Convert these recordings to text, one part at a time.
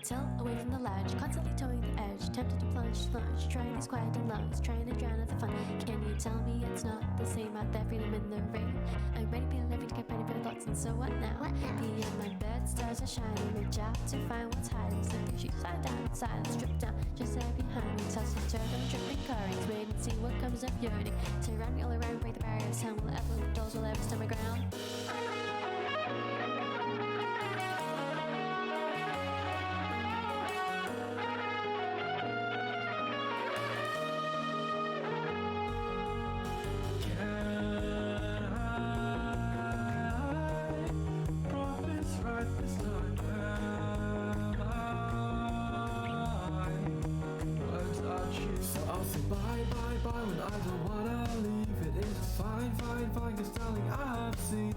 tilt away from the ledge, constantly towing the edge, tempted to plunge, trying these quieting lungs, trying to drown out the fun. Can you tell me it's not the same out there, freedom in the rain? I'm ready to be living to get ready for the thoughts, and so what now? Pee in my bed, stars are shining, reach out to find what's hiding, slip your shoes, lie down, silence, strip down, just there behind me, toss and turn, tripping currents, wait and see what comes up yearning, surround me all around, break the barriers, tell will ever, dolls will ever stand my ground. Bye when I don't wanna leave. It is fine, cause darling I've seen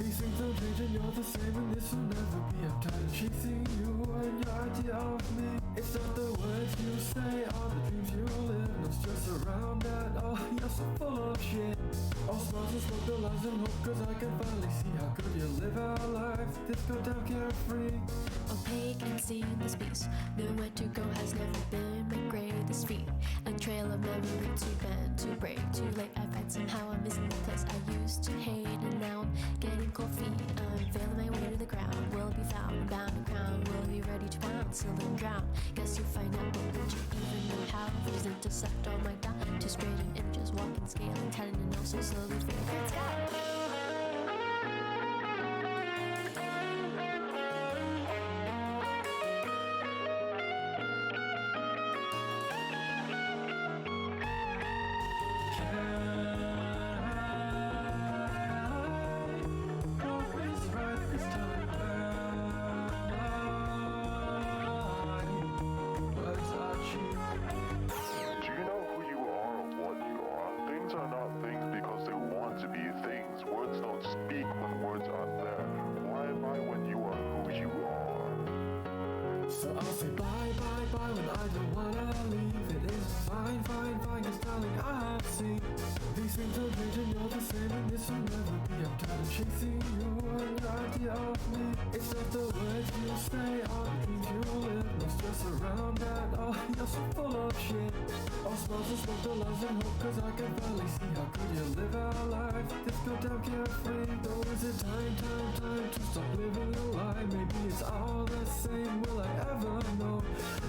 these things don't change and you're the same, and this will never be. I'm tired of chasing you and your idea of me. It's not the words you say or the dreams you live, no stress around that, oh you're so full of shit. All smiles and smoke the lies and hope, cause I can finally see how good you live our lives. This go down carefree. Opaque and seamless peace, nowhere to go has never been my greatest feat. A trail of memory too bent, too break, too late. I find somehow I'm missing the place I used to hate, and now I'm getting cold feet. I'm feeling my way to the ground. Will be found, bound and crowned. Will be ready to pound, still and drown. Guess you'll find out, but would you even know how? Just intersect all my doubt, too straight in images, walking, scaling, telling to know so slowly figure it out. So I'll say bye when I don't wanna leave. It is fine, cause darling I've seen these things don't change and you're the same, and this will never be. I'm tired of chasing you and your idea of me. It's not the words you say or the dreams you live, no stress around that, oh you're so full of shit. All smiles and smoke the lies and hope, cause I can finally see how good you live our life. This go down carefree. Though is it time to stop living a lie? Maybe it's all the same, will I ever know?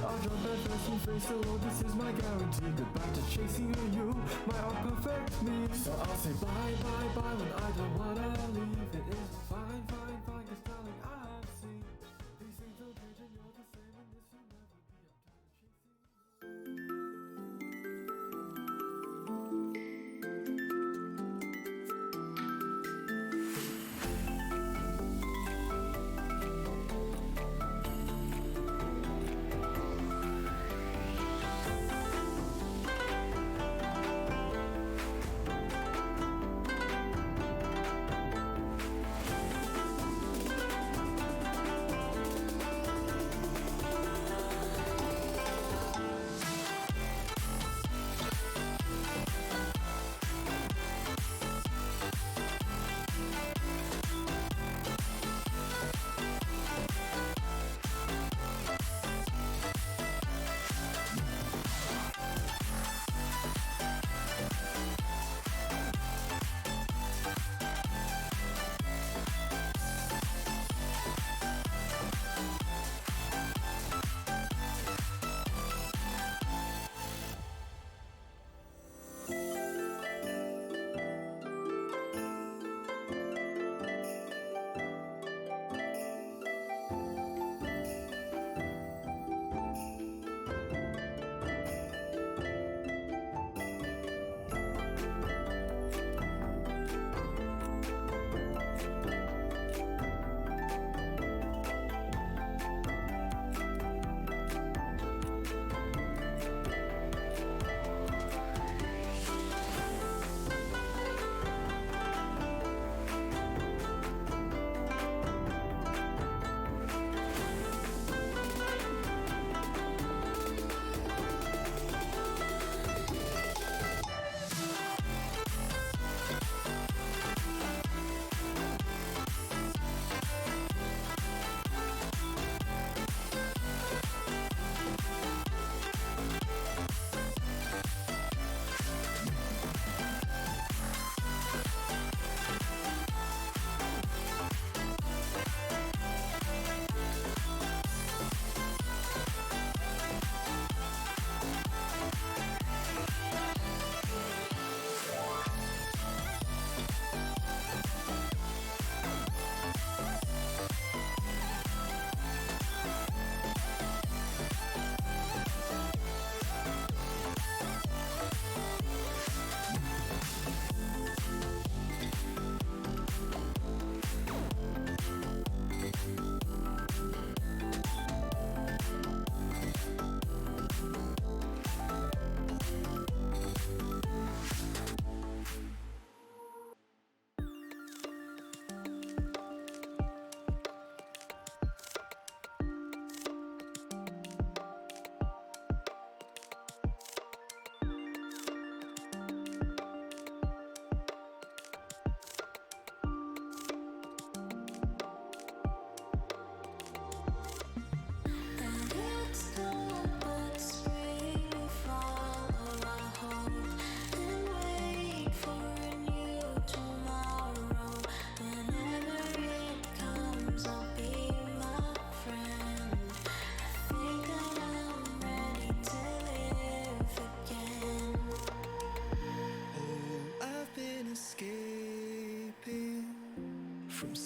I'll drop that first and face the world, this is my guarantee. Goodbye to chasing you, my all perfect me. So I'll say bye when I don't wanna leave. It is fine, cause darling I've seen these things don't change and you're the same, and this will never be. I'm tired of chasing you.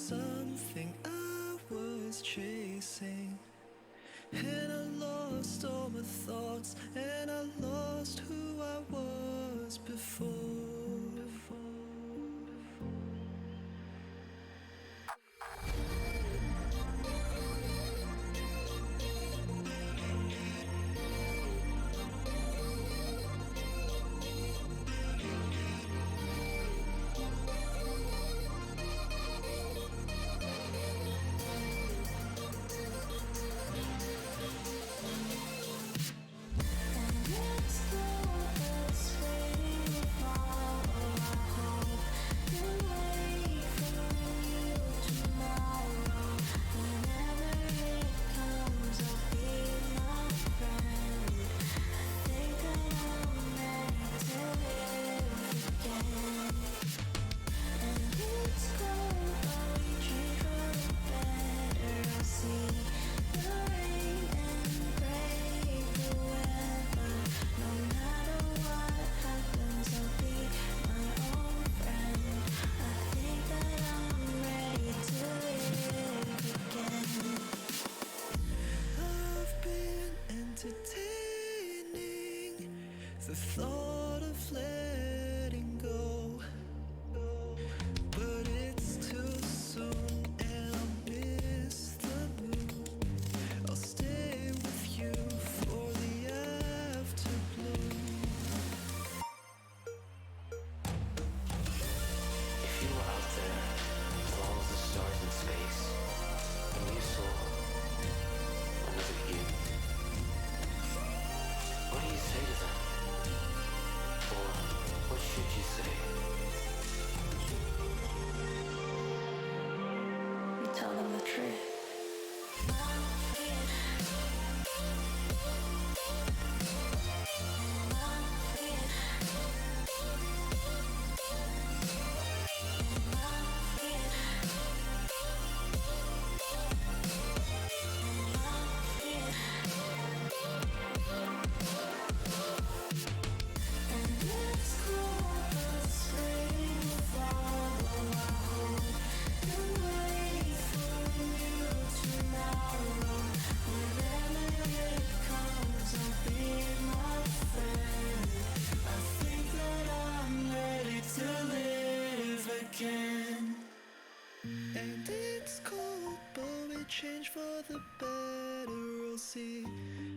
something I was chasing, and I lost all my thoughts, and I lost who I was before. I've been entertaining the thought of letting go, but it's too soon and I'll miss the moon. I'll stay with you for the afterglow. If you were out there as long as the stars in space, and you saw another you, what do you say to them? Or what should you say? You tell them the truth. And it's cold, but we change for the better. I'll see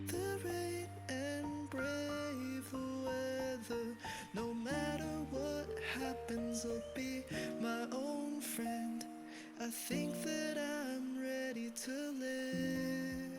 the rain and brave the weather. No matter what happens, I'll be my own friend. I think that I'm ready to live.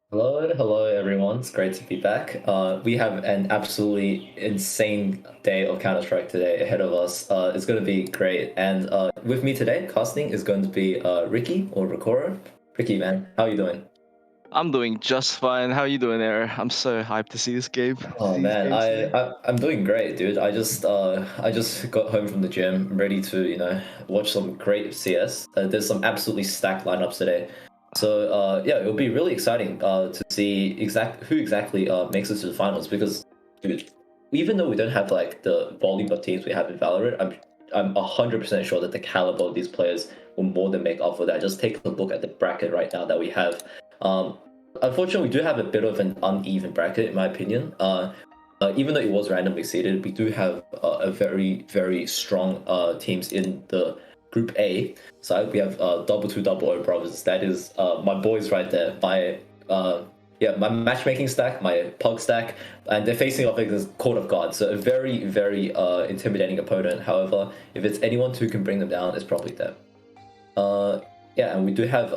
Hello everyone. It's great to be back. We have an absolutely insane day of Counter Strike today ahead of us. It's going to be great. And with me today, casting is going to be Ricky or Ricora. Ricky, man, how are you doing? I'm doing just fine. How are you doing there? I'm so hyped to see this game. Oh See these man, games today. I'm doing great, dude. I just got home from the gym, I'm ready to watch some great CS. There's some absolutely stacked lineups today, so yeah, it'll be really exciting to see who exactly makes it to the finals. Because, dude, even though we don't have like the volume of teams we have in Valorant, I'm 100% sure that the caliber of these players will more than make up for that. Just take a look at the bracket right now that we have. Um, Unfortunately, we do have a bit of an uneven bracket, in my opinion. Even though it was randomly seeded, we do have a very, very strong teams in the Group A side. We have Double Two Double O Brothers. That is my boys right there. My matchmaking stack, my pug stack, and they're facing off against Court of God. So a very, very intimidating opponent. However, if it's anyone who can bring them down, it's probably them. Uh, yeah, and we do have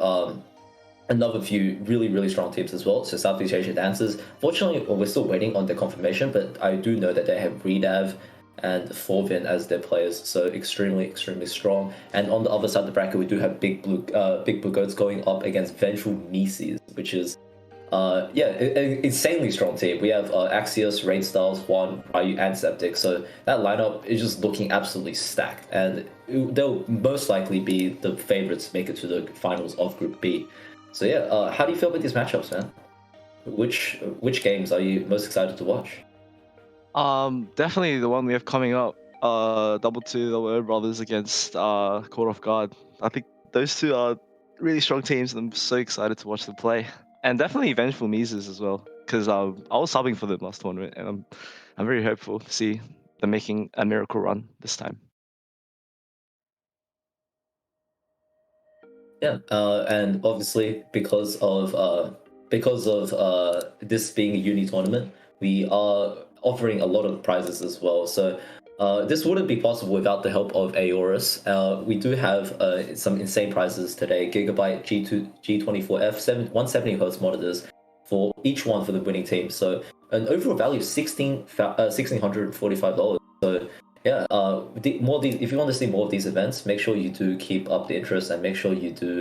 another few really, really strong teams as well. So Southeast Asia Dancers. Fortunately, we're still waiting on their confirmation, but I do know that they have Redav and Forvin as their players. So extremely, extremely strong. And on the other side of the bracket, we do have Big Blue Goats going up against Vengeful Mises, which is an insanely strong team. We have Axios, Rain Styles, Juan, Ryu, and Septic. So that lineup is just looking absolutely stacked, and they'll most likely be the favorites to make it to the finals of Group B. So yeah, how do you feel about these matchups, man? Which games are you most excited to watch? Definitely the one we have coming up. Double Two Double O Brothers against Court of God. I think those two are really strong teams, and I'm so excited to watch them play. And definitely Vengeful Mises as well, because I was subbing for them last tournament, and I'm very hopeful to see them making a miracle run this time. Yeah, and obviously because of this being a uni tournament, we are offering a lot of prizes as well. So this wouldn't be possible without the help of Aorus. We do have some insane prizes today: Gigabyte G2 G24F 170 hertz monitors for each one for the winning team. So an overall value of $1,645. So yeah, more of these. If you want to see more of these events, make sure you do keep up the interest, and make sure you do,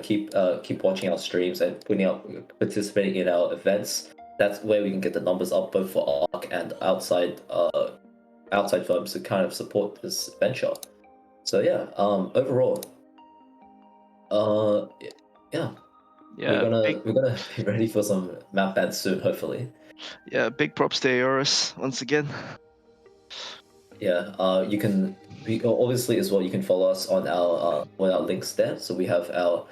keep watching our streams and participating in our events. That's where we can get the numbers up both for ARC and outside firms to kind of support this venture. So yeah, overall, uh, yeah, we're Yeah, gonna we're gonna be ready for some map bans soon, hopefully. big props to Aorus once again. Yeah, obviously as well. You can follow us on our links there. So we have our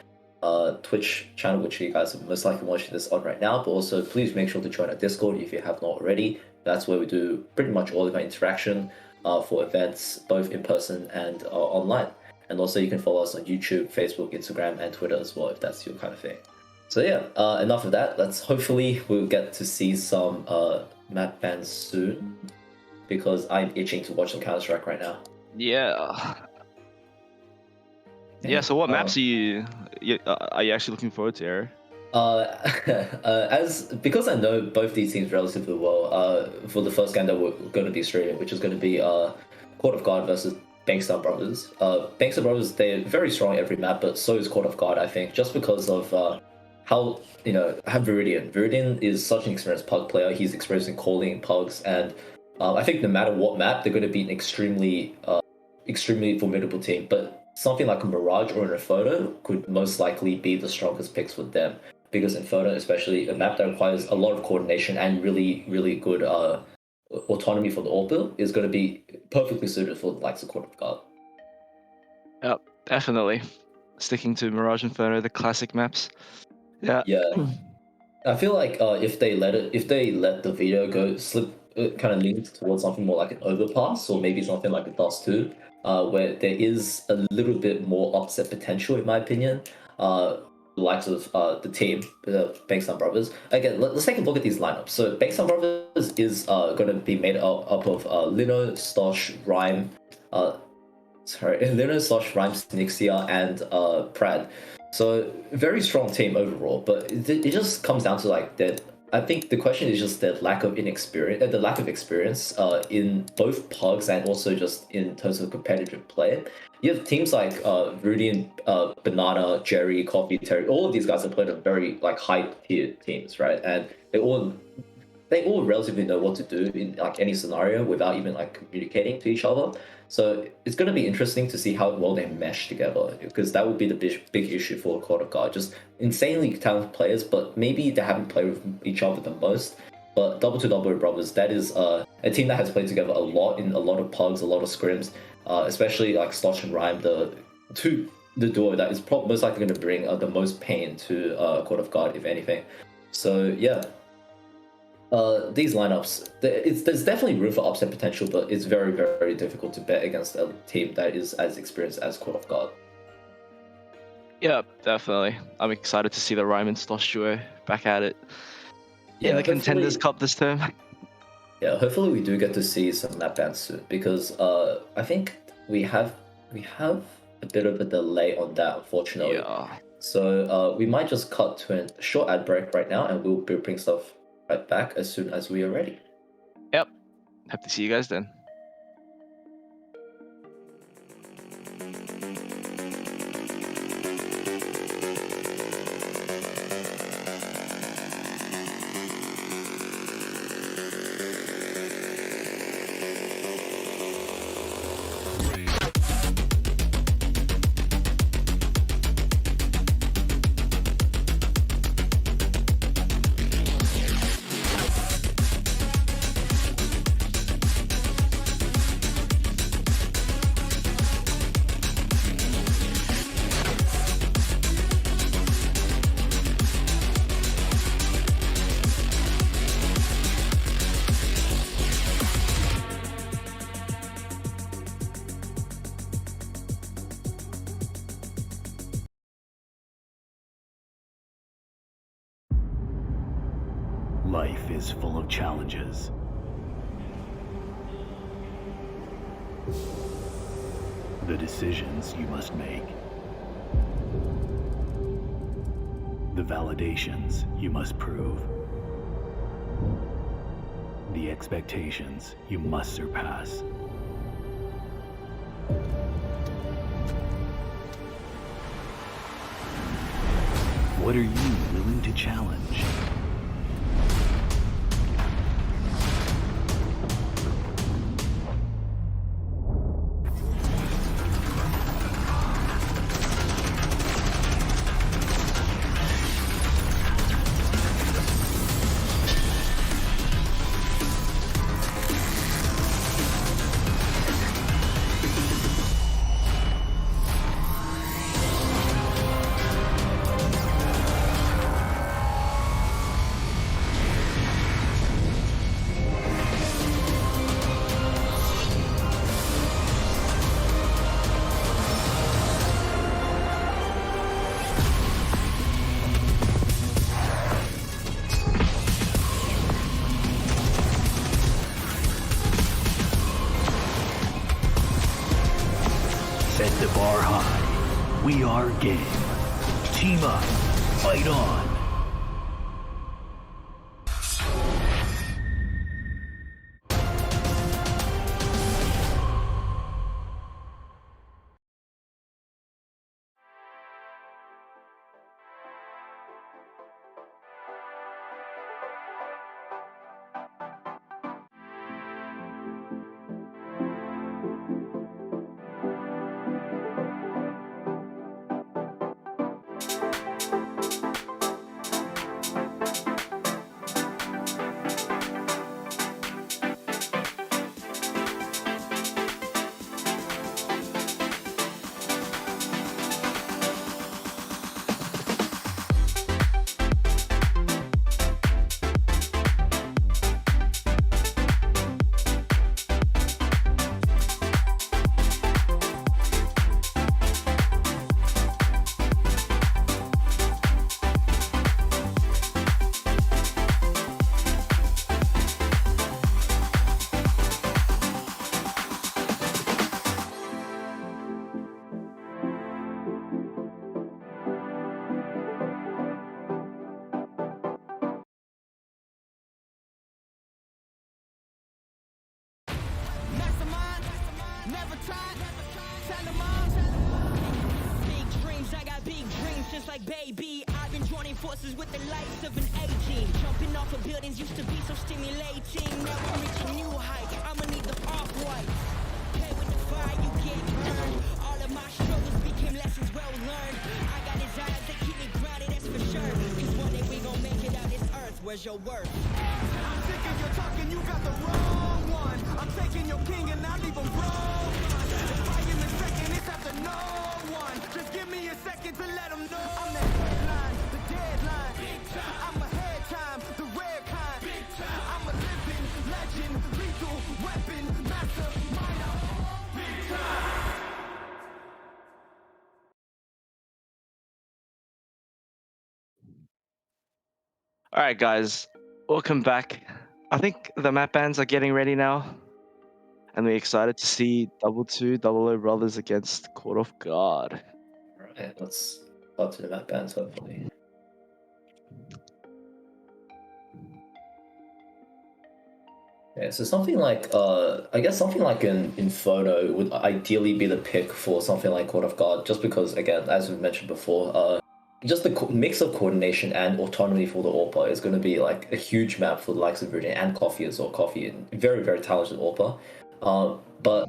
Twitch channel, which you guys are most likely watching this on right now. But also, please make sure to join our Discord if you have not already. That's where we do pretty much all of our interaction for events, both in person and online. And also, you can follow us on YouTube, Facebook, Instagram, and Twitter as well if that's your kind of thing. So yeah, enough of that. We'll get to see some map bans soon, because I'm itching to watch some Counter Strike right now. Yeah. Yeah. So what maps are you actually looking forward to, Aaron? Because I know both these teams relatively well, for the first game that we're going to be streaming, which is going to be Court of God versus Bankstown Brothers. Bankstown Brothers, they're very strong every map, but so is Court of God, I think, just because of how have Viridian. Viridian is such an experienced pug player. He's experienced in calling pugs, and I think no matter what map, they're going to be an extremely formidable team. But something like a Mirage or an Inferno could most likely be the strongest picks for them, because Inferno, especially a map that requires a lot of coordination and really, really good autonomy for the AWP, is going to be perfectly suited for the likes of Court of God. Yep, definitely. Sticking to Mirage Inferno, the classic maps. Yeah. Yeah. I feel like if they let the video go kind of lean towards something more like an overpass, or maybe something like a Dust 2, where there is a little bit more upset potential, in my opinion. Likes of the team, the Bankstown Brothers. Again, let's take a look at these lineups. So Bankstown Brothers is going to be made up of Lino, Stosh, Rhyme, Rhymes, Nixia, and Prad. So very strong team overall, but it just comes down to like that. I think the question is just the lack of experience in both pugs and also just in terms of competitive play. You have teams like Rudy and Banana, Jerry, Coffee, Terry. All of these guys have played on very like high tier teams, right? And they all relatively know what to do in like any scenario without even like communicating to each other. So it's going to be interesting to see how well they mesh together, because that would be the big issue for Court of God. Just insanely talented players, but maybe they haven't played with each other the most. But Double to Double Brothers, that is a team that has played together a lot in a lot of pugs, a lot of scrims, especially like Slosh and Rhyme, the duo that is most likely going to bring the most pain to Court of God, if anything. So yeah, these lineups, there's definitely room for upset potential, but it's very, very difficult to bet against a team that is as experienced as Court of God. Yeah, definitely. I'm excited to see the Rhyme and Slosh duo back at it in the hopefully- Contenders Cup this term. Yeah, hopefully we do get to see some map bans soon, because I think we have a bit of a delay on that, unfortunately. Yeah. So we might just cut to a short ad break right now, and we'll bring stuff right back as soon as we are ready. Yep. Hope to see you guys then. Life is full of challenges. The decisions you must make. The validations you must prove. The expectations you must surpass. What are you willing to challenge? Set the bar high. We are game. Team up. Fight on. just like baby. I've been joining forces with the likes of an A-team. Jumping off of buildings used to be so stimulating. Now I'm reaching new heights. I'ma need the off-whites. Play with the fire, you get burned. All of my struggles became lessons well learned. I got desires that keep me grounded, that's for sure. Cause one day we gon' make it out this earth. Where's your worth? I'm sick of your talking, you got the wrong one. I'm taking your king and I'll leave him broke. If I am mistaken, it's after no one. Just give me a second to let him know. I'm the headline, the deadline. I'm ahead time, the rare kind. I'm a living legend, lethal weapon, mastermind. Big time. All right, guys, welcome back. I think the map bans are getting ready now, and we're excited to see 2200 Brothers against Court of God. Alright, let's start to the map bans hopefully. Yeah, so something like I guess something like an Inferno would ideally be the pick for something like Court of God, just because again, as we mentioned before, just the mix of coordination and autonomy for the AWPer is going to be like a huge map for the likes of Virginia and Coffee as well. Coffee, and very very talented AWPer, but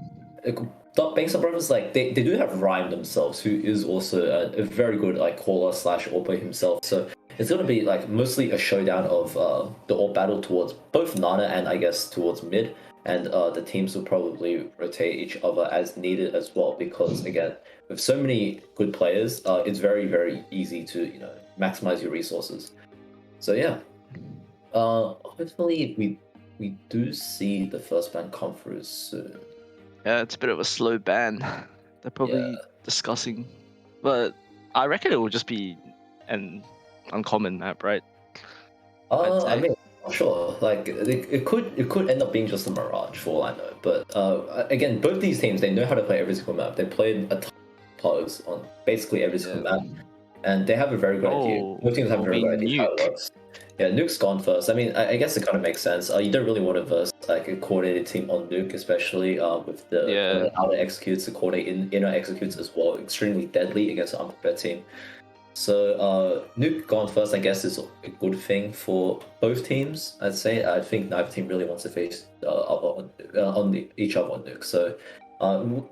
Banks Brothers, like they do have Rhyme themselves, who is also a very good like caller slash AWPer himself. So it's going to be like mostly a showdown of the AWP battle towards both Nana and I guess towards mid, and the teams will probably rotate each other as needed as well, because again, with so many good players, it's very very easy to maximize your resources. So yeah, hopefully we do see the first ban come through soon. Yeah, it's a bit of a slow ban. They're probably discussing, but I reckon it will just be an uncommon map, right? I mean, not sure. Like it could end up being just a Mirage for all I know. But again, both these teams, they know how to play every single map. They played a ton of plugs on basically every single map, and they have a very good idea. Both teams have a very good idea how it works. Yeah, Nuke's gone first. I mean, I guess it kind of makes sense. You don't really want to verse like a coordinated team on Nuke, especially with the outer executes, the coordinated inner executes as well. Extremely deadly against an unprepared team. So Nuke gone first, I guess, is a good thing for both teams. I'd say. I think neither team really wants to face each other on Nuke. So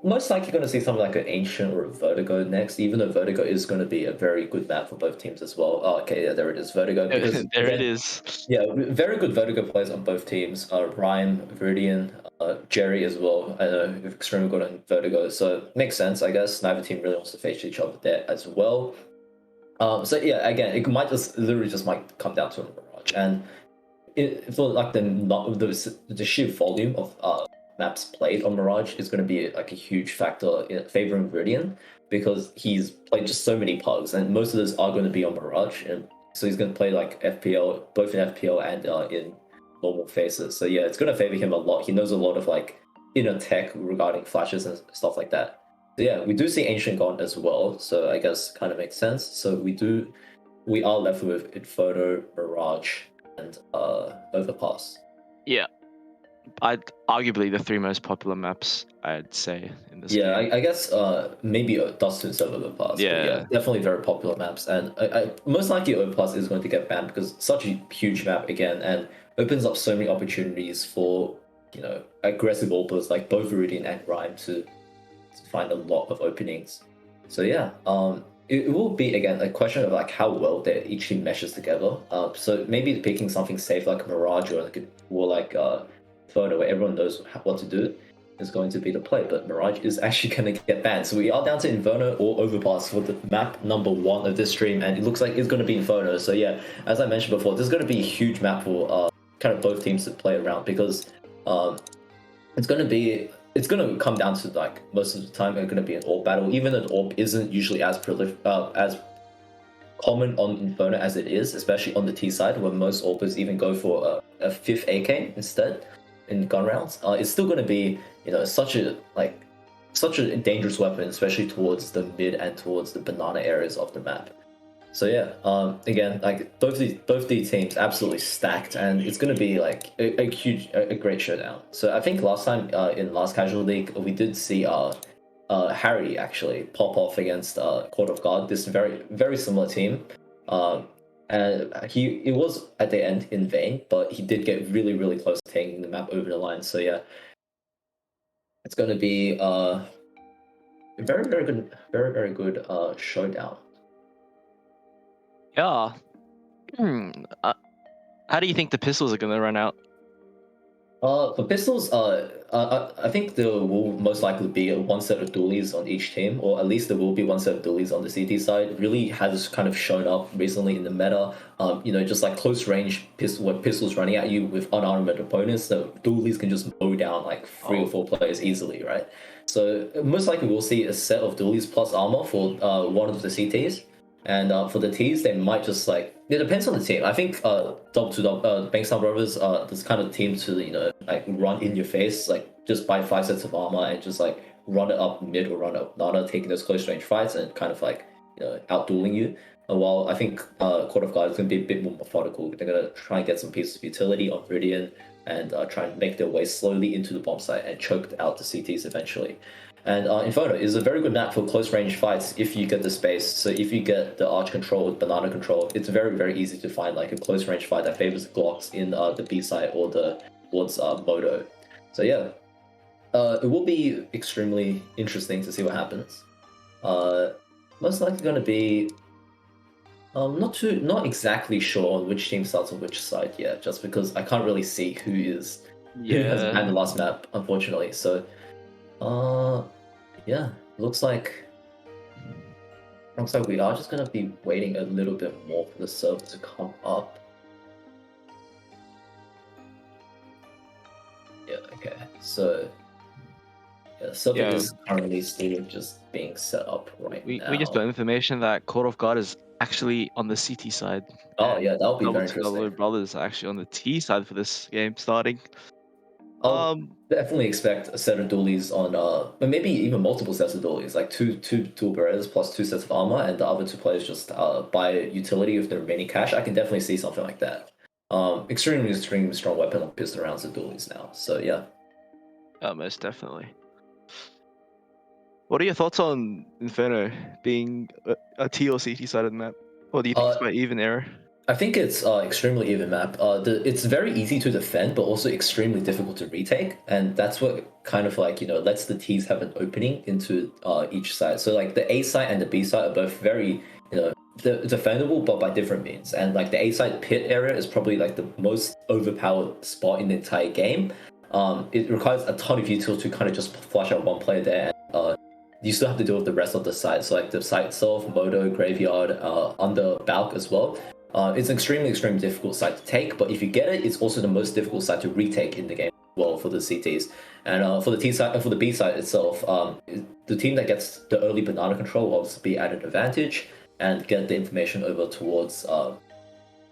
most likely going to see something like an Ancient or a Vertigo next, even though Vertigo is going to be a very good map for both teams as well. Okay, yeah, there it is, Vertigo. Because, there it is. Yeah, very good Vertigo players on both teams. Rhyme, Viridian, Jerry as well. I know extremely good on Vertigo, so makes sense, I guess. Neither team really wants to face each other there as well. So yeah, again, it might might come down to a Mirage, and for like the sheer volume of maps played on Mirage is going to be like a huge factor in favoring Viridian, because he's played just so many pugs, and most of those are going to be on Mirage, and so he's going to play like FPL, both in FPL and in normal phases. So yeah, it's going to favor him a lot. He knows a lot of like inner tech regarding flashes and stuff like that. So yeah, we do see Ancient gone as well, so I guess kind of makes sense. So we are left with Inferno, Mirage, and Overpass. Yeah, arguably the three most popular maps, I'd say, in this game. I guess maybe Dust instead of Overpass. Yeah, definitely very popular maps, and I most likely Overpass is going to get banned because it's such a huge map again, and opens up so many opportunities for aggressive AWPers like both Viridian and Rhyme to find a lot of openings. So yeah, it will be again a question of like how well each team meshes together. So maybe picking something safe like Mirage or like Photo, where everyone knows what to do, is going to be the play. But Mirage is actually going to get banned, so we are down to Inferno or Overpass for the map number 1 of this stream, and it looks like it's going to be Inferno. So yeah, as I mentioned before, this is going to be a huge map for kind of both teams to play around, because it's going to come down to like most of the time it's going to be an AWP battle, even though AWP isn't usually as common on Inferno as it is, especially on the T side, where most AWPers even go for a 5th AK instead in gun rounds. It's still going to be such a dangerous weapon, especially towards the mid and towards the banana areas of the map. So yeah, again, like both these teams absolutely stacked, and it's going to be like a great showdown. So I think last time in last casual league we did see Harry actually pop off against Court of God. This very similar team. And it was at the end in vain, but he did get really close to taking the map over the line. So yeah, it's going to be a very good, very good showdown. Yeah. How do you think the pistols are going to run out? For pistols, I think there will most likely be one set of dualies on each team, or at least there will be one set of dualies on the CT side. It really has kind of shown up recently in the meta. Just like close range when pistols running at you with unarmored opponents, the dualies can just mow down like three or four players easily, right? So most likely we'll see a set of dualies plus armor for one of the CTs. And for the T's, they might just like it depends on the team. I think double to double Bankstown Brothers this kind of team to like run in your face, like just buy 5 sets of armor and just like run it up mid or run up Nana, taking those close range fights and kind of like out dueling you. While I think Court of God is going to be a bit more methodical. They're going to try and get some pieces of utility on Viridian and try and make their way slowly into the bomb site and choke out the CTs eventually. And Inferno is a very good map for close range fights if you get the space. So if you get the arch control with banana control, it's very easy to find like a close range fight that favors Glocks in the B side or towards Moto. So yeah, it will be extremely interesting to see what happens. Most likely going to be not exactly sure on which team starts on which side yet, just because I can't really see who has banned the last map, unfortunately. So yeah, looks like we are just gonna be waiting a little bit more for the server to come up. Yeah, okay. So yeah, the server is currently still just being set up right now. We just got information that Court of God is actually on the CT side. Oh yeah, that would be very Double interesting. Brothers are actually on the T side for this game starting. Definitely expect a set of dualies on maybe even multiple sets of dualies, like two dual berettas plus 2 sets of armor, and the other 2 players just buy utility with the remaining cash. I can definitely see something like that. Extremely strong weapon on pistol rounds of dualies now. So yeah. Most definitely. What are your thoughts on Inferno being a T or CT side of the map? Or do you think it's quite even error? I think it's extremely even map. It's very easy to defend, but also extremely difficult to retake, and that's what kind of like lets the T's have an opening into each side. So like the A side and the B side are both very defendable, but by different means. And like the A side pit area is probably like the most overpowered spot in the entire game. It requires a ton of utility to kind of just flush out one player there. And, you still have to deal with the rest of the side, so like the site itself, Moto, Graveyard, under Balk as well. It's an extremely difficult site to take, but if you get it, it's also the most difficult site to retake in the game as well for the CTs. And for the T side, for the B side itself, the team that gets the early banana control will obviously be at an advantage and get the information over towards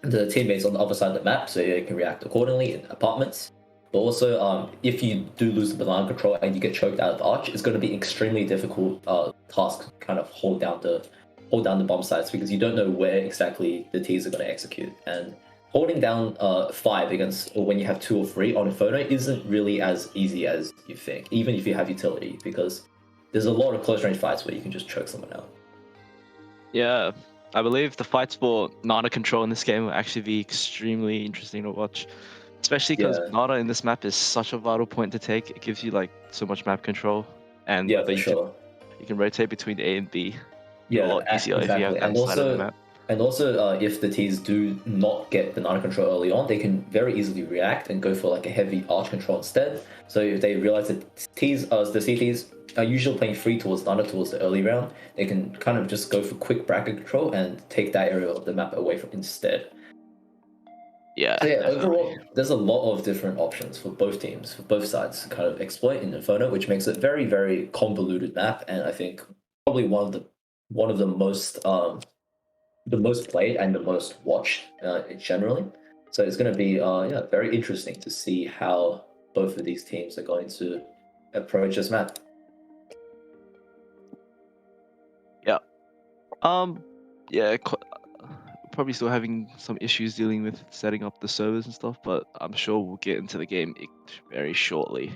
the teammates on the other side of the map, so you can react accordingly in apartments. But also, if you do lose the banana control and you get choked out of Arch, it's going to be extremely difficult task to kind of hold down the bomb sites, because you don't know where exactly the T's are going to execute. And holding down 5 against, or when you have 2 or 3 on Inferno, isn't really as easy as you think, even if you have utility, because there's a lot of close range fights where you can just choke someone out. Yeah, I believe the fights for Nana control in this game will actually be extremely interesting to watch. Especially because Nana in this map is such a vital point to take. It gives you like so much map control, and yeah, for sure. You can rotate between A and B. Yeah, a lot easier if you have that side of the map. And also, if the T's do not get banana control early on, they can very easily react and go for like a heavy arch control instead. So if they realize that the CTs are usually playing free towards Nana towards the early round, they can kind of just go for quick bracket control and take that area of the map away from instead. Yeah. So yeah, overall, there's a lot of different options for both teams, for both sides to kind of exploit in Inferno, which makes it very convoluted map, and I think probably one of the most played and the most watched generally. So it's going to be very interesting to see how both of these teams are going to approach this map. Yeah. Probably still having some issues dealing with setting up the servers and stuff, but I'm sure we'll get into the game very shortly.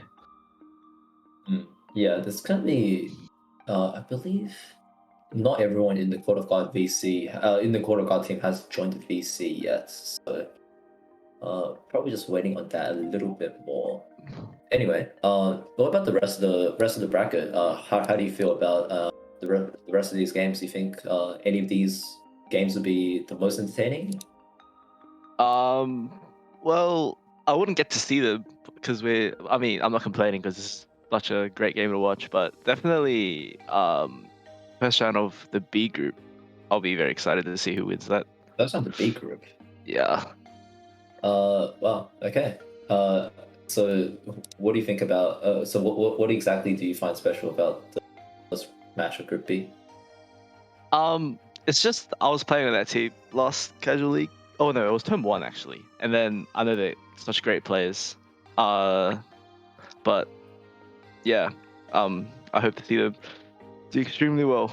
Yeah, there's going to be I believe not everyone in the Court of God VC, in the Court of God team has joined the VC yet. So probably just waiting on that a little bit more. Anyway, what about the rest of the bracket? How do you feel about the rest of these games? Do you think any of these games would be the most entertaining? Well, I wouldn't get to see them because I mean, I'm not complaining because it's such a great game to watch, but definitely, first round of the B group, I'll be very excited to see who wins that. That's not the B group. Yeah. Well, okay. So what do you think about? So what exactly do you find special about the first match of Group B? It's just I was playing on that team last casual league. Oh no, it was term 1 actually, and then I know they're such great players. But yeah, I hope to see them do extremely well.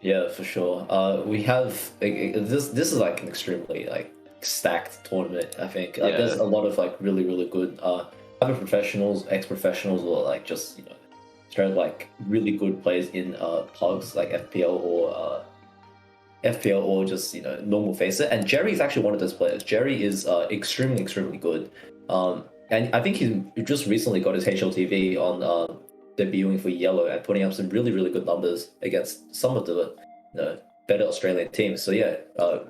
Yeah, for sure. We have this. This is like an extremely like stacked tournament. I think there's Yeah. a lot of like really good either professionals, ex-professionals, or like just straight like really good players in plugs like FPL or just normal facer. And Jerry is actually one of those players. Jerry is extremely good. And I think he just recently got his HLTV on debuting for Yellow and putting up some really good numbers against some of the better Australian teams. So yeah,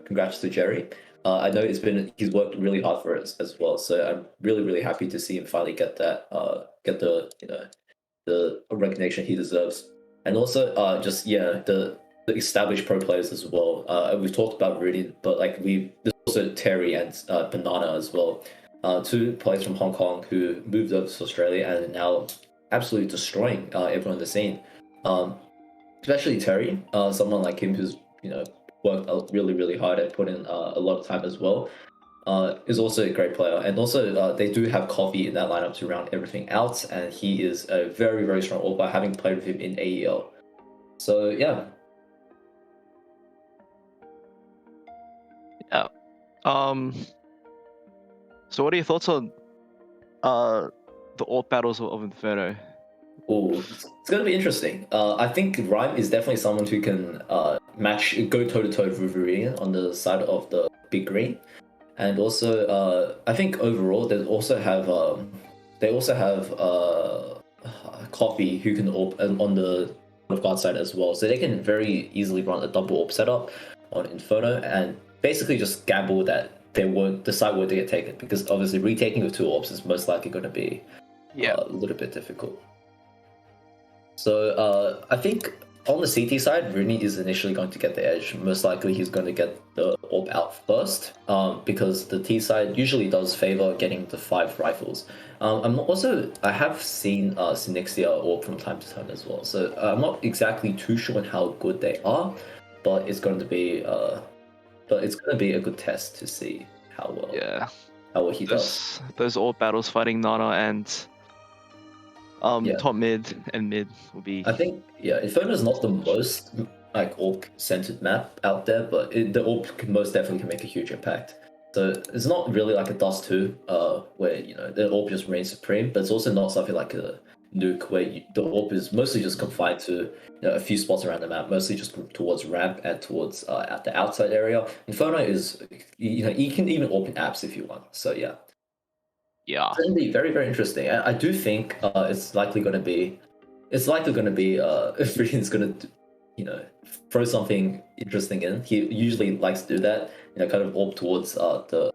congrats to Jerry. I know he's worked really hard for it as well. So I'm really happy to see him finally get that get the recognition he deserves. And also just the established pro players as well. We've talked about Rudy, but like there's also Terry and Banana as well. Two players from Hong Kong who moved over to Australia and are now absolutely destroying everyone in the scene. Especially Terry, someone like him who's worked really hard and put in a lot of time as well. Is also a great player, and also they do have Coffee in that lineup to round everything out, and he is a very strong AWP, having played with him in AEL. So yeah. Yeah. So what are your thoughts on the AWP battles of Inferno? Oh, it's going to be interesting. I think Rhyme is definitely someone who can go toe to toe with Viridian on the side of the big green, and also I think overall they also have Coffee who can AWP on the guard side as well, so they can very easily run a double AWP setup on Inferno and basically just gamble that they won't decide where to get taken, because obviously retaking with two AWPs is most likely going to be a little bit difficult. So I think on the CT side, Rooney is initially going to get the edge. Most likely he's going to get the AWP out first, because the T side usually does favor getting the 5 rifles. I have seen Synixia AWP from time to time as well, so I'm not exactly too sure on how good they are, but it's going to be a good test to see how well he does. Those AWP battles fighting Nana and top mid and mid will be. I think Inferno is not the most like AWP centered map out there, but the AWP most definitely can make a huge impact. So it's not really like a Dust 2, where the AWP just reigns supreme, but it's also not something like a Nuke where the AWP is mostly just confined to a few spots around the map, mostly just towards ramp and towards at the outside area. Inferno is you can even AWP in apps if you want. So yeah. It's going to be very interesting. I do think it's likely going to be if Freakin's going to throw something interesting in. He usually likes to do that, kind of AWP towards the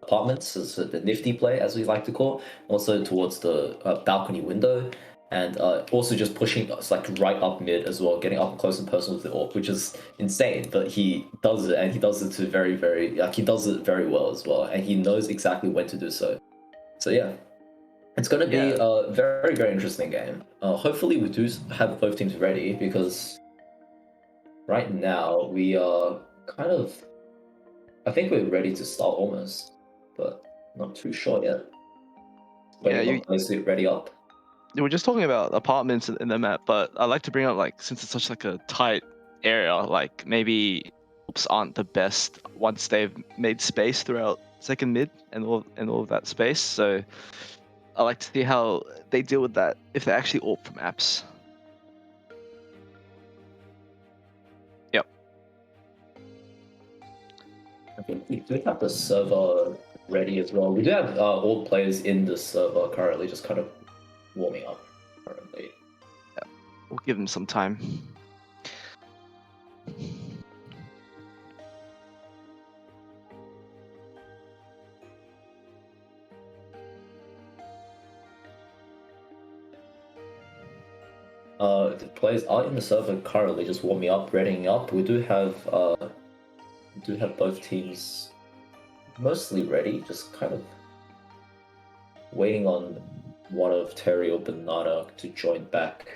apartments, so the nifty play as we like to call, also towards the balcony window, and also just pushing us like right up mid as well, getting up close and personal with the AWP, which is insane, but he does it, and he does it to he does it very well as well, and he knows exactly when to do so. So yeah, it's going to be a very interesting game. Hopefully we do have both teams ready, because right now we are I think we're ready to start almost, but not too sure yet. You guys ready up? We're just talking about apartments in the map, but I like to bring up, like, since it's such like a tight area, like maybe AWPs aren't the best once they've made space throughout second mid and all of that space. So I like to see how they deal with that if they actually AWP from apps. think we do have the server ready as well. We do have all players in the server currently, just kind of warming up currently. We'll give them some time. The players are in the server currently, just warming up, readying up. We do have both teams mostly ready, just kind of waiting on one of Terry or Banana to join back.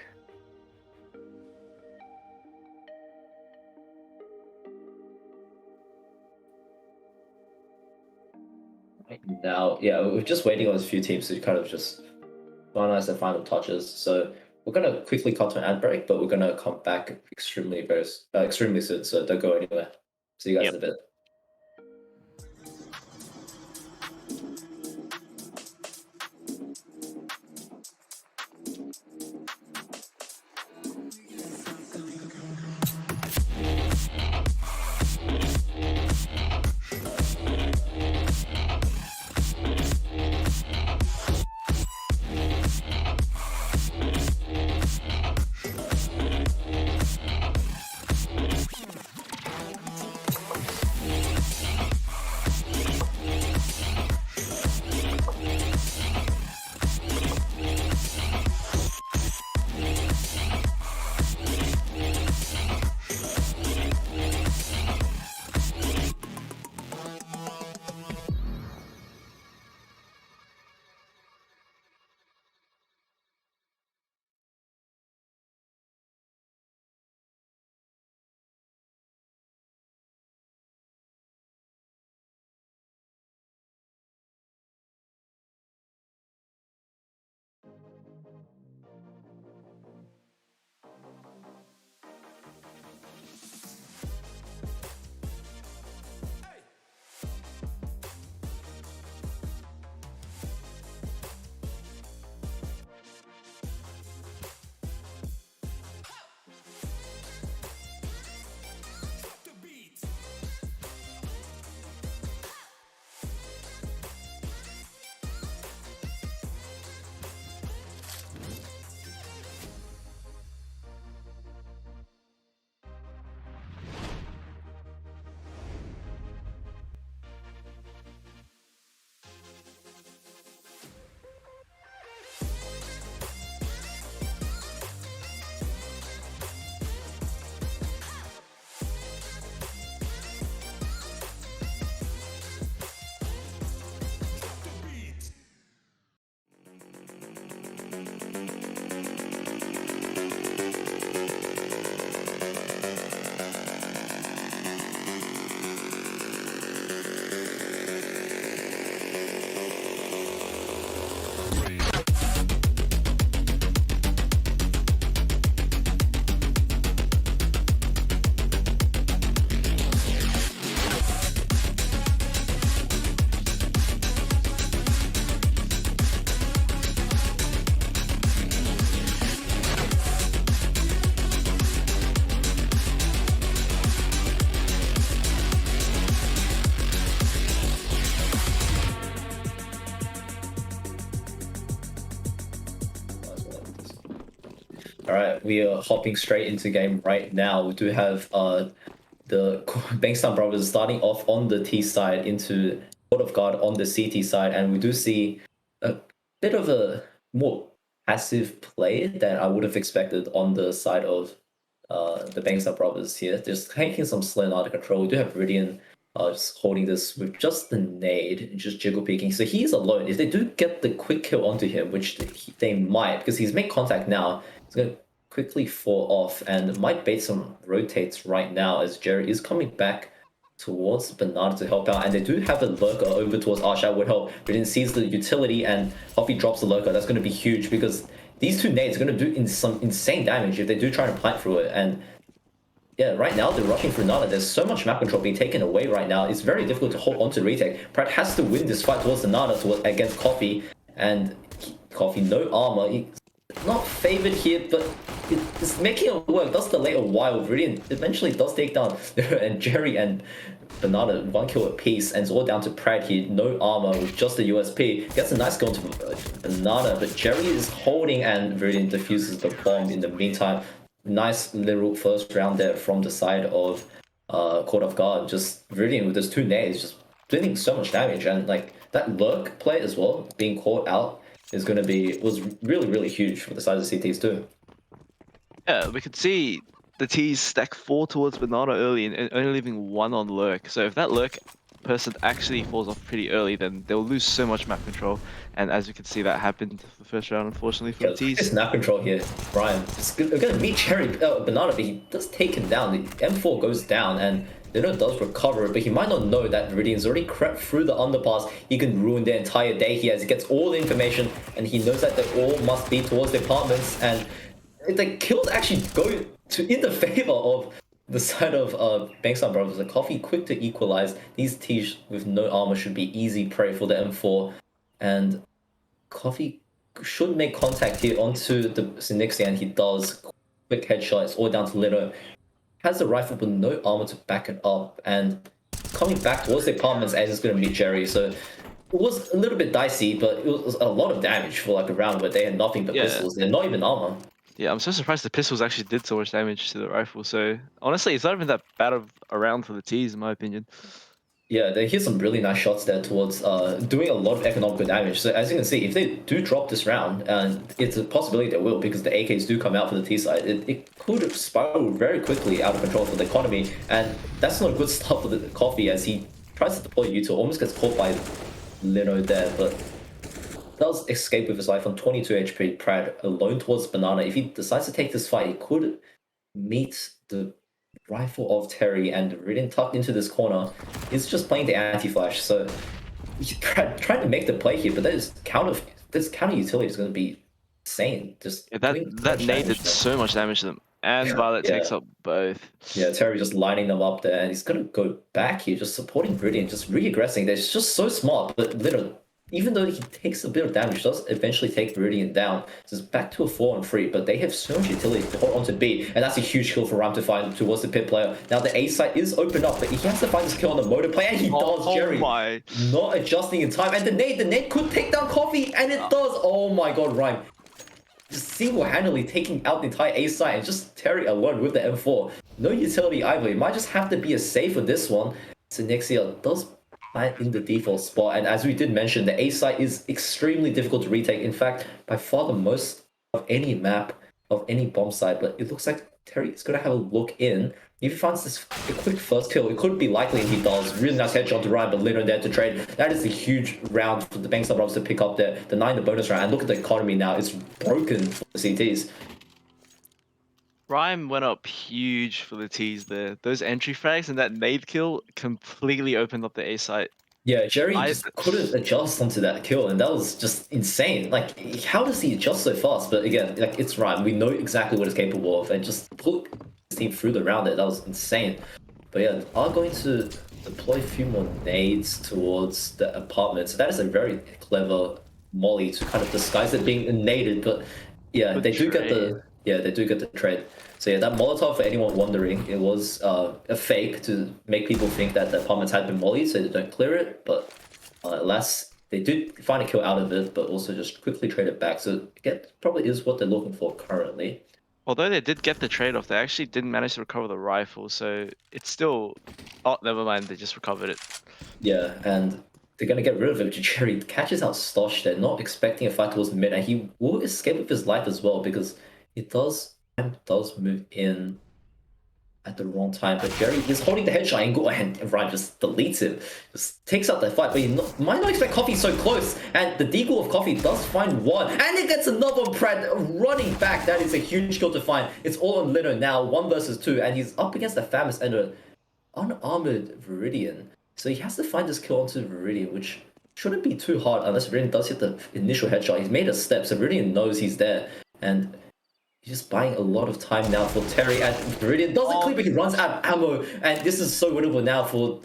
Right now, yeah, we're just waiting on a few teams to kind of just finalize their final touches. So we're gonna quickly cut to an ad break, but we're gonna come back extremely soon. So don't go anywhere. See you guys in a bit. All right, we are hopping straight into game right now. We do have the Bankstown Brothers starting off on the T side into Court of God on the CT side, and we do see a bit of a more passive play than I would have expected on the side of the Bankstown Brothers here. Just taking some Slim out of control. We do have Viridian just holding this with just the nade, just jiggle peeking. So he's alone. If they do get the quick kill onto him, which they might, because he's made contact now, he's going to quickly fall off and might bait some rotates right now as Jerry is coming back towards Bernard to help out. And they do have a lurker over towards Ash. That would help. Viridian sees the utility and Huffy drops the lurker. That's going to be huge because these two nades are going to do some insane damage if they do try to plant through it. And yeah, right now they're rushing for Nana. There's so much map control being taken away right now. It's very difficult to hold on to retake. Pratt has to win this fight towards the Nana against Coffee. And Coffee, no armor. He's not favored here, but it's making it work. Does delay a while. Viridian eventually does take down and Jerry and Banana 1 kill apiece, and it's all down to Pratt here. No armor with just the USP. Gets a nice kill to Banana, but Jerry is holding and Viridian diffuses the bomb in the meantime. Nice little first round there from the side of Court of God. Just Viridian with those 2 nades, just dealing so much damage, and like that lurk play as well, being caught out is going to be was really huge for the side of the CTs too. Yeah, we could see the T's stack 4 towards Banana early and only leaving 1 on Lurk. So if that Lurk person actually falls off pretty early, then they'll lose so much map control. And as you can see, that happened the first round, unfortunately, for the This T's. snap control here, Brian. We're gonna meet Cherry Banana, but he does take him down. The M4 goes down, and Lino does recover it, but he might not know that Viridian's already crept through the underpass. He can ruin their entire day here as he gets all the information, and he knows that they all must be towards the apartments, and the kills actually go in the favor of the side of Bankside Brothers. The Coffee quick to equalize. These T's with no armor should be easy prey for the M4, and Coffee should make contact here onto the Synixia, and he does. Quick headshot. It's all down to Lino. Has the rifle but no armor to back it up, and coming back towards the apartments as it's going to meet Jerry. So it was a little bit dicey, but it was a lot of damage for like a round where they had nothing but pistols. They're not even armor. Yeah, I'm so surprised the pistols actually did so much damage to the rifle. So honestly, it's not even that bad of a round for the T's, in my opinion. Yeah, they hit some really nice shots there towards doing a lot of economical damage. So as you can see, if they do drop this round, and it's a possibility they will because the AKs do come out for the T side, it could spiral very quickly out of control for the economy, and that's not a good start for the Coffee as he tries to deploy U2, almost gets caught by Lino there, but does escape with his life on 22 HP. Pratt alone towards Banana. If he decides to take this fight, he could meet the rifle of Terry, and Ridden tucked into this corner is just playing the anti-flash. So he's trying to make the play here, but this counter utility is going to be insane. Just that nade did so much damage to them, and Violet takes up both. Yeah, Terry just lining them up there, and he's going to go back here, just supporting Ridden, just re-aggressing. They're just so smart, but literally, even though he takes a bit of damage, does eventually take Viridian down. So it's back to a 4-on-3, but they have so much utility to hold onto B, and that's a huge kill for Ram to find towards the pit player. Now the A site is open up, but he has to find this kill on the motor player, and he does, Jerry. Not adjusting in time, and the nade could take down Coffee, and it does. Oh my god, Rhyme. Just single-handedly taking out the entire A site, and just Terry alone with the M4. No utility either. It might just have to be a save for this one. So Nexia does in the default spot, and as we did mention, the A site is extremely difficult to retake. In fact, by far the most of any map of any bomb site. But it looks like Terry is going to have a look in. If he finds this a quick first kill, it could be likely, and he does. Really nice headshot to Ryan, but Lino there to trade. That is a huge round for the Bankside Brothers to pick up there. The 9 the bonus round, and look at the economy now. It's broken for the CTs. Rhyme went up huge for the T's there. Those entry frags and that nade kill completely opened up the A site. Yeah, Jerry just couldn't adjust onto that kill, and that was just insane. Like, how does he adjust so fast? But again, like, it's Rhyme. We know exactly what it's capable of, and just put his team through the round there. That was insane. But yeah, are going to deploy a few more nades towards the apartment. So that is a very clever molly to kind of disguise it being naded, but yeah, they do get the trade. So yeah, that Molotov, for anyone wondering, it was a fake to make people think that the apartments had been mollied so they don't clear it, but alas, they did find a kill out of it, but also just quickly trade it back. So again, probably is what they're looking for currently. Although they did get the trade-off, they actually didn't manage to recover the rifle, so it's still... Oh, never mind, they just recovered it. Yeah, and they're going to get rid of it. Jerry catches out Stosh there, not expecting a fight towards mid, and he will escape with his life as well, because it does move in at the wrong time, but Jerry is holding the headshot angle, and Ryan just deletes him, just takes out the fight, but he might not expect Coffee so close, and the deagle of Coffee does find one, and it gets another one. Pratt running back. That is a huge kill to find. It's all on Lino now, 1 versus 2, and he's up against the Famous and an unarmored Viridian, so he has to find this kill onto Viridian, which shouldn't be too hard unless Viridian does hit the initial headshot. He's made a step, so Viridian knows he's there, and he's just buying a lot of time now for Terry, and Viridian doesn't clip, but he runs out of ammo, and this is so winnable now for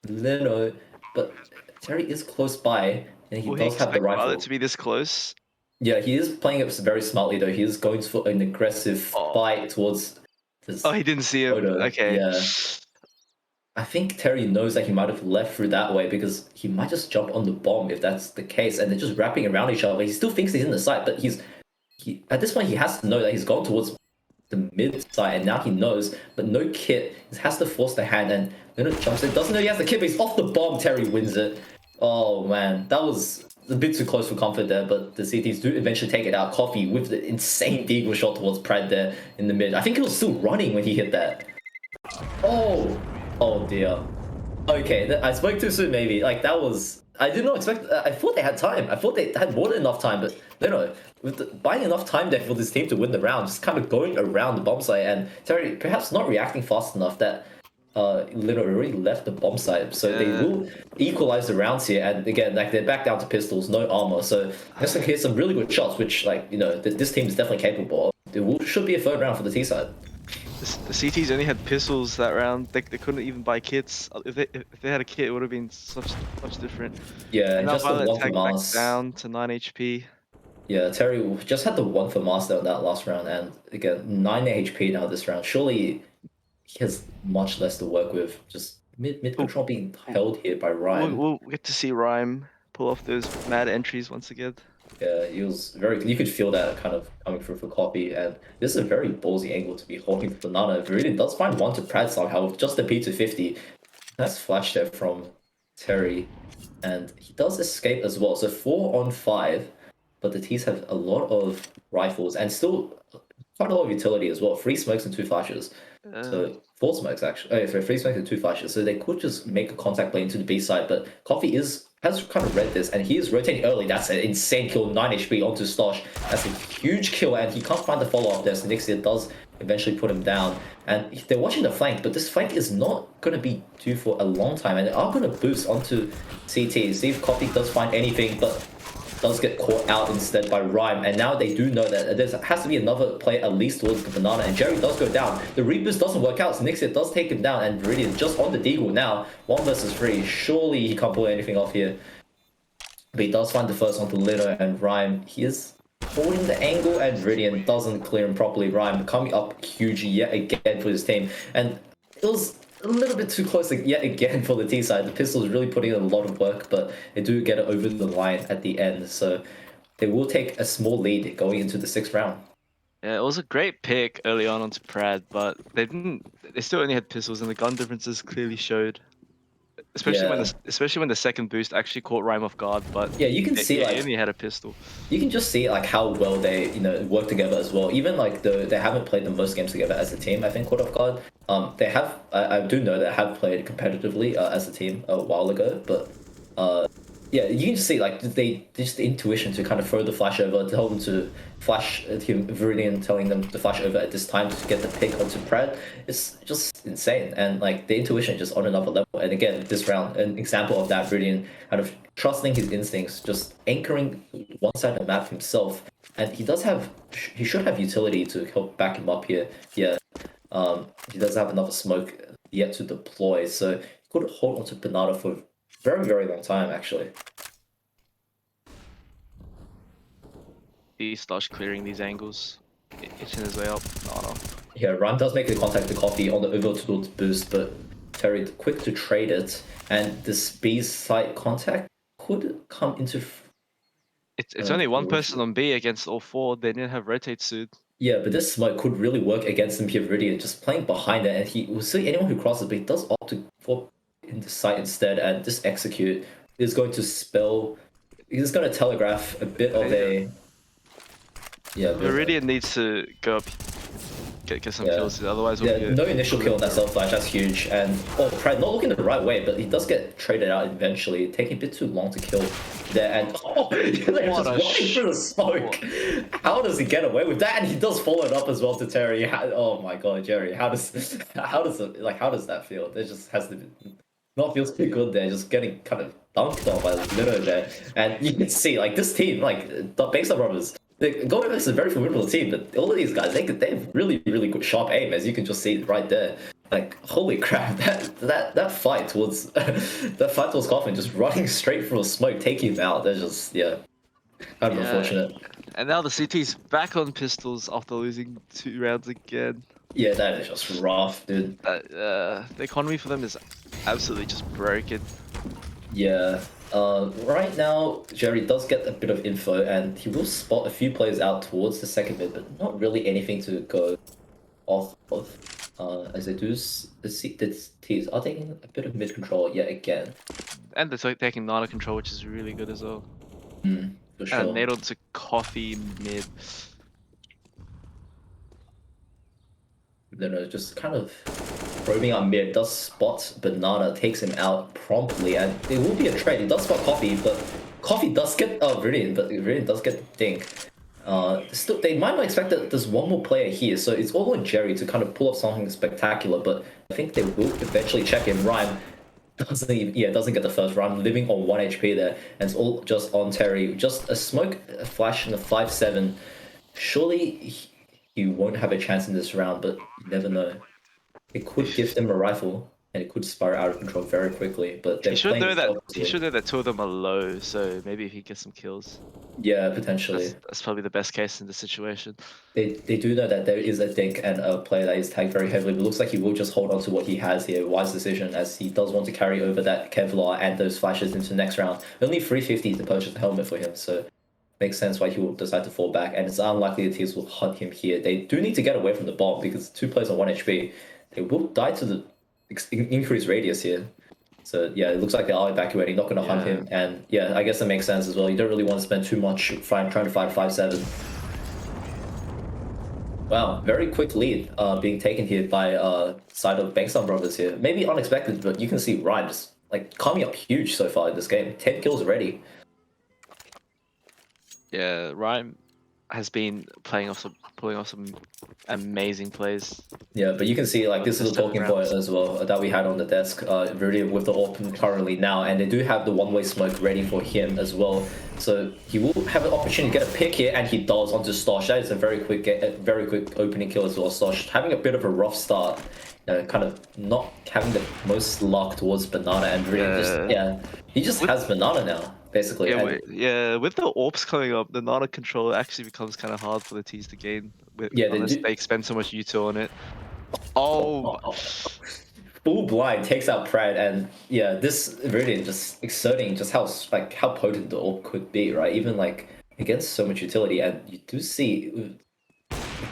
Lino, but Terry is close by, and he does have the rifle. Violet to be this close? Yeah, he is playing it very smartly though. He is going for an aggressive fight towards this. Oh, he didn't see him. Okay. Yeah. I think Terry knows that he might have left through that way because he might just jump on the bomb if that's the case, and they're just wrapping around each other. He still thinks he's in the site, but at this point he has to know that he's gone towards the mid side, and now he knows, but no kit. He has to force the hand, and then it jumps in. Doesn't know he has the kit, but he's off the bomb. Terry wins it. Oh man, that was a bit too close for comfort there, but the CTs do eventually take it out. Coffee with the insane deagle shot towards Prad there in the mid. I think he was still running when he hit that. Oh dear. Okay, I spoke too soon maybe. Like that was, I did not expect, I thought they had time. I thought they had more than enough time, but no. With buying enough time there for this team to win the round, just kind of going around the bomb site, and Terry perhaps not reacting fast enough that literally already left the bomb site. So they will equalize the rounds here, and again, like they're back down to pistols, no armor. So just in case some really good shots, which like, this team is definitely capable of. Should be a third round for the T side. The CTs only had pistols that round. They couldn't even buy kits. If they had a kit, it would have been much different. Yeah, and just the one for back Mars. down to 9 HP. Yeah, Terry just had the one for Master on that last round, and again, 9 HP now this round. Surely he has much less to work with. Just mid control being held here by Rhyme. We'll get to see Rhyme pull off those mad entries once again. Yeah, he was very. You could feel that kind of coming through for Coffee, and this is a very ballsy angle to be holding the banana. Viridian does find one to Pratt somehow with just a P250. That's flash there from Terry, and he does escape as well. So 4 on 5, but the T's have a lot of rifles and still quite a lot of utility as well. 3 smokes and 2 flashes. So 4 smokes actually. Oh, yeah, 3 smokes and 2 flashes. So they could just make a contact play into the B side, but Coffee has kind of read this, and he is rotating early. That's an insane kill, 9 HP onto Stosh. That's a huge kill, and he can't find the follow-up there, so Nixia does eventually put him down. And they're watching the flank, but this flank is not going to be due for a long time, and they are going to boost onto CT. See if Coffee does find anything, but does get caught out instead by Rhyme, and now they do know that there has to be another play at least towards the banana, and Jerry does go down. The reboost doesn't work out, so Nixia does take him down, and Viridian just on the deagle now, 1 versus 3. Surely he can't pull anything off here. But he does find the first onto Lino, and Rhyme, he is holding the angle, and Viridian doesn't clear him properly. Rhyme coming up huge yet again for his team, and it was a little bit too close yet again for the T side. The pistol is really putting in a lot of work, but they do get it over the line at the end, so they will take a small lead going into the 6th round. Yeah, it was a great pick early on onto Prad, but they still only had pistols, and the gun differences clearly showed. Especially when the second boost actually caught Rhyme off guard, but yeah, you can see he only had a pistol. You can just see like how well they work together as well. Even like they haven't played the most games together as a team. I think caught off guard. They have. I do know they have played competitively as a team a while ago, but yeah, you can just see like just the intuition to kind of throw the flash over, tell them to flash him, Viridian telling them to flash over at this time to get the pick onto Prad. It's just insane, and like the intuition just on another level. And again, this round, an example of that, Viridian kind of trusting his instincts, just anchoring one side of the map himself, and he should have utility to help back him up here. Yeah, he doesn't have enough smoke yet to deploy, so he could hold onto banana for a very, very long time actually. He starts clearing these angles, itching his way up. Oh no. Yeah, Rhyme does make the contact to Coffee on the overtool boost, but Terry quick to trade it, and this B site contact could come into. It's only one person on B against all 4. They didn't have rotate suit. Yeah, but this smoke could really work against him here, Viridian, just playing behind it, and he will see anyone who crosses, but he does opt to fall into sight instead, and just execute is going to spell. He's going to telegraph a bit of a. Yeah, Viridian needs to go up, get some kills, otherwise we'll no initial kill on that self flash, that's huge. And Prad not looking the right way, but he does get traded out eventually, taking a bit too long to kill there. And they're just running through the smoke. How does he get away with that? And he does follow it up as well to Terry. Oh my god, Jerry, how does that feel? It just has to not feel too good there, just getting kind of dunked on by Lino there. And you can see like this team, like the Baseline Brothers, Golden is a very formidable team, but all of these guys, they have really, really good sharp aim, as you can just see right there. Like, holy crap, that fight towards Coffin, just running straight through a smoke, taking him out. They're just kind of unfortunate. And now the CT's back on pistols after losing 2 rounds again. Yeah, that is just rough, dude. The economy for them is absolutely just broken. Yeah. Right now, Jerry does get a bit of info, and he will spot a few players out towards the second mid, but not really anything to go off of. As they do, the T's are taking a bit of mid control yet again. And they're taking Nana control, which is really good as well. For And sure. Nadal to coffee mid. Just kind of roaming out mid, does spot Banana, takes him out promptly, and it will be a trade. He does spot Coffee, but Coffee does get Viridian, but Viridian does get the dink. Still, they might not expect that there's one more player here, so it's all on Jerry to kind of pull off something spectacular, but I think they will eventually check him. Rhyme doesn't even, doesn't get the first round, living on 1 HP there, and it's all just on Terry. Just a smoke, a flash, and a 5-7. Surely he won't have a chance in this round, but you never know. It could give them a rifle, and it could spiral out of control very quickly. But they're He should playing know that. it He should know that two of them are low, so maybe if he gets some kills, Yeah, potentially. that's probably the best case in this situation. They do know that there is a dink and a player that is tagged very heavily, but looks like he will just hold on to what he has here. Wise decision, as he does want to carry over that Kevlar and those flashes into the next round. Only 350 to purchase a helmet for him, so makes sense why he will decide to fall back. And it's unlikely the teams will hunt him here. They do need to get away from the bomb because 2 players on 1 HP. They will die to the increased radius here. So yeah, it looks like they are evacuating, not going to hunt him. And yeah, I guess that makes sense as well. You don't really want to spend too much trying to find 5-7. Wow, very quick lead being taken here by side of Bankstown Brothers here. Maybe unexpected, but you can see Ryan just like coming up huge so far in this game. 10 kills already. Yeah, Ryan has been pulling off some amazing plays. Yeah, but you can see like this is a Second talking round. point as well that we had on the desk. Viridian with the open currently now, and they do have the one-way smoke ready for him as well. So he will have an opportunity to get a pick here, and he does onto Stosh. That is a very quick opening kill as well. Stosh having a bit of a rough start, kind of not having the most luck towards Banana, and Viridian he just has Banana now basically. With the AWPs coming up, the Nana control actually becomes kind of hard for the T's to gain. Unless they spend so much util on it. Full blind takes out Pride, and yeah, this Viridian just exerting just how potent the AWP could be, right? Even like against so much utility, and you do see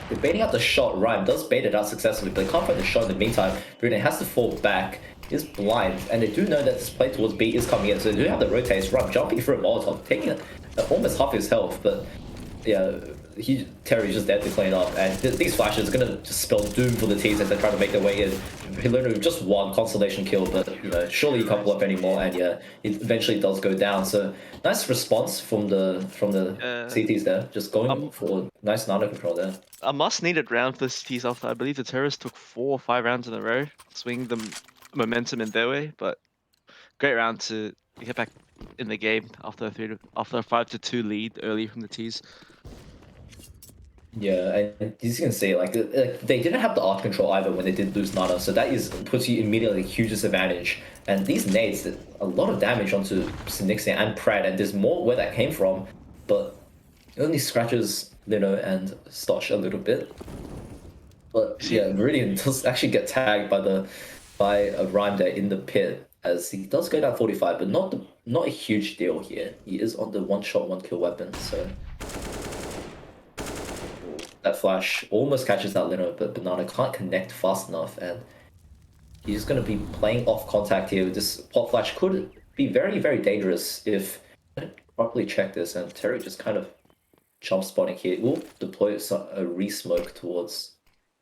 they're baiting out the shot. Rhyme does bait it out successfully, but they can't find the shot in the meantime. Viridian has to fall back. Is blind, and they do know that this play towards B is coming in, so they do have the rotates. Rhyme jumping through a Molotov, taking almost half his health, but yeah, Terry's just there to clean up, and these flashes are gonna just spell doom for the teams as they try to make their way in. He literally just one consolation kill, but surely he can't pull up anymore, and yeah, it eventually does go down. So nice response from the CTs there, just going for nice nano control there. A must needed round for the CTs after I believe the terrorists took 4 or 5 rounds in a row, swinging the momentum in their way, but great round to get back in the game after a 5-2 lead early from the T's. Yeah, and as you can see, like they didn't have the art control either when they did lose Nana, so that puts you immediately a huge disadvantage. And these nades did a lot of damage onto Synixia and Pratt, and there's more where that came from, but it only scratches Lino and Stosh a little bit. But yeah, Viridian does actually get tagged by a Rhyme there in the pit, as he does go down 45, but not a huge deal here. He is on the one shot, one kill weapon, so. That flash almost catches that Lino, but Banana can't connect fast enough, and he's going to be playing off contact here. This pop flash could be very, very dangerous if I don't properly check this, and Terry just kind of jump spotting here. We'll deploy a re-smoke towards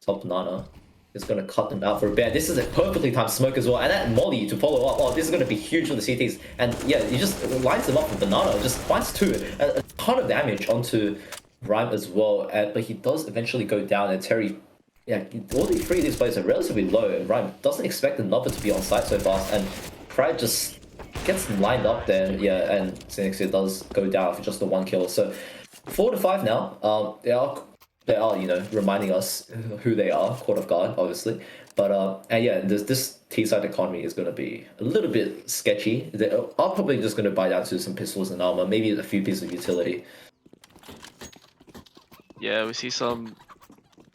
top Banana. It's going to cut them out for a bit. This is a perfectly timed smoke as well, and that molly to follow up. Oh, this is going to be huge for the CTs, and yeah, he just lines them up with Banana, just finds a ton of damage onto Rhyme as well, but he does eventually go down, and Terry, all the 3 of these players are relatively low, and Rhyme doesn't expect another to be on site so fast, and Pride just gets lined up there, and Synixia does go down for just the 1 kill. So 4-5 now. They are reminding us who they are, Court of God, obviously, but and yeah, this T-side economy is going to be a little bit sketchy. They are probably just going to buy down to some pistols and armor, maybe a few pieces of utility. Yeah, we see some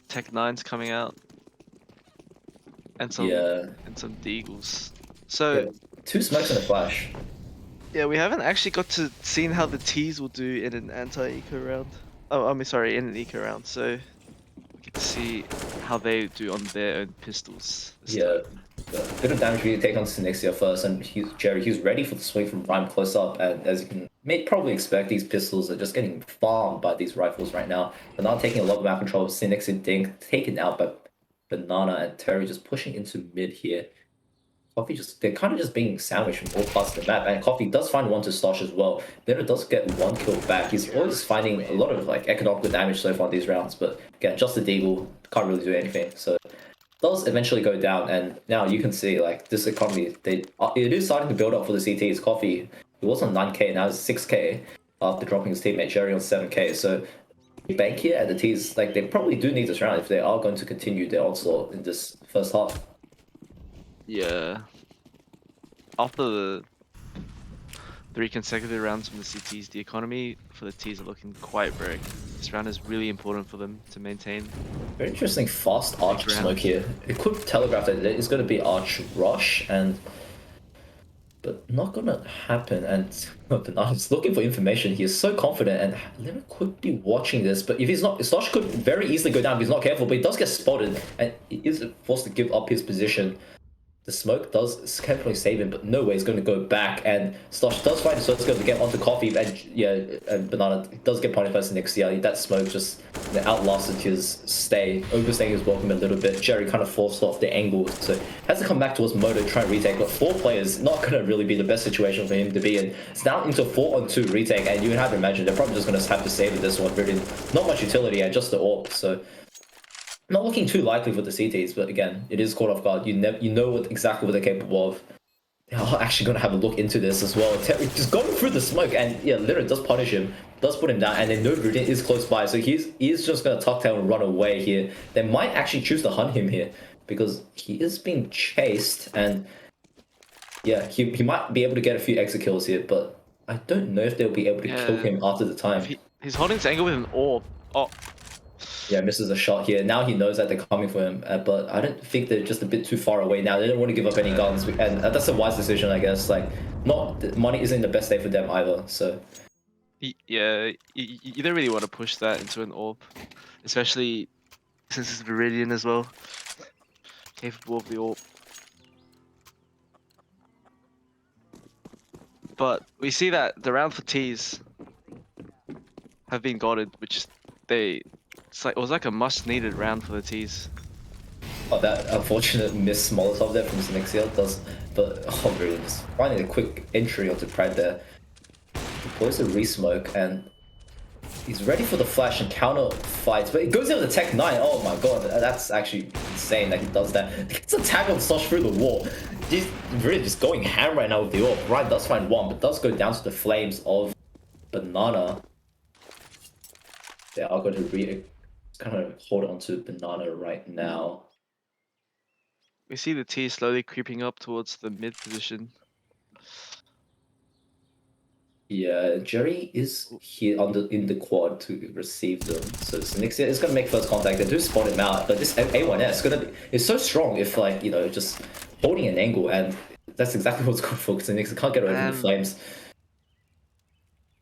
Tech 9s coming out. and some deagles. So Yeah, 2 smokes and a flash. yeah, we haven't actually got to seen how the T's will do in an anti-eco round. Oh, I mean, sorry, in an eco round. So we get to see how they do on their own pistols. This time. A bit of damage we take on Synixia first, and he's ready for the swing from Prime close up, and as you can probably expect, these pistols are just getting farmed by these rifles right now. But not taking a lot of map control, Synixia being taken out by Banana and Terry just pushing into mid here. Coffee they're kind of just being sandwiched from all parts of the map, and Coffee does find one to Stosh as well. Then it does get 1 kill back. He's always finding a lot of like economical damage so far in these rounds, but again, just a deagle, can't really do anything. So does eventually go down, and now you can see like this economy, it is starting to build up for the CTs. Coffee, he was on 9k, now it's 6k after dropping his teammate Jerry on 7k. So bank here at the T's, like they probably do need this round if they are going to continue their onslaught in this first half. Yeah. After the 3 consecutive rounds from the CTs, the economy for the T's are looking quite brick. This round is really important for them to maintain. Very interesting fast arch smoke here. It could telegraph that it's going to be arch rush, but not gonna happen. And Banana's looking for information. He is so confident, and Lemon could be watching this. But if he's not, Stosh could very easily go down if he's not careful. But he does get spotted, and he is forced to give up his position. The smoke does carefully save him, but no way he's going to go back. And Stosh does find so it's going to get onto Coffee, and Banana does get punished by Synixia. That smoke just outlasted his stay, overstaying his welcome a little bit. Jerry kind of forced off the angle, so has to come back towards Moto to try and retake. But 4 players, not going to really be the best situation for him to be in. It's down into 4-on-2 retake, and you can have to imagine they're probably just going to have to save this one. Really, not much utility, and just the AWP. So not looking too likely for the CTs, but again, it is caught off guard. You know exactly what they're capable of. They are actually going to have a look into this as well. Just going through the smoke, and yeah, literally does punish him, does put him down, and they know Rudin is close by, so he's just going to tuck tail and run away here. They might actually choose to hunt him here, because he is being chased, and yeah, he might be able to get a few exit kills here, but I don't know if they'll be able to kill him after the time. He's holding his angle with an AWP. Oh. Yeah, misses a shot here. Now he knows that they're coming for him, but I don't think they're just a bit too far away now. They don't want to give up any guns, and that's a wise decision, I guess. Like, money isn't the best day for them either, so. Yeah, you don't really want to push that into an AWP, especially since it's Viridian as well, capable of the AWP. But we see that the round for T's have been godded, which it was like a must-needed round for the T's. Oh, that unfortunate miss Molotov there from Synixia does, but oh, really, just finding a quick entry onto Pride there. Deploys a re-smoke, and he's ready for the flash and counter fights, but it goes into the Tech 9. Oh my god, that's actually insane that he does that. He gets a tag on Stosh through the wall. He's really just going ham right now with the AWP. Right does find one, but does go down to the flames of Banana. They are going to kind of hold on to Banana right now. We see the T slowly creeping up towards the mid position. Yeah, Jerry is here in the quad to receive them. So Synixia is going to make first contact. They do spot him out, but this A1S is so strong if, like, you know, just holding an angle, and that's exactly what's good for Synixia. Can't get away from the flames.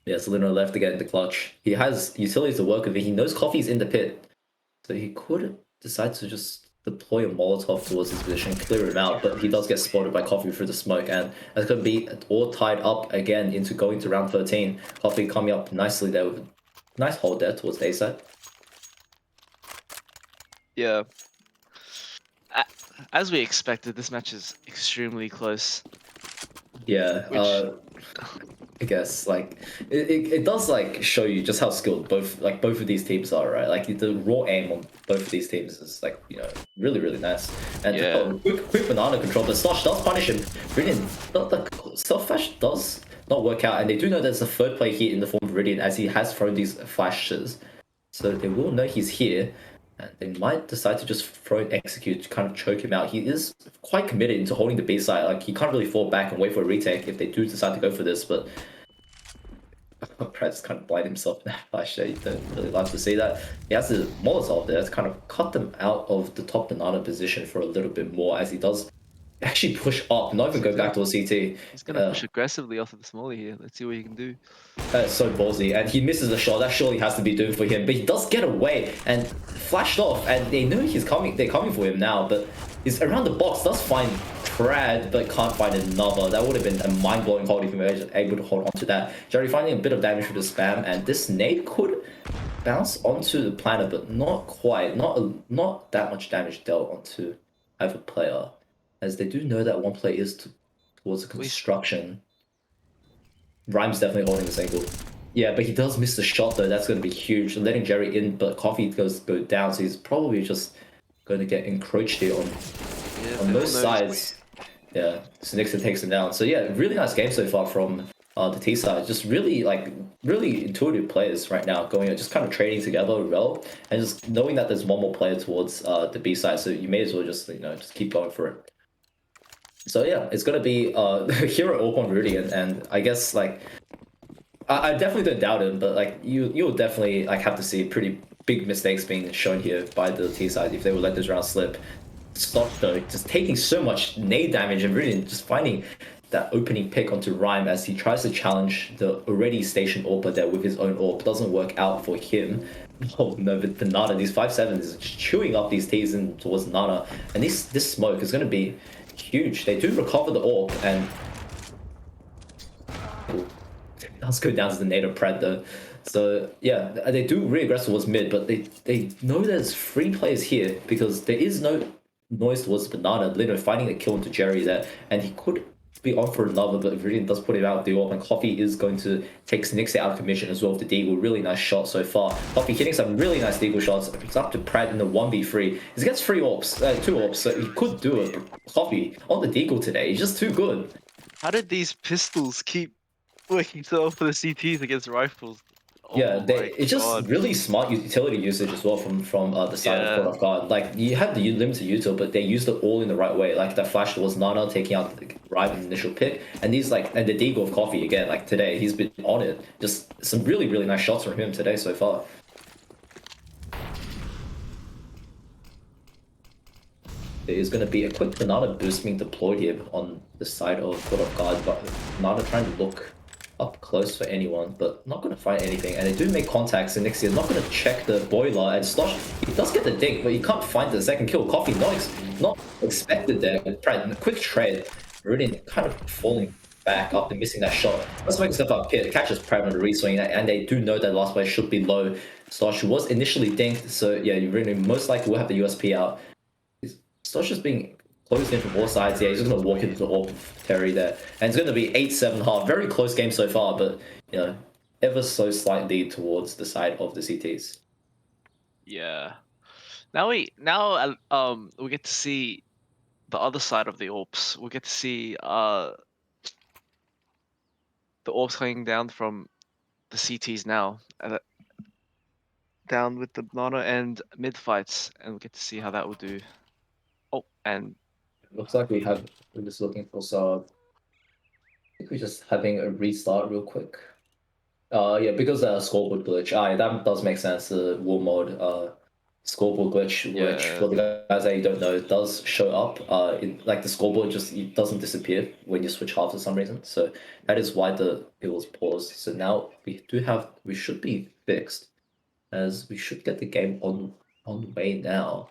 Yeah, so Lino left to get into clutch. He has utilities to work with. He knows Coffee's in the pit, so he could decide to just deploy a Molotov towards his position, clear him out, but he does get spotted by Coffee through the smoke, and that's going to be all tied up again into going to round 13. Coffee coming up nicely there with a nice hold there towards the A side. Yeah. As we expected, this match is extremely close. Yeah, I guess like it does like show you just how skilled both of these teams are, right? Like the raw aim on both of these teams is like, you know, really nice. And quick banana control, but Slosh does punish him. Brilliant. The self flash does not work out, and they do know there's a third play here in the form of Viridian, as he has thrown these flashes, so they will know he's here. And they might decide to just throw and execute to kind of choke him out. He is quite committed into holding the B side. Like, he can't really fall back and wait for a retake if they do decide to go for this. But Preds kind of blind himself in that flash there. You don't really like to see that. He has the Molotov there to kind of cut them out of the top banana position for a little bit more as he does actually push up, not even go back to a CT. He's gonna push aggressively off of the Smolly here. Let's see what he can do. That's so ballsy, and he misses a shot. That surely has to be doomed for him, but he does get away and flashed off, and they know he's coming. They're coming for him now, but he's around the box. Does find Trad, but can't find another. That would have been a mind-blowing hold if he was able to hold on to that. Jerry finding a bit of damage with the spam, and this nade could bounce onto the planet, but not quite. Not that much damage dealt onto either player, as they do know that one player is towards the construction. Rhyme's definitely holding this angle. Yeah, but he does miss the shot though. That's going to be huge. Letting Jerry in, but Coffee goes go down, so he's probably just going to get encroached here on both sides. Yeah, so Nixon takes him down. So yeah, really nice game so far from the T side. Just really really intuitive players right now, going just kind of trading together well, and just knowing that there's one more player towards the B side. So you may as well just just keep going for it. So yeah, it's gonna be Hero Open Rudy, and I guess I definitely don't doubt him, but you'll definitely have to see pretty big mistakes being shown here by the T side if they would let this round slip. Stop though, just taking so much nade damage and really just finding that opening pick onto Rhyme as he tries to challenge the already stationed AWP there with his own AWP. Doesn't work out for him. Oh no, but the Nana, these 5-7s is chewing up these T's in towards Nana, and this smoke is gonna be huge. They do recover the AWP, and let's go down to the native Pred though. So yeah, they do really aggressive towards mid, but they know there's 3 players here because there is no noise towards Banana. Lino finding a kill into Jerry there, and he could be on for another, but Viridian does put him out of the AWP, and Coffee is going to take Snixie out of commission as well with the Deagle. Really nice shot so far. Coffee hitting some really nice Deagle shots. It's up to Pratt in the 1v3. He gets 3 AWPs, 2 AWPs, so he could do it. But Coffee on the Deagle today, he's just too good. How did these pistols keep working so well for the CTs against rifles? Yeah, it's just really smart utility usage as well from the side of Court of God. Like, you had the limited util, but they used it all in the right way. Like that flash was Nana taking out Riven's initial pick, and these and the Deagle of Coffee again. Like today, he's been on it. Just some really nice shots from him today so far. There is going to be a quick Banana boost being deployed here on the side of Court of God, but Banana trying to look up close for anyone, but not going to find anything. And they do make contacts, and Nixie is not going to check the boiler, and Slosh, he does get the dink, but he can't find the second kill. Coffee not expected there. Quick trade, really kind of falling back after missing that shot. Let's make stuff up here. Catches Pratt on the reswing, and they do know that last play should be low. Slosh was initially dinked, so yeah, you really most likely will have the USP out. Slosh is being closed in from all sides. Yeah, he's just going to walk into the AWP Terry there. And it's going to be 8-7 half. Very close game so far, but, ever so slight lead towards the side of the CTs. Yeah. Now we get to see the other side of the AWPs. We get to see the AWPs coming down from the CTs now. Down with the Banana and mid fights, and we get to see how that will do. Oh, and looks like we're just looking for some. I think we're just having a restart real quick. Yeah, because scoreboard glitch. Yeah, that does make sense. The war mode scoreboard glitch, which for the guys that you don't know, does show up. The scoreboard it doesn't disappear when you switch halves for some reason. So that is why it was paused. So now we should be fixed, as we should get the game on the way now.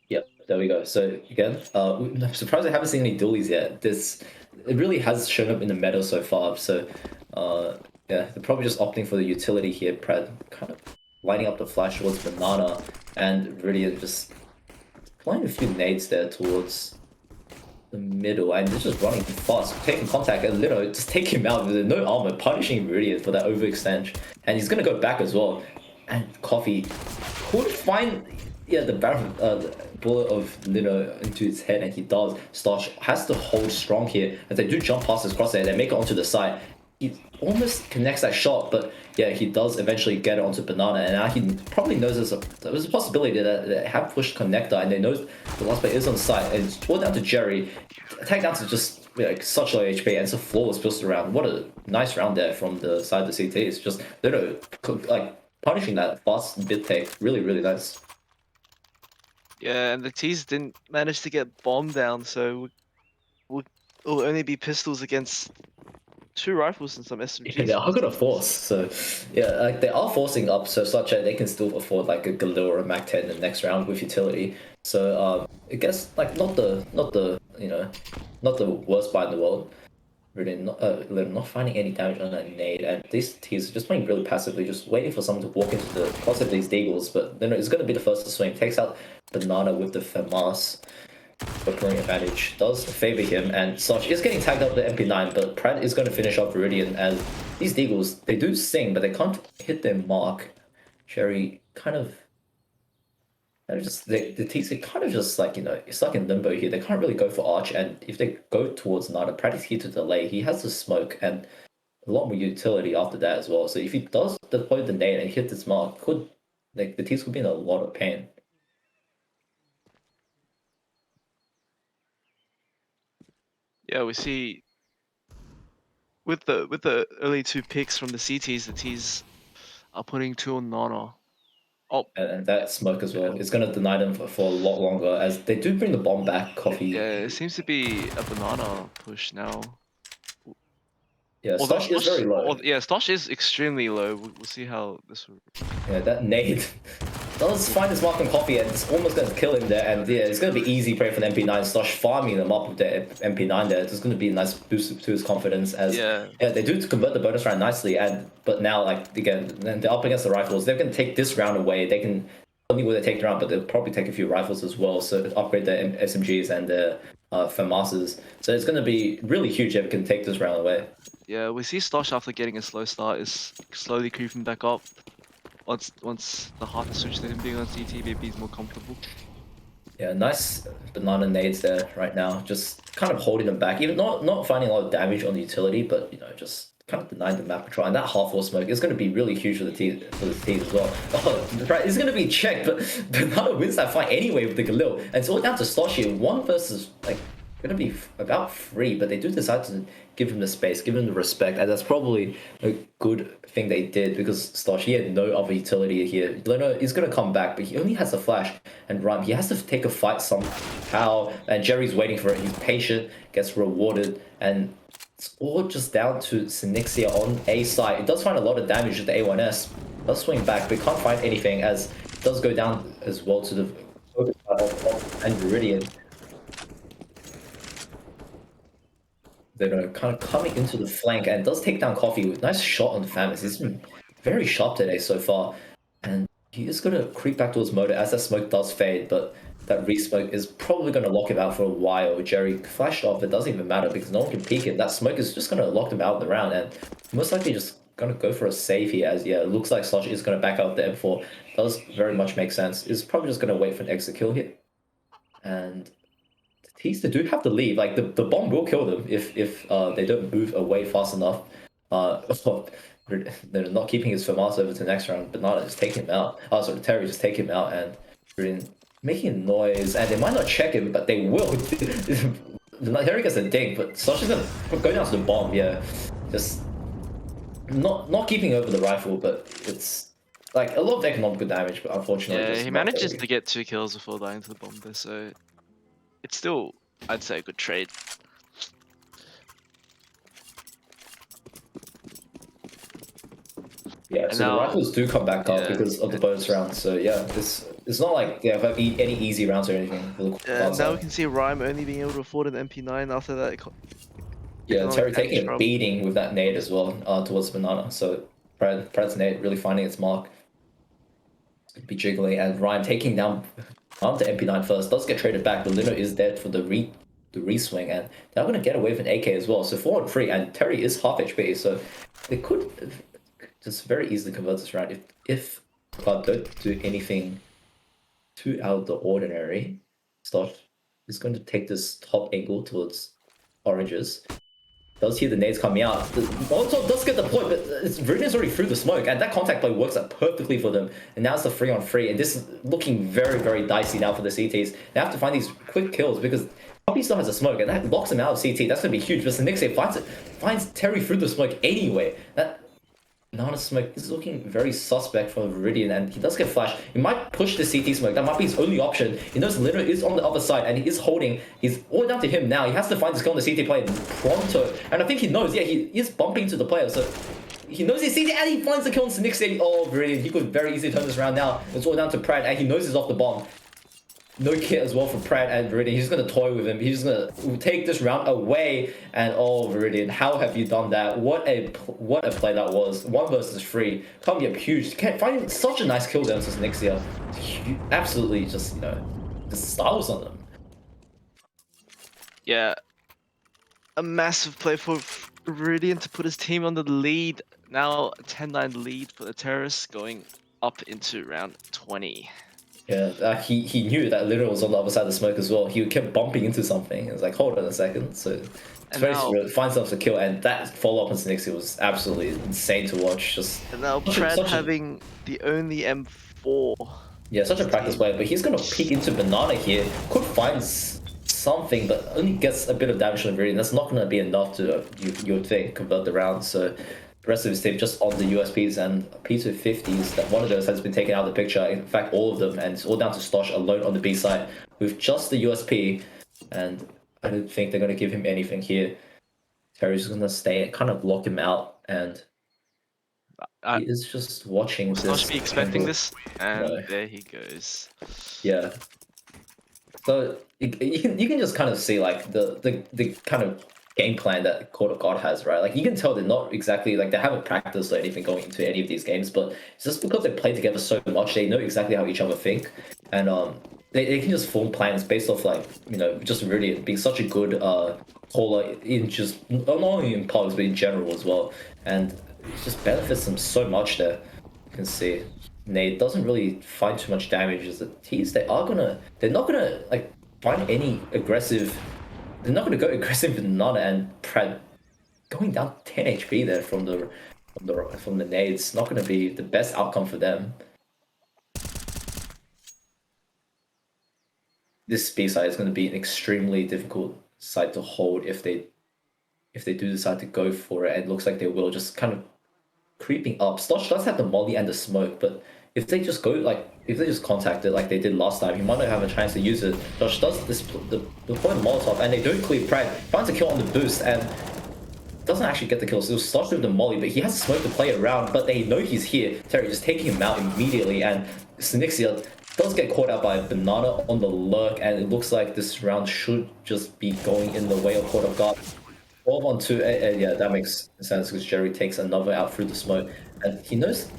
Yep, there we go. So again, I'm surprised I haven't seen any dualies yet. It really has shown up in the meta so far. So yeah, they're probably just opting for the utility here. Pred kind of lining up the flash towards Banana, and really just applying a few nades there towards the middle, and they're just running fast, taking contact, and just take him out with no armor, punishing Viridian for that overextend. And he's gonna go back as well. And Coffee could find the bullet of Lino into his head, and he does. Stosh has to hold strong here as they do jump past his crosshair. They make it onto the side. almost connects that shot, but yeah, he does eventually get it onto Banana, and now he probably knows there's a possibility that they have pushed connector, and they know the last player is on site, and it's pulled down to Jerry. Attack down to just like such low HP, and it's a flawless pistol round. What a nice round there from the side of the CT. It's just like punishing that fast bit take. Really, really nice. Yeah, and the T's didn't manage to get bomb down, so it'll only be pistols against 2 rifles and some SMGs. Yeah, they are gonna force. So yeah, like they are forcing up, so such that they can still afford like a Galil or a Mac 10 in the next round with utility. So I guess like not the not the worst buy in the world. Really not finding any damage on that nade, and these teams are just playing really passively, just waiting for someone to walk into the cross of these deagles. But then it's going to be the first to swing. Takes out Banana with the FAMAS. Weaponry advantage does favor him, and Soch is getting tagged up with the MP9, but Pratt is going to finish off Viridian, and these deagles, they do sing, but they can't hit their mark. Cherry kind of just the T's are kind of just like stuck in limbo here. They can't really go for Arch, and if they go towards Nada, Pratt is here to delay. He has the smoke and a lot more utility after that as well. So if he does deploy the nade and hit this mark, the T's could be in a lot of pain. Yeah, we see with the early 2 picks from the CTs, the T's are putting 2 on Nana. Oh, And that smoke as well. It's going to deny them for a lot longer, as they do bring the bomb back. Coffee. yeah, it seems to be a Banana push now. Yeah, Stosh is very low. Yeah, Stosh is extremely low. We'll see how this will... Yeah, that nade does find his mark on Coffee, and it's almost going to kill him there. And yeah, it's going to be easy prey for the MP9. Stosh farming them up with the MP9 there. It's going to be a nice boost to his confidence, as they do convert the bonus round nicely. But now, like again, they're up against the rifles. They're going to take this round away. They can only will they take the round, but they'll probably take a few rifles as well. So upgrade their SMGs and their FAMASs. So it's going to be really huge if it can take this round away. Yeah, we see Stosh after getting a slow start is slowly creeping back up. Once the heart switch to him being on CT, maybe he's more comfortable. Yeah, nice Banana nades there right now. Just kind of holding them back. Even not finding a lot of damage on the utility, but just kind of denying the map control. And that half-wall smoke is going to be really huge for the team as well. Oh, right, it's going to be checked, but Banana wins that fight anyway with the Galil. And it's all down to Stosh here. 1 versus like going to be about 3, but they do decide to give him the space, give him the respect, and that's probably a good thing they did, because Stosh, he had no other utility here. Leno is going to come back, but he only has a flash and run. He has to take a fight somehow, and Jerry's waiting for it. He's patient, gets rewarded, and it's all just down to Synixia on A side. It does find a lot of damage with the A1S. Does swing back, but can't find anything, as it does go down as well to the focus and Viridian. They're kind of coming into the flank, and does take down Coffee with nice shot on the FAMAS. He's been very sharp today so far, and he is going to creep back towards Motor as that smoke does fade, but that re-smoke is probably going to lock him out for a while. Jerry flashed off, it doesn't even matter because no one can peek it. That smoke is just going to lock him out in the round, and most likely just going to go for a save here, as it looks like Slosh is going to back up the M4. Does very much make sense. Is probably just going to wait for an exit kill here. And they do have to leave. Like the bomb will kill them if they don't move away fast enough. They're not keeping his FAMAS over to the next round. Banana just take him out. Sorry, Terry just take him out, and making a noise. And they might not check him, but they will. Terry gets a ding, but Sasha's gonna go down to the bomb. Yeah, just not keeping over the rifle, but it's like a lot of economical damage. But unfortunately, he manages to get 2 kills before dying to the bomb there, so it's still, I'd say, a good trade. Yeah, so the rifles do come back up because of the bonus round. So yeah, it's not like they have any easy rounds or anything. Now we can see Rhyme only being able to afford an MP9 after that. Yeah, Terry taking a beating with that nade as well towards Banana. So Brad's nade really finding its mark. It's going to be jiggly, and Rhyme taking down the MP9 first. Does get traded back, but Lino is dead for the re-swing, and they're going to get away with an AK as well. So 4 on 3, and Terry is half HP, so they could just very easily convert this round if God don't do anything too out of the ordinary. Stosh is going to take this top angle towards oranges, does hear the nades coming out. The Molotov does get deployed, but Viridian's already through the smoke, and that contact play works out perfectly for them. And now it's the 3-on-3, and this is looking very, very dicey now for the CTs. They have to find these quick kills because Poppy still has a smoke, and that locks him out of CT. That's going to be huge, but the next day finds Terry through the smoke anyway. That Banana smoke is looking very suspect for Viridian, and he does get flashed. He might push the CT smoke. That might be his only option. He knows Litter is on the other side, and he is holding. He's all down to him now. He has to find this kill on the CT player pronto. And I think he knows, yeah, he is bumping to the player, so he knows he's CT, and he finds the kill on Snix. Oh, Viridian, he could very easily turn this around now. It's all down to Pratt, and he knows he's off the bomb. No kit as well for Pratt and Viridian. He's going to toy with him. He's going to take this round away. And oh, Viridian, how have you done that? What a play that was. 1 versus 3. Can't be up huge. Finding such a nice kill there since Nixia. Absolutely just, just styles on them. Yeah. A massive play for Viridian to put his team on the lead. Now a 10-9 lead for the Terrorists going up into round 20. Yeah, he knew that Litter was on the other side of the smoke as well. He kept bumping into something. It was like, hold on a second. So it's very surreal. Finds himself to kill, and that follow-up on Snixie was absolutely insane to watch. Just and now Pratt having the only M4. Yeah, such a practice player, but he's gonna peek into Banana here. Could find something, but only gets a bit of damage on Viridian. That's not gonna be enough to you would think convert the round. So the rest of his team just on the USPs and P250s. That one of those has been taken out of the picture. In fact, all of them, and it's all down to Stosh alone on the B side with just the USP. And I don't think they're going to give him anything here. Terry's going to stay and kind of lock him out, and he is just watching this. Stosh be expecting this, and there he goes. Yeah. So you can just kind of see like the kind of game plan that Court of God has, right? Like you can tell they're not exactly like they haven't practiced or anything going into any of these games, but it's just because they play together so much, they know exactly how each other think, and they can just form plans based off like just really being such a good caller in just not only in pogs but in general as well, and it just benefits them so much there. You can see Nate doesn't really find too much damage as a tease. They're not gonna like find any aggressive. They're not going to go aggressive with Nana and Pratt going down 10 HP there from the nades. Not going to be the best outcome for them. This B side is going to be an extremely difficult side to hold if they do decide to go for it. And it looks like they will, just kind of creeping up. Stosh does have the molly and the smoke, but if they just contact it like they did last time, he might not have a chance to use it. Josh does the point of Molotov, and they don't clear Pratt. Finds a kill on the boost, and doesn't actually get the kill. So Stosh with the molly, but he has to smoke to play around, but they know he's here. Terry just taking him out immediately, and Snixia does get caught out by a Banana on the lurk, and it looks like this round should just be going in the way of Court of God. 12 on 2, and yeah, that makes sense because Jerry takes another out through the smoke, and he knows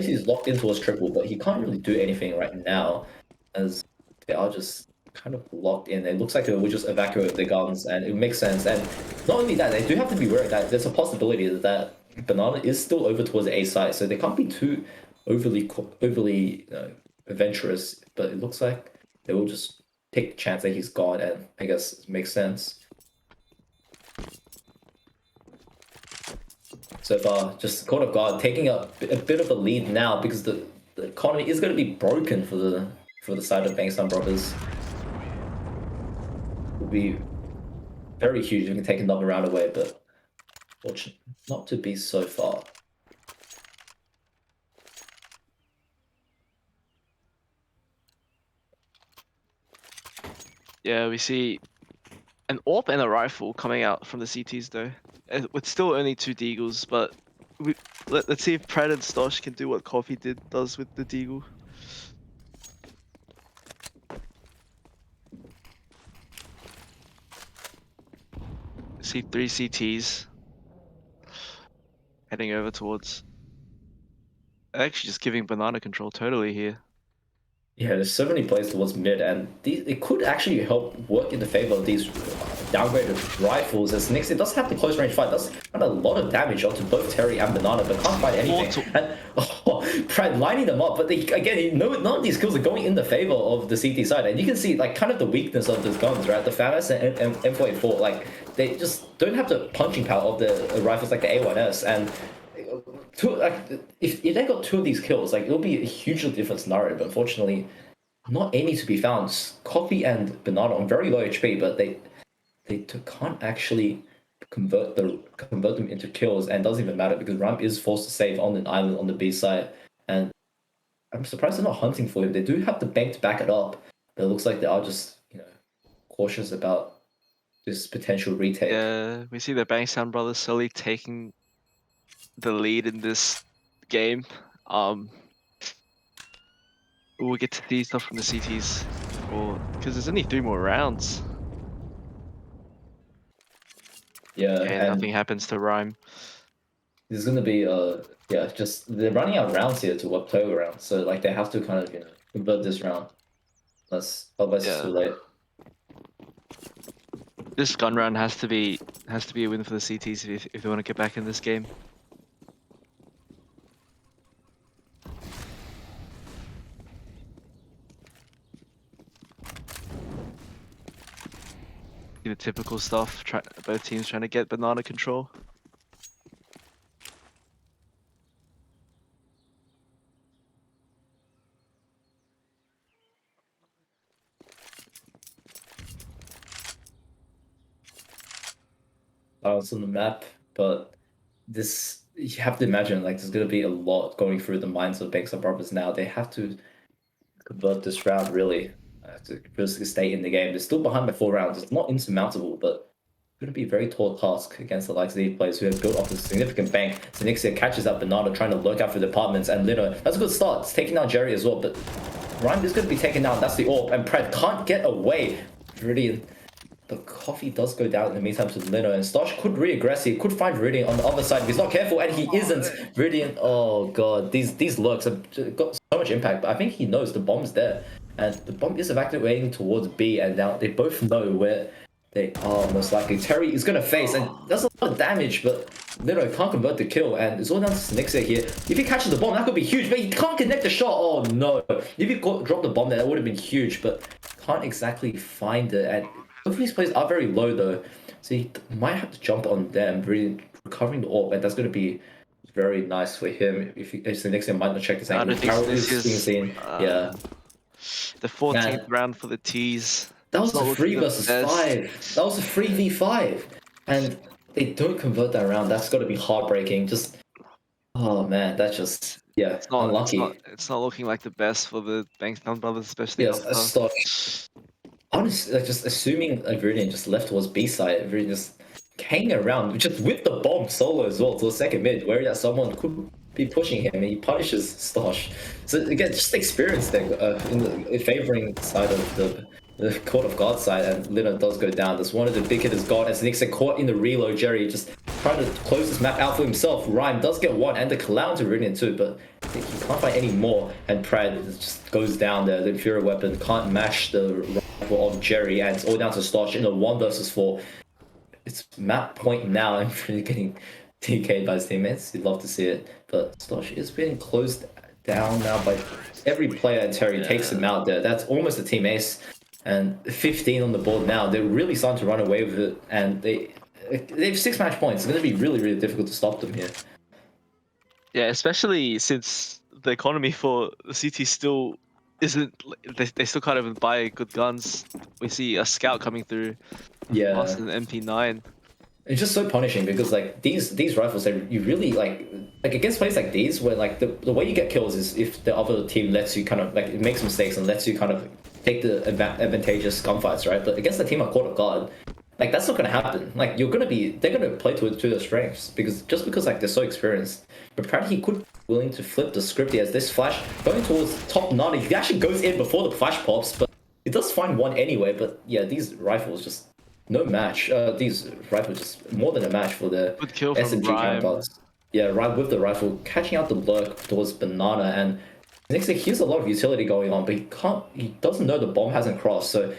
he's locked in towards triple, but he can't really do anything right now as they are just kind of locked in. It looks like they will just evacuate their guns, and it makes sense. And not only that, they do have to be worried that there's a possibility that Banana is still over towards the A side, so they can't be too overly adventurous. But it looks like they will just take the chance that he's gone, and I guess it makes sense. So far, just Court of God taking a bit of a lead now because the economy is going to be broken for the side of Bankstown Brothers. It will be very huge if we can take another round away, but fortunate not to be so far. Yeah, we see an AWP and a rifle coming out from the CTs though. With still only 2 Deagles, but let's see if Pratt and Stosh can do what Coffee does with the Deagle. See 3 CTs heading over towards. Actually, just giving Banana control totally here. Yeah, there's so many plays towards mid, and it could actually help work in the favor of these downgraded rifles. As Nix, it does have the close range fight, does run a lot of damage onto both Terry and Banana, but can't find anything. And Pratt lining them up, but again, none of these kills are going in the favor of the CT side, and you can see like kind of the weakness of those guns, right? The FAMAS and M4A4, like they just don't have the punching power of the rifles like the A1S, and if they got 2 of these kills, like it'll be a hugely different scenario. But unfortunately, not any to be found. Coffee and Banana on very low HP, but they can't actually convert them into kills, and it doesn't even matter because Ramp is forced to save on an island on the B side, and I'm surprised they're not hunting for him. They do have the bank to back it up, but it looks like they are just cautious about this potential retake. Yeah, we see the Bangstown brothers slowly taking the lead in this game. We'll get to see stuff from the CTs, or because there's only 3 more rounds. Yeah, and nothing happens to Rhyme. There's gonna be just they're running out of rounds here to play around, so like they have to kind of convert this round. Otherwise it's too late. This gun round has to be a win for the CTs if they want to get back in this game. The typical stuff. Both teams trying to get banana control. Balance on the map, but this you have to imagine like there's gonna be a lot going through the minds of Banks Brothers now. They have to convert this round really to basically stay in the game. They're still behind by 4 rounds. It's not insurmountable, but it's going to be a very tall task against the likes of these players who have built up a significant bank. Zenixia catches up Banana trying to lurk out for the apartments, and Lino, that's a good start. It's taking down Jerry as well, but Ryan is going to be taken down. That's the orb, and Pred can't get away. Viridian, but Coffee does go down in the meantime to Lino, and Stosh could re-aggress. He could find Viridian on the other side if he's not careful, and he isn't. Viridian, oh god, these lurks have got so much impact, but I think he knows the bomb's there. And the bomb is evacuating towards B, and now they both know where they are most likely. Terry is going to face, and does a lot of damage, but Lino can't convert the kill, and it's all down to Snixia here. If he catches the bomb, that could be huge, but he can't connect the shot. Oh no. If he dropped the bomb there, that would have been huge, but can't exactly find it. And both of these players are very low though, so he might have to jump on them, really recovering the orb, and that's going to be very nice for him. If Snixia might not check this angle. Yeah. The 14th round for the T's. That was a 3 versus 5. That was a 3v5. And they don't convert that round. That's got to be heartbreaking. Just, oh man, that's just, it's unlucky. It's not looking like the best for the Bankstown brothers, especially. Honestly, like just assuming Viridian just left towards B side, Viridian just hanging around, just with the bomb solo as well to the second mid, where that someone could be pushing him, and he punishes Stosh. So again, just experience there in the favoring side of the Court of God side, and Lino does go down. There's one of the big hitters gone as Nixon caught in the reload. Jerry just trying to close this map out for himself. Rhyme does get one, and the Clown to Viridian too, but he can't find any more, and Prad just goes down there. The Inferior weapon can't match the rifle of Jerry, and it's all down to Stosh in a 1 versus 4. It's map point now, and really getting TK'd by his teammates. You'd love to see it, but Stosh is being closed down now by every player, and Terry takes him out there. That's almost a team ace, and 15 on the board now. They're really starting to run away with it, and they have 6 match points. It's going to be really, really difficult to stop them here. Yeah, especially since the economy for the CT still isn't. They still can't even buy good guns. We see a scout coming through. Yeah, an MP9. It's just so punishing because like these rifles, you really like against plays like these where like the way you get kills is if the other team lets you kind of like it makes mistakes and lets you kind of take the advantageous gunfights, right? But against the team like Court of God, like that's not gonna happen. Like they're gonna play to their strengths because like they're so experienced. But apparently he could be willing to flip the script here as this flash going towards top 90. He actually goes in before the flash pops, but he does find one anyway. But yeah, these rifles just no match. These rifles just more than a match for the SMG counterparts. Yeah, right with the rifle, catching out the lurk towards Banana, and Nixie, he has a lot of utility going on, but he doesn't know the bomb hasn't crossed, so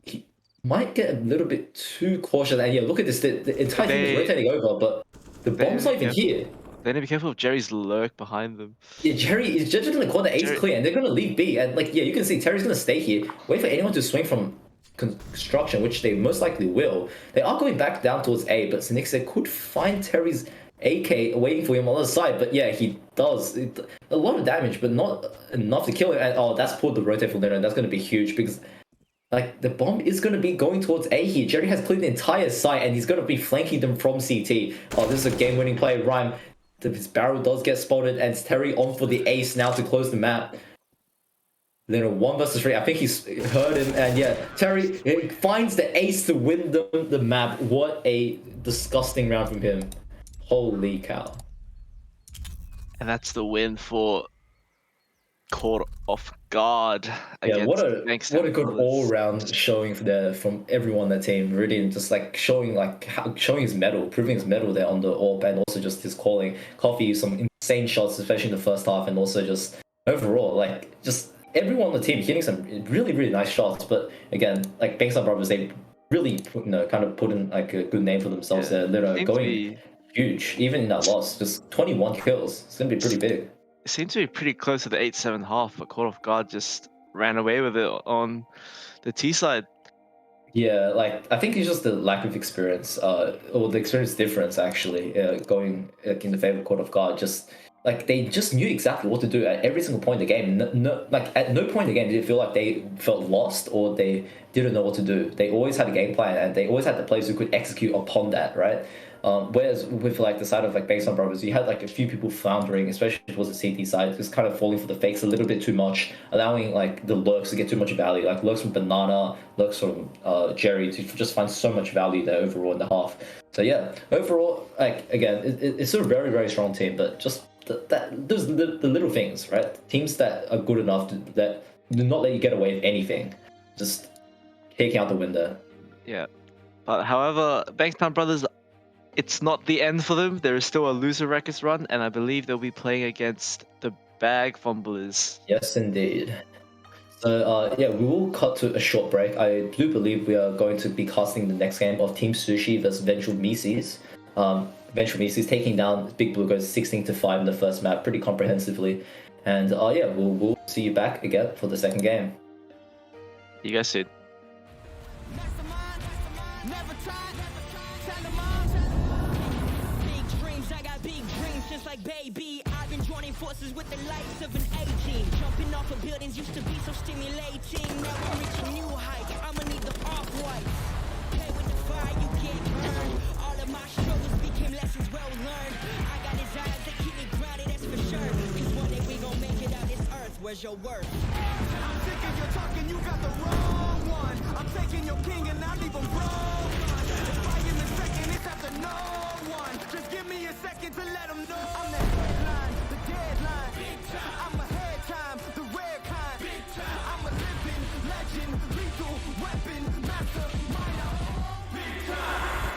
he might get a little bit too cautious. And yeah, look at this, the entire team is rotating over, but the bomb's not even here. They need to be careful of Jerry's lurk behind them. Yeah, Jerry is just in the corner, A's clear, and they're gonna leave B. And like, yeah, you can see Terry's gonna stay here, wait for anyone to swing from construction, which they most likely will. They are going back down towards A, but Sinixa could find Terry's AK waiting for him on the other side. But yeah, he does a lot of damage, but not enough to kill him. And oh, that's pulled the rotate for Leonard. That's gonna be huge because like the bomb is going to be going towards A here. Jerry has cleared the entire site and he's going to be flanking them from CT. Oh, this is a game-winning play. Rhyme, his barrel does get spotted and it's Terry on for the ace now to close the map. Then 1 versus 3. I think he's heard him, and yeah, Terry finds the ace to win the map. What a disgusting round from him. Holy cow. And that's the win for Caught Off Guard. Yeah, what a good all-round showing from everyone on the team. Really, just like showing his mettle, proving his mettle there on the AWP, and also just his calling. Coffee, some insane shots, especially in the first half, and also just overall, like just everyone on the team hitting some really nice shots. But again, like Bankstown Brothers, they really kind of put in like a good name for themselves there. They're going huge, even in that loss. Just 21 kills. It's gonna be pretty big. It seemed to be pretty close to the 8-7 half, but Caught Off Guard just ran away with it on the T side. Yeah, like I think it's just the lack of experience, or the experience difference actually, going in the favor of Caught Off Guard. Just like they just knew exactly what to do at every single point in the game. At no point in the game did it feel like they felt lost or they didn't know what to do. They always had a game plan and they always had the players who could execute upon that, right? Whereas with like the side of like Bankstown Brothers, you had like a few people floundering, especially towards the CT side, just kind of falling for the fakes a little bit too much, allowing like the lurks to get too much value. Like lurks from Banana, lurks from Jerry to just find so much value there overall in the half. So yeah, overall, like again, it's a very strong team, but just those the little things, right? Teams that are good enough that do not let you get away with anything, just taking out the window. Yeah, but however, Bankstown Brothers, it's not the end for them. There is still a loser records run, and I believe they'll be playing against the Bag Fumblers. Yes, indeed. So yeah, we will cut to a short break. I do believe we are going to be casting the next game of Team Sushi versus Vengeful Mises. Vengeful Mises taking down Big Blue Goes 16-5 in the first map pretty comprehensively. And yeah, we'll see you back again for the second game. You guys soon. Like baby, I've been joining forces with the likes of an 18. Jumping off of buildings used to be so stimulating. Now we're reaching new heights. I'ma need the off-white. Play with the fire, you get burned. All of my struggles became lessons well learned. I got desires that keep me grounded, that's for sure. Cause one day we gon' make it out this earth. Where's your worth? I'm sick of your talking, you got the wrong one. I'm taking your king and I leave him broke. If I am second, it's after no one. Just give me a second to let him know. I'm the headline, the deadline. Big time. I'm ahead time, the rare kind. Big time. I'm a living legend, lethal weapon, mastermind. Big time.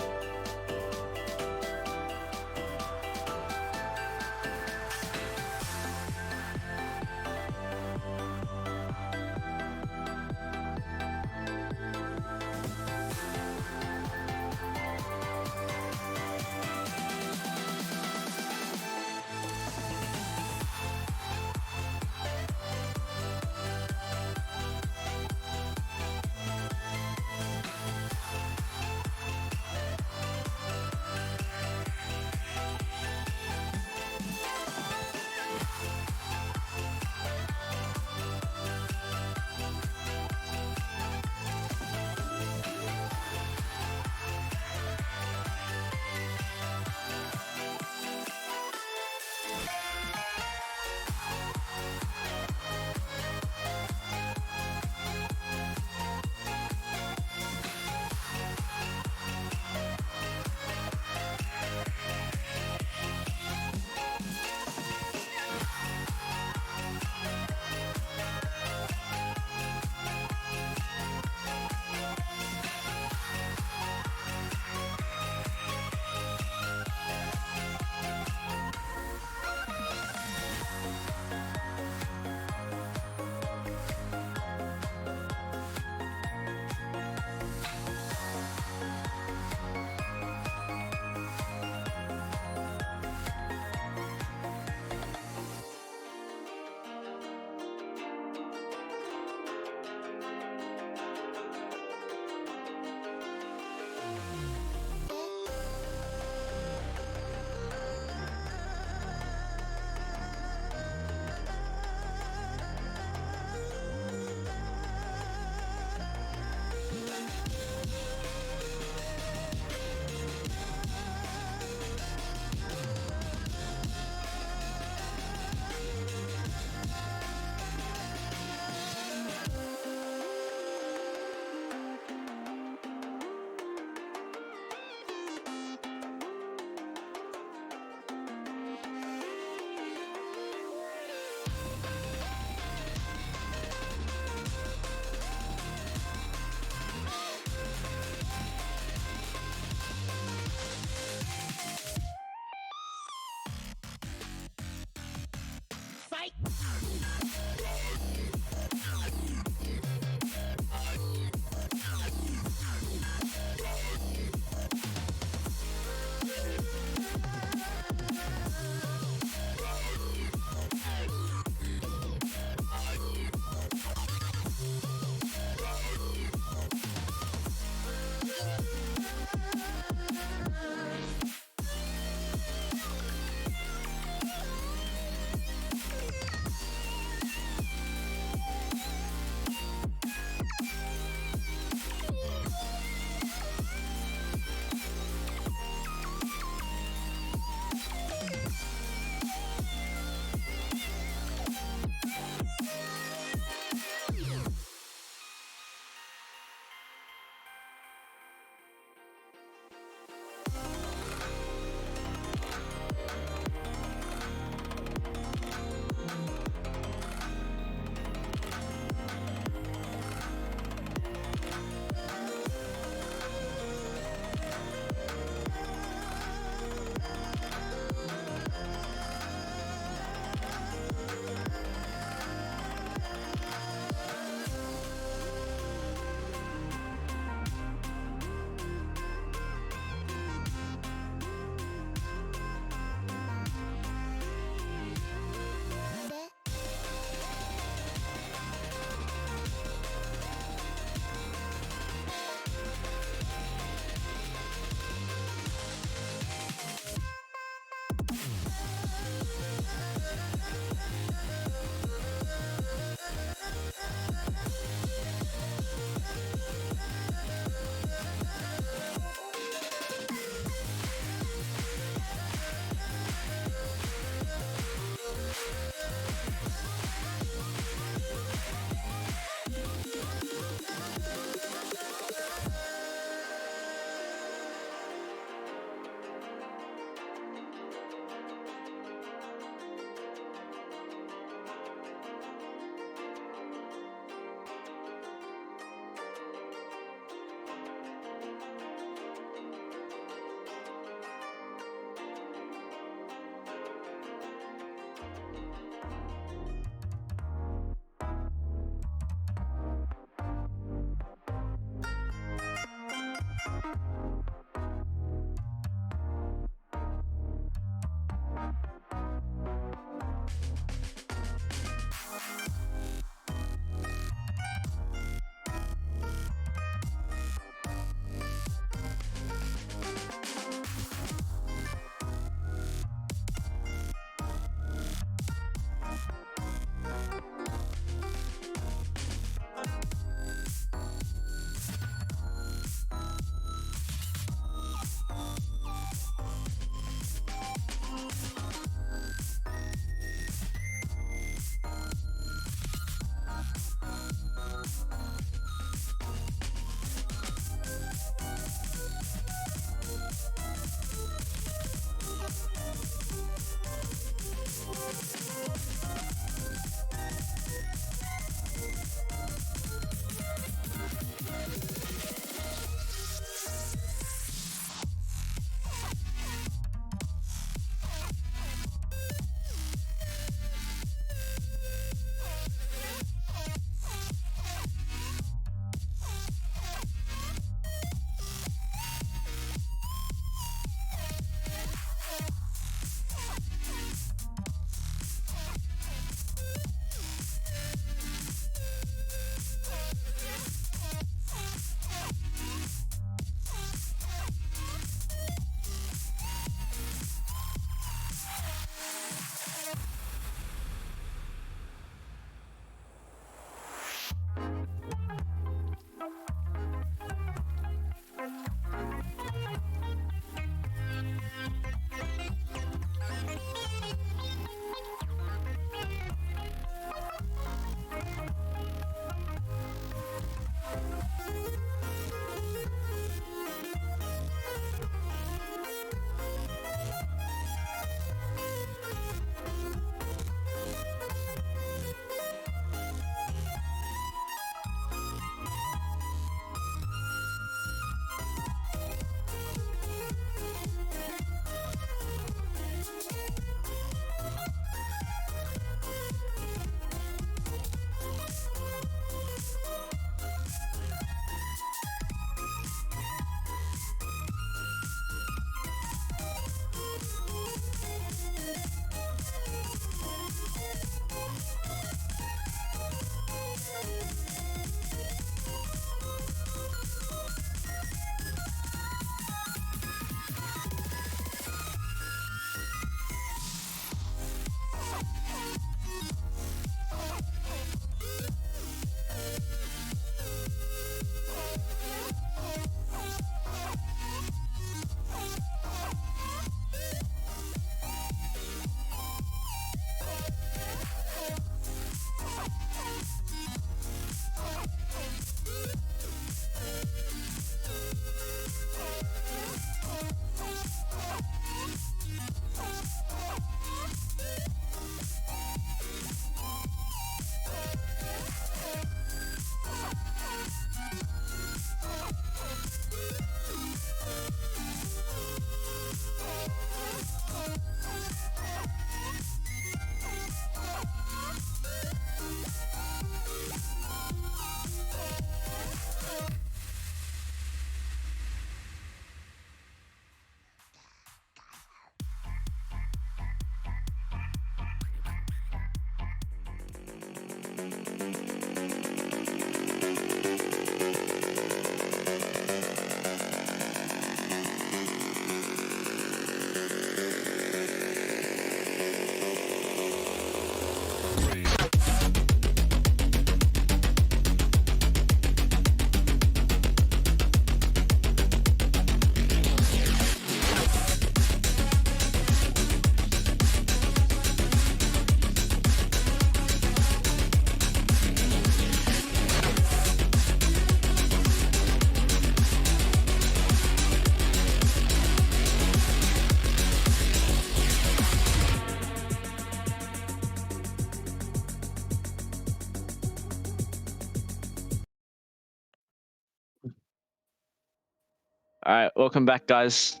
All right, welcome back, guys.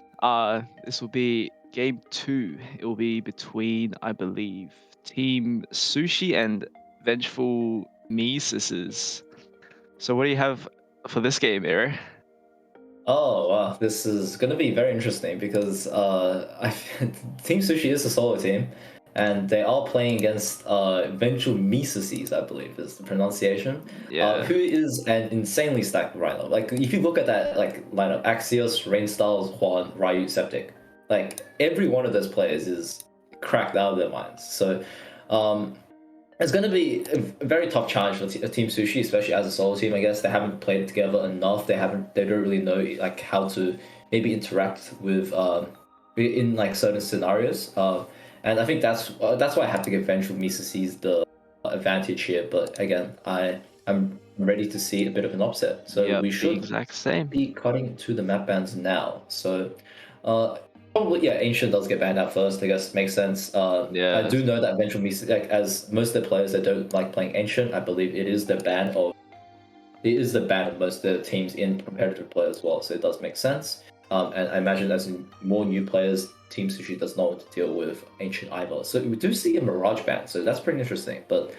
This will be game 2. It will be between, I believe, Team Sushi and Vengeful Mises. So, what do you have for this game, Ero? Oh wow, this is gonna be very interesting because Team Sushi is a solo team, and they are playing against Eventual Mises, I believe is the pronunciation. Yeah. Who is an insanely stacked lineup. Like if you look at that like lineup, Axios, Rain Styles, Juan, Ryu, Septic, like every one of those players is cracked out of their minds. So it's going to be a very tough challenge for Team Sushi, especially as a solo team. I guess they haven't played together enough. They don't really know like how to maybe interact with in like certain scenarios. And I think that's why I have to give Vengeful Mises the advantage here. But again, I'm ready to see a bit of an upset. So Yep, we the should exact same. be cutting to the map bans now. So probably yeah, Ancient does get banned out first. I guess makes sense. I Yeah. do know that Vengeful Mises, like as most of the players that don't like playing Ancient, I believe it is the ban of most of the teams in competitive play as well. So it does make sense. And I imagine as in more new players, Team Sushi does not want to deal with Ancient either. So we do see a Mirage ban, so that's pretty interesting. But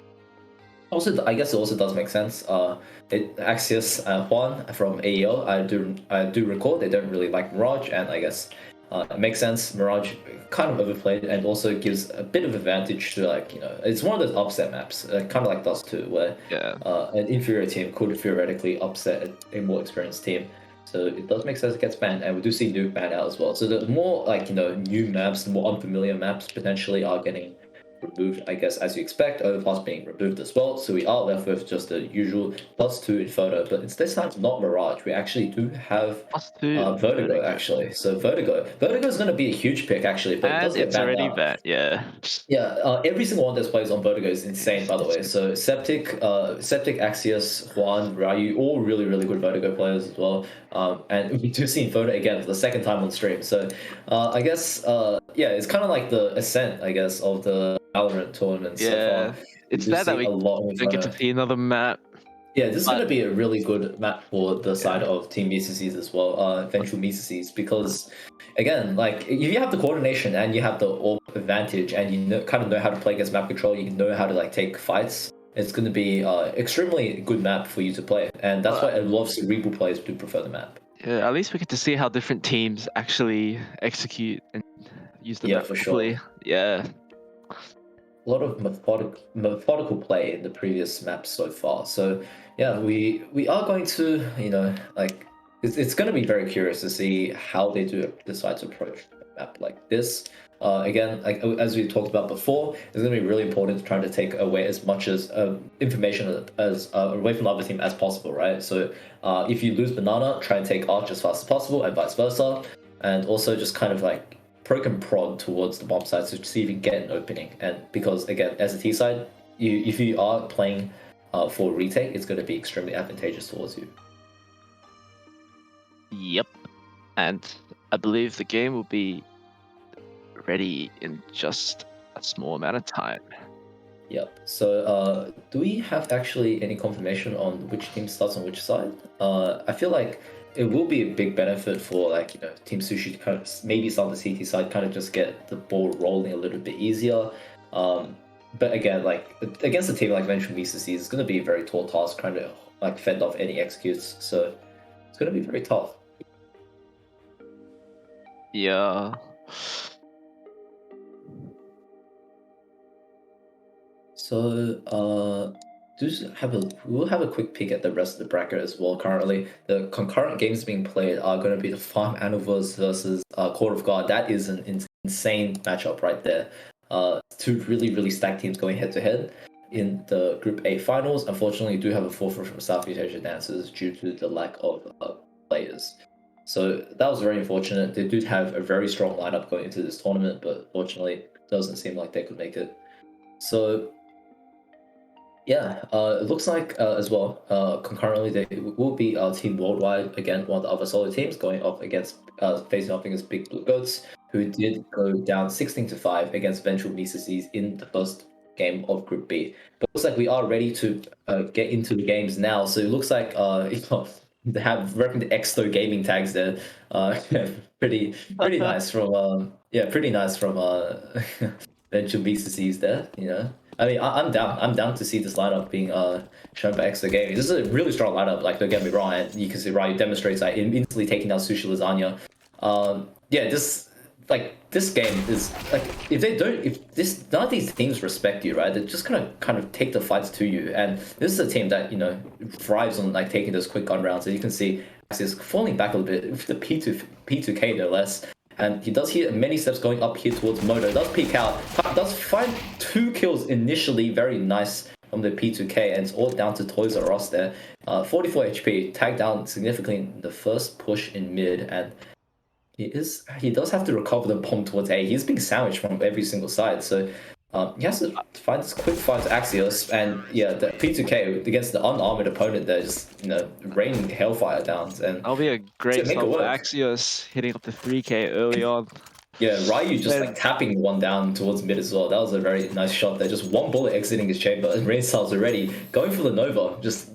also, I guess it also does make sense. Axios Juan from AEO, I do recall they don't really like Mirage, and I guess it makes sense. Mirage kind of overplayed, and also gives a bit of advantage to like it's one of those upset maps, kind of like Dust 2, where Yeah. an inferior team could theoretically upset a more experienced team. So it does make sense it gets banned, and we do see Nuke banned out as well. So the more like new maps, the more unfamiliar maps potentially are getting removed, I guess, as you expect, Overpass being removed as well. So we are left with just the usual +2 in photo, but it's this time not Mirage. We actually do have +2 Vertigo, actually. So Vertigo is going to be a huge pick, actually, but it does And get it's banned already out. banned. Yeah. Yeah, every single one of those players on Vertigo is insane, by the way. So Septic, Axios, Juan, Ryu, all really, really good Vertigo players as well. And we do see Vertigo again for the second time on stream. So I guess, yeah, it's kind of like the ascent, I guess, of the Valorant tournament so Yeah. far. It's do sad that see we a lot of don't get to Vertigo. see another map. Yeah, this is But- going to be a really good map for the side Yeah. of Team Mises as well, Vengeful Mises, because again, like if you have the coordination and you have the orb advantage and kind of know how to play against map control, you know how to like take fights. It's going to be extremely good map for you to play, and that's why a lot of cerebral players do prefer the map. Yeah, at least we get to see how different teams actually execute and use the Yeah, map for properly. sure. Yeah. A lot of methodical play in the previous maps so far. So yeah, we are going to like it's going to be very curious to see how they do decide to approach a map like this. Again, like as we talked about before, it's going to be really important to try to take away as much as information as away from the other team as possible, right? So if you lose banana, try and take arch as fast as possible, and vice versa, and also just kind of like poke and prod towards the bomb side to see if you can get an opening. And because again, as a T side, if you are playing for retake, it's going to be extremely advantageous towards you. Yep. And I believe the game will be ready in just a small amount of time. Yep. So do we have actually any confirmation on which team starts on which side? I feel like it will be a big benefit for like Team Sushi to kind of maybe start the CT side, kind of just get the ball rolling a little bit easier. But again, like against a team like Vengeful Mises, it's going to be a very tall task trying to like fend off any executes. So it's going to be very tough. Yeah. So we'll have a quick peek at the rest of the bracket as well. Currently, the concurrent games being played are going to be the Farm Animals versus Court of God. That is an insane matchup right there. Two really stacked teams going head to head in the Group A finals. Unfortunately, we do have a forfeit from Southeast Asia Dancers due to the lack of players. So that was very unfortunate. They did have a very strong lineup going into this tournament, but fortunately, it doesn't seem like they could make it. So yeah, it looks like as well. Concurrently, they will be Team Worldwide again, one of the other solo teams going up against facing off against Big Blue Goats, who did go down 16-5 against Ventral Mises in the first game of Group B. But it looks like we are ready to get into the games now. So it looks like they have repping the Exto gaming tags there. Pretty nice from pretty nice from Ventral Mises there. You know. I mean, I'm down. I'm down to see this lineup being shown by Extra Gaming. This is a really strong lineup. Like, don't get me wrong. And you can see Ryu demonstrates that instantly taking down Sushi Lasagna. Yeah, this game is like if none of these teams respect you, right? They're just gonna kind of take the fights to you. And this is a team that thrives on like taking those quick gun rounds. So you can see Axis falling back a little bit with the P2K no less. And he does hear many steps going up here towards Moto. Does peek out. Does find 2 kills initially. Very nice from the P2K. And it's all down to Toys R Us there. 44 HP. Tagged down significantly in the first push in mid. And he does have to recover the bomb towards A. He's being sandwiched from every single side. So he has to find this quick fight to Axios. And yeah, the P2K against the unarmored opponent there, just raining hellfire down. And that'll be a great start for Axios, hitting up to 3K early on. Yeah, Ryu just like tapping one down towards mid as well. That was a very nice shot there. Just one bullet exiting his chamber, and Rainstyle's already going for the Nova. Just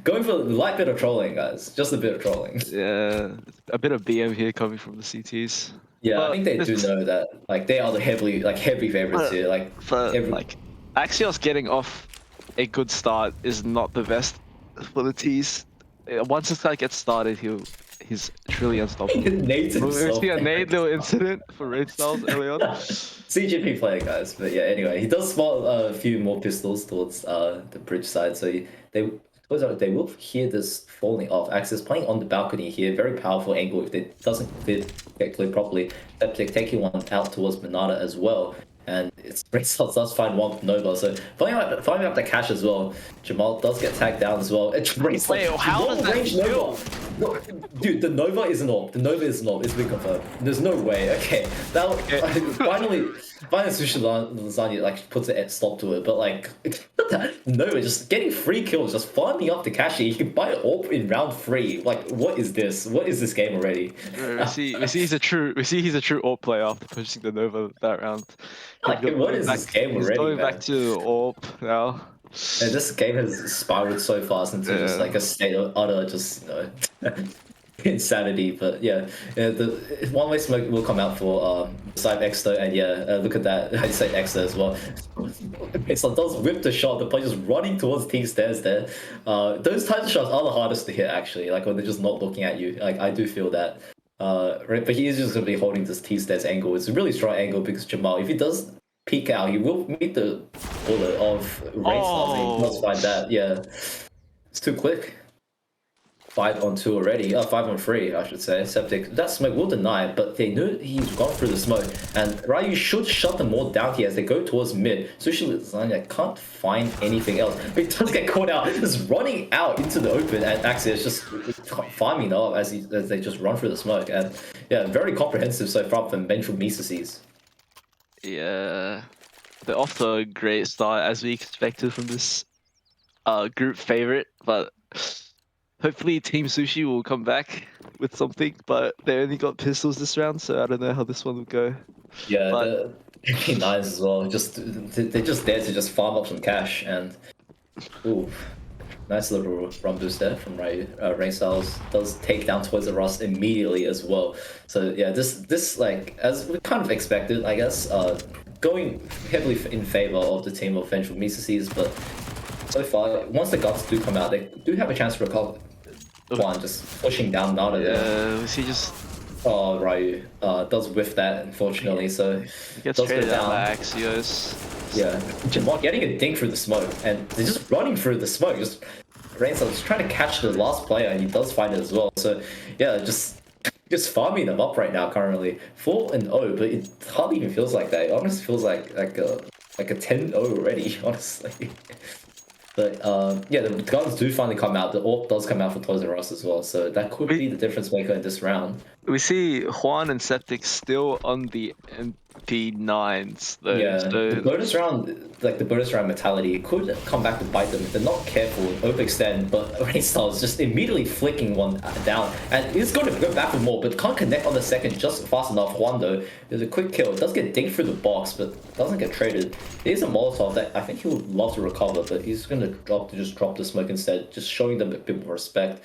going for a light bit of trolling, guys. Just a bit of trolling. Yeah, a bit of BM here coming from the CTs. Yeah, but I think they do know that. Like, they are the heavy favorites here. Like, Axios getting off a good start is not the best for the T's. Once this guy gets started, he's truly unstoppable. We see a nade little incident for Raid Styles early on. CGP player, guys. But yeah, anyway, he does spot a few more pistols towards the bridge side. So they will hear this falling off. Axis playing on the balcony here. Very powerful angle if it doesn't get cleared properly. Septic taking one out towards Manada as well. And it's Raid Styles does find one Nova. So finding out the cash as well. Jamal does get tagged down as well. It's Raid Styles. Wait, how does that feel? No, dude, the Nova is an AWP. The Nova is an AWP. It's been confirmed. There's no way. Okay, finally Sushi Lasagna like puts a stop to it. But like Nova just getting 3 kills, just farming up the cash. You can buy an AWP in round 3. Like, what is this? What is this game already? We see he's a true AWP player after pushing the Nova that round. Like, what is this game already? He's going back to AWP now. And this game has spiraled so fast into just like a state of utter insanity. But yeah, the one way smoke will come out for side Exto, and yeah, look at that. I say Exto as well. It's like does whip the shot. The player just running towards T stairs there. Those types of shots are the hardest to hit actually. Like when they're just not looking at you. Like I do feel that. But he is just going to be holding this T stairs angle. It's a really strong angle because Jamal, if he does peek out, he will meet the bullet of Rain Styles. He must find that. Yeah, it's too quick. 5-on-2 already. 5-on-3, I should say. Septic. That smoke will deny it, but they knew he's gone through the smoke. And Ryu should shut them all down here as they go towards mid. Sushi Lasagna can't find anything else. But he does get caught out. Just running out into the open, and Axios just farming up as they just run through the smoke. And yeah, very comprehensive so far from Ventral Mises. Yeah, they're off to a great start as we expected from this group favorite, but hopefully Team Sushi will come back with something, but they only got pistols this round, so I don't know how this one will go. Yeah, the MP9s as well. They're just there to just farm up some cash, and ooh, nice little run boost there from Rain Styles. Does take down Toys R Us immediately as well. So yeah, this like as we kind of expected, I guess, going heavily in favor of the team of Ventral Mises, but so far, once the guts do come out, they do have a chance to recover. One just pushing down Nada there. Yeah, he just. Oh, Ryu does whiff that, unfortunately. So he gets traded down by Axios. Yeah, Jamal getting a dink through the smoke, and they're just running through the smoke. Just Rainstar just trying to catch the last player, and he does find it as well. So yeah, just farming them up right now currently. 4-0, but it hardly even feels like that. It honestly feels like a 10-0 already, honestly. But yeah, the guns do finally come out. The AWP does come out for Toys R Us as well, so that could be the difference maker in this round. We see Juan and Septic still on the MP9s though. Yeah, So the bonus round, like the bonus round mentality, it could come back to bite them if they're not careful. Overextend, but Rainstar is just immediately flicking one down, and it's going to go back for more, but can't connect on the second just fast enough. Juan though, there's a quick kill. It does get dinked through the box, but doesn't get traded. There's a Molotov that I think he would love to recover, but he's going to just drop the smoke instead, just showing them a bit more respect.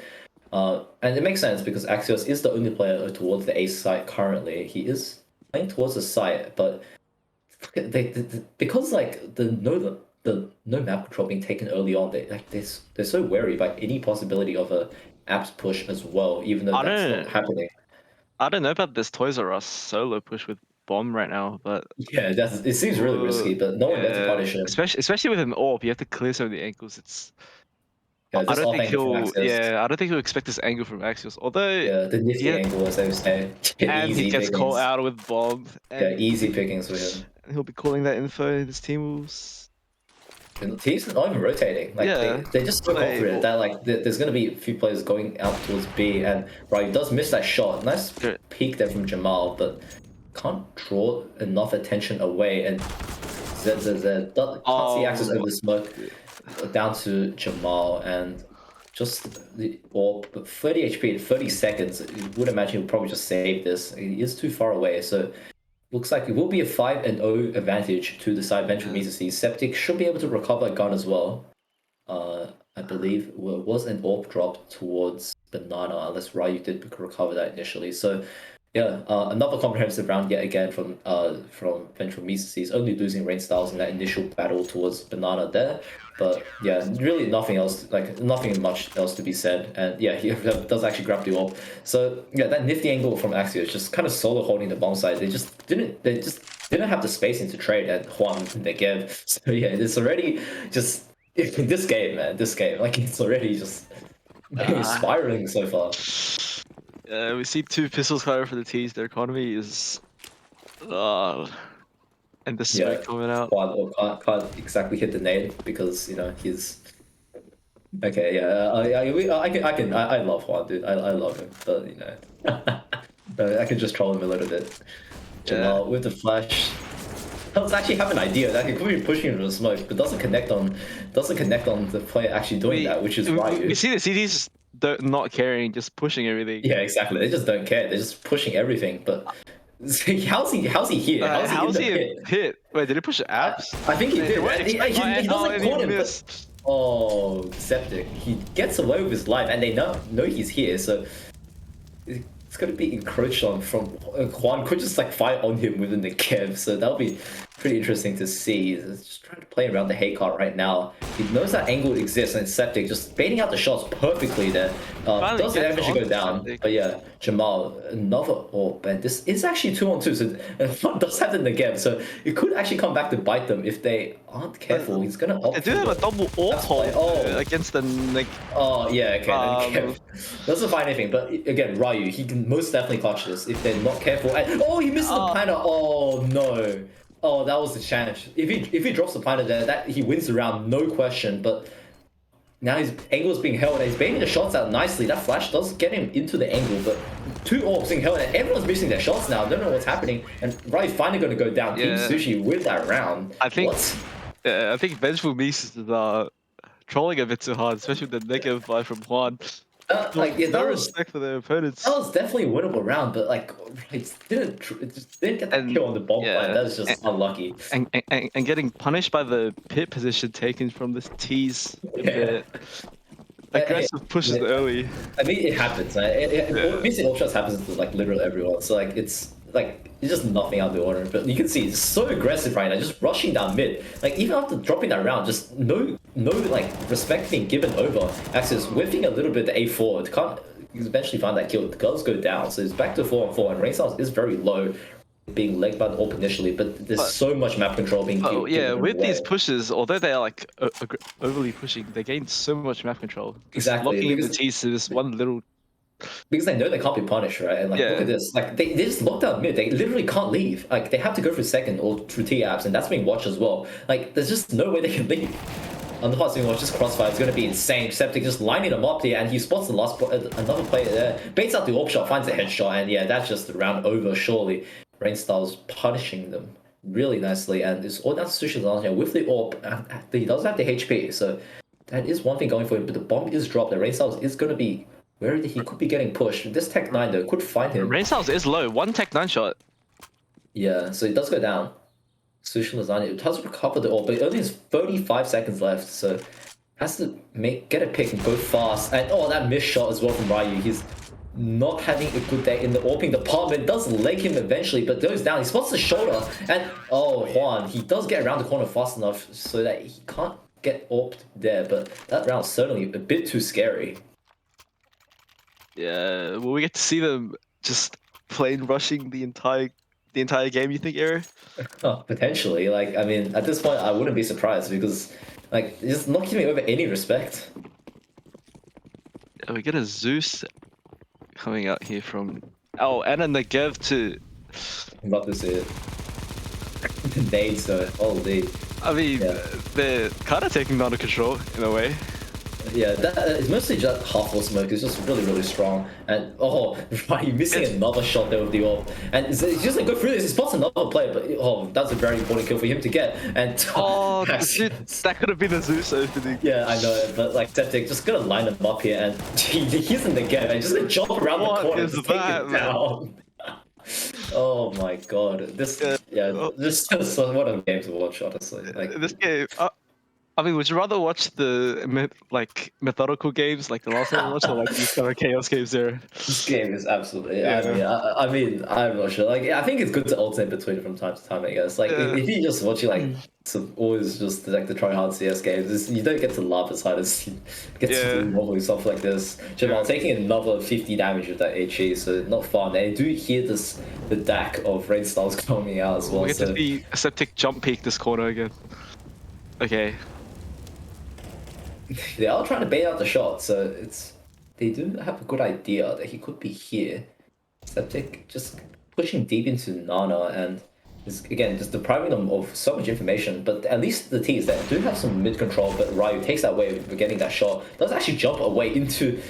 And it makes sense because Axios is the only player towards the A site currently. He is playing towards the site, but they because like the no map control being taken early on, they're so wary by any possibility of a apps push as well, even though that's not happening. I don't know about this Toys R Us solo push with Bomb right now, but yeah, it seems really risky, but no one there to punish him. Especially with an AWP, you have to clear some of the angles. It's yeah, I don't think he'll expect this angle from Axios. Although the nifty angle, as they would say. And easy he gets pickings. caught out with Bomb. Yeah, easy pickings for him. He'll be calling that info. His team will. And the team's not even rotating. Like they're just so confident that like there's gonna be a few players going out towards B, and Ryu does miss that shot. Nice peek there from Jamal, but can't draw enough attention away, and can't see access over the smoke down to Jamal, and just the AWP, but 30 HP in 30 seconds. You would imagine he'll probably just save this. He is too far away, so looks like it will be a 5-0 advantage to the side bench from Mesacy. Septic should be able to recover a gun as well. I believe it was an AWP drop towards Banana, unless Ryu did recover that initially. So yeah, another comprehensive round yet again from Ventral Mesacy, only losing Rainstyles in that initial battle towards Banana there. But yeah, really nothing much else to be said. And yeah, he does actually grab the AWP. So yeah, that nifty angle from Axios just kind of solo holding the bomb side. They just didn't have the spacing to trade at Juan Negev. So yeah, it's already just in this game, man. This game, like it's already just spiraling so far. We see two pistols fire for the T's. Their economy is and the smoke coming out. Can't exactly hit the nade because he's okay. Yeah, I love Juan, dude. I love him, but I can just troll him a little bit. Jamal with the flash. I was actually have an idea that he could be pushing into the smoke, but doesn't connect on the player actually doing that, which is Ryu. We see the CDs not caring, just pushing everything. Yeah, exactly. They just don't care. They're just pushing everything, but. How's he here? How's he in the pit? Wait, did he push apps? I think he did. He doesn't caught him. Oh, Septic. He gets away with his life, and they know he's here, so it's gonna be encroached on from Juan could just like fight on him within the Kev, so that'll be pretty interesting to see. He's just trying to play around the hay cart right now. He knows that angle exists, and Septic just baiting out the shots perfectly there. Doesn't eventually go down, but yeah, Jamal, another AWP, and this is actually 2-on-2, so Juan does have the Negev, so it could actually come back to bite them if they aren't careful. He's gonna opt. They do have a double AWP hold against the Oh yeah, okay. Then doesn't find anything, but again, Ryu, he can most definitely clutch this if they're not careful. And, he missed the planter. Oh no. Oh, that was the chance. If he drops the planter there, that he wins the round, no question. But now his angle is being held, and he's baiting the shots out nicely. That flash does get him into the angle, but two AWPs being held, and everyone's missing their shots now. I don't know what's happening, and Ryu's finally going to go down. Team Sushi with that round. I think Vengeful Beast is trolling a bit too hard, especially with the negative vibe from Juan. No respect for their opponents. That was definitely a winnable round, but it just didn't get the kill on the bomb line. That was just unlucky. And getting punished by the pit position taken from the T's. Aggressive pushes early. I mean, it happens. Missing all shots happens to literally everyone. So it's just nothing out of the order. But you can see it's so aggressive right now, just rushing down mid. Even after dropping that round, just no respect being given over. Axis whiffing a little bit the A4. Can't eventually find that kill. The girls go down, so it's back to 4-on-4, and Rainstyles is very low. being legged by the AWP initially, but there's so much map control being Oh given yeah, with away. these pushes, although they are like overly pushing, they gain so much map control. Just Exactly, locking in the because- T's to this one little. Because they know they can't be punished, right? And like, look Yeah. at this. Like, they just locked out mid. They literally can't leave. Like, they have to go through second or through T-apps, and that's being watched as well. Like, there's just no way they can leave. On the part being watched, this crossfire is going to be insane. Septic just lining them up here, and he spots the last another player there. Baits out the AWP shot, finds a headshot, and yeah, that's just the round over, surely. Rainstyle's punishing them really nicely, and it's all down to Sushi's on here with the AWP. And he does have the HP, so that is one thing going for him, but the bomb is dropped. The Rainstyles is going to be where he could be getting pushed. This Tech 9 though could find him. Rainstyles is low. One Tech 9 shot. Yeah, so it does go down. Sushi Lasagna does recover the AWP, but it only has 35 seconds left, so has to get a pick and go fast. And oh, that missed shot as well from Ryu. He's not having a good day in the AWPing department. Does leg him eventually, but goes down. He spots the shoulder, and oh, Juan, he does get around the corner fast enough so that he can't get AWPed there, but that round's certainly a bit too scary. Yeah, will we get to see them just plain rushing the entire game? You think, Aaron? Oh, potentially. Like, I mean, at this point, I wouldn't be surprised because, like, it's not giving over any respect. We get a Zeus coming out here from. Oh, and a Negev too. Love to see it. The nades though, holy. I mean, Yeah. they're kind of taking them under control in a way. Yeah, that it's mostly just half full smoke. It's just really, really strong. And oh, right, you're missing another shot there with the AWP. And it's just like go through this. He spots another player, but oh, that's a very important kill for him to get. And Oh, dude, that could have been a Zeus opening. yeah, I know, but like Septic just gonna line him up here, and he's in the game, and just gonna jump around What the corner is and take that, it man? down. Oh my god, this this is what a game to watch, honestly. Like This game. I mean, would you rather watch the methodical games like the last one we watched, or like these kind of chaos games there? this game is absolutely. Yeah. I mean, I'm not sure. Like, I think it's good to alternate between from time to time. I guess. Like, Yeah. if you just watching like some always just like the try hard CS games, you don't get to laugh as hard as you get to do normally stuff like this. Jamal taking another 50 damage with that HE, so not fun. And you do hear the DAC of Rainstyles coming out as well. We get So to see a Septic jump peek this corner again. Okay. they are trying to bait out the shot, so they do have a good idea that he could be here. Septic just pushing deep into Nana and is again just depriving them of so much information. But at least the T's that do have some mid control, but Ryu takes that away for getting that shot. Does actually jump away into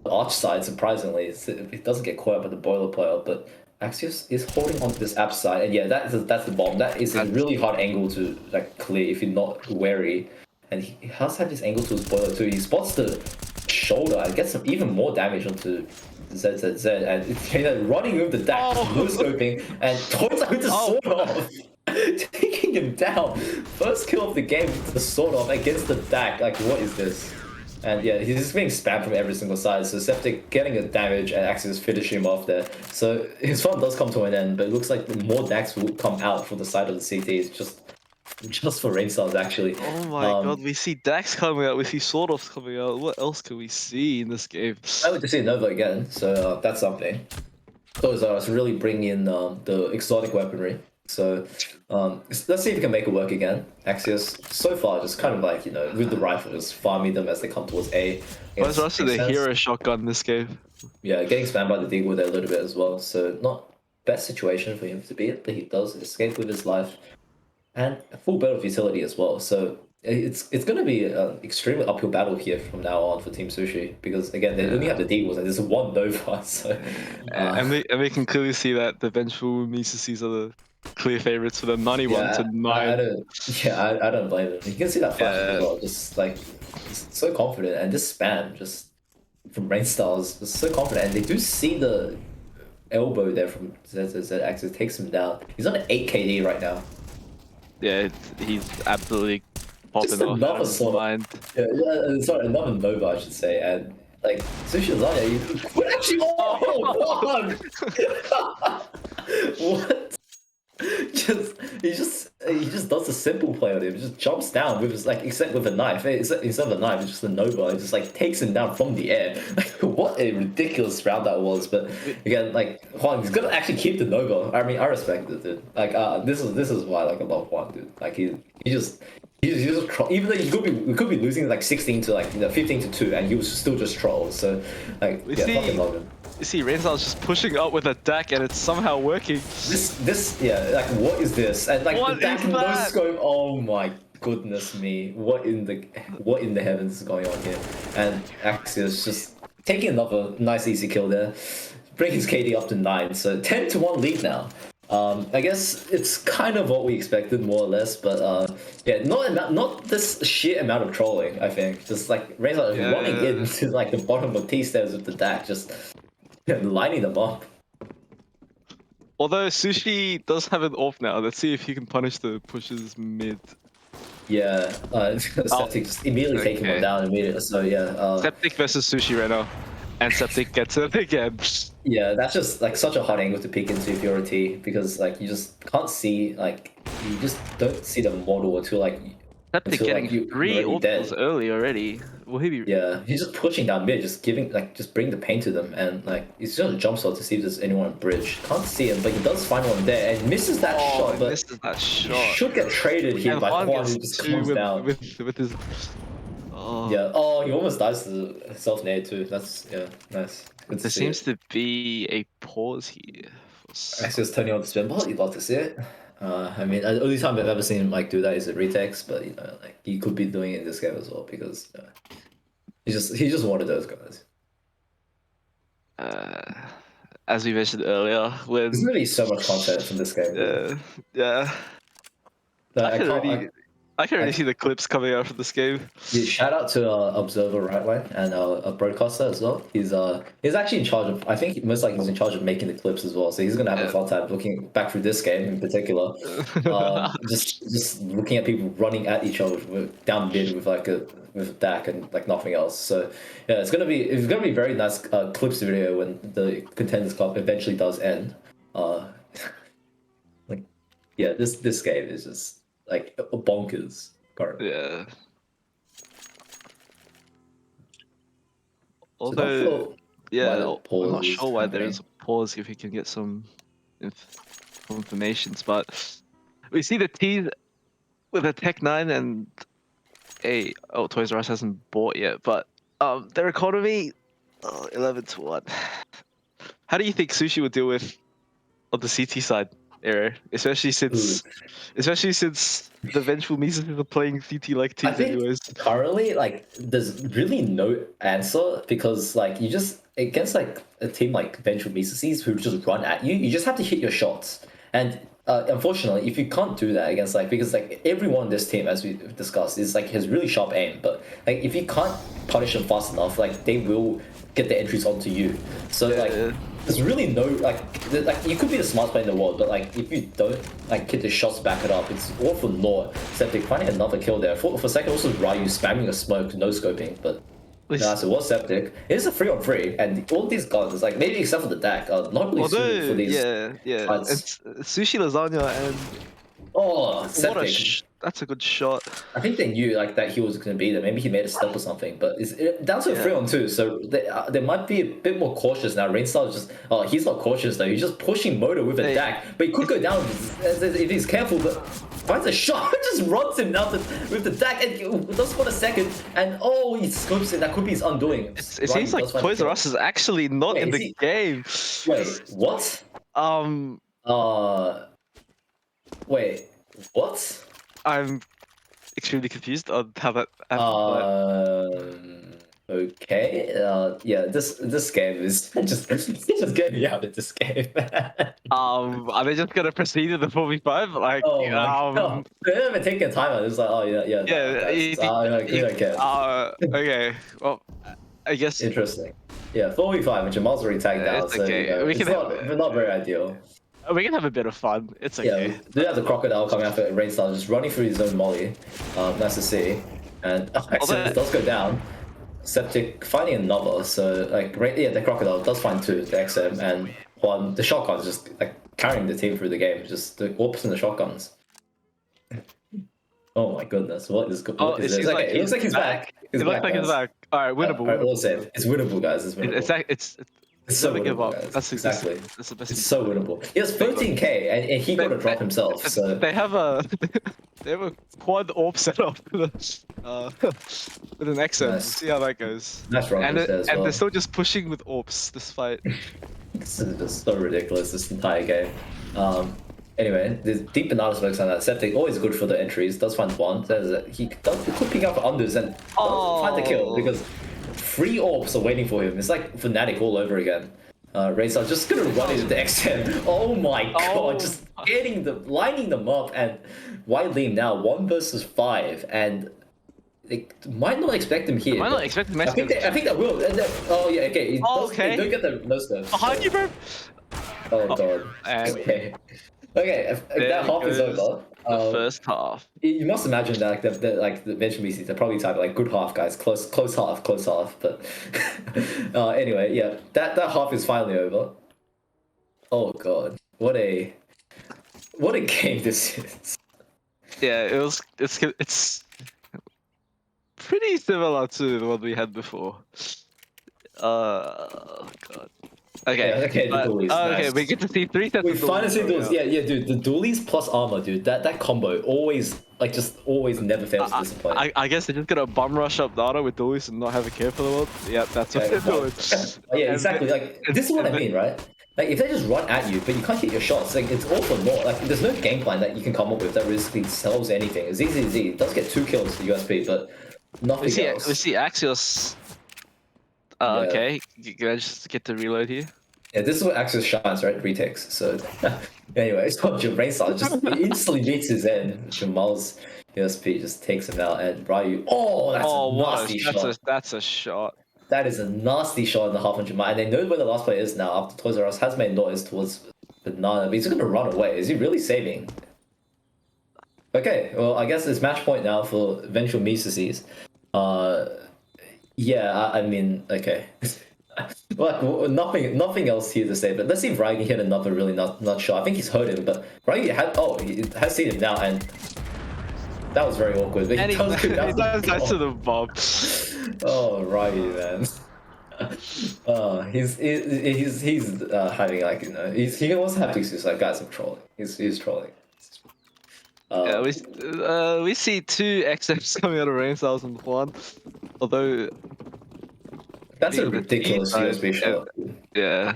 the arch side, surprisingly. It doesn't get caught up at the boiler player, but Axios is holding on to this app side, and yeah, that's the bomb. That is a really hard angle to like clear if you're not wary. And he has had this angle to his boiler too. He spots the shoulder and gets some even more damage onto ZZZ, and it's running with the DAC, no scoping, and towards out with the sword off, taking him down. First kill of the game with the sword off against the DAC. Like, what is this? And yeah, he's just being spammed from every single side. So Septic getting a damage and Axios finishing him off there. So his fun does come to an end, but it looks like more DACs will come out for the side of the CTs. Just for Rainstyles, actually. Oh my god, we see Dax coming out, we see Sword Offs coming out. What else can we see in this game? I would just see Nova again, so that's something. Those are really bringing in the exotic weaponry. So let's see if we can make it work again. Axios, so far, just kind of like, with the rifle, just farming them as they come towards A. Where's the rest of the hero shotgun in this game? Yeah, getting spammed by the Deagle there a little bit as well. So not best situation for him to be in, but he does escape with his life. And a full belt of utility as well. So it's going to be an extremely uphill battle here from now on for Team Sushi, because again they only have the Deagles and there's one Nova. So and we can clearly see that the vengeful Mises are the clear favorites for the 91 to 9. I don't blame them. You can see that flash as well. Just like so confident, and this spam just from Rainstyles was so confident, and they do see the elbow there from ZZZ. Actually takes him down. He's on an 8 KD right now. Yeah, he's absolutely popping Just off. another sort mind. sorry, another Nova, I should say, and like Sushi Lasagna, you would actually. Oh, God! What? He just does a simple play on him. He just jumps down with his, like, except with a knife. Instead of a knife, it's just a nova. It just like takes him down from the air. Like, what a ridiculous round that was. But again, like, Juan, he's gonna actually keep the nova. I mean, I respect it, dude. Like, this is why, like, I love Juan, dude. Like, he just even though we could be losing like 16 to, like, 15 to 2, and he was still just trolled. So, like, yeah, fucking love him. You see, Rainsal's just pushing up with a deck, and it's somehow working. Yeah, like, what is this? And like, What the deck is that? is going. Oh my goodness me! What in the heavens is going on here? And Axios just taking another nice easy kill there, bring his KD up to 9. So 10-1 lead now. I guess it's kind of what we expected, more or less, but yeah, not this sheer amount of trolling. I think just like Razor running into like the bottom of T stairs with the deck, just lining them up. Although Sushi does have an off now, let's see if he can punish the pushes mid. Yeah, Septic just immediately taking one down immediately. So yeah, Septic versus Sushi right now, and Septic gets it again. Yeah, that's just like such a hot angle to peek into if you're a T, because like you just can't see, like, you just don't see the model until like Septic getting like, 3 orbitals early already. Will he be? Yeah, he's just pushing down mid, just bring the pain to them, and like he's just a jump shot to see if there's anyone on bridge. Can't see him, but he does find one there and misses that shot. But misses that shot. Should get traded here by Juan, who just comes down. With his. Yeah. Oh, he almost dies to self nade too. That's nice. Good to There see seems it. to be a pause here. Access turning on the spin ball. You'd love to see it. I mean, the only time I've ever seen him like do that is at retakes, but like he could be doing it in this game as well, because he's just one of those guys. As we mentioned earlier, when There's really so much content from this game. yeah. I can already see the clips coming out from this game. Yeah, shout out to Observer Rightway and a broadcaster as well. He's actually in charge of. I think most likely he's in charge of making the clips as well. So he's gonna have a fun time looking back through this game in particular. Just looking at people running at each other down mid with a DAC and like nothing else. So yeah, it's gonna be very nice clips video when the Contenders Cup eventually does end. Like, yeah, this game is just like bonkers currently. Yeah. Although, I'm not sure why there is a pause if you can get some informations, but we see the T with a Tech 9 and Toys R Us hasn't bought yet, but their economy 11-1. How do you think Sushi would deal with on the CT side era, especially since the Vengeful Mises are playing CT like teams anyways? Currently, like, there's really no answer, because like you just against like a team like Vengeful Mises who just run at you, you just have to hit your shots. And unfortunately, if you can't do that against because like everyone on this team, as we discussed, is like has really sharp aim, but like if you can't punish them fast enough, like they will get the entries onto you. So there's really no like you could be the smartest player in the world, but like if you don't like hit the shots back it up, it's all for naught. Septic finding another kill there. For a second, also Ryu spamming a smoke, no scoping, but so it was Septic. It is a 3-on-3, and all these guns, like maybe except for the deck, are not really suited for these. It's Sushi Lasagna and Septic. That's a good shot. I think they knew like that he was going to be there. Maybe he made a step or something, but it's down to a 3-on-2, so they might be a bit more cautious now. Rainstar is just he's not cautious though. He's just pushing Moto with a DAC, but he could go down if he's careful. But finds a shot, just runs him down with the DAC, and does for a second, and he scopes it. That could be his undoing. It seems like Toys R Us is actually not in the game. Wait, what? Wait, what? I'm extremely confused on how that happened. Okay. Yeah. This game is just get me out of this game. Are they just gonna proceed to the 4v5? Like, my God. They haven't taken time out. It's like, okay. Well, I guess interesting. Yeah, 4v5, and Jamal's already tagged out, so it's not very ideal. We can have a bit of fun. It's okay. Yeah, they have the crocodile coming after Rainstar, just running through his own molly. Nice to see. And it does go down. Septic finding another, so like the crocodile does find 2, the XM, and Juan, the shotgun is just like carrying the team through the game. Just the AWPs and the shotguns. Oh my goodness, what is Oh, this? seems Okay, it looks like he's back. It looks like he's back. All right, winnable. All right, Winnable. all safe. It's winnable, guys. It's winnable. It's so never give winnable, up. guys. That's exactly. That's the best. It's so winnable. He has 13k, and he got to drop himself. So They have a quad AWP setup with an XM. We'll Nice. see how that goes. nice run And, there as and well. they're still just pushing with AWPs this fight. This is just so ridiculous, this entire game. Anyway, there's deep banana smokes on that. Septic, always good for the entries, does find one. He could pick up unders and doesn't find the kill because 3 AWPs are waiting for him. It's like Fnatic all over again. Razor just gonna run into the X10. Oh my god, just lining them up, and Widely now 1 versus 5, and they might not expect him here. Might not expect him. I think they will. Oh yeah, okay. Okay. They don't get the no stuff. Behind you, bro. Oh god. And Okay. Okay, there that half is goes over. The first half. You must imagine that the bench VCs, they're probably typing like good half, guys, close half. But anyway, yeah, that half is finally over. Oh god, what a game this is. Yeah, it's pretty similar to the one we had before. Oh god. Okay. Yeah, okay, the dualies. Okay, nice. we get to see 3 sets We of finally see dualies. dualies. Yeah, dude, the dualies plus armor, dude. That combo always never fails to disappoint. I guess they're just gonna bum rush up Nana with dualies and not have a care for the world. Yeah, that's what they're doing. Yeah, exactly. Like this is what I mean, right? Like if they just run at you, but you can't hit your shots, like it's all for naught. Like there's no game plan that you can come up with that really solves anything. It's easy. It does get 2 kills to USP, but nothing else. We see Axios. Okay, can I just get to reload here? Yeah, this is what Axis shines, right? Retakes. So anyway, it's called Brainstyle just instantly beats his end. Jamal's USP just takes him out, and Ryu. Oh, that's a nasty shot. That's a shot. That is a nasty shot in the half on Jamal, and they know where the last player is now. After Toys R Us has made noise towards Banana, but he's gonna run away. Is he really saving? Okay, well I guess it's match point now for eventual Mises. Yeah, I mean, okay. Well, nothing else here to say, but let's see if Ryan can hit another really not shot. I think he's hurt him, but Ryan he has seen him now, and that was very awkward. But he does that's to the bomb. Oh, Ryan, man. He's having like he can also have to excuse like guys, I'm trolling. He's trolling. Yeah, we see 2 XMs coming out of Rain Styles and Juan, although. That's a ridiculous USB shot. Yeah.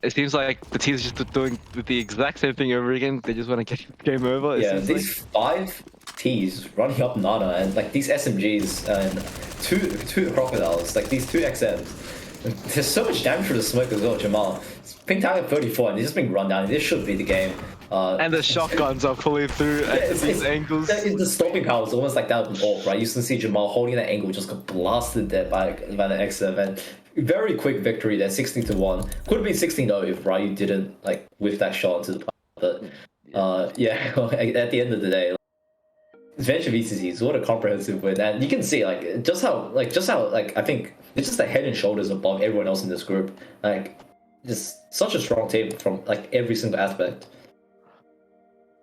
It seems like the team's just doing the exact same thing over again. They just want to get game over. Yeah, these 5 T's running up Nana, and like these SMGs and two crocodiles, like these 2 XMs. There's so much damage for the smoke as well, Jamal. Ping target 34, and he's just being run down. This should be the game. And the shotguns are pulling through at these angles. The stopping power is almost like that with an AWP, right? You can see Jamal holding that angle, just got blasted there by the XM, and very quick victory there, 16-1. Could have been 16-0 if Ryu didn't like whiff that shot into the player. But yeah, at the end of the day, Venture VCCs, what a comprehensive win, and you can see just how I think it's just like head and shoulders above everyone else in this group. Like, just such a strong team from like every single aspect.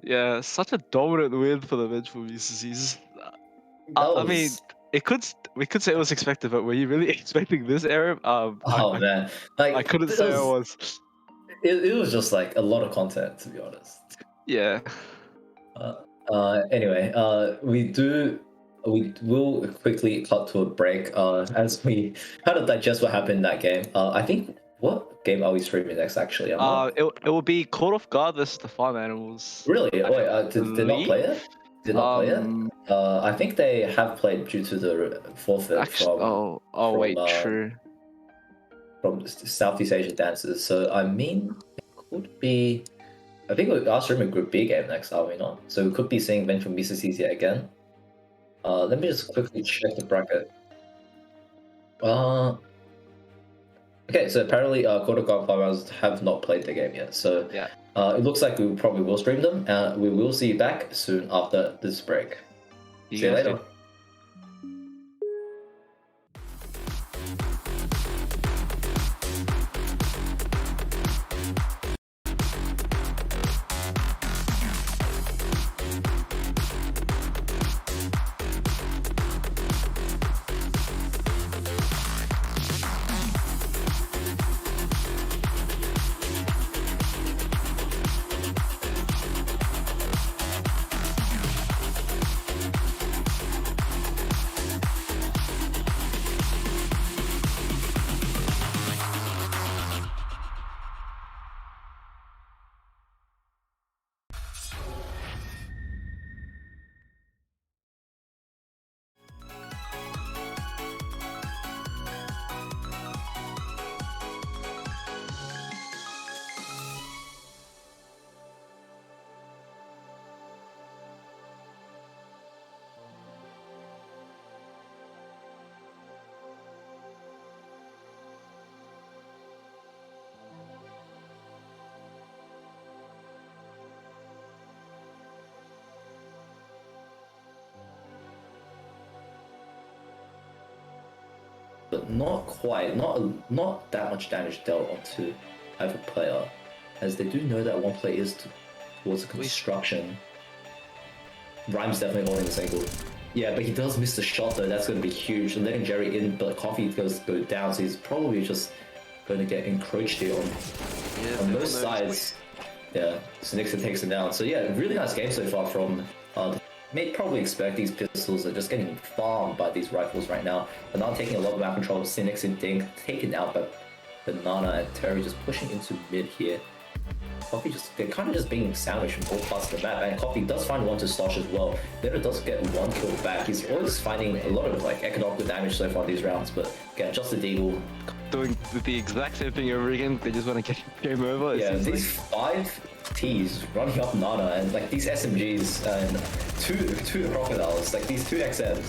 Yeah, such a dominant win for the Vengeful VCCs. I mean, we could say it was expected, but were you really expecting this, Arab? Man, like I couldn't say I was. It was just like a lot of content, to be honest. Yeah. Anyway, we will quickly cut to a break as we kind of digest what happened in that game. I think, what game are we streaming next, actually? It will be Caught Off Guard versus the Farm Animals. Really? Wait, did they not play it? Did not play it? I think they have played due to the forfeit from... true. From Southeast Asian dancers. So, I mean, it could be... I think we are streaming Group B game next, are we not? So we could be seeing Venture Mises yet again. Let me just quickly check the bracket. Okay, so apparently Code of God Flowers have not played the game yet. So yeah. It looks like we probably will stream them. We will see you back soon after this break. See you later. but not quite, not that much damage dealt onto either player, as they do know that one player is towards the construction. Rhyme's definitely holding this angle. Yeah, but he does miss the shot though, that's going to be huge. And letting Jerry in, but Coffee goes go down, so he's probably just going to get encroached here on both sides. Yeah, so Nixon takes him down. So yeah, really nice game so far from may probably expect these pistols are just getting farmed by these rifles right now. Banana taking a lot of map control, Cynics and Dink taken out, but Banana and Terry just pushing into mid here. Coffee they're kind of just being sandwiched from all parts of the map, and Coffee does find one to slosh as well. Leonard does get one kill back. He's always finding a lot of like economical damage so far these rounds, but again, just a deagle. Doing the exact same thing over again. They just want to get game over. Yeah, these 5 T's running up Nana and like these SMGs and two crocodiles, like these 2 XMs.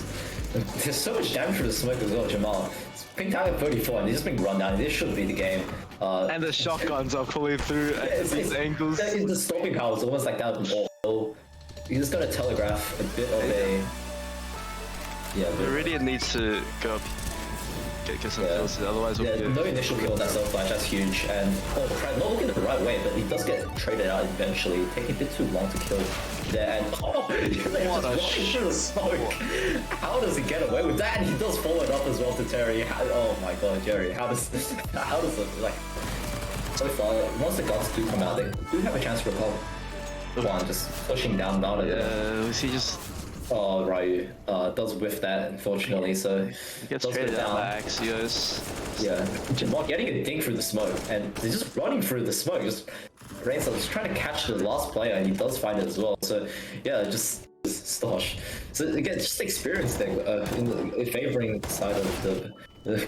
There's so much damage for the smoke as well, Jamal. It's ping target 34 and they're just being run down. This should be the game. And the shotguns are pulling through at these angles. The stopping power is almost like that with all. You just gotta telegraph a bit of a... Yeah, Viridian needs to go up, get some kills, otherwise we'll be... No initial kill on that self-flash, that's huge. And not looking the right way, but he does get traded out eventually, taking a bit too long to kill there. And what a shit! Smoke. How does he get away with that? And he does follow it up as well to Terry. Oh my god, Jerry, how does it, like... So far, once the guns do come out, they do have a chance to recover. One just pushing down at Yeah, he just... Oh, Ryu does whiff that, unfortunately, so... He gets traded down by Axios. Yeah, Jamal getting a dink through the smoke, and they're just running through the smoke, just trying to catch the last player, and he does find it as well, so yeah, just stosh. So again, just experience thing in favoring side of the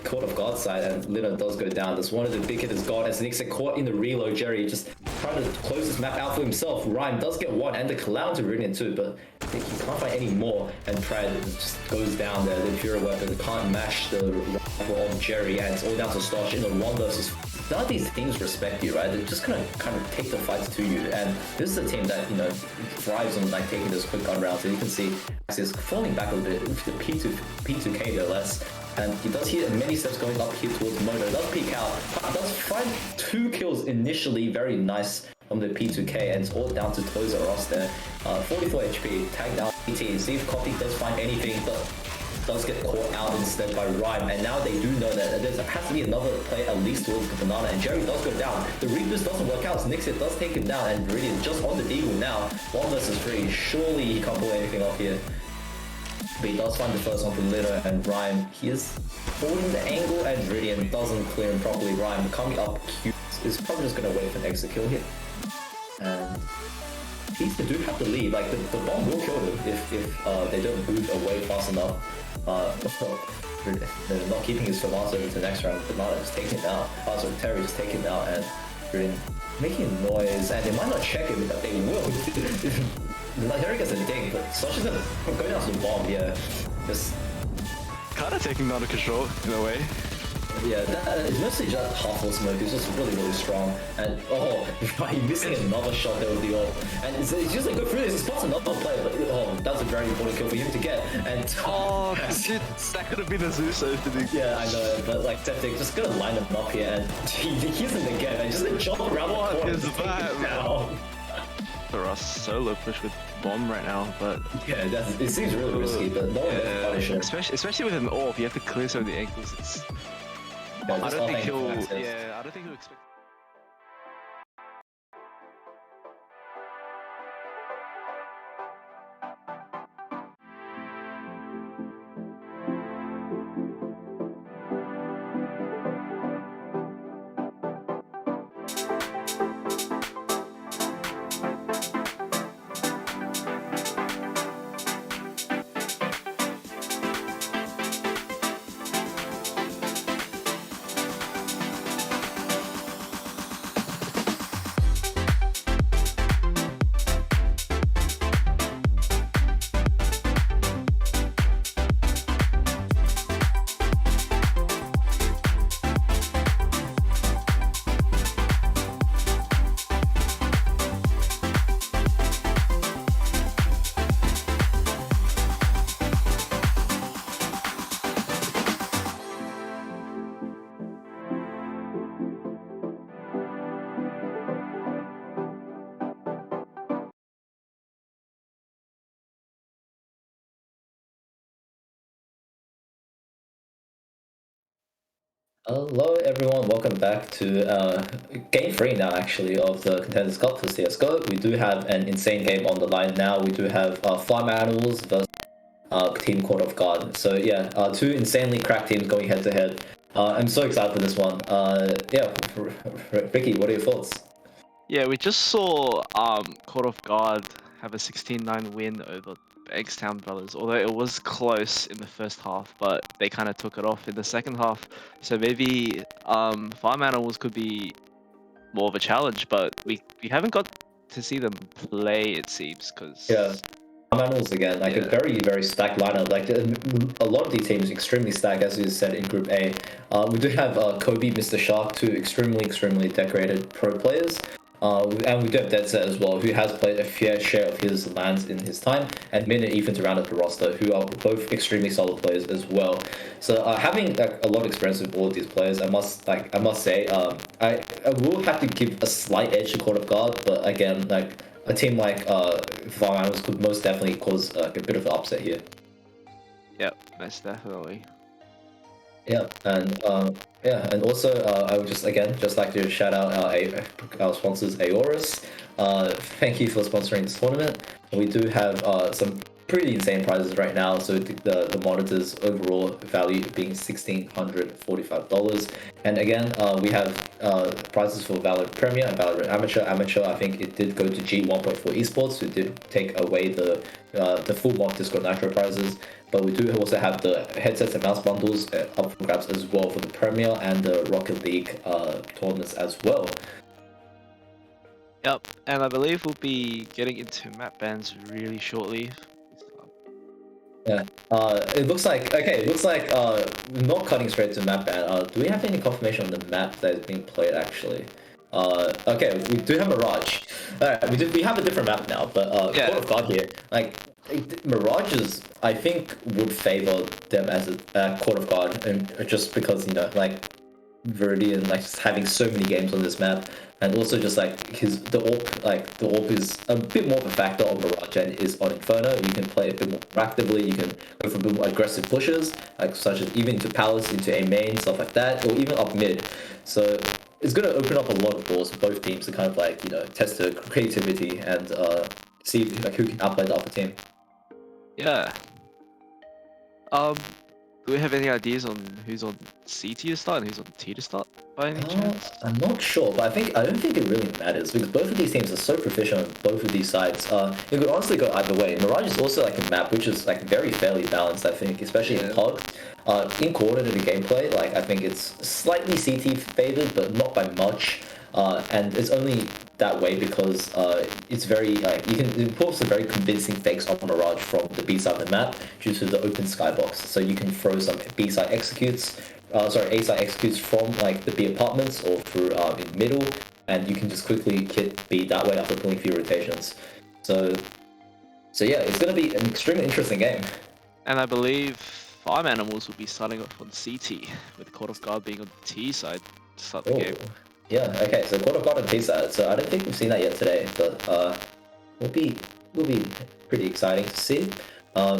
Court of God side, and Lina does go down. There's one of the big hitters gone, as Nix caught in the reload. Jerry just trying to close this map out for himself. Rhyme does get one, and the Clown to Runion too, but I think he can't find any more, and Prad just goes down there. The Imperial weapon can't match the rifle of Jerry, and it's all down to Stosh in a 1 versus. None of these teams respect you, right? They're just gonna kind of take the fights to you, and this is a team that, you know, thrives on like taking those quick gun rounds. And you can see Axis falling back a little bit with the P2K no less. And he does hit many steps going up here towards Moto. Does peek out. Does find 2 kills initially. Very nice from the P2K. And it's all down to Toys R Us there. 44 HP. Tagged down PT. See if Coffee does find anything. But does get caught out instead by Rhyme. And now they do know that there has to be another play at least towards the Banana. And Jerry does go down. The Reapers doesn't work out. So Nixit does take him down. And Viridian just on the Deagle now. 1 versus 3. Surely he can't pull anything off here. But he does find the first one from Lino and Rhyme. He is holding the angle, and Viridian doesn't clear him properly. Rhyme coming up cute is probably just going to wait for an exit kill here. And Peace do have the lead. Like, the bomb will kill them if they don't move away fast enough. They're not keeping his Tomato into the next round. Banana just taking it out. So Terry just taking it out, and Viridian making a noise. And they might not check it, but they will. Like, Terry gets a ding, but Stosh is going down to the bomb, yeah. Just kind of taking out of control in a way. Yeah, it's mostly just half full smoke. It's just really, really strong. And he's missing another shot there with the ult. And it's just like go through this. He spots another player, but that's a very important kill for him to get. And dude, that could have been a Zeus opening. Yeah, I know, but like Septic just gonna line him up here, and he hears him again, and just gonna jump around the corner. For us, solo push with bomb right now, but yeah, it seems really risky, but no one can punish him. Especially with an AWP, you have to clear some of the angles. It's... Yeah, I don't think he'll. Yeah, I don't think he'll expect. Hello everyone, welcome back to game 3 now actually of the Contenders Cup for CSGO. We do have an insane game on the line now. We do have Farm Animals versus Team Court of God. So yeah, two insanely cracked teams going head to head. I'm so excited for this one. Yeah, Ricky, what are your thoughts? Yeah, we just saw Court of God have a 16-9 win over Bankstown Brothers, although it was close in the first half, but they kind of took it off in the second half. So maybe Farm Animals could be more of a challenge, but we haven't got to see them play, it seems, because Yeah. Animals again, like a very stacked lineup. Like a lot of these teams extremely stacked, as you said in Group A. We do have Kobe, Mr. Shark, two extremely decorated pro players. And we do have Dead Set as well, who has played a fair share of his lands in his time, and Min and Ethan to round up the roster, who are both extremely solid players as well. So having like, a lot of experience with all of these players, I must say, I will have to give a slight edge to Court of God, but again, like a team like Farm Animals could most definitely cause a bit of an upset here. Yep, most definitely. Yeah, and also I would just like to shout out our sponsors Aorus. Thank you for sponsoring this tournament. We do have some pretty insane prizes right now. So the monitors overall value being $1,645, and again we have prizes for Valorant Premier and Valorant Amateur. Amateur, I think it did go to G1.4 Esports, who did take away the full mock Discord Nitro prizes. But we do also have the headsets and mouse bundles up for grabs as well for the Premier and the Rocket League tournaments as well. Yep, and I believe we'll be getting into map bans really shortly. Yeah. It looks like we're not cutting straight to map ban. Do we have any confirmation on the map that is being played actually? Okay, we do have Mirage. Alright, we have a different map now, but Court of God here, like Mirages, I think would favor them as a Court of God, and just because like Viridian like just having so many games on this map, and also just like the AWP is a bit more of a factor on Mirage and is on Inferno. You can play a bit more proactively, you can go for a bit more aggressive pushes, like such as even into Palace, into A main, stuff like that, or even up mid. So it's going to open up a lot of doors for both teams to kind of like test their creativity and see like who can outplay the other team. Yeah. Do we have any ideas on who's on C to start and who's on T to start by any chance? I'm not sure, but I don't think it really matters because both of these teams are so proficient on both of these sides. It could honestly go either way. Mirage is also like a map which is like very fairly balanced, I think, especially in PUG. In coordinated gameplay, like I think it's slightly CT favored, but not by much. And it's only that way because it's very you can pull some very convincing fakes on Mirage from the B side of the map due to the open skybox. So you can throw some B side executes, A side executes from like the B apartments or through in middle, and you can just quickly hit B that way after pulling a few rotations. So yeah, it's gonna be an extremely interesting game. And I believe Farm Animals will be starting off on CT, with Court of God being on the T side to start the game. Yeah, okay, so Court of God on T side. So I don't think we've seen that yet today, but will be pretty exciting to see. I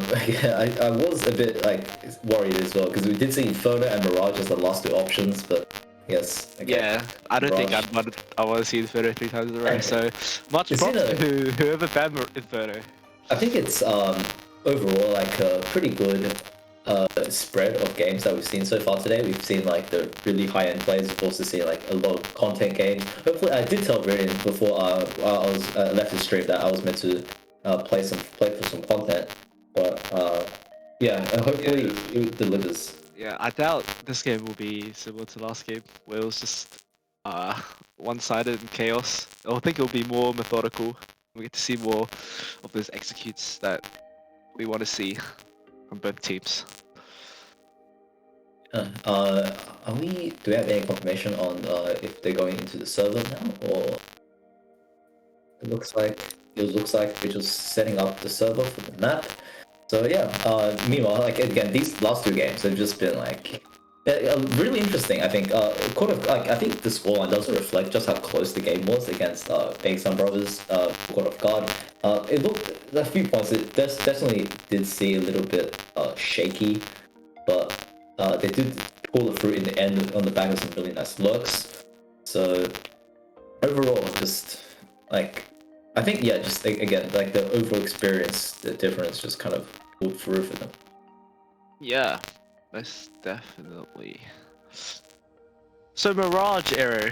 was a bit like worried as well because we did see Inferno and Mirage as the last two options, but yes. Okay. Yeah, I don't think I want to see Inferno 3 times in a row. So much props to whoever banned Inferno. I think it's overall like a pretty good spread of games that we've seen so far today. We've seen like the really high-end plays. We've also seen like a lot of content games. Hopefully, I did tell Viridian before I was left the stream that I was meant to play for some content, but hopefully it delivers. Yeah, I doubt this game will be similar to last game where it was just one-sided and chaos. I think it'll be more methodical. We get to see more of those executes that we want to see from both teams. Do we have any confirmation on if they're going into the server now, or it looks like we're just setting up the server for the map. So yeah, meanwhile, like again, these last two games have just been like really interesting. I think I think the scoreline doesn't reflect just how close the game was against Bankstown Brothers, Court of God. It looked a few points. It definitely did see a little bit shaky, but they did pull the fruit in the end on the back of some really nice lurks. So overall, just like I think just again like the overall experience, the difference just kind of pulled through for them. Yeah, most definitely. So Mirage Arrow,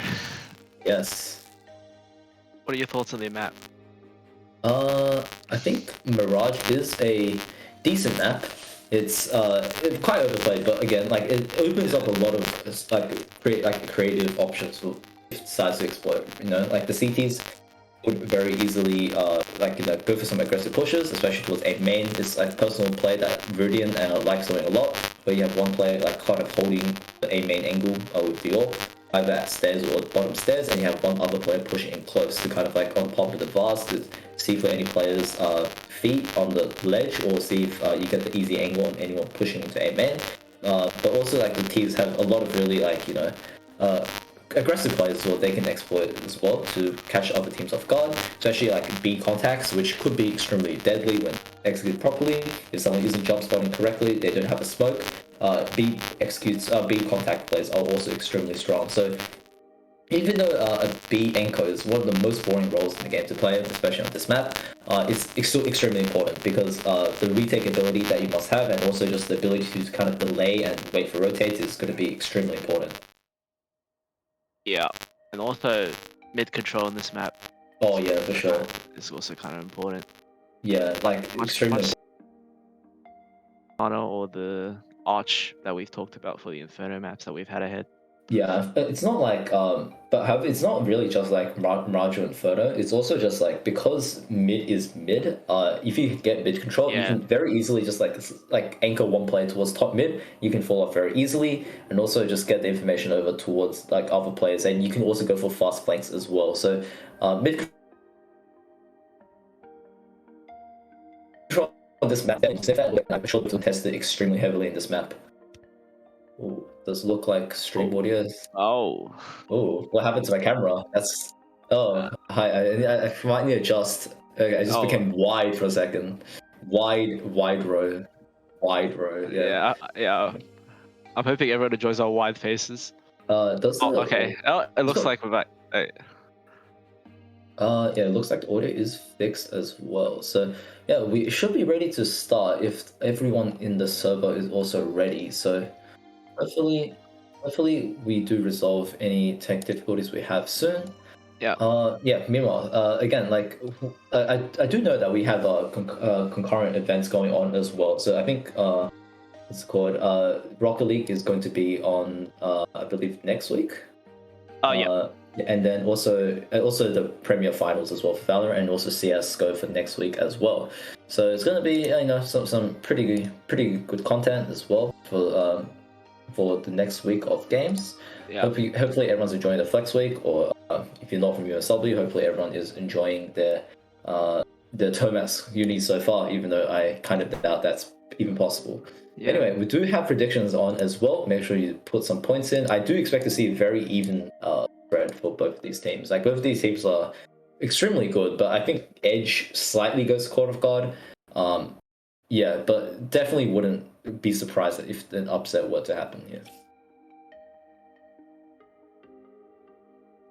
Yes. what are your thoughts on the map? I think Mirage is a decent map. It's quite overplayed, but again, like it opens up a lot of creative options for sides to exploit. You know, like the CTs would very easily go for some aggressive pushes, especially towards A main. It's like personal play that Rudian likes doing a lot, where you have one player like kind of holding the A main angle with the AWP, either at stairs or bottom stairs, and you have one other player pushing in close to kind of like on top of the vase to see for any players' feet on the ledge, or see if you get the easy angle on anyone pushing into A main. But also like the teams have a lot of really aggressive players as well. They can exploit as well to catch other teams off guard, especially like B contacts, which could be extremely deadly when executed properly. If someone isn't jump spotting correctly, they don't have a smoke. B contact plays are also extremely strong. So even though a B anchor is one of the most boring roles in the game to play, especially on this map, it's still extremely important because the retake ability that you must have, and also just the ability to kind of delay and wait for rotates, is going to be extremely important. Yeah, and also mid control on this map. Oh yeah, for sure. Is also kind of important. Yeah, like extremely. Or the Arch that we've talked about for the Inferno maps that we've had ahead. Yeah, it's not like but however, it's not really just like Mirage or Inferno. It's also just like because mid is mid. If you get mid control, you can very easily just like anchor one player towards top mid. You can fall off very easily, and also just get the information over towards like other players, and you can also go for fast flanks as well. So mid control on this map, I'm sure we'll test it extremely heavily in this map. Ooh, does look like stream audio. Oh. Oh, what happened to my camera? That's. Oh, hi. I might need to adjust. Okay, I just became wide for a second. Wide row. Yeah. Yeah. I'm hoping everyone enjoys our wide faces. Okay. It looks like we're back. Yeah, it looks like the audio is fixed as well. So yeah, we should be ready to start if everyone in the server is also ready. So hopefully we do resolve any tech difficulties we have soon. Yeah. Meanwhile, again, like I do know that we have concurrent events going on as well. So I think it's called Rocket League is going to be on I believe next week. And then also the Premier Finals as well for Valorant, and also CSGO for next week as well. So it's going to be some pretty good content as well for the next week of games. Yeah. Hopefully everyone's enjoying the Flex Week, or if you're not from UNSW, hopefully everyone is enjoying their Tomax uni so far, even though I kind of doubt that's even possible. Yeah. Anyway, we do have predictions on as well. Make sure you put some points in. I do expect to see a very even spread for both of these teams. Like both of these teams are extremely good, but I think Edge slightly goes Court of God. Yeah, but definitely wouldn't be surprised if an upset were to happen. Yeah.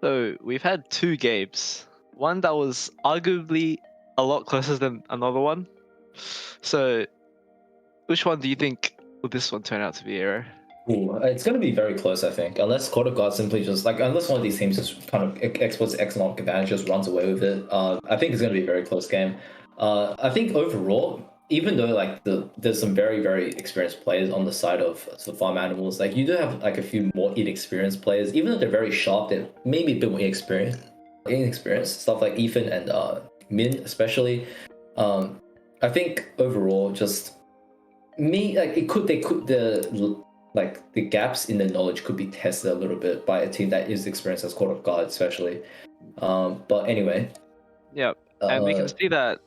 So we've had two games. One that was arguably a lot closer than another one. So which one do you think will this one turn out to be, Aero? Ooh, it's going to be very close, I think. Unless Court of God simply just unless one of these teams just kind of exploits excellent advantage, just runs away with it. I think it's going to be a very close game. I think overall, even though there's some very experienced players on the side of the farm animals, like you do have like a few more inexperienced players. Even though they're very sharp, they're maybe a bit more inexperienced stuff like Ethan and Min especially. I think overall, just the gaps in the knowledge could be tested a little bit by a team that is experienced as Court of God, especially. But anyway. Yeah, and we can see that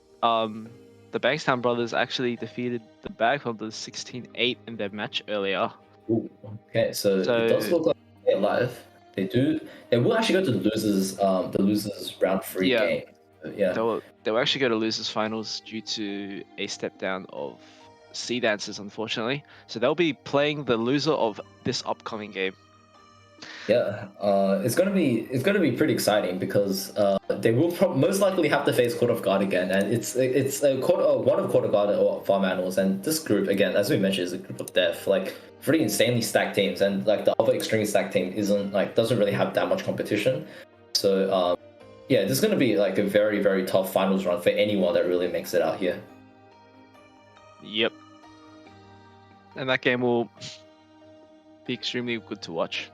the Bankstown brothers actually defeated the Baghunters 16-8 in their match earlier. Ooh, okay, so it does look like they're alive. They will actually go to the losers round 3 game. Yeah. They will actually go to losers finals due to a step down of Sea Dancers, unfortunately. So they'll be playing the loser of this upcoming game. Yeah, it's gonna be pretty exciting because they will most likely have to face Court of God again, and it's one of Court of God or Farm Animals, and this group again, as we mentioned, is a group of death, like pretty insanely stacked teams, and like the other extremely stacked team doesn't really have that much competition, so yeah, this is gonna be like a very very tough finals run for anyone that really makes it out here. Yep. And that game will be extremely good to watch.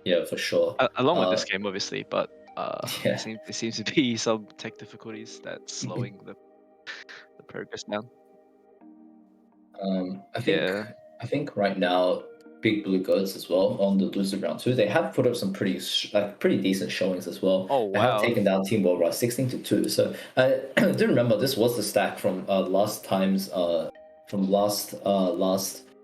Yeah, for sure. Along with this game, obviously, but Yeah. there seems to be some tech difficulties that's slowing the progress down. I think right now, Big Blue Goats as well on the loser round 2. They have put up some pretty decent showings as well. Oh, They have wow. taken down Team World 16-2. So I do remember this was the stack from last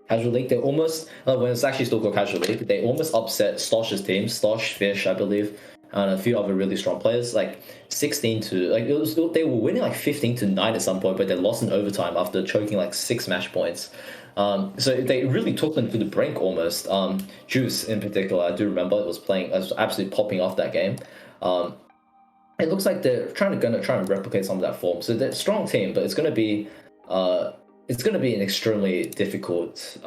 Casual League. They almost when it's actually still called Casual League, they almost upset Stosh's team, Stosh, Fish, I believe, and a few other really strong players, like 16 to like they were winning like 15-9 at some point, but they lost in overtime after choking like 6 match points. So they really took them to the brink almost. Juice in particular, I do remember, was absolutely popping off that game. It looks like they're gonna try and replicate some of that form. So they're a strong team, but it's gonna be an extremely difficult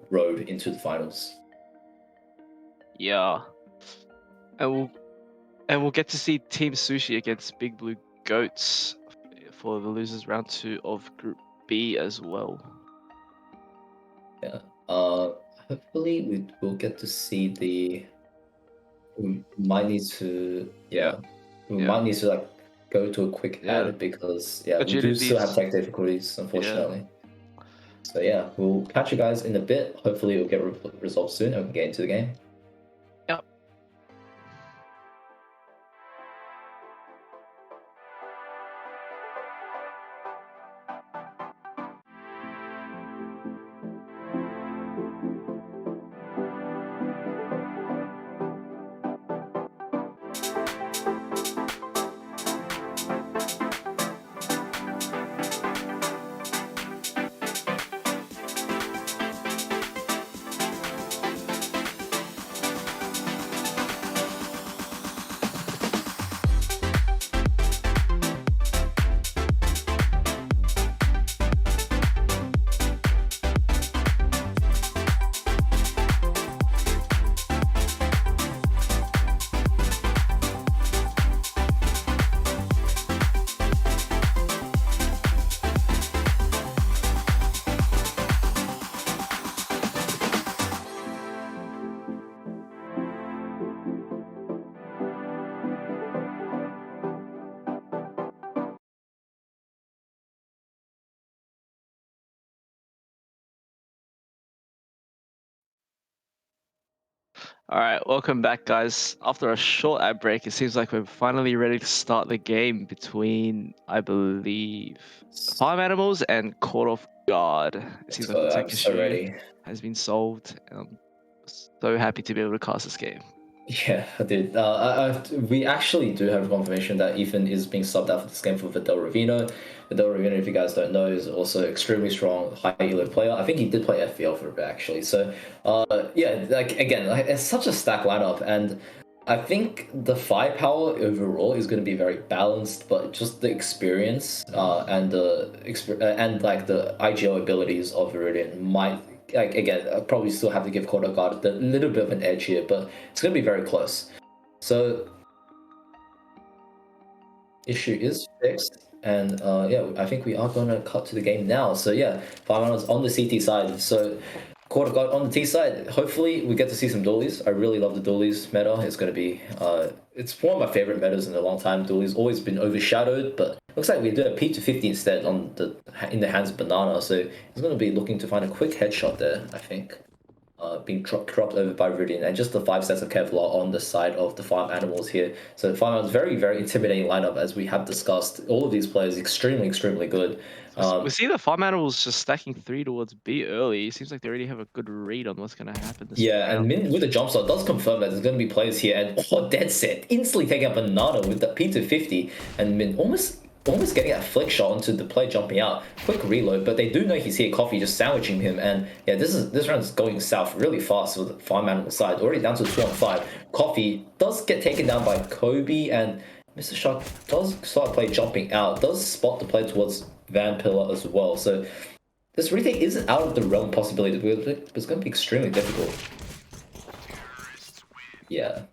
road into the finals. Yeah. And we'll get to see Team Sushi against Big Blue Goats for the losers round 2 of Group B as well. Yeah. Hopefully we will get to see we might need to like go to a quick ad because we do still have tech difficulties, unfortunately. So yeah, we'll catch you guys in a bit. Hopefully we'll get resolved soon and we can get into the game. Yep. All right, welcome back, guys. After a short ad break, it seems like we're finally ready to start the game between, I believe, Farm Animals and Court of God. It seems like the tech issue has been solved, and I'm so happy to be able to cast this game. Yeah, I did. We actually do have confirmation that Ethan is being subbed out for this game for Vidal Ravino. Vidal Ravino, if you guys don't know, is also extremely strong, high elo player. I think he did play FPL for a bit actually. So, yeah, like again, it's such a stacked lineup, and I think the firepower overall is going to be very balanced, but just the experience and like the IGL abilities of Viridian might. Like again, I probably still have to give Court of God a little bit of an edge here, but it's going to be very close. So, issue is fixed, and yeah, I think we are going to cut to the game now. So yeah, 5 minutes on the CT side. So, Court of God on the T side. Hopefully, we get to see some dualies. I really love the dualies meta. It's going to be it's one of my favorite metas in a long time. Dualies always been overshadowed, but looks like we do a P250 instead in the hands of Banana. So he's going to be looking to find a quick headshot there, I think. Being dropped over by Viridian, and just the 5 sets of Kevlar on the side of the Farm Animals here. So the Farm Animals, very, very intimidating lineup, as we have discussed. All of these players extremely, extremely good. We see the Farm Animals just stacking 3 towards B early. It seems like they already have a good read on what's going to happen this round. And Min with the jump shot does confirm that there's going to be players here, and dead set, instantly taking up Banana with the P250, and Min almost almost getting a flick shot onto the play jumping out. Quick reload, but they do know he's here. Coffee just sandwiching him, and yeah, this round's going south really fast with the 5-man on the side. Already down to 2-on-5. Coffee does get taken down by Kobe, and Mr. Shark does start play jumping out. Does spot the play towards Van Pillar as well. So this retake isn't out of the realm possibility, but it's going to be extremely difficult. Yeah.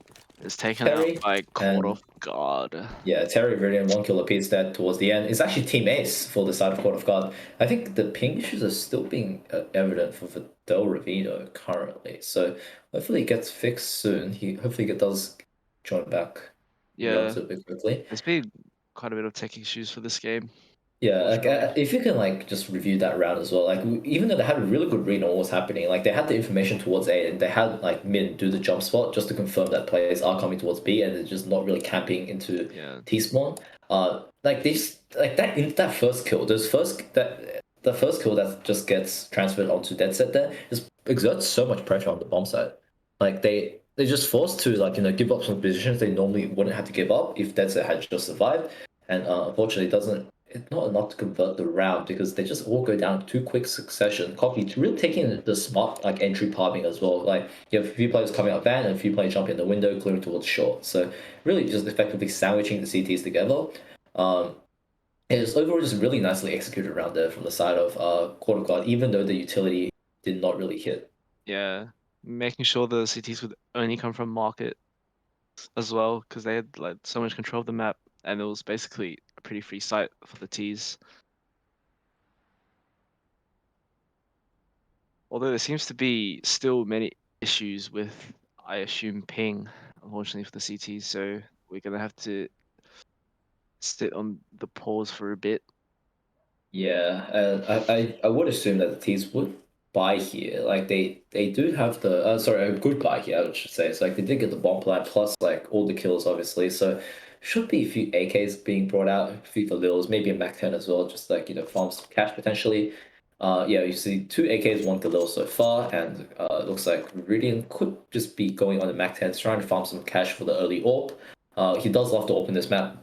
It's taken Terry out by and- Court of God. Yeah, Terry Viridian 1 kill apiece there towards the end. It's actually team ace for the side of Court of God. I think the ping issues are still being evident for Vidal Ravino currently. So hopefully it gets fixed soon. Hopefully it does join back Yeah, relatively quickly. there's been quite a bit of tech issues for this game. Yeah, like Unfortunately. if you can like just review that round as well, like even though they had a really good read on what was happening, like they had the information towards A and they had like mid do the jump spot just to confirm that players are coming towards B and they're just not really camping into Yeah. T spawn. Like these like that in that first kill, the first kill that just gets transferred onto dead set there just exerts so much pressure on the bomb side. Like they're just forced to like give up some positions they normally wouldn't have to give up if dead set had just survived, and unfortunately it doesn't. It's not enough to convert the round because they just all go down too quick succession. Coffee really taking the smart like entry palming as well. Like you have a few players coming up van and a few players jumping in the window, clearing towards short. So really just effectively sandwiching the CTs together. It's overall just really nicely executed around there from the side of Court of God, even though the utility did not really hit. Yeah, making sure the CTs would only come from market as well, because they had like so much control of the map, and it was basically a pretty free site for the Ts. Although there seems to be still many issues with, I assume, ping, unfortunately for the CTs, so we're gonna have to sit on the pause for a bit. Yeah, and I would assume that the teams would buy here. Like they do have the sorry, a good buy here, I should say. It's like they did get the bomb plan plus like all the kills obviously. So should be a few AKs being brought out, a few Galils, maybe a Mac 10 as well, just like farm some cash potentially. Yeah, you see 2 AKs, 1 Galil so far, and looks like Rudian could just be going on the Mac 10, trying to farm some cash for the early AWP. He does love to open this map,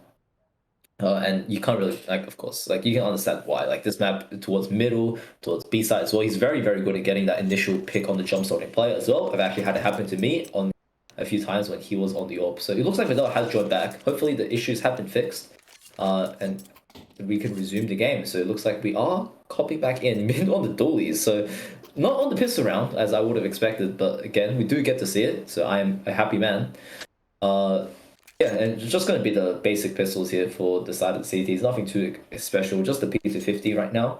and you can't really like, of course, like you can understand why. Like this map towards middle, towards B side as well. He's very, very good at getting that initial pick on the jump starting player as well. I've actually had it happen to me on a few times when he was on the AWP. So it looks like Vidal has joined back. Hopefully the issues have been fixed, and we can resume the game. So it looks like we are copying back in mid on the dualies. So not on the pistol round as I would have expected, but again we do get to see it. So I am a happy man. Yeah, and it's just going to be the basic pistols here for the side of the CTs. Nothing too special, just the P250 right now.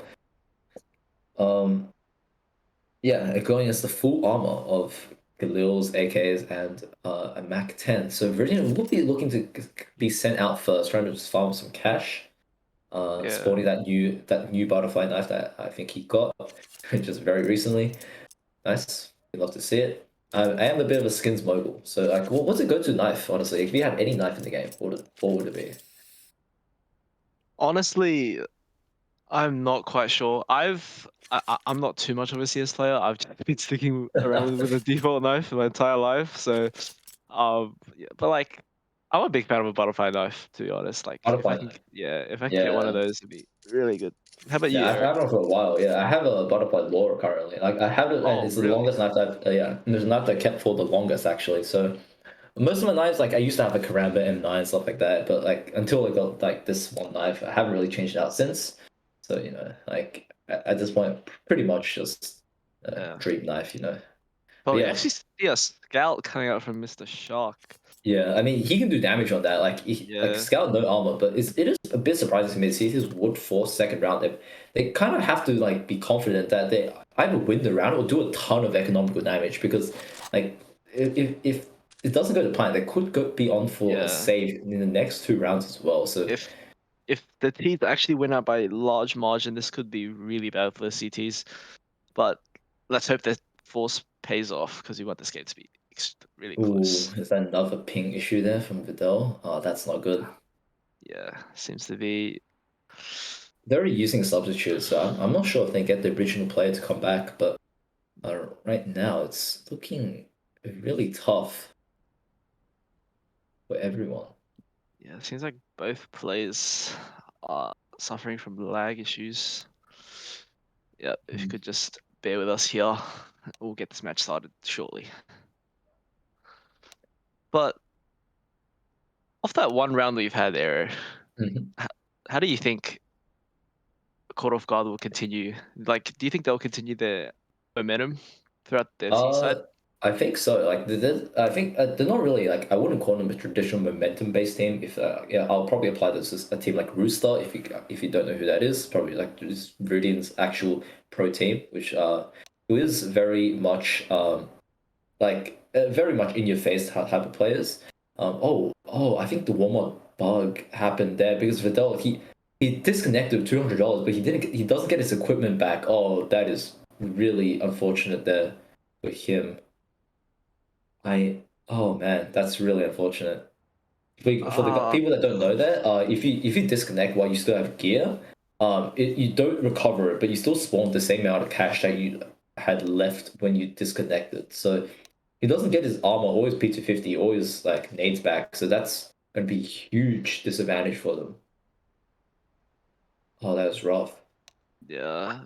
Yeah, going as the full armor of Galil's, AKs, and a Mac 10. So Viridian will be looking to be sent out first, trying to just farm some cash. Yeah. Sporting that new butterfly knife that I think he got just very recently. Nice. We'd love to see it. I am a bit of a skins mogul, so like, what's a go-to knife? Honestly, if you had any knife in the game, what would it be? Honestly, I'm not quite sure. I'm not too much of a CS player. I've just been sticking around with a default knife my entire life. So, yeah, but like, I'm a big fan of a butterfly knife, to be honest. Like, if Butterfly I can, knife. yeah, if I can get one of Yeah, those, it'd be really good. How about you, yeah. I've Eric? had one for a while. Yeah, I have a butterfly Laura currently. Like I have it, and Oh, it's the really? longest knife I've. Yeah, and there's a knife that I kept for the longest actually. So most of my knives, like I used to have a Karamba M9 and stuff like that, but like until I got like this one knife, I haven't really changed it out since. So like at this point, pretty much just a Yeah. dream knife. But But we yeah. actually see a scout coming out from Mr. Shark. Yeah, I mean he can do damage on that. Like like Yeah. Scout no armor, but it is a bit surprising to me. CTs would force second round. They kind of have to like be confident that they either win the round or do a ton of economical damage because like if it doesn't go to plan, they could be on for a Yeah. save in the next 2 rounds as well. So If the T's actually win out by a large margin, this could be really bad for the CTs. But let's hope that force pays off because we want this game to be really ooh, close. is that another ping issue there from Vidal? Oh, that's not good. Yeah, seems to be. They're already using substitutes, so I'm not sure if they get the original player to come back, but right now it's looking really tough for everyone. Yeah, it seems like both players suffering from lag issues. Yeah, if you could just bear with us here, we'll get this match started shortly. But off that one round that you've had there, Mhm. how do you think Caught Off Guard will continue? Like, do you think they'll continue their momentum throughout their C side? I think so. Like, I think they're not really like I wouldn't call them a traditional momentum-based team. If yeah, I'll probably apply this as a team like Rooster. If you don't know who that is, probably like just Viridian's actual pro team, which who is very much like very much in your face type of players. I think the warm up bug happened there because Vidal he disconnected $200, but he doesn't get his equipment back. Oh, that is really unfortunate there for him. Oh man, that's really unfortunate. For the Ah, people that don't know that, if you disconnect while you still have gear, you don't recover it, but you still spawn the same amount of cash that you had left when you disconnected. So he doesn't get his armor always P250, always like nades back. So that's gonna be huge disadvantage for them. Oh, that was rough. yeah,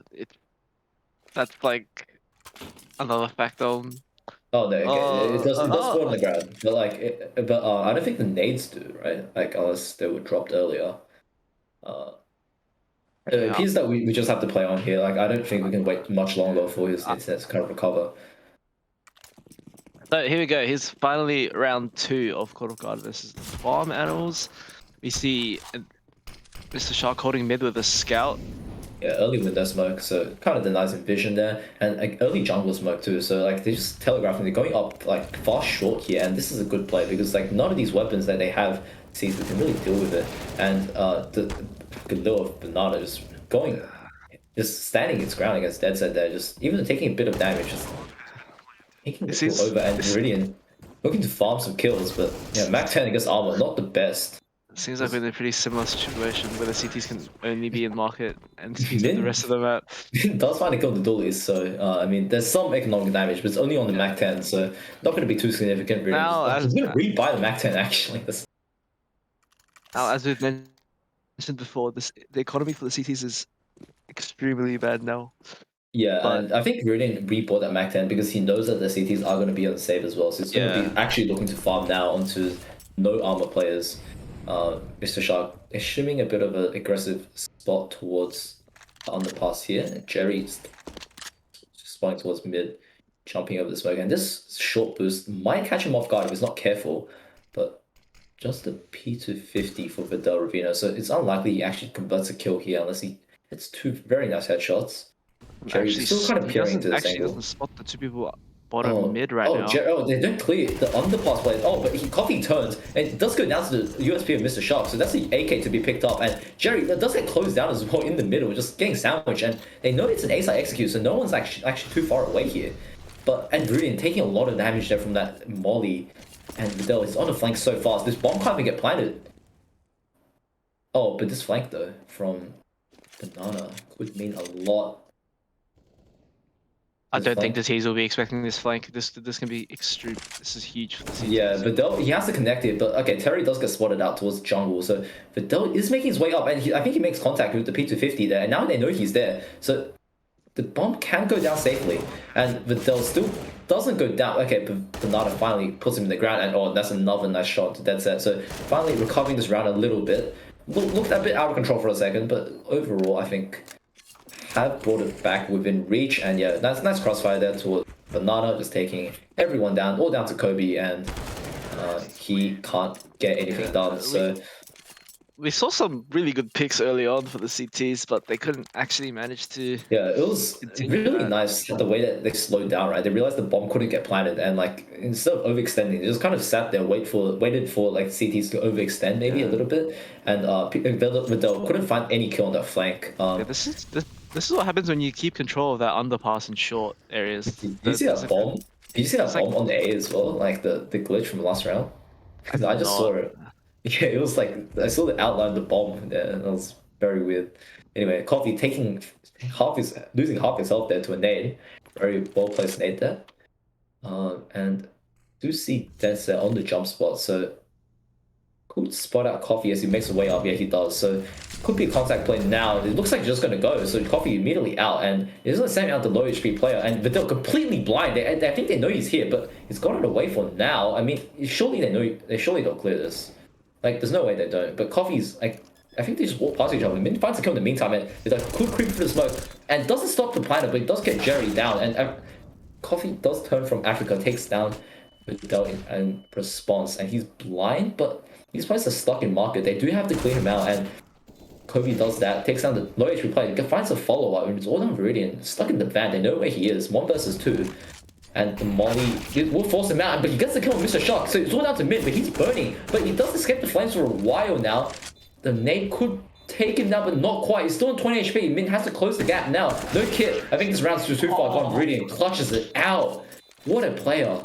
that's like another factor. Oh no, okay. It does spawn on Oh, the ground, but I don't think the nades do, right? Like unless they were dropped earlier. Uh, it yeah. appears that we just have to play on here. Like I don't think we can wait much longer for his internet to kind of recover. So here we go. Here's finally round 2 of Court of God versus the Farm Animals. We see Mr. Shark holding mid with a scout. Yeah, early window smoke, so kind of denies him vision there, and like early jungle smoke too. So like they just telegraphing they're going up like fast short here, and this is a good play because like none of these weapons that they have sees we can really deal with it, and the lure of Banana is going, just standing its ground against Dead Set there, just even taking a bit of damage, just taking the This kill is over, and this Viridian looking to farm some kills, but yeah, Mac 10 against armor, not the best. seems like we're in a pretty similar situation where the CTs can only be in market and speeds up the Min rest of the map. does find a kill the duelies, so I mean, there's some economic damage, but it's only on the Yeah. Mac 10, so not going to be too significant. Really, Now, he's going to rebuy the Mac 10 actually. as we've mentioned before, the economy for the CTs is extremely bad now. Yeah, But and I think Rudin rebought that Mac 10 because he knows that the CTs are going to be on save as well, so he's going to yeah, be actually looking to farm now onto no armor players. Mr. Shark is shimming a bit of an aggressive spot towards the underpass here, and Jerry's spawning towards mid, jumping over the smoke, and this short boost might catch him off guard if he's not careful, but just a P250 for Vidal Ravino, so it's unlikely he actually converts a kill here unless he hits two very nice headshots. Jerry's still kind of he peering into doesn't this actually angle. doesn't spot the 2 people bottom mid right now. They don't clear the underpass play. Oh, but Coffee turns and it does go down to the USP of Mr. Shark, so that's the AK to be picked up. And Jerry does get closed down as well in the middle, just getting sandwiched. And they know it's an A-side execute, so no one's actually too far away here. But Andrian taking a lot of damage there from that molly, and Vidal is on the flank so fast. This bomb can't even get planted. Oh, but this flank though from Banana could mean a lot. I This don't think flank. the T's will be expecting this flank. This can be extreme. This is huge for the CTs. Yeah, Vidal, he has to connect it, but okay, Terry does get spotted out towards jungle, so Vidal is making his way up, and I think he makes contact with the P250 there, and now they know he's there, so the bomb can go down safely, and Vidal still doesn't go down. Okay, but Bernardo finally puts him in the ground, and oh, that's another nice shot to Dead Set, so finally recovering this round a little bit. Looked a bit out of control for a second, but overall, I think have brought it back within reach, and yeah, nice crossfire there towards Banana, just taking everyone down, all down to Kobe, and he can't get anything done. So we saw some really good picks early on for the CTs, but they couldn't actually manage to. yeah, it was continue really that. nice the way that they slowed down. Right, they realized the bomb couldn't get planted, and like instead of overextending, they just kind of sat there, waited for like CTs to overextend maybe a little bit, and Vidal couldn't find any kill on that flank. Yeah, this is what happens when you keep control of that underpass in short areas. Did you see that bomb? Did you see that bomb on the A as well? Like the glitch from the last round? Because I just saw it. Yeah, it was like I saw the outline of the bomb there, and it was very weird. Anyway, Coffee taking losing half his health there to a nade. Very well placed nade there. And do see Denser on the jump spot, so could spot out Coffee as he makes his way up. Yeah, he does. So could be a contact play now. It looks like it's just going to go. So Coffee immediately out, and he's going to send out the low HP player. And Vidal completely blind. I think they know he's here, but he's got it away for now. I mean, surely they know. They surely don't clear this. Like, there's no way they don't. But Coffee's like, I think they just walk past each other. Min finds a kill in the meantime, and Vidal could creep through the smoke and doesn't stop the planner, but he does get Jerry down. And Coffee does turn from Africa, takes down Vidal in response, and he's blind, but these players are stuck in market. They do have to clear him out, and Kobe does that, takes down the low HP player, finds a follow-up, and it's all on Viridian, stuck in the van. They know where he is, 1 versus 2. And the Molly will force him out, but he gets the kill on Mr. Shock, so it's all down to mid, but he's burning. But he does escape the flames for a while now. The nade could take him down, but not quite. He's still on 20 HP. Min has to close the gap now. No kit. I think this round's too far gone. Viridian clutches it out. What a player.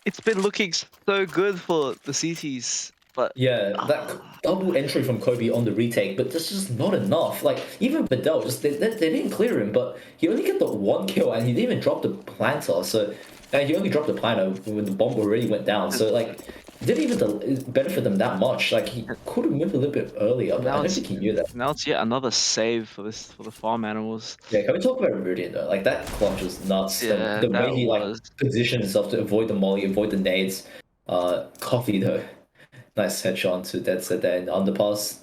It's been looking so good for the CTs, but yeah, that double entry from Kobe on the retake, but that's just not enough. Like, even Vidal, just they didn't clear him, but he only got the 1 kill, and he didn't even drop the planter. So he only dropped the planter when the bomb already went down. So like, it didn't even benefit them that much. Like, he could have moved a little bit earlier, but I don't think he knew that. Now it's yet another save for the farm animals. Yeah, can we talk about Viridian though? Like, that clutch was nuts. Yeah, the way he was. like positioned himself to avoid the molly, avoid the nades. Coffee though. Nice headshot to Dead Set there in the underpass.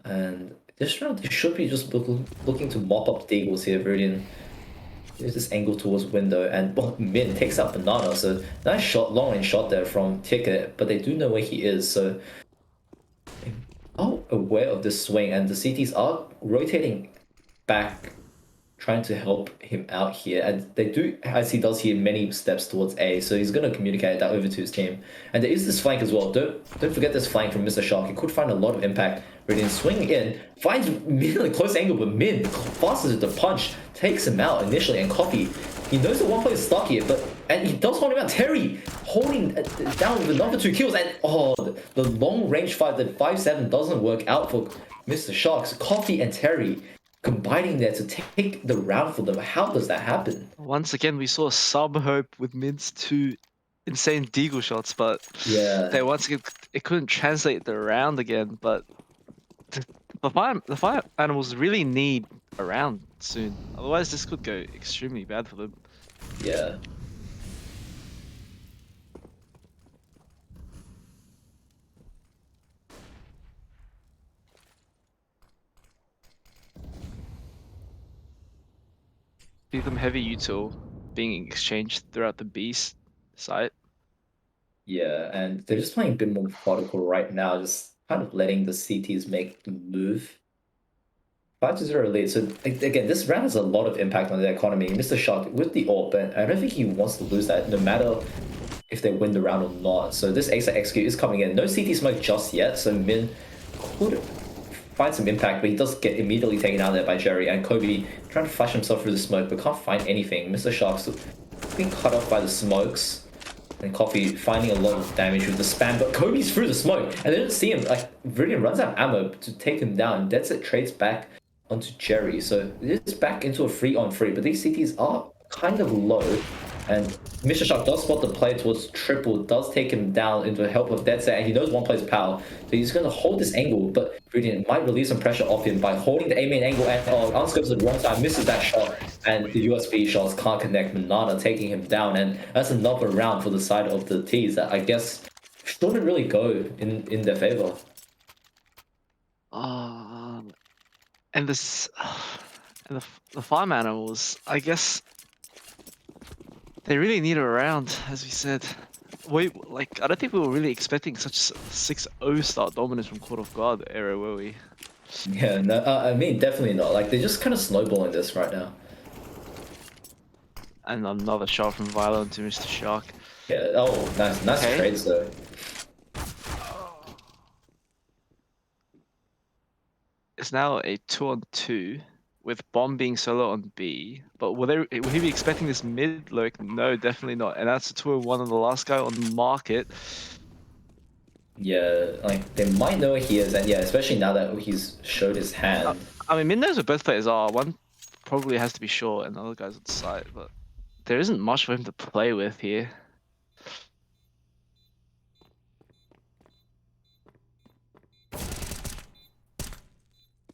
And this round, they should be just looking to mop up the Eagles here. Viridian. There's this angle towards window, and Min takes out Banana. So nice shot, long range shot there from Ticket, but they do know where he is. So they are aware of this swing, and the CTs are rotating back, trying to help him out here. And they do, as he does here, many steps towards A, so he's going to communicate that over to his team. And there is this flank as well. Don't forget this flank from Mr. Shark. He could find a lot of impact. Viridian swinging in, finds Min at a close angle, but Min fastens the punch, takes him out initially, and Coffee, he knows the one player is stuck here, and he does hold him out. Terry holding down with another 2 kills, and the long range fight, the 5-7 doesn't work out for Mr. Sharks. Coffee and Terry combining there to take the round for them. How does that happen? Once again, we saw some hope with Min's 2 insane deagle shots, but yeah, they once again it couldn't translate the round again. But the fire animals really need a round soon, otherwise this could go extremely bad for them. Yeah. See them heavy util being exchanged throughout the B site. Yeah, and they're just playing a bit more methodical right now, just kind of letting the CTs make the move. 5-0 lead. So again, this round has a lot of impact on the economy. Mr. Shark with the ult, but I don't think he wants to lose that, no matter if they win the round or not. So this Ace execute is coming in. No CT smoke just yet, so Min could find some impact, but he does get immediately taken out there by Jerry, and Kobe trying to flash himself through the smoke, but can't find anything. Mr. Shark's being cut off by the smokes, and Coffee finding a lot of damage with the spam, but Kobe's through the smoke, and they don't see him. Like, Viridian runs out of ammo to take him down. Dead Set trades back onto Jerry, so it is back into a 3-on-3, but these CTs are kind of low, and Mr. Shark does spot the play towards triple, does take him down into the help of Dead Set, and he knows one player's power, so he's going to hold this angle, but Viridian might release some pressure off him by holding the A-main angle, and unscopes at the wrong time, misses that shot, and the USB shots can't connect. Manana taking him down, and that's another round for the side of the T's that I guess shouldn't really go in their favor. And this, and the farm animals, I guess they really need a round, as we said. I don't think we were really expecting such 6-0 start dominance from Court of God era, were we? Yeah, no, I mean, definitely not. Like, they're just kind of snowballing this right now. And another shot from Vilo to Mr. Shark. Yeah, oh, nice Okay. trades though. It's now a 2-on-2 with Bomb being solo on B. But would he be expecting this mid lurk? No, definitely not. And that's a 2-on-1 on the last guy on the market. Yeah, like, they might know where he is, and yeah, especially now that he's showed his hand. I mean, mid knows where both players are. One probably has to be short, and the other guy's on site. But there isn't much for him to play with here.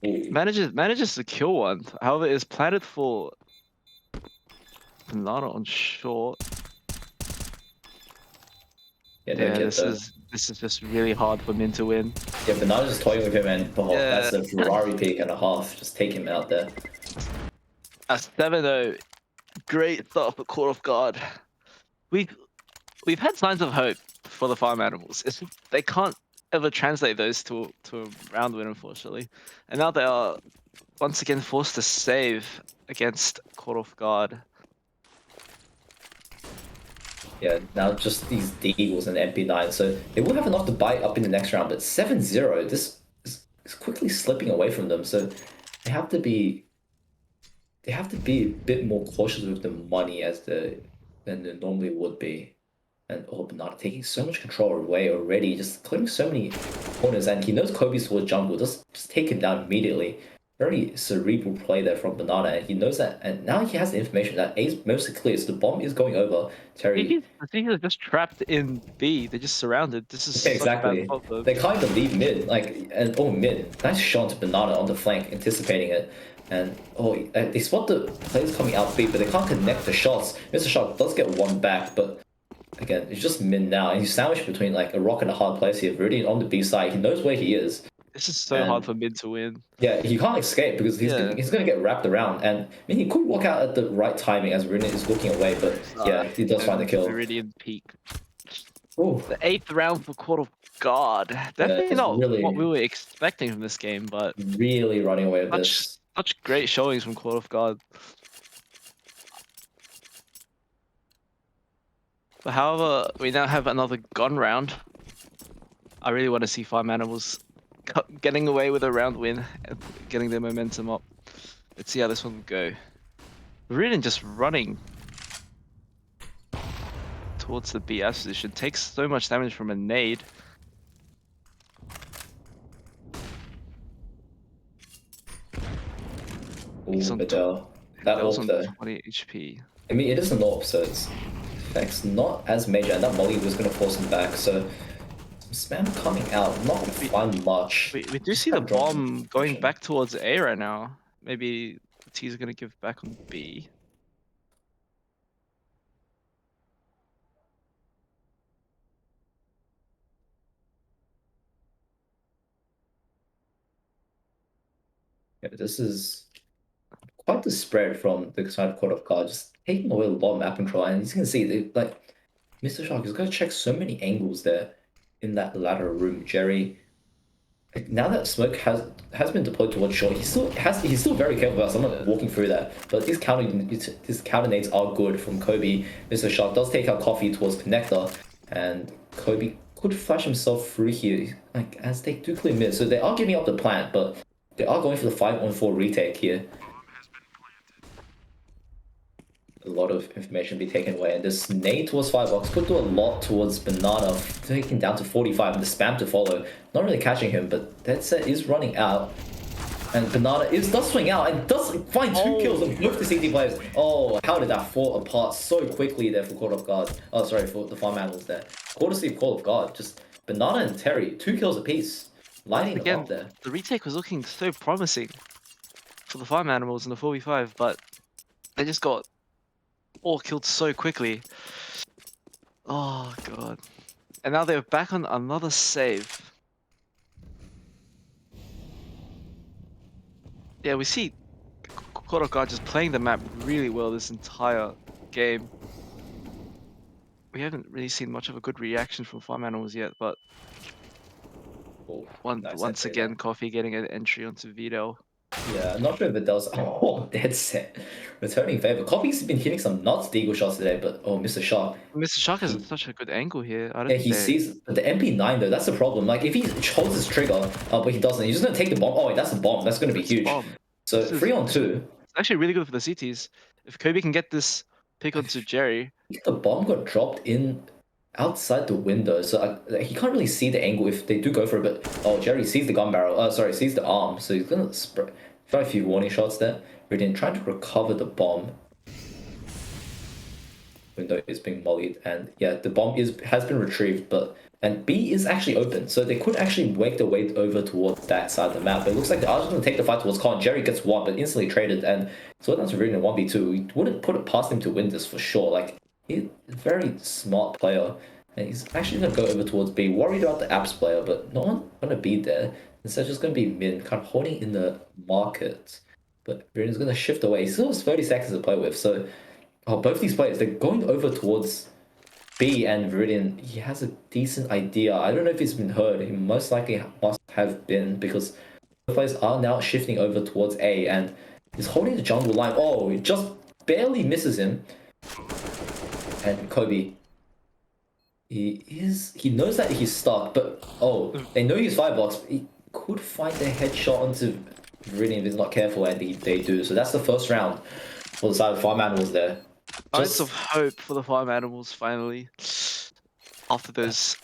Ooh. Manages to kill one. However, it's planted for Banana on short. Yeah, no Yeah, kid this though. is just really hard for Min to win. Yeah, Banana's just toying with him, and Yeah. that's a Ferrari pick and a half. Just take him out there. A 7-0. Great start for Court of God. We've had signs of hope for the farm animals. They can't ever translate those to a round win, unfortunately. And now they are once again forced to save against Court of God. Yeah, now just these Deagles and MP9, so they will have enough to bite up in the next round, but 7-0, this is quickly slipping away from them, so they have to be a bit more cautious with the money than they normally would be. And Banana taking so much control away already, just clearing so many corners, and he knows Kobe's towards jungle, just take him down immediately. Very cerebral play there from Banana, and he knows that, and now he has the information that A's mostly clear, so the bomb is going over. Terry. I think they're just trapped in B. They're just surrounded. This is Yeah, such a bad exactly. spot for them. They can't even leave mid, mid. Nice shot to Banana on the flank, anticipating it. And they spot the players coming out B, but they can't connect the shots. Mr. Shot does get one back, but again, it's just mid now. And he's sandwiched between like a rock and a hard place here. Viridian on the B side, he knows where he is. This is so hard for Mid to win. Yeah, he can't escape because he's gonna get wrapped around. And I mean, he could walk out at the right timing as Viridian is looking away, but yeah, he does find the kill. Viridian peak. Ooh. The 8th round for Court of God. Definitely not really, what we were expecting from this game, but really running away with this. Such great showings from Court of God. But however, we now have another gun round. I really want to see Farm Animals getting away with a round win and getting their momentum up. Let's see how this one will go. Viridian just running towards the BS position. Takes so much damage from a nade. He's on that AWP though. 20 HP. I mean, it is an AWP, so its effect's not as major, and that molly was going to force him back, so some spam coming out, not fun much. We do see the bomb going back towards A right now. Maybe the T's are going to give back on B. Yeah, this is quite the spread from the side of Court of God, just taking away a lot of map control, and you can see like Mr. Shark is going to check so many angles there in that lateral room. Jerry, now that smoke has been deployed towards short, he's still very careful about someone walking through that. But these counter nades are good from Kobe. Mr. Shark does take out Coffee towards connector, and Kobe could flash himself through here, like as they do clear mid. So they are giving up the plant, but they are going for the 5-on-4 retake here. A lot of information be taken away, and this nade towards Firebox could do a lot towards Banana, taking down to 45, and the spam to follow. Not really catching him, but that set is running out. And Banana does swing out and does find 2 kills on both the CT players. Oh, how did that fall apart so quickly there for Court of God? Oh, sorry, for the farm animals there. Courtesy of Court of God, just Banana and Terry, 2 kills apiece. Lighting them up there. The retake was looking so promising for the farm animals in the 4v5, but they just got all killed so quickly. Oh god. And now they're back on another save. Yeah, we see Court of God just playing the map really well this entire game. We haven't really seen much of a good reaction from farm animals yet, but once again, Coffee getting an entry onto Vito. Yeah, I'm not sure if Vidal's dead set. Returning favor. Coffee's been hitting some nuts Deagle shots today, but Mr. Shark. Mr. Shark has such a good angle here. I don't think he sees the MP9 though. That's the problem. Like if he holds his trigger, but he doesn't, he's just gonna take the bomb. Oh, wait, that's a bomb. That's gonna be huge. So 3-on-2. It's actually really good for the CTs. If Kobe can get this pick onto Jerry. The bomb got dropped in outside the window, so he can't really see the angle if they do go for it. But Jerry sees the gun barrel. Sees the arm. So he's gonna try a few warning shots there. Radiant trying to recover the bomb. window is being mollied, and yeah, the bomb has been retrieved, but and B is actually open, so they could actually wake the way over towards that side of the map. But it looks like the Archers going to take the fight towards Con. Jerry gets one, but instantly traded, and so down to Viridian 1v2. We wouldn't put it past him to win this for sure. Like, he's a very smart player, and he's actually going to go over towards B, worried about the Apps player, but no one going to be there. Instead, just going to be Min, kind of holding in the market. But Viridian's going to shift away. He still has 30 seconds to play with, so both these players, they're going over towards B, and Viridian, he has a decent idea. I don't know if he's been heard. He most likely must have been, because the players are now shifting over towards A, and he's holding the jungle line. Oh, he just barely misses him. And Kobe, he knows that he's stuck, but they know he's firebox. He could find a headshot onto Viridian if he's not careful, and they do. So that's the first round for the side of Farm Animals there. Signs of hope for the farm animals finally. After those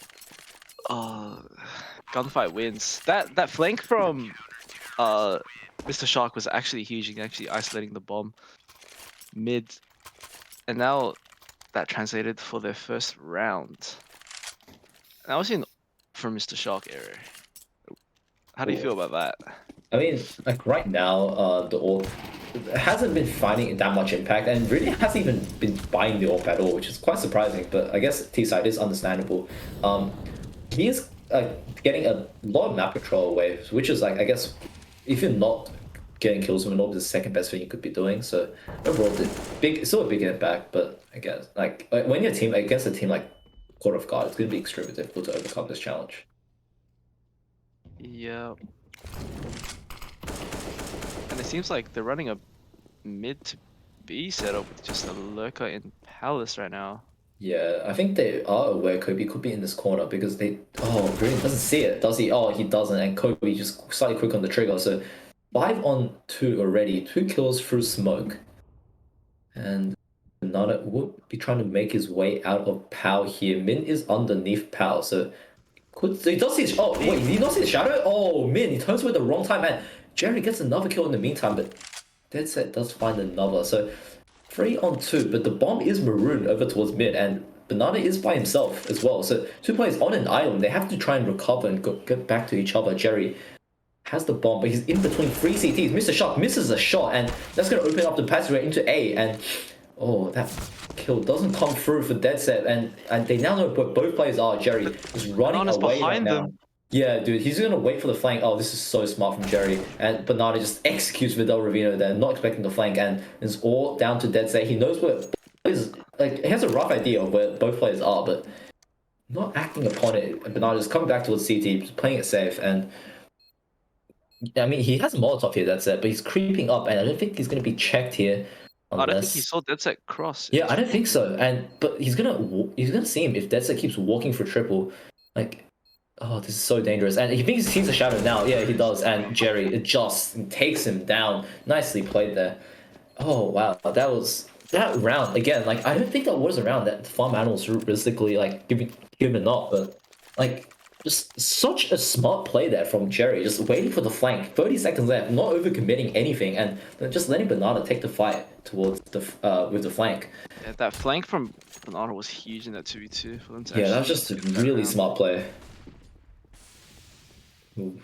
gunfight wins. That flank from Mr. Shark was actually huge, and actually isolating the bomb mid. And now that translated for their first round. That was in from Mr. Shark era. How do you feel about that? I mean, like right now, the AWP hasn't been finding that much impact, and really hasn't even been buying the AWP at all, which is quite surprising. But I guess T-side is understandable. He is getting a lot of map control away, which is like, I guess, if you're not getting kills from an AWP, is the second best thing you could be doing. So overall, it's still a big impact. But I guess like when you're team against a team like Court of God, it's going to be extremely difficult to overcome this challenge. Yeah. And it seems like they're running a mid to B setup with just a lurker in Palace right now. Yeah, I think they are aware Kobe could be in this corner, because Green doesn't see it, does he? Oh, he doesn't, and Kobe just slightly quick on the trigger. So 5-on-2 already, 2 kills through smoke. And Nana would be trying to make his way out of Pow here. Min is underneath Pow, so he does see. Oh wait, did he not see the shadow? Oh, Min, he turns away at the wrong time, and Jerry gets another kill in the meantime, but Deadset does find another. So 3-on-2, but the bomb is marooned over towards mid, and Banana is by himself as well. So 2 players on an island, they have to try and recover and get back to each other. Jerry has the bomb, but he's in between 3 CTs. Mr. Shark misses a shot, and that's going to open up the passageway into A, and that kill doesn't come through for Deadset, and they now know where both players are. Jerry is running away behind right them. now. Yeah, dude, he's gonna wait for the flank. Oh, this is so smart from Jerry. And Banana just executes Vidal Ravino there, not expecting the flank, and it's all down to Deadset. He knows where he has a rough idea of where both players are, but not acting upon it. Banana just coming back towards CT, playing it safe, and I mean, he has a Molotov here, Deadset, but he's creeping up, and I don't think he's gonna be checked here. I don't think he saw Deadset cross. Yeah, I don't think so. But he's gonna see him if Deadset keeps walking for triple. Like, oh, this is so dangerous. And he thinks he sees a shadow now. Yeah, he does. And Jerry adjusts and takes him down. Nicely played there. Oh wow, that round again. Like, I don't think that was a round that Farm Animals realistically like given up, but like, just such a smart play there from Jerry, just waiting for the flank. 30 seconds left, not overcommitting anything, and just letting Banana take the fight towards the with the flank. Yeah, that flank from Banana was huge in that 2v2 for them to that was just a really smart play. Ooh.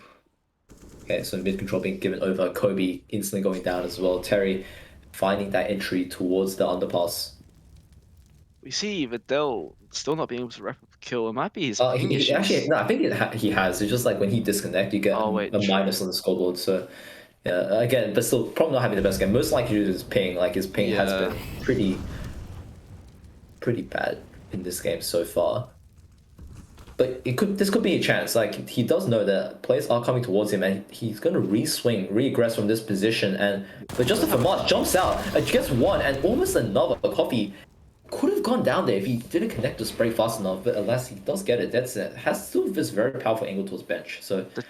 Okay, so mid control being given over. Kobe instantly going down as well. Terry finding that entry towards the underpass. We see Vidal still not being able to wrap up a kill. It might be his ping He issues. actually, no, I think he has. It's just like when he disconnects, you get a minus on the scoreboard. So yeah, again, but still probably not having the best game. Most likely due to his ping. Like, his ping has been pretty bad in this game so far. But this could be a chance. Like, he does know that players are coming towards him, and he's going to re-swing, re-aggress from this position. But Justin Famas jumps out, gets one, and almost another. Coffee could have gone down there if he didn't connect the spray fast enough. But alas, he does get it. That's it. Has still this very powerful angle towards bench. So the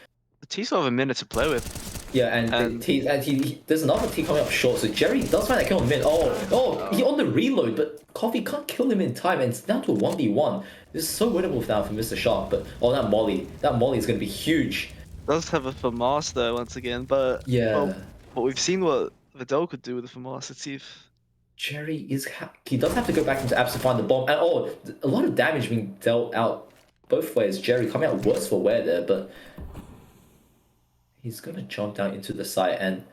T still have a minute to play with. Yeah, and there's another T coming up short. So Jerry does find that kill on mid. He on the reload, but Coffee can't kill him in time, and it's down to a 1v1. This is so winnable now for Mr. Shark, but that Molly is going to be huge. Does have a FAMAS though once again, but yeah. But we've seen what Vidal could do with the FAMAS. Let's see if Jerry he does have to go back into apps to find the bomb, and a lot of damage being dealt out both ways. Jerry coming out worse for wear there, but he's gonna jump down into the site and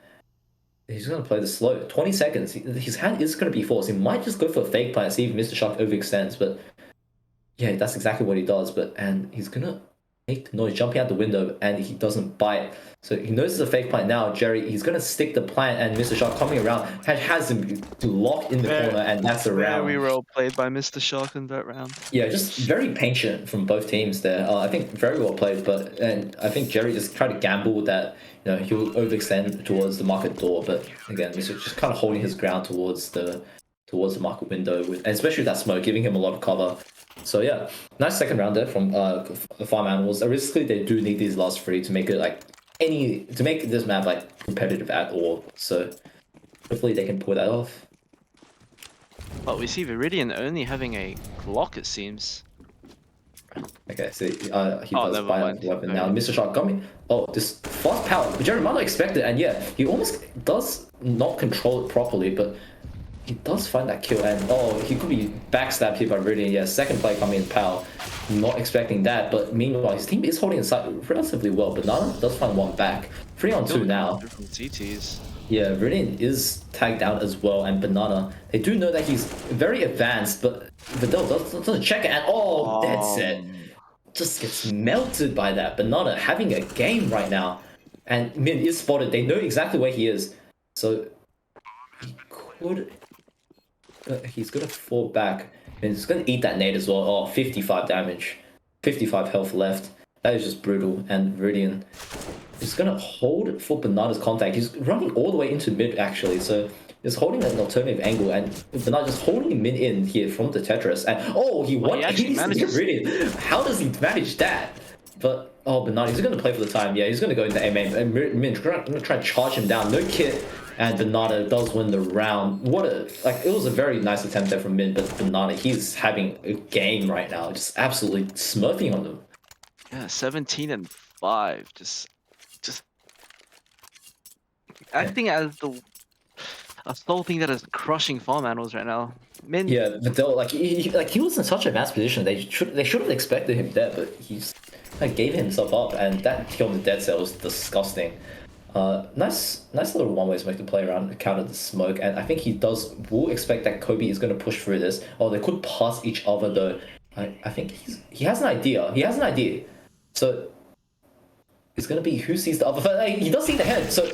he's gonna play the slow. 20 seconds. His hand is gonna be forced. He might just go for a fake plant, see if Mr. Shark overextends, but yeah, that's exactly what he does. And he's gonna make the noise jumping out the window, and he doesn't bite. So he knows it's a fake plant now. Jerry, he's gonna stick the plant, and Mr. Shark coming around has him to lock in the corner, and that's a round. Very well played by Mr. Shark in that round. Yeah, just very patient from both teams there. I think very well played, and I think Jerry just tried to gamble that he'll overextend towards the market door, but again, he's just kind of holding his ground towards the market window, and especially that smoke, giving him a lot of cover. So yeah, nice second round there from the Farm Animals. Realistically, they do need these last three to make it to make this map competitive at all. So hopefully they can pull that off. But we see Viridian only having a Glock, it seems. Okay, so he does buy a weapon now. Okay. Mr. Shark coming. Oh, this fast power. Jerry might not expect it, and yeah, he almost does not control it properly, but he does find that kill, and he could be backstabbed here by Viridian. Yeah, second play coming in Pal. Not expecting that, but meanwhile, his team is holding inside relatively well. Banana does find one back. 3-on-2 now. From CTs. Yeah, Viridian is tagged out as well, and Banana, they do know that he's very advanced, but Vidal doesn't check it, and dead set. Just gets melted by that. Banana having a game right now, and Min is spotted. They know exactly where he is, so he could. He's gonna fall back, and he's gonna eat that nade as well. 55 damage, 55 health left. That is just brutal. And Viridian is gonna hold for Banana's contact. He's running all the way into mid actually, so he's holding an alternative angle, and Banana just holding mid in here from the Tetris. And he won. He actually manages. Viridian. How does he manage that? But Banana, he's gonna play for the time. Yeah, he's gonna go into A main. And Min gonna try to charge him down. No kit. And Banana does win the round. It was a very nice attempt there from Min, but Banana, he's having a game right now, just absolutely smurfing on them. Yeah, 17-5. Just acting as a sole thing that is crushing farm animals right now. Min. Yeah, Vidal, he was in such a mass position. They should have expected him there, but he's gave himself up, and that kill on the dead cell was disgusting. Nice little one-way smoke to play around, counter the smoke, and I think will expect that Kobe is going to push through this. They could pass each other though. I think he has an idea. So it's going to be who sees the other first. He does see the head. So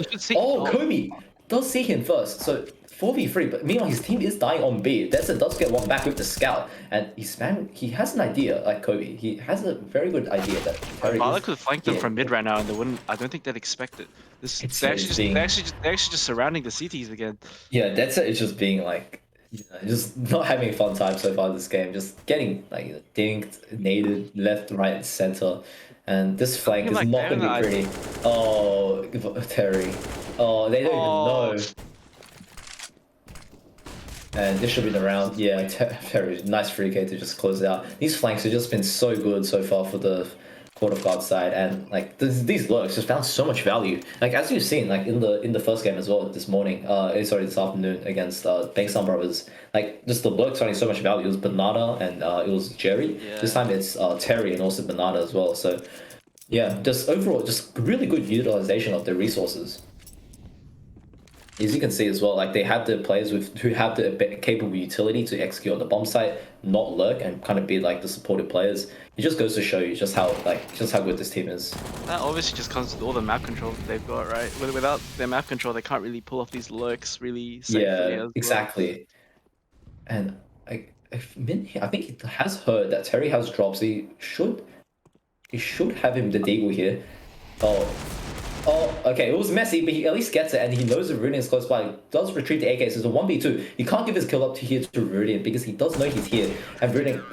Kobe does see him first. So 4v3, but meanwhile his team is dying on B. Desert does get one back with the scout, and he has an idea, like Kobe. He has a very good idea that Violet could flank them from mid right now, and I don't think they'd expect it. They're actually just surrounding the CTs again. Yeah, Desert is just being just not having a fun time so far this game. Just getting dinked, naded left, right, and center. And this flank is not going to be pretty. Terry. They don't even know. And this should be the round. Yeah, very nice free K to just close it out. These flanks have just been so good so far for the Court of God side, and these lurks just found so much value. As you've seen, in the first game as well this morning, this afternoon against Bankstown Brothers, just the lurks finding so much value. It was Banana and it was Jerry. Yeah. This time it's Terry and also Banana as well. So yeah, just overall, just really good utilization of their resources. As you can see as well, they have the players who have the capable utility to execute on the bomb site, not lurk, and kind of be the supportive players. It just goes to show you just how good this team is. That obviously just comes with all the map control that they've got, right? Without their map control, they can't really pull off these lurks really safely. Yeah, exactly. And I think he has heard that Terry has drops. He should have him the deagle here. Okay, it was messy, but he at least gets it, and he knows that Viridian is close by. He does retrieve the AK, so it's a 1v2. He can't give his kill up to here to Viridian because he does know he's here. And Viridian,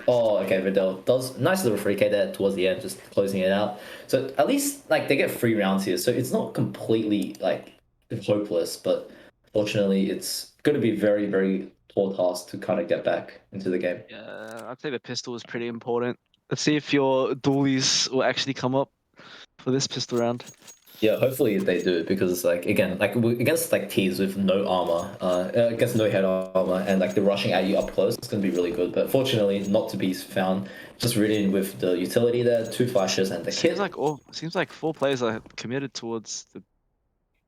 Vidal does nice little free K there towards the end, just closing it out. So at least they get 3 rounds here, so it's not completely hopeless, but fortunately it's going to be very, very tall task to kind of get back into the game. Yeah, I'd say the pistol is pretty important. Let's see if your dualies will actually come up for this pistol round. Yeah, hopefully they do because like again, like against like teams with no armor, against no head armor, and like they're rushing at you up close, it's gonna be really good. But fortunately, not to be found. Just reading with the utility there, two flashes and the kit. Seems like 4 players are committed towards the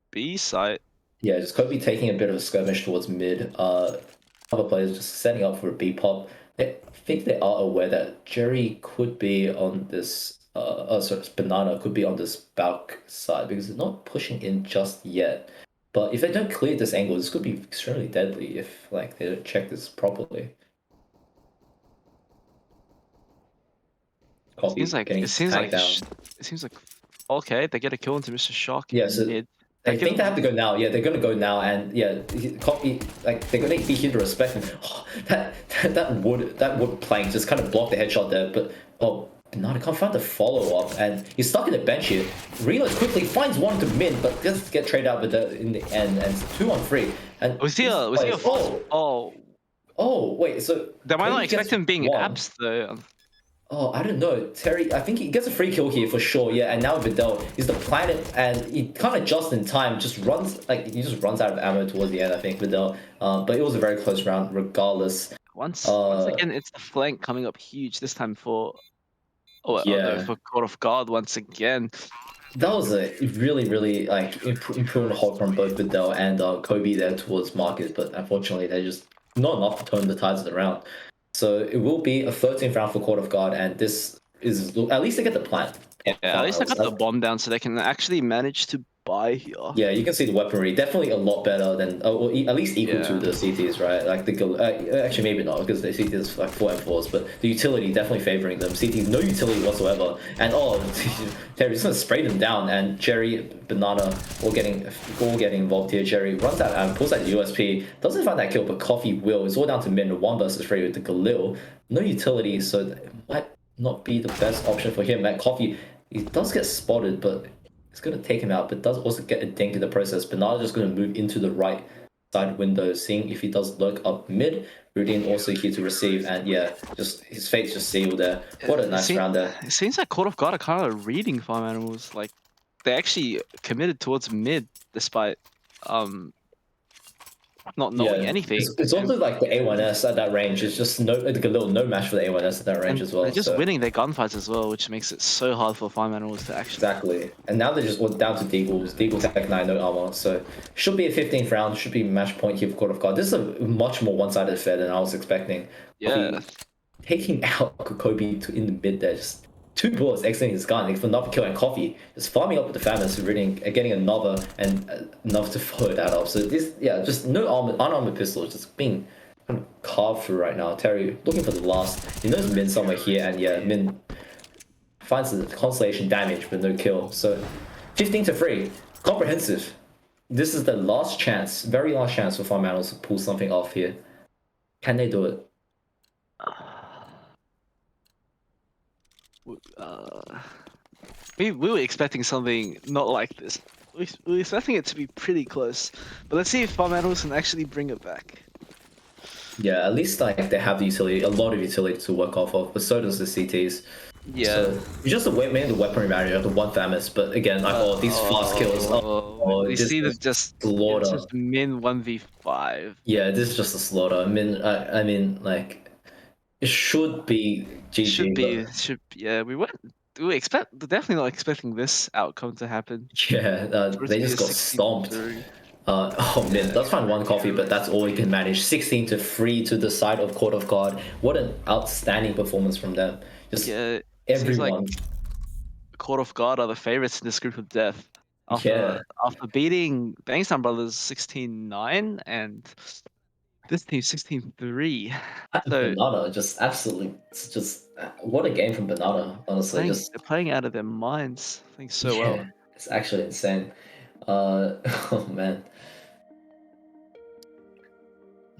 B site. Yeah, just Kobe taking a bit of a skirmish towards mid. Other players just setting up for a B pop. I think they are aware that Jerry could be on this. Sorry, Banana could be on this Balk side because they're not pushing in just yet. But if they don't clear this angle, this could be extremely deadly if like they don't check this properly. Copy Seems like getting tagged down. it seems like okay, they get a kill into Mr. Shock Yeah, in so mid. I That think they gives have to go now. Yeah, they're gonna go now, and yeah, copy like they're gonna be here to respect him. Oh, that wood plank just kind of blocked the headshot there, but no, they can't find the follow up, and he's stuck in the bench here. Reloads quickly, finds one to mid, but does get traded out with the in the end, and it's 2-on-3. And was he a oh wait, so they might not Cody expect gets him being one. abs though. Oh, I don't know. Terry, I think he gets a free kill here for sure. Yeah, and now Vidal is the planet, and he kind of just in time just runs he just runs out of ammo towards the end. I think Vidal, but it was a very close round regardless. Once Uh, again, it's the flank coming up huge this time for no, yeah, for Court of God once again. that was a really like important hold from both Vidal and Kobe there towards Marcus, but unfortunately they just not enough to turn the tides around. So it will be a 13th round for Court of God, and this is at least they get the plant. Yeah, at least I got the bomb down so they can actually manage to buy here. Yeah, you can see the weaponry definitely a lot better than, at least equal to the CTs, right? Like actually maybe not because the CTs like 4 and 4s, but the utility definitely favoring them. CTs no utility whatsoever, and Terry's gonna spray them down, and Jerry, Banana all getting involved here. Jerry runs out and pulls out the USP, doesn't find that kill, but Coffee will. It's all down to mid 1 versus 3 with the Galil. No utility, so it might not be the best option for him. That Coffee, he does get spotted, but it's going to take him out, but does also get a dink in the process. Bernard just going to move into the right side window, seeing if he does lurk up mid. Rudin also here to receive, and yeah, just his fate's just sealed there. What a nice round there. It seems like Court of God are kind of reading farm animals. Like they actually committed towards mid despite not knowing anything. It's also like the A1S at that range. It's just no match for the A1S at that range as well. They're just winning their gunfights as well, which makes it so hard for farm animals to actually. Exactly. And now they're just down to Deagles. Deagles Tech 9, no armor. So should be a 15th round, should be match point here for Court of God. This is a much more one-sided affair than I was expecting. Yeah. Taking out Kobe in the mid there, just 2 bullets exiting his gun for another kill, and Coffee just farming up with the Famous, getting another and enough to follow that up. So this, yeah, just no unarmored pistol, just being kind of carved through right now. Terry looking for the last. He knows Min somewhere here, and yeah, Min finds the constellation damage but no kill. So 15-3, comprehensive. This is the last chance, very last chance for Farm Animals to pull something off here. Can they do it? We were expecting something not like this. We were expecting it to be pretty close, but let's see if farm animals can actually bring it back. Yeah, at least like they have the utility, a lot of utility to work off of, but so does the CTs. Yeah, so it's just mainly the weaponry barrier of the one Famous, but again, like these fast kills. We see this just slaughter. It's just min 1v5. Yeah, this is just a slaughter. I mean, like it should be GG. Yeah, we definitely not expecting this outcome to happen. Yeah, they just got stomped. Oh man, let's find one Coffee, but that's all we can manage. 16-3 to the side of Court of God. What an outstanding performance from them. Just everyone. Like Court of God are the favorites in this group of death. After beating Bangstown Brothers 16-9 and this team 16-3. So Banana just absolutely, just what a game from Banana. Honestly, they're playing out of their minds. I think so well. It's actually insane. Oh man.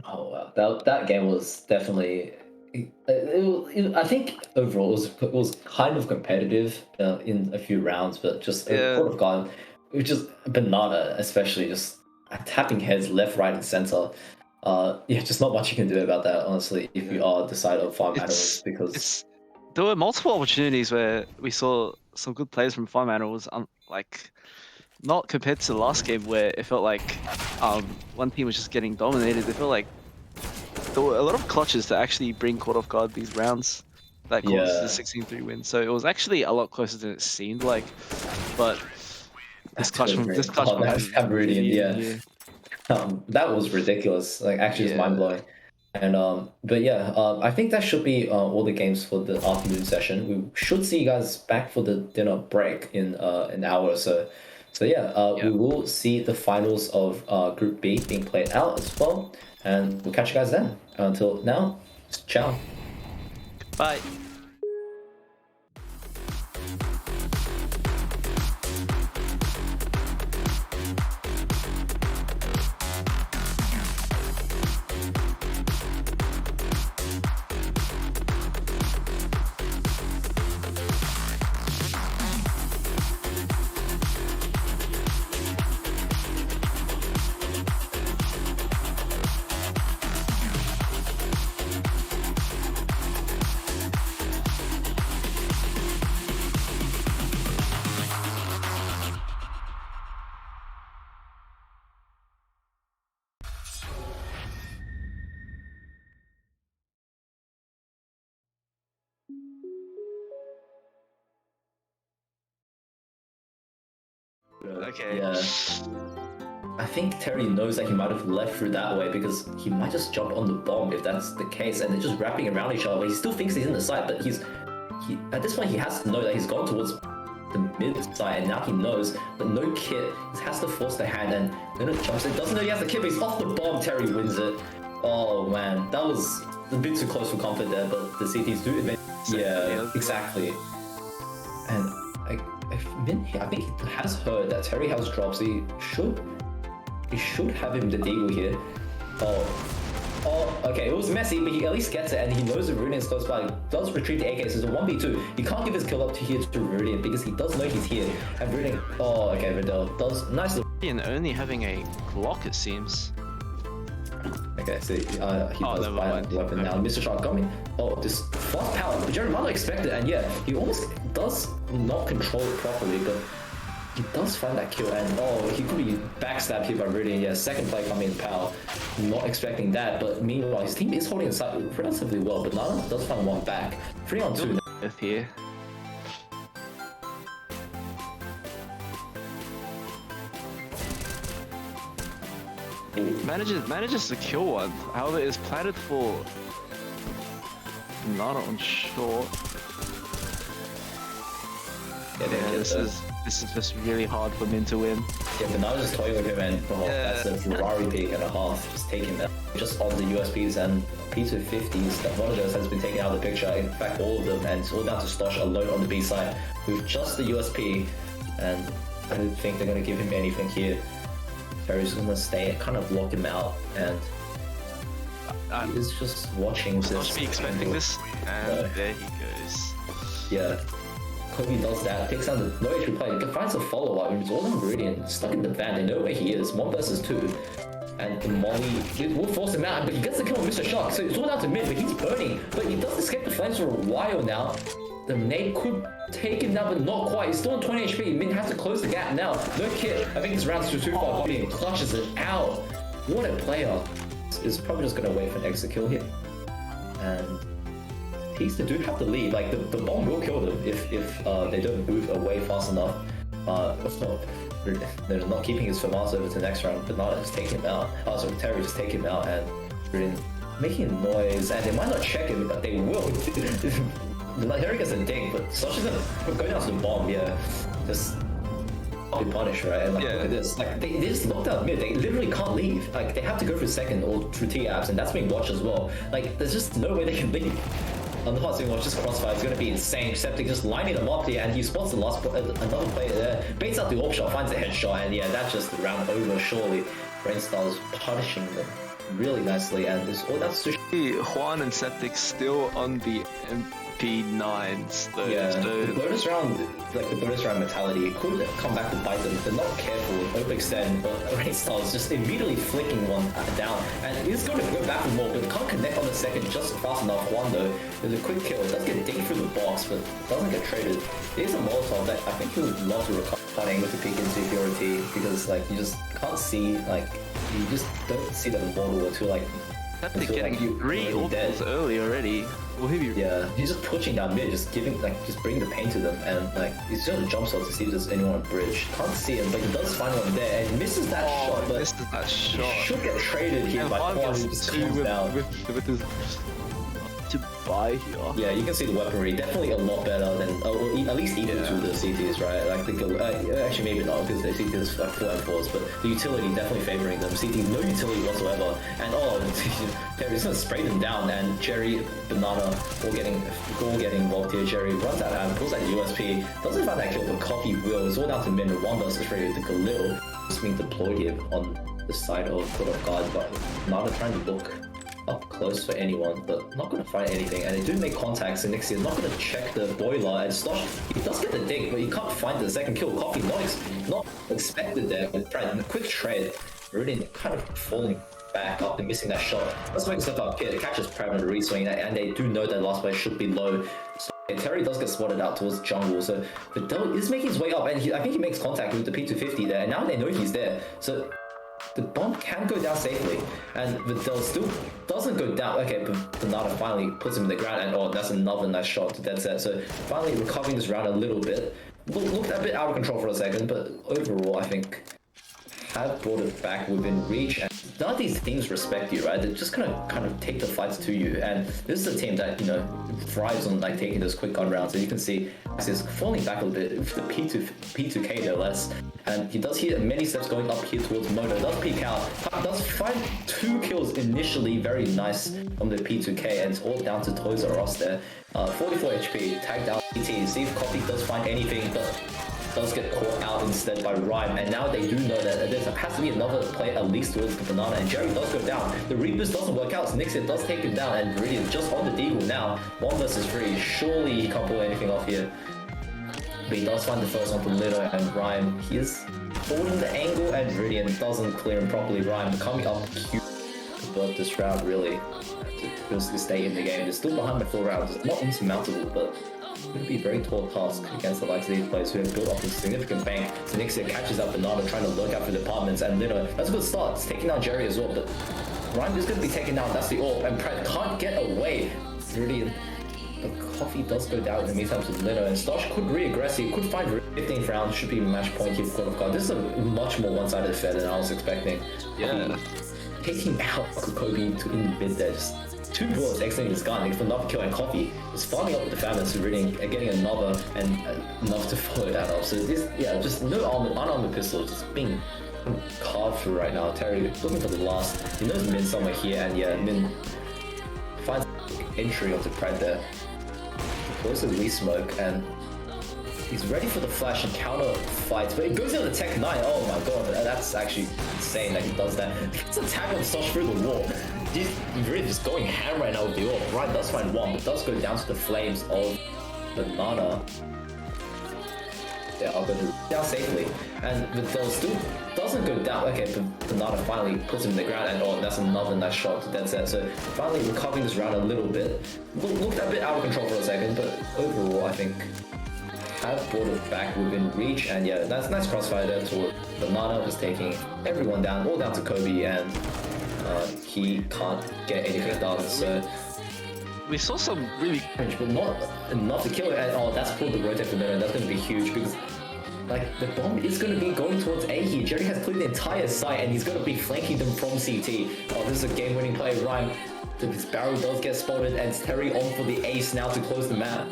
Oh wow, that game was definitely. I think overall it was kind of competitive in a few rounds, but just Court of God, which is Banana especially just tapping heads left, right, and center. Just not much you can do about that, honestly, if you are the side of farm animals, because there were multiple opportunities where we saw some good plays from farm animals, like not compared to the last game where it felt like one team was just getting dominated. It felt like there were a lot of clutches to actually bring caught off guard these rounds that caused the 16-3 win. So it was actually a lot closer than it seemed like. But this clutch from that's Cameroonian, yeah. That was ridiculous. Like actually, it's mind blowing. And but yeah, I think that should be all the games for the afternoon session. We should see you guys back for the dinner break in an hour or so. So yeah, we will see the finals of Group B being played out as well, and we'll catch you guys then. Until now, ciao. Bye. Okay. Yeah. I think Terry knows that he might have left through that way because he might just jump on the bomb if that's the case, and they're just wrapping around each other. But he still thinks he's in the side, but he at this point he has to know that he's gone towards the mid side, and now he knows, but no kit. He has to force the hand, and then it jumps in. Doesn't know he has the kit, but he's off the bomb. Terry wins it. Oh man, that was a bit too close for comfort there, but the CTs do admit. Yeah, exactly. And I think he has heard that Terry has drops. He should have him the deagle here. Oh, okay, it was messy, but he at least gets it, and he knows the Viridian is close by. He does retrieve the AK, so it's a 1v2. He can't give his kill up to here to Viridian because he does know he's here. And Viridian, oh, okay, Vidal does nice. Viridian only having a Glock, it seems. Okay, so he does find the weapon now. Mr. Shark coming. Oh, this fast power. Jeremy might not expect it, and yeah, he almost does not control it properly, but he does find that kill, and oh, he could be backstabbed here by Viridian. Yeah, second play coming in power. Not expecting that, but meanwhile, his team is holding it relatively well, but Nana does find one back. 3-on-2 here. Manages to kill one. However, it is planted for Nana on short. Yeah, this is just really hard for Min to win. Yeah, but now just toying with him, and that's a Ferrari pick and a half. Just taking that. Just on the USPs and P250s, that one of those has been taken out of the picture. In fact, all of them, and it's all down to Stosh alone on the B side with just the USP. And I don't think they're going to give him anything here. Terry's going to stay, kind of lock him out, and he's just watching this. Must be expecting this, and there he goes. Yeah. Kobe does that, takes down the no HP play, finds a follow-up, and it's all on Viridian, stuck in the van, they know where he is, 1 versus 2. And the Molly will force him out, but he gets the kill on Mr. Shark, so it's all down to mid, but he's burning. But he does escape the flames for a while now. The nade could take him down, but not quite. He's still on 20 HP. Min has to close the gap now. No kit. I think this round's too far. He clutches it out. What a player. Is probably just going to wait for an exit kill here. And Tease do have the lead. Like, the bomb will kill them if they don't move away fast enough. They're not keeping his FAMAS over to the next round. Banana just taking him out. So Terry just taking him out, and Viridian making noise. And they might not check him, but they will. Terry gets a ding, but Stosh is going out to the bomb. Yeah, just be punished, right? And like, look at this. Like, they just locked out mid. They literally can't leave. Like, they have to go through second or through T-Apps, and that's being watched as well. Like, there's just no way they can leave. On the hot being watched, just crossfire is going to be insane. Septic just lining them up here, and he spots the last another player there. Baits out the AWP shot, finds a headshot, and yeah, that's just the round over. Surely, Brainstyle's punishing them really nicely, and there's all that's Juan and Septic still on the MP9s though. Yeah, the bonus round, like the bonus round mentality, it could come back to bite them. They're not careful, overextend, but Brainstyle is just immediately flicking one down, and he's going to go back for more, but can't connect on the second just fast enough. Juan though, there's a quick kill. It does get dinged through the box, but doesn't get traded. There's a Molotov that I think he would love to recover. fun angle to peek into if you're a T, because like you just can't see, like you just don't see the model until like After getting three orbitals early already, will he be? Yeah, he's just pushing down mid, just bringing the pain to them, and like he's just a jump shot to see if there's anyone on bridge. Can't see him, but he does find one there and misses that shot. But misses that shot. He should get traded here by Quan, who just comes down. With his to buy here. Yeah, you can see the weaponry definitely a lot better than at least equal to the CTs, right? Like actually maybe not, because the CTs like 4 and 4s, but the utility definitely favoring them. CTs no utility whatsoever, and Terry's gonna spray them down, and Jerry, Banana all getting involved here. Jerry runs out and pulls that USP, doesn't find that kill, but Coffee will. It's all down to Min, 1 versus 3 with the Galil just being deployed here on the side of Court of God, but Banana trying to look up close for anyone, but not going to find anything. And they do make contacts, and Nixie is not going to check the boiler, and Stosh, he does get the dig, but he can't find the second kill. Coffee not expected there, but Brad, a quick trade, really kind of falling back up and missing that shot. Let's make stuff up. It catches Pratt with a reswing, and they do know that last play should be low. So Terry does get spotted out towards jungle, so Vidal is making his way up, and I think he makes contact with the P250 there, and now they know he's there. So the bomb can go down safely, and Vidal still doesn't go down. Okay, but Bernardo finally puts him in the ground, and that's another nice shot to dead set. So finally recovering this round a little bit. Looked a bit out of control for a second, but overall I think have brought it back within reach. And none of these teams respect you, right? They're just gonna kind of take the fights to you, and this is a team that, you know, thrives on like taking those quick gun rounds. So you can see he's falling back a little bit with the P2K no less, and he does hear many steps going up here towards Moto. Does peek out, does find 2 kills initially, very nice from the P2K, and it's all down to Toys R Us there. 44 HP, tagged out ET, see if Coffee does find anything, but does get caught out instead by Rhyme, and now they do know that there has to be another play at least towards the Banana, and Jerry does go down. The reboost doesn't work out, so Nixon does take him down, and Viridian just on the deagle now. 1 versus 3, surely he can't pull anything off here. But he does find the first one from Little, and Rhyme, he is holding the angle, and Viridian doesn't clear him properly. Rhyme coming up cute above this round, really, to stay in the game. They're still behind by 4 rounds. It's not insurmountable, but it's going to be a very tall task against the likes of these players who have built up a significant bank. So Nixia catches up Bernardo trying to lurk out for the apartments, and Lino, that's a good start. It's taking down Jerry as well, but Rhyme is going to be taken down. That's the orb, and Pratt can't get away. Brilliant. But Coffee does go down in the meantime to Lino, and Stosh could re-aggress. He could find 15th round, should be a match point here for Court of God. This is a much more one-sided affair than I was expecting. Yeah. Taking out Kobe in the mid there, just 2 bullets exiting his gun for another kill, and Coffee is farming up with the famines, reading, getting another, and enough to follow that up. So this, yeah, just no unarmored pistol, just being carved through right now. Terry looking for the last. He knows Min somewhere here, and yeah, Min finds entry onto Pratt there. Deploys a re-smoke, and he's ready for the flash and counter fights, but it goes into the Tech 9. Oh my god, that's actually insane that he does that. It's a tag on Stosh through the wall. He's really just going ham right now with the orb. Right, does find 1, but does go down to the flames of Banana. Yeah, I'll go down safely. And Vidal still doesn't go down. Okay, but Banana finally puts him in the ground, and that's another nice shot to dead set. So finally recovering this round a little bit. Looked a bit out of control for a second, but overall I think have brought it back within reach, and yeah, that's nice crossfire there toward Banana, just taking everyone down, all down to Kobe, and he can't get anything done. So we saw some really, but not enough to kill it. And that's pulled the rotate from there, and that's going to be huge because like the bomb is going to be going towards A here. Jerry has cleared the entire site, and he's going to be flanking them from CT. Oh, this is a game-winning play. Rhyme, this barrel does get spotted, and it's Terry on for the ace now to close the map.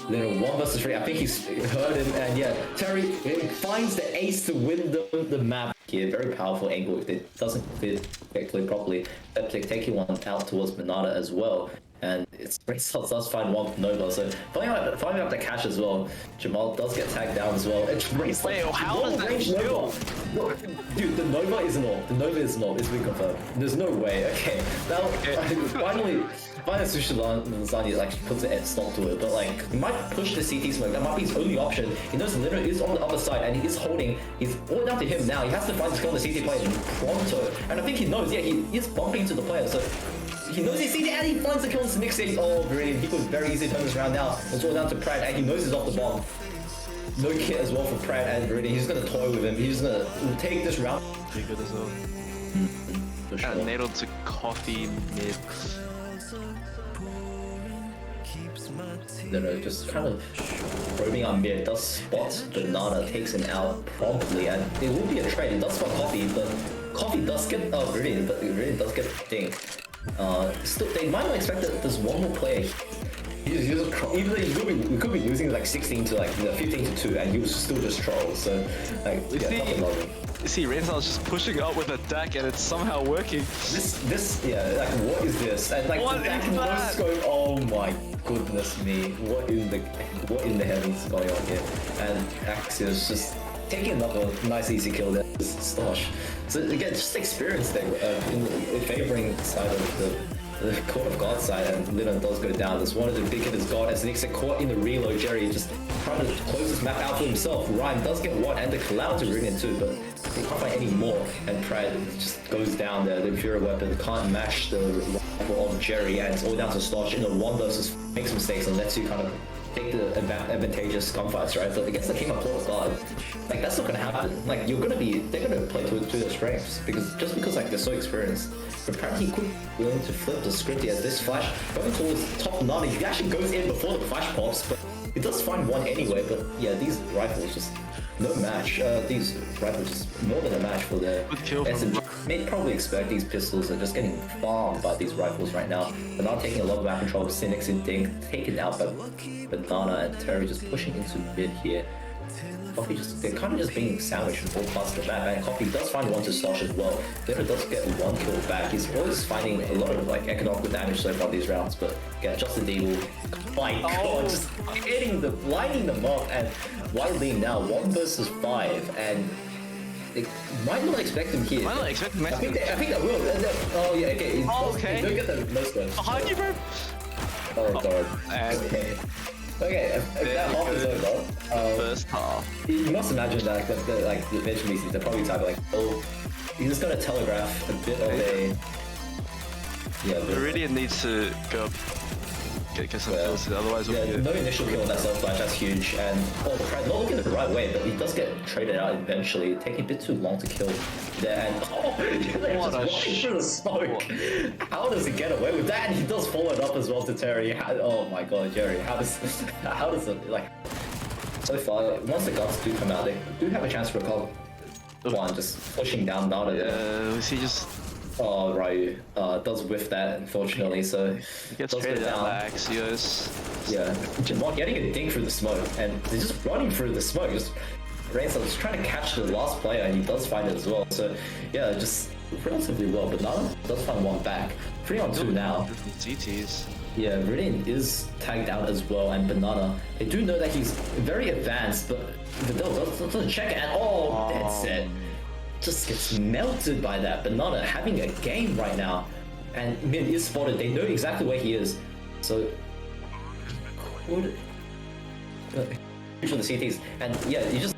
Then 1 versus 3, I think he's heard him, and yeah, Terry finds the ace to win the map here. Very powerful angle if it doesn't get cleared properly. Septic taking one out towards Banana as well, and it's does find 1 for Nova, so finding out the cash as well. Jamal does get tagged down as well. It's race. Wait, how does that still? Dude, the Nova is an orb. The Nova is an orb. It's been confirmed. There's no way. Okay, now finally Sushi Lasagna like puts a stop to it, but like he might push the CT smoke. That might be his only option. He knows Lino is on the other side, and he is holding. He's all down to him now. He has to find this kill on the CT player pronto, and I think he knows. Yeah, he is bumping to the player, so he knows he's CT, and he finds the kill on the Nick. Oh, brilliant! He could very easily turn this around now. It's all down to Pratt, and he knows he's off the bomb. no kit as well for Pratt and Viridian. He's gonna toy with him. He's gonna take this round. Pretty good as well. For sure. And Nadal to coffee mid. No, just kind of probing on mid, does spot Banana, takes him out promptly, and it will be a trade. It does spot Coffee, but Coffee does get Viridian, but Viridian does get dinked. Still, they might not expect that there's one more player. Even though we could be losing like 16 to like 15 to 2, and he was still just troll. So like, You see, Rainstar's just pushing up with a deck, and it's somehow working. Yeah, like what is this? And like What the deck is that? was going, oh my goodness me, what in the heavens is going on here? And Axios just taking another nice easy kill there, Stosh. So again, just experience there in favoring side of the Court of God side, and Lina does go down. There's one of the big hitters God as Nick's caught in the reload. Jerry just trying to close this map out for himself. Ryan does get one, and the Calamity Ring too, but they can't find any more. And Pratt just goes down there. The Inferior Weapon can't match the rifle of Jerry, and it's all down to Stosh in a 1 versus makes mistakes and lets you kind of take the advantageous gunfights, right? But against the King of Court of God, like that's not gonna happen. Like they're gonna play to their strengths because like they're so experienced. But Pratt, he could be willing to flip the script. He has this flash going towards top 9. He actually goes in before the flash pops, but he does find one anyway. But yeah, these rifles just no match. These rifles just more than a match for the SMG. May probably expect these pistols are just getting farmed by these rifles right now. They're not taking a lot of map control. Cynics and Dink taken out by Banana and Terry just pushing into mid here. Coffee they're kind of just being sandwiched from all parts of the map, and Coffee does find one to Stosh as well. Never does get one kill back. He's always finding a lot of like economical damage so far these rounds, but yeah, Justin Deagle, my god, just lining them up, and Whiteley now 1 versus 5, and they might not expect him here. Might not expect him. I think they will. Oh yeah, okay. Okay. They don't get the most guns. Behind you, bro. Oh god. Okay. Okay, if that half is over, First half. you must imagine that like eventually they're probably typing like, oh, he's just gonna telegraph a bit of a Viridian needs to go up, get some kills, otherwise we'll be no initial kill on that self flash, that's huge, and Pratt not looking the right way, but he does get traded out eventually, taking a bit too long to kill there, and they're just walking through the smoke. How does he get away with that? And he does follow it up as well to Terry. Oh my god, Jerry, how does it, like, so far, once the guns do come out, they do have a chance to recover. One just pushing down Nada. Yeah, he just... Oh, Ryu does whiff that, unfortunately, so he gets traded out by Axios. Yeah, Jamon getting a dink through the smoke, and they're just running through the smoke. Rainstar just trying to catch the last player, and he does find it as well. So yeah, just relatively well. But Nana does find one back. 3-on-2 now. GTs. Yeah, Viridian is tagged out as well, and Banana. They do know that he's very advanced, but Vidal doesn't check it, and that's it. Just gets melted by that. Banana having a game right now, and Mid is spotted. They know exactly where he is, so could for the CTs, and yeah, he just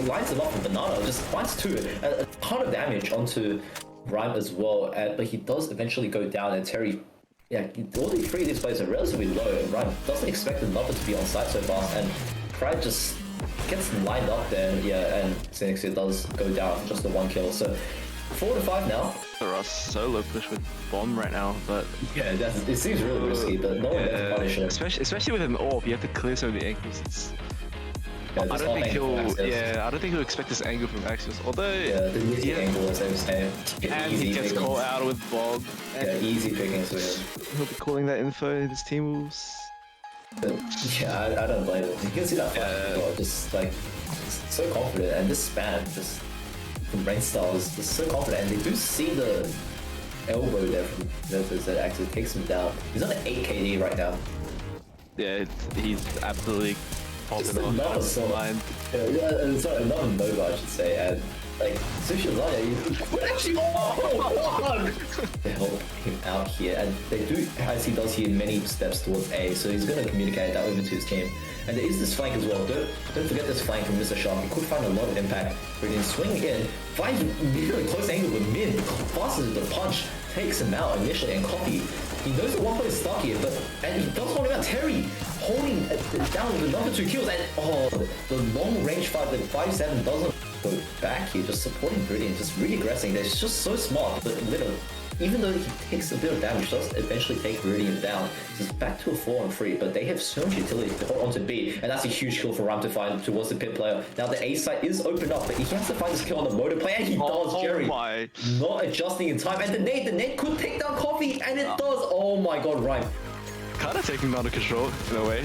lines them up with Banana. Just finds a ton of damage onto Rhyme as well, but he does eventually go down, and Terry. Yeah, all the 3 of these players are relatively low, and Rhyme doesn't expect the number to be on site so fast, and Pride just gets lined up there, yeah, and Xenixia does go down for just the 1 kill, so 4-5 now. For us, solo push with Bomb right now, but... Yeah, it seems really risky, but no one can punish him. Especially with an AWP, you have to clear some of the angles. It's... I don't think he'll expect this angle from Axios, although... Yeah, the easy angle is insane. And he gets caught out with Bomb. Yeah, easy pickings with him. He'll be calling that info, his team will... But, yeah, I don't blame him. You can see that flash as well, just like so confident, and this spam just from Rainstar is just so confident, and they do see the elbow there from Nerfers that actually takes him down. He's on an 8 KD right now. Yeah, he's absolutely popping off. Another sorry, another Nova I should say, and like Sushi Lasagna, he actually to help him out here, and they do, as he does here, many steps towards A, so he's going to communicate that over to his team. And there is this flank as well. Don't forget this flank from Mr. Sharp. He could find a lot of impact. But then swing in, finds really close angle with Min, passes the punch, takes him out initially, and Coffee He knows the 1 point is stuck here, and he does hold him out. Terry holding down with another 2 kills, and the long range fight, the 5-7 doesn't go back here, just supporting Brilliant, just really aggressing. They're just so smart, but little. Even though he takes a bit of damage, does eventually take Viridian down. He's back to a 4-on-3, but they have so much utility to hold onto B, and that's a huge kill for Ram to find towards the pit player. Now the A site is open up, but he has to find this kill on the motor player, and he does, Jerry. My. Not adjusting in time, and the nade could take down Coffee, and it does. Oh my god, Rhyme. Kind of taking out of control in a way.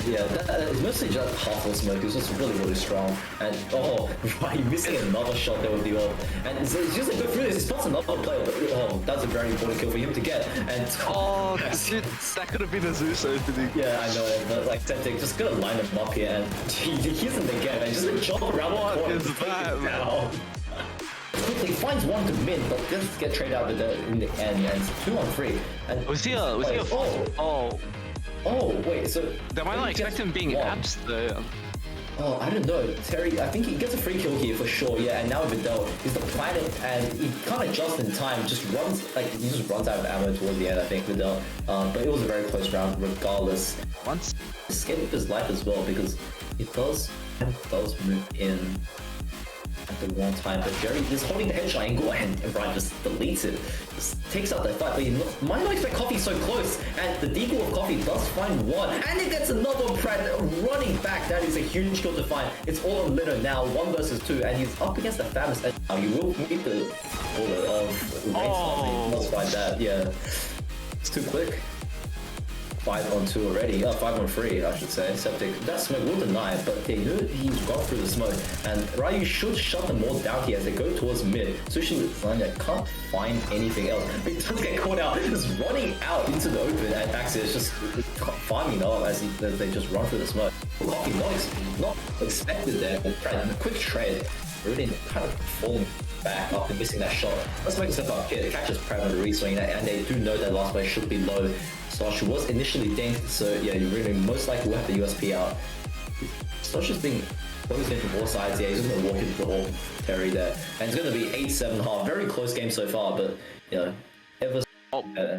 Yeah, it's mostly just half of smoke. It's just really strong. And right, missing another shot there with the orb. And so it's just like go through this. He spots another player, but that's a very important kill for him to get. And dude, that could have been a Zeus opening. Yeah, I know. But like Septic, just gonna line him up here, and he hears him again, and just gonna jump around the corner. What is that, man? Quickly finds one to mid, but does get traded out in the end. And it's 2-on-3. And Was he a Oh, wait, so... They might not expect him being abs, though. Oh, I don't know. Terry, I think he gets a free kill here for sure, yeah, and now Vidal is the planet, and he can't adjust in time, he just runs out of ammo towards the end, I think, Vidal. But it was a very close round, regardless. Once escaped his life as well, because he does move in at the wrong time, but Jerry is holding the headshot angle, and Brian just deletes it. Just takes out that fight, but he might not expect Coffee so close, and the decoy of Coffee does find one, and it gets another Pratt running back. That is a huge kill to find. It's all on Lino now, 1 versus 2, and he's up against the Famous, and now you will meet the order of race. Must find that, yeah. It's too quick. 5-on-2 already, 5-on-3 I should say. Septic, that smoke will deny it, but they knew he's gone through the smoke, and Ryu should shut them all down here as they go towards mid. Sushi Lasagna can't find anything else, but he does get caught out, just running out into the open, and Axie is just farming up as they just run through the smoke. Coffee not expected there, but quick trade, really kind of falling back after missing that shot. Let's make a step up here, catches Pratt on the re-swing, and they do know that last play should be low. Sosh was initially dinked, so yeah, you really most likely will have the USP out. Sosh is being closed in from all sides, yeah, he's just gonna walk into the hole, Terry there. And it's gonna be 8-7 half, very close game so far, but you know,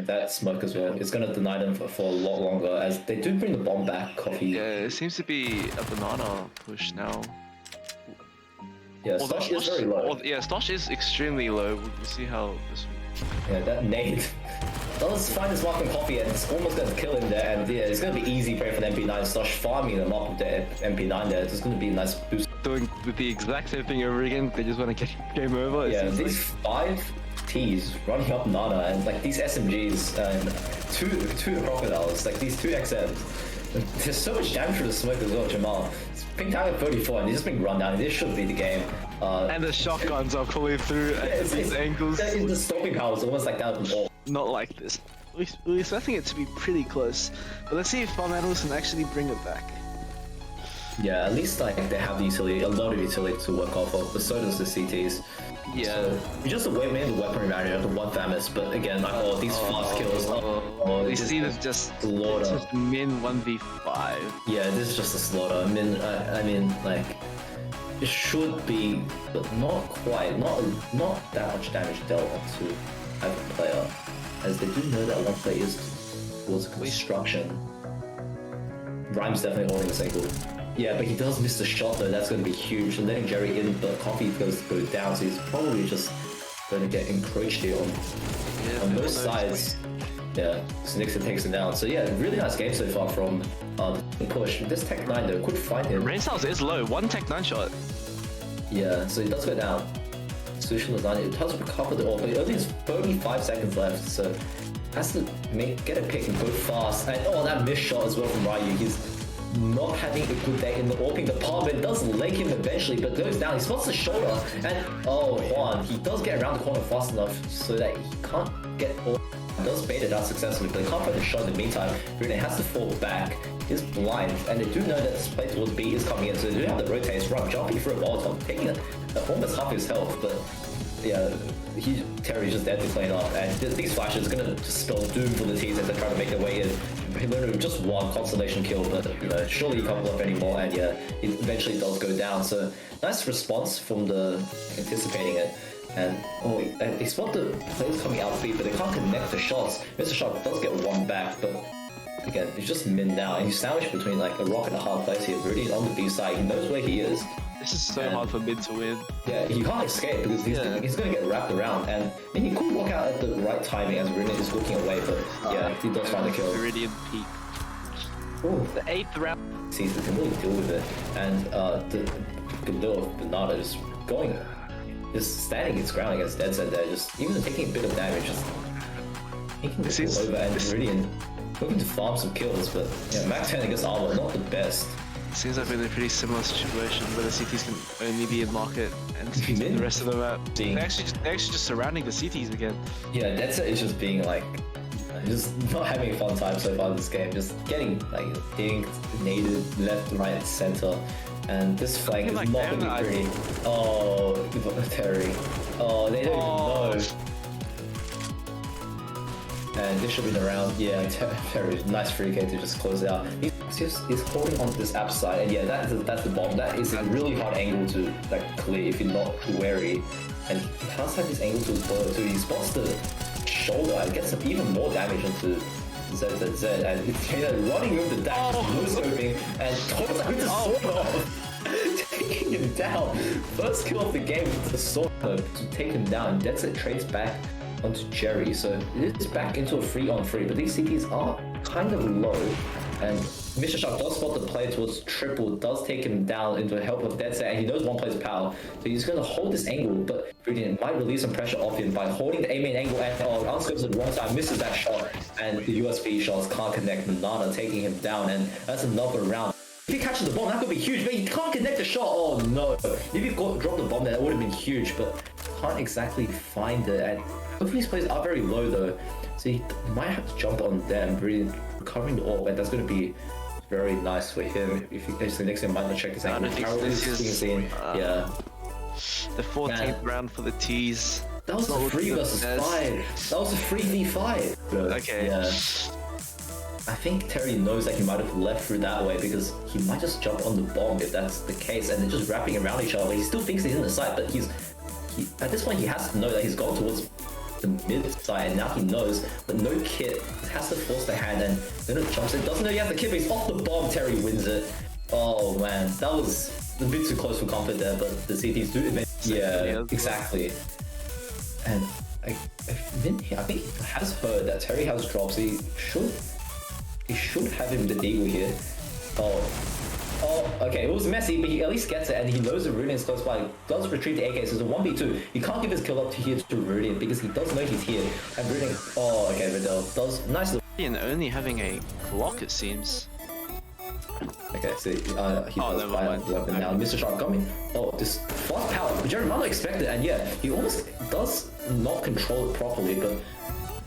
that smoke as well, it's gonna deny them for a lot longer, as they do bring the bomb back, Coffee. Yeah, it seems to be a banana push now. Yeah, Stosh is very low. Yeah, Stosh is extremely low. We'll see how this one... Yeah, that nade does find his mark on Coffee, and it's almost going to kill him there, and yeah, it's going to be easy prey for the MP9. Stosh farming them up with the MP9 there. It's just going to be a nice boost. Doing the exact same thing over again, they just want to get game over. Yeah, these 5 T's running up Nana, and like these SMGs, and two Crocodiles, like these 2 XMs. There's so much damage for the smoke as well, Jamal. Ping target 34, and he's just being run down. This should be the game. And the shotguns are pulling through at these angles. The stopping power is almost like that of all. Not like this. We're expecting it to be pretty close, but let's see if Farmanos can actually bring it back. Yeah, at least like they have the utility, a lot of utility to work off of, but so does the CTs. Yeah. So, you just wait maybe the weaponry barrier, the 1 Famous, but again, like, these fast kills. You see this just slaughter. It's just min 1v5. Yeah, this is just a slaughter. I mean, like, it should be, but not quite, not that much damage dealt onto either player, as they do know that one player is towards construction. Rhyme's definitely holding this angle. Yeah, but he does miss the shot though, that's going to be huge. And letting Jerry in, but Coffee goes to go down, so he's probably just going to get encroached here on both sides. Yeah, so Nixon takes him down. So yeah, really nice game so far from the push. This Tech 9 though, could find him. Rain Styles is low, 1 Tech 9 shot. Yeah, so he does go down. Sushi Lasagna does recover the orb, but he only has 35 seconds left, so has to get a pick and go fast. And that missed shot as well from Ryu. He's not having a good day in the orbing department. Does leg him eventually, but goes down. He spots the shoulder, and Juan, he does get around the corner fast enough so that he can't get all. Does bait it out successfully, but he can't find the shot in the meantime. Bruno has to fall back. He's blind, and they do know that this play towards B is coming in, so they do have the rotates run, jumping through a Molotov, taking almost half his health, but yeah, Terry's just dead to clean up, and these flashes are gonna just spell doom for the teams as they try to make their way in. He literally just 1 constellation kill, but you know, surely he can't block anymore, and yeah, it eventually does go down. So nice response from the anticipating it. And they spot the players coming out speed, but they can't connect the shots. Mr. Shark does get one back, but again, it's just mid now, and he's sandwiched between like a rock and a hard place here. Rudy's on the B side, he knows where he is. This is so hard for mid to win. Yeah, he can't escape because he's going to get wrapped around, and he could walk out at the right timing as Rudy is looking away, but yeah, he does find the kill. Viridian peak. Ooh. The 8th round. Seems we can really deal with it, and the Godot of Bernardo is going, just standing its ground against Dead Set there, just even taking a bit of damage, just taking the kill over, and Viridian looking to farm some kills, but yeah, Max 10 against armor, not the best. Seems like we're in a pretty similar situation where the CTs can only be in market and the rest of the map. They're actually just surrounding the CTs again. Yeah, Dead Set is just being like, just not having a fun time so far in this game, just getting like dinked, naded, left, right, center, and this flank is not looking pretty. Oh, Terry. Oh, they don't even know. And this should be around. Yeah, Terry, nice free kick to just close it out. He's holding on to this app side, and yeah, that's the bomb. That is a really hard angle to like clear if you're not wary. And he has had this angle to his ball, so he spots the shoulder and gets some even more damage into ZZZ, and he's running with the dash, no-scoping, and Todd's with the sword off, taking him down. First kill of the game with the sword to take him down. Dead Set trades back onto Jerry, so it is back into a 3-on-3, but these CPs are kind of low, and Mr. Shark does spot the play towards triple, does take him down into the help of Dead Set, and he knows one player's power, so he's going to hold this angle, but Viridian might release some pressure off him by holding the A-main angle, and unscopes at the wrong time, misses that shot, and the USB shots can't connect. Nana taking him down, and that's another round. If he catches the bomb, that could be huge, but he can't connect the shot. Oh no, if he dropped the bomb there, that would have been huge, but can't exactly find it, and both of these players are very low though, so he might have to jump on them, really recovering the orb, and that's going to be very nice for him. If the next game might not check his angle. Yeah. The 14th round for the T's. That was a 3 versus 5. That was a 3v5. Okay. Yeah. I think Terry knows that he might have left through that way because he might just jump on the bomb if that's the case, and they're just wrapping around each other. He still thinks he's in the site, but at this point he has to know that he's gone towards the mid side, and now he knows, but no kit, has to force the hand, and then it jumps in, doesn't know he has the kit, but he's off the bomb. Terry wins it. Oh man, that was a bit too close for comfort there, but the CTs do advance. Yeah, exactly. And I think he has heard that Terry has drops, so he should have him the eagle here. Oh, okay, it was messy, but he at least gets it, and he knows the Rudian is close by. He does retrieve the AK, so it's a 1v2. He can't give his kill up to here to Rudian because he does know he's here. And Rudian, oh, okay, Vidal does nice. Rudian only having a clock, it seems. Okay, so he does find the weapon now. Mr. Shark coming. Oh, this fast power. Jerry might not expect it, and yeah, he almost does not control it properly, but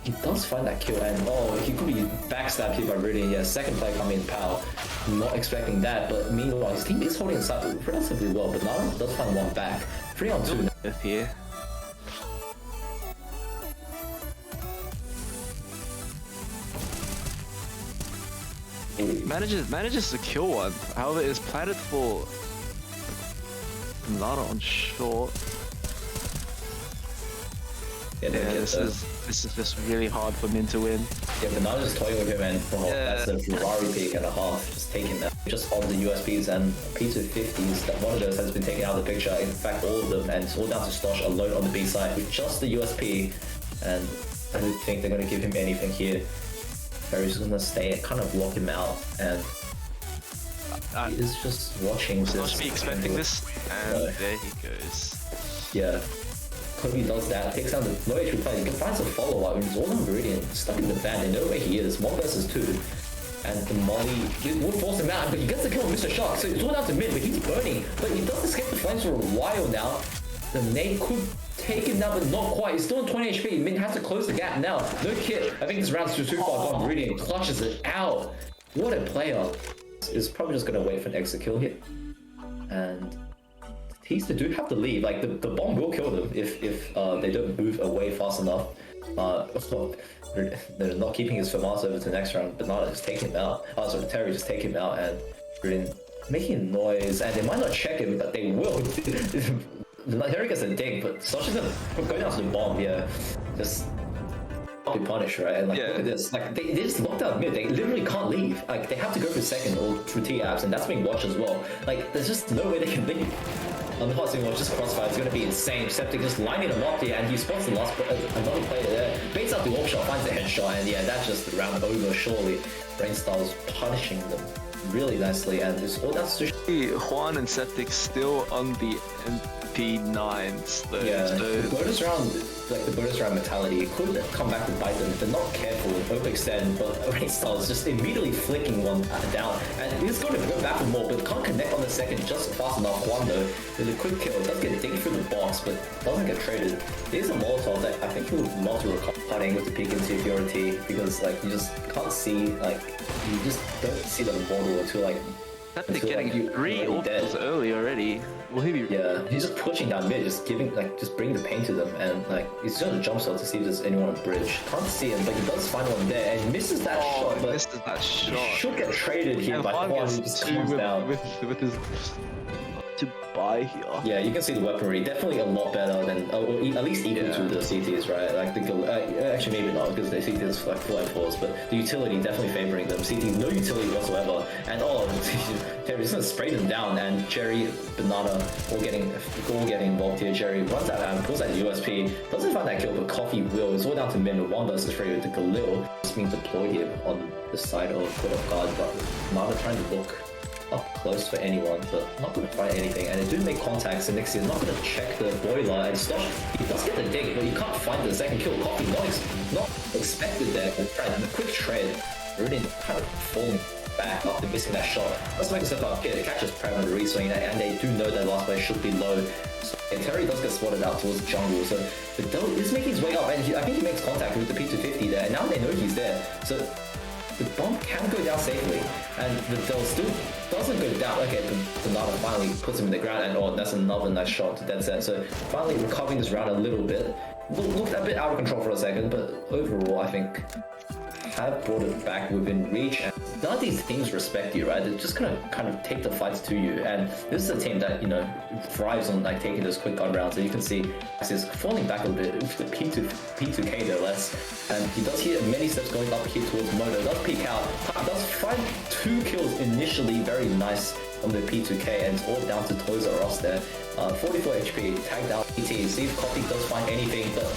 he does find that kill, and he could be backstabbed here by Rudian. Yeah, second play coming in power. Not expecting that, but meanwhile his team is holding the side relatively well, but now does find one back. 3-on-2 here. Manages to kill one. However, is planted for Nana on short. Yeah, this is just really hard for Min to win. Yeah, Bernardo's toying with him, and that's a Ferrari pick and a half, just taking that. Just on the USBs and P250s, that one of those has been taken out of the picture. In fact, all of them, and it's all down to Stosh alone on the B side with just the USP, and I don't think they're going to give him anything here. Terry's going to stay and kind of lock him out, and he is just watching this. Stosh be expecting this, and there he goes. Yeah. Kobe does that, takes out the low HP player, he can find some follow-up, and he's all on Viridian, stuck in the van, they know where he is, 1 versus 2. And the Molly will force him out, but he gets the kill on Mr. Shark, so it's all down to mid, but he's burning. But he does escape the flames for a while now. The nade could take him now, but not quite. He's still on 20 HP, Min has to close the gap now. No kit, I think this round's too far gone. Viridian clutches it out. What a player. He's probably just gonna wait for an exit kill here. And Teaster do have to leave, like the bomb will kill them if they don't move away fast enough. They're not keeping his FAMAS over to the next round, but not just taking him out. So Terry just take him out, and Rudian making noise, and they might not check him, but they will. Terry gets a dig, but Sosh is gonna go down to the bomb here. Just be punished, right? And like, Yeah. look at this. Like, they just locked out mid. They literally can't leave. Like, they have to go for second or through T-Abs, and that's being watched as well. Like, there's just no way they can leave. On the hot watch, this crossfire is going to be insane. Septic just lining them up here, and he spots the last another player there. Baits out the AWP shot, finds the headshot, and yeah, that's just the round over, surely. Brainstyle's punishing them really nicely, and it's all that's just Juan and Septic still on the MP9s though. yeah. So The bonus round, like the bonus round mentality, could come back to bite them. They're not careful with overextend, but Brainstyle is just immediately flicking one down, and he's going to go back for more, but can't connect on the second just fast enough. Juan though, with a quick kill, does get digged through the box, but doesn't get traded. There's a Molotov that I think he would love to recover putting with the peek into Purity, because like you just can't see, like you just don't see the model until like Septic until, getting like, you're 3 already dead. AWPs early already. Will he be? Yeah, he's just pushing down mid, just giving, like, just bring the pain to them, and like he's doing a jump shot to see if there's anyone on bridge. Can't see him, but he does find one there and misses that shot. But Misses that he shot. should get traded here And by Juan Juan, gets who just two comes down. with his to buy here. Yeah, you can see the weaponry definitely a lot better than, or at least equal to the CTs, right? Like the actually maybe not, because the CTs like full M4s, but the utility definitely favoring them. CTs no utility whatsoever, and Terry's gonna spray them down, and Jerry, Banana all getting involved here. Jerry runs out and pulls that USP, doesn't find that kill, but Coffee will. It's all down to Min, 1 versus 3 with the Galil just being deployed here on the side of Court of Guard, but Banana trying to look up close for anyone, but not going to find anything. And they do make contacts, and Nixie is not going to check the boiler, and Stosh, he does get the dig, but you can't find the second kill. Coffee not expected there, and a quick tread, really kind of falling back after missing that shot. Let's make a step up here. It catches Prem on the reswing, and they do know that last player should be low. So, and Terry does get spotted out towards the jungle, so the Del is making his way up, and I think he makes contact with the P250 there, and now they know he's there. So the bomb can go down safely, and the Del still doesn't go down. Okay, the Nada finally puts him in the ground, and oh, that's another nice shot to dead set. So finally recovering this round a little bit. Looked a bit out of control for a second, but overall I think have brought it back within reach, and none of these teams respect you, right? They're just gonna kind of take the fights to you, and this is a team that, you know, thrives on like taking those quick gun rounds. So you can see he's falling back a little bit with the P2K there less, and he does hear many steps going up here towards Moto, does peek out, does find 2 kills initially, very nice on the P2K, and it's all down to Toys R Us there. 44 HP, tagged out ET, see if Coffee does find anything, but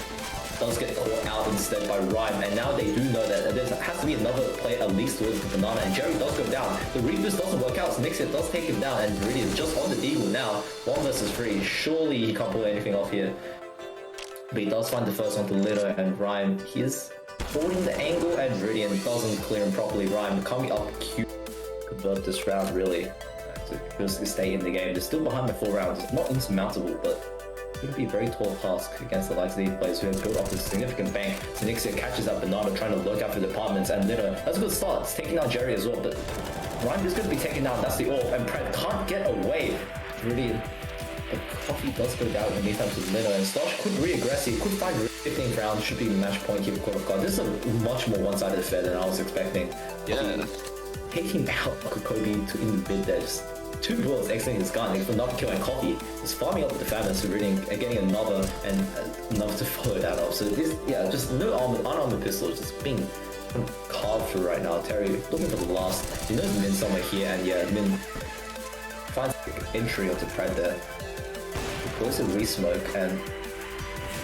does get caught out instead by Rhyme, and now they do know that there has to be another player at least towards the Banana, and Jerry does go down. The Reapers doesn't work out, so Nixit does take him down, and Viridian just on the Deagle now, 1 versus 3. Surely he can't pull anything off here. But he does find the first one to Litter, and Rhyme, he is holding the angle, and Viridian doesn't clear him properly. Rhyme coming up cute, convert this round really to just stay in the game. They're still behind by 4 rounds. It's not insurmountable, but it's going to be a very tall task against the likes of these players who have built up a significant bank. Zenixia catches up Banana trying to lurk out for the apartments, and Litter, that's a good start. It's taking out Jerry as well, but Rhyme is going to be taken out. That's the AWP, and Pratt can't get away. Really, but Coffee does go down in the meantime to Litter, and Slosh could re-aggress. He could find 15th round, should be match point here for Court of God. This is a much more one-sided affair than I was expecting. Yeah. Taking out Kobe in the mid there, just 2 bullets exiting his gun for not killing Coffee. Just farming up with the Famine, so reading and getting another and another to follow that up. So this, yeah, just no unarmored pistols, just being carved through right now. Terry looking for the last. He knows Min somewhere here, and yeah, Min finds the entry onto Pred there. He goes to re-smoke, and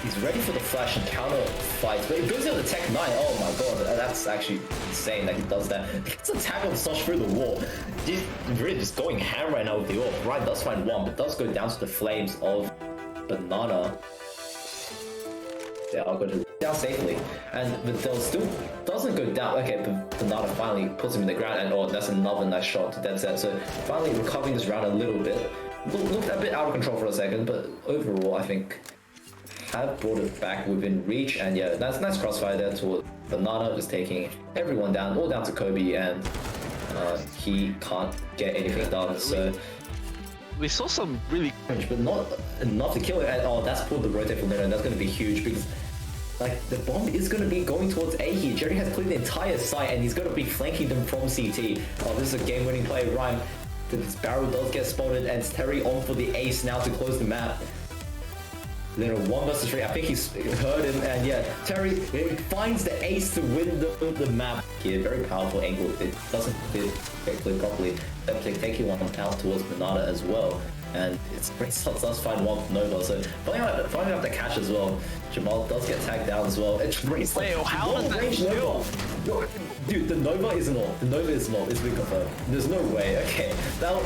he's ready for the flash and counter fight, but he goes into the Tech 9. Oh my god, that's actually insane that he does that. He gets a tag on Sosh through the wall. He's really just going ham right now with the AWP. Ryan does find 1, but does go down to the flames of Banana. Yeah, I'll go to down safely. And Vidal still doesn't go down. Okay, but Banana finally puts him in the ground, and oh, that's another nice shot to dead set. So finally recovering this round a little bit. Looked a bit out of control for a second, but overall I think have brought it back within reach, and yeah, that's nice crossfire there towards Banana, just taking everyone down, all down to Kobe, and he can't get anything done. So We saw some really but not enough to kill it. And oh, that's pulled the rotate from there, and that's going to be huge because like the bomb is going to be going towards A here. Jerry has cleared the entire site, and he's going to be flanking them from CT. Oh, this is a game-winning play. Rhyme, this barrel does get spotted, and it's Terry on for the ace now to close the map. 1 versus 3. I think he's heard him, and yeah, Terry finds the ace to win the map here. Very powerful angle. It doesn't fit properly. Then taking one out towards Banana as well. And it's great stuff. Does find one with Nova. So finding out the catch as well. Jamal does get tagged down as well. It's great stuff. Wait, how does that feel? Dude, the Nova isn't all. The Nova is not. It's been confirmed. There's no way. Okay, now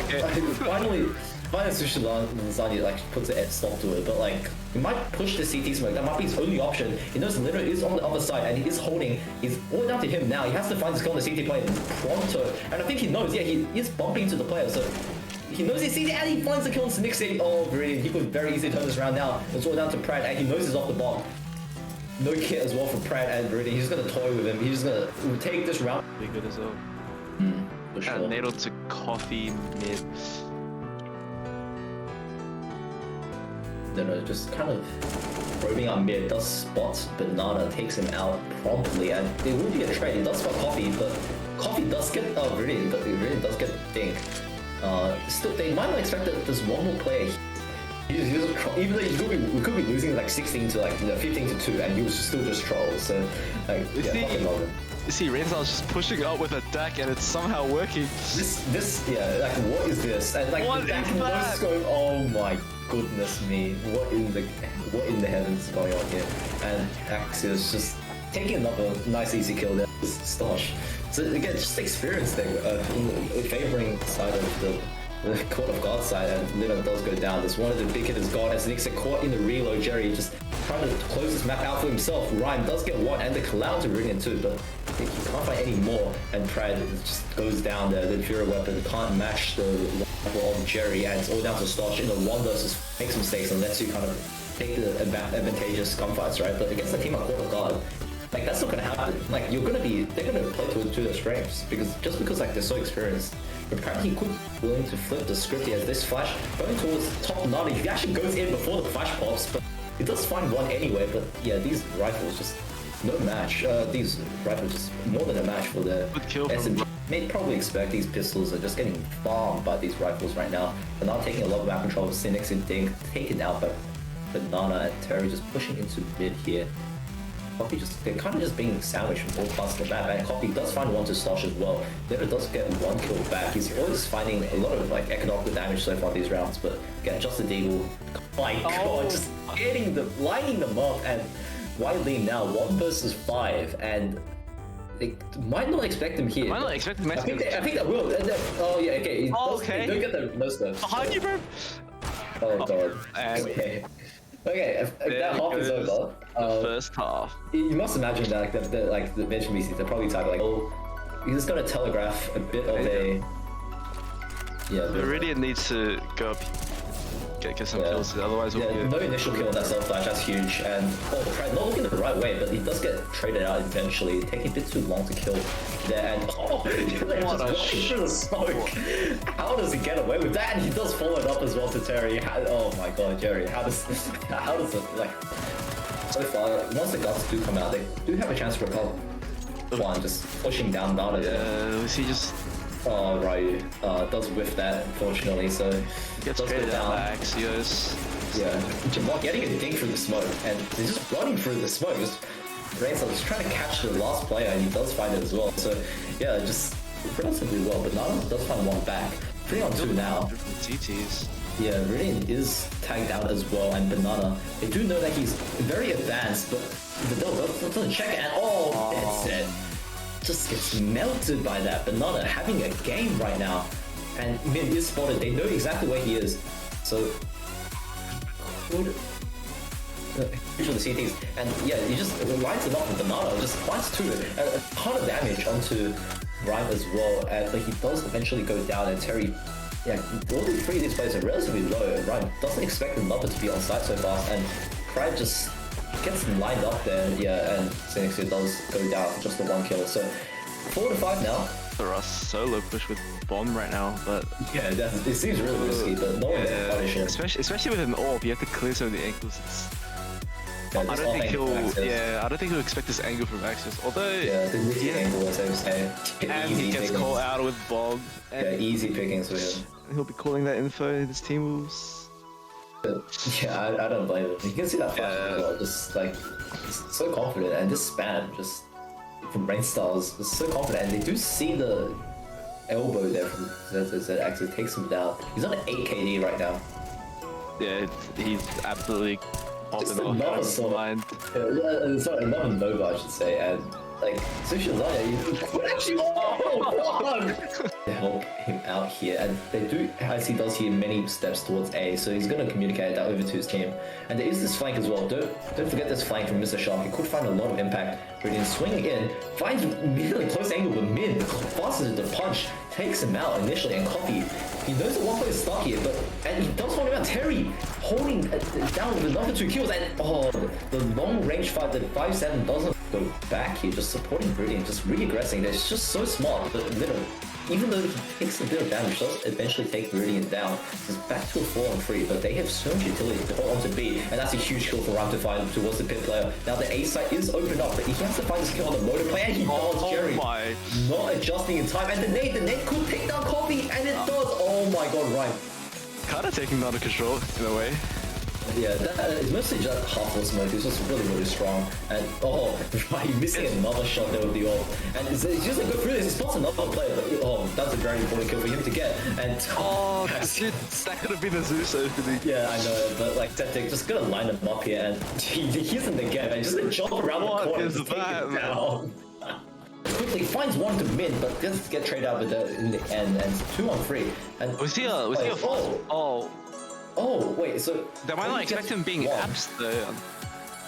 finally Sushi Lasagna like puts a stop to it, but like he might push the CT smoke. That might be his only option. He knows Litter is on the other side and he is holding. He's all down to him now. He has to find his kill on the CT player pronto. And I think he knows. Yeah, he is bumping into the player. So he knows he's CT and he finds the kill on Snixie. Oh, brilliant. He could very easily turn this around now. It's all down to Pratt and he knows he's off the bomb. No kit as well from Pratt and Viridian. He's just gonna toy with him. He's just gonna take this round. Be good as well. For sure. And Natal to Coffee mid. No, just kind of probing out mid, does spot Banana, takes him out promptly, and it will be a trade. He does spot Coffee, but Coffee does get Viridian, but Viridian does get Dink. Still, they might not expect that there's one more player. Even though we could be losing like 16 to like 15 to 2, and he was still just troll. So like, You see, Renzel's just pushing up with a deck, and it's somehow working. Yeah, like what is this? And like what the deck is that? is going, oh my goodness me, what in the heavens is going on here? And Axios just taking another nice easy kill there, Stosh. So again, just experience thing, favoring side of the Court of God side, and Lino does go down. There's one of the big hitters gone as Nix caught in the reload. Jerry just trying to close this map out for himself. Rhyme does get one, and the Clown to ring in too, but I think he can't find any more. And Pride just goes down there. The Fury weapon can't match the rifle of Jerry, and it's all down to Stosh in the 1 versus makes mistakes and lets you kind of take the advantageous gunfights, right? But against the team of Court of God, like that's not gonna happen. Like they're gonna play to their strengths because like they're so experienced. But apparently he could be willing to flip the script here as this flash going towards top 90. He actually goes in before the flash pops, but he does find one anyway. But yeah, these rifles just no match. These rifles just more than a match for the SMG. They'd probably expect these pistols are just getting farmed by these rifles right now. They're not taking a lot of map control. Cynics and Dink taken out by Banana and Terry just pushing into mid here. Coffee they're kind of just being sandwiched from all parts of the map, and Coffee does find one to Stosh as well. Never does get one kill back. He's always finding a lot of like economical damage so far these rounds, but again, just the Deagle. My god, just lining them up, and Wiley now 1 versus 5, and they might not expect him here. Might not expect him. I think they will. Oh yeah, okay. Okay. They don't get the no stuff. Behind you, bro. Oh god. And Okay, that half is over. The first half. You must imagine that the bench VCs, they're probably typing like, oh, he's just gonna telegraph a bit of a. Yeah. Viridian needs to go up, get some kills, otherwise we'll be no initial kill on that self flash, that's huge. And not looking the right way, but he does get traded out eventually, taking a bit too long to kill there. And what a shit of smoke! How does he get away with that? And he does follow it up as well to Terry. Oh my god, Jerry, how does it like? So far, once the guts do come out, they do have a chance to repel one, just pushing down Data. Yeah, we see just. Oh, right. Does whiff that, unfortunately, so gets traded down by Axios. Yeah, Jamal getting a dink through the smoke, and they're just running through the smoke. Rainsel just trying to catch the last player, and he does find it as well. So, yeah, just relatively well, but Nana does find one back. 3 on 2 now. TTs. Yeah, Viridian is tagged out as well, and Banana. They do know that he's very advanced, but the doesn't check it at all. That's it. Just gets melted by that. Banana having a game right now, and mid is spotted. They know exactly where he is, so could for the CTs. And yeah, he just lines it up with Banana. Just finds a ton of damage onto Rhyme as well, but he does eventually go down. And Terry, yeah, all the 3 of these players are relatively low, and Rhyme doesn't expect the number to be on site so fast, and Pride just gets lined up there, yeah, and Xenixia does go down for just the 1 kill. So 4 to 5 now. For us, solo push with bomb right now, but yeah, it seems really risky, but no one can punish him. Especially with an orb, you have to clear some of the angles. I don't think he'll expect this angle from Axis. Although the witty angle, as I would say, and he gets called out with bomb. Yeah, easy pickings for him. He'll be calling that info. His team moves. Yeah, I don't blame him. You can see that flash as well, just like so confident, and this spam just from Rain Stars was so confident, and they do see the elbow there from Z actually takes him down. He's on an 8 KD right now. Yeah, he's absolutely Just popping another off sort mind. of, sorry, another Nova I should say, and like Sushi Lasagna, you actually to help him out here, and they do, as he does here, many steps towards A, so he's going to communicate that over to his team. And there is this flank as well. Don't forget this flank from Mr. Shark. He could find a lot of impact. Brilliant swing in, finds really close angle, but mid fastens the punch, takes him out initially, and Coffee, he knows that one player is stuck here, but and he does hold him out. Terry holding down with another 2 kills, and the long range fight, the 5-7 doesn't go back here, just supporting Brilliant, just re-aggressing. It's just so smart, but even though he takes a bit of damage, does eventually take Meridian down. It's back to a 4-on-3, but they have so much utility to hold on to B, and that's a huge kill for Ram to find towards the pit player. Now the A site is opened up, but he has to find his kill on the motor player, and he does. Jerry not adjusting in time, and the nade could take down Coffee, and it does. Oh my god, right. Kind of taking him out of control in a way. Yeah, it's mostly just half full smoke. It's just really strong. And right, missing another shot there with the ult. And it's just a good through this. He spots another player, but that's a very important kill for him to get. And dude, that could have been a Zeus opening. Yeah, I know, but like Septic just gonna line him up here, and he's in the gap, and just gonna jump around the corner and take him down. Quickly finds one to mid, but does get traded out with in the end, and 2-on-3. And was he a fast? Oh, wait, so... They might not expect him being abs, though.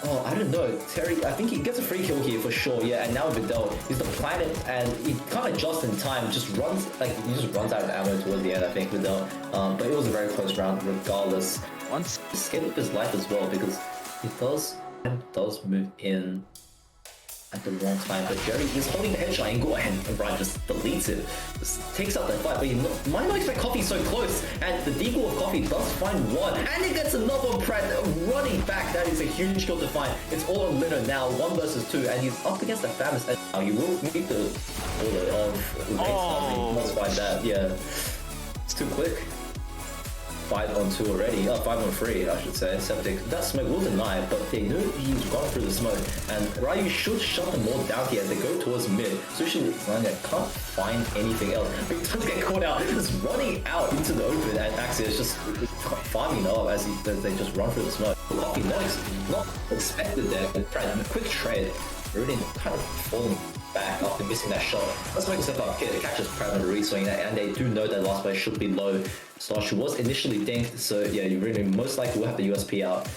Oh, I don't know. Terry, I think he gets a free kill here for sure, yeah, and now Vidal, he's the planet, and he kind of just in time, just runs, like, he just runs out of ammo towards the end, I think, Vidal. But it was a very close round, regardless. Once he scared up his life as well, because he does move in at the wrong time, but Jerry is holding the headshot angle, and Brian just deletes it. Just takes out the fight, but he might not expect Coffee so close, and the deagle of Coffee does find one, and it gets another on Pratt running back. That is a huge kill to find. It's all on Lino now, 1 versus 2, and he's up against the Famous, and now he will meet the order of let's find that, yeah. It's too quick. 5-on-2 already, 5-on-3 I should say. Septic, that smoke will deny, but they knew he's gone through the smoke, and Ryu should shut them all down here as they go towards mid. Sushi Lasagna can't find anything else, but he does get caught out, just running out into the open, and Axios just farming up as they just run through the smoke. Coffee not expected there, but a quick trade, really kind of falling back after missing that shot. Let's make a step up here. It catches Pratt on the re-swing, and they do know that last play should be low. Stosh was initially dinked, so yeah, you really most likely will have the USP out.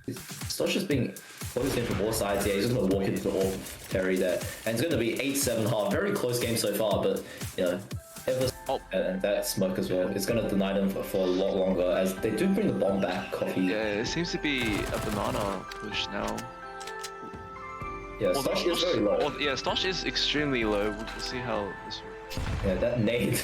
Stosh is being closed in from all sides. Yeah, he's just going to walk into the wall, Terry there. And it's going to be 8-7 half. Very close game so far, but you know, and that smoke as well. It's going to deny them for a lot longer, as they do bring the bomb back, Coffee. Yeah, it seems to be a banana push now. Yeah, Stosh is very low. Yeah, Stosh is extremely low. We'll see how this works. Yeah, that nade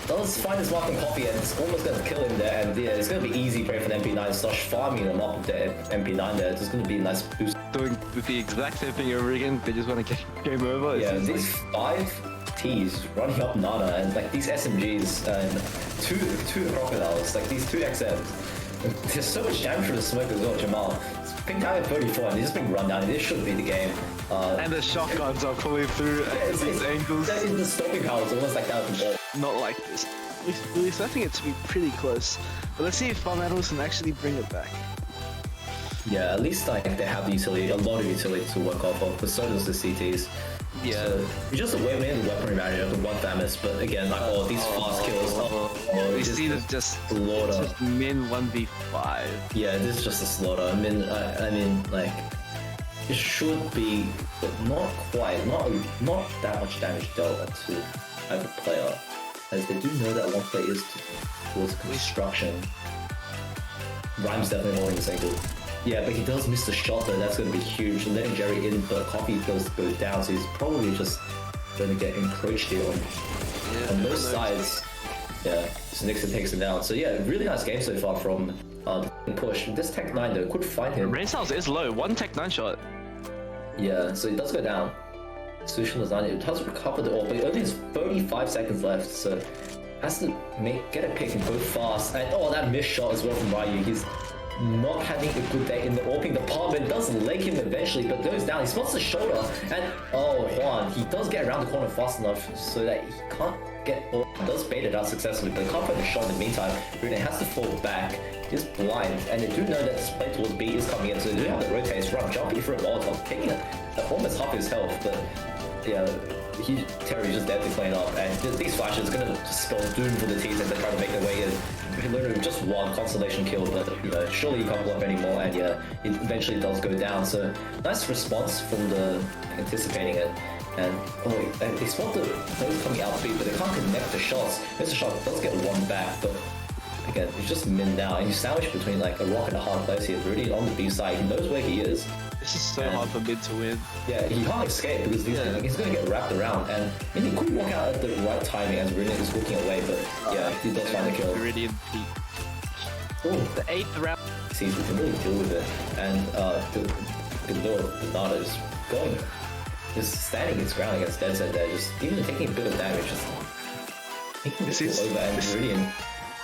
does find his mark on Coffee, and it's almost going to kill him there. And yeah, it's going to be easy play for the MP9. Stosh farming him up with the MP9 there. It's just going to be a nice boost. Doing the exact same thing over again. They just want to get game over. Yeah, these 5 T's running up Nana, and like these SMGs and two crocodiles, like these 2 XMs. There's so much damage for the smoke as well, Jamal. Pink Tiger 34, and he's just being run down. This should be the game. And the shotguns are pulling through these angles. The stopping power is almost like that with the ball. Not like this. We're expecting it to be pretty close, but let's see if Farm Animals can actually bring it back. Yeah, at least like they have the utility, a lot of utility to work off of, but so does the CTs. Yeah. So, it's just a way in the weaponry manager of the 1 Famous, but again, like, these fast kills. We see them just slaughter. Just min 1v5. Yeah, this is just a slaughter. I mean, like, it should be, but not quite, not that much damage dealt to either player, as they do know that one play is towards construction. Rhyme's definitely holding this angle. Yeah, but he does miss the shot though, that's going to be huge. Letting Jerry in, but Coffee does go down, so he's probably just going to get encroached here on both sides. Yeah, so Nixon takes him down. So yeah, really nice game so far from the push. This Tech 9 though, could find him. Rain Styles is low, 1 Tech 9 shot. Yeah, so he does go down. Sushi Lasagna does recover the ult, but he only has 35 seconds left, so has to get a pick and go fast. And that missed shot as well from Ryu. He's not having a good day in the AWPing department. Does leg him eventually, but goes down. He spots the shoulder, and oh, Juan, he does get around the corner fast enough so that he can't get, or does bait it out successfully, but can't put the shot in the meantime. Bruno has to fall back. He's blind, and they do know that this play towards B is coming in, so they do have the rotates run, jumping for a Molotov, taking almost half his health, but yeah, Terry's just there to clean up, and these flashes are gonna spell doom for the teams as they try to make their way in. He literally just one consolation kill, but you know, surely you can't block anymore, and yeah, it eventually does go down. So nice response from the anticipating it. And and they spot the players coming out speed, but they can't connect the shots. Mr. Shot does get one back, but again, he's just min now, and he's sandwiched between like a rock and a hard place here. Rudy on the B side, he knows where he is. This is so hard for mid to win. Yeah, he can't escape because he's going to get wrapped around, and he could walk out at the right timing as Rudy is walking away, but yeah, he does find the kill. Iridian peak. The 8th round. See, he can really deal with it, and the Bernardo is going, just standing his ground against Dead Set there, just even taking a bit of damage, just taking the kill over, and Iridian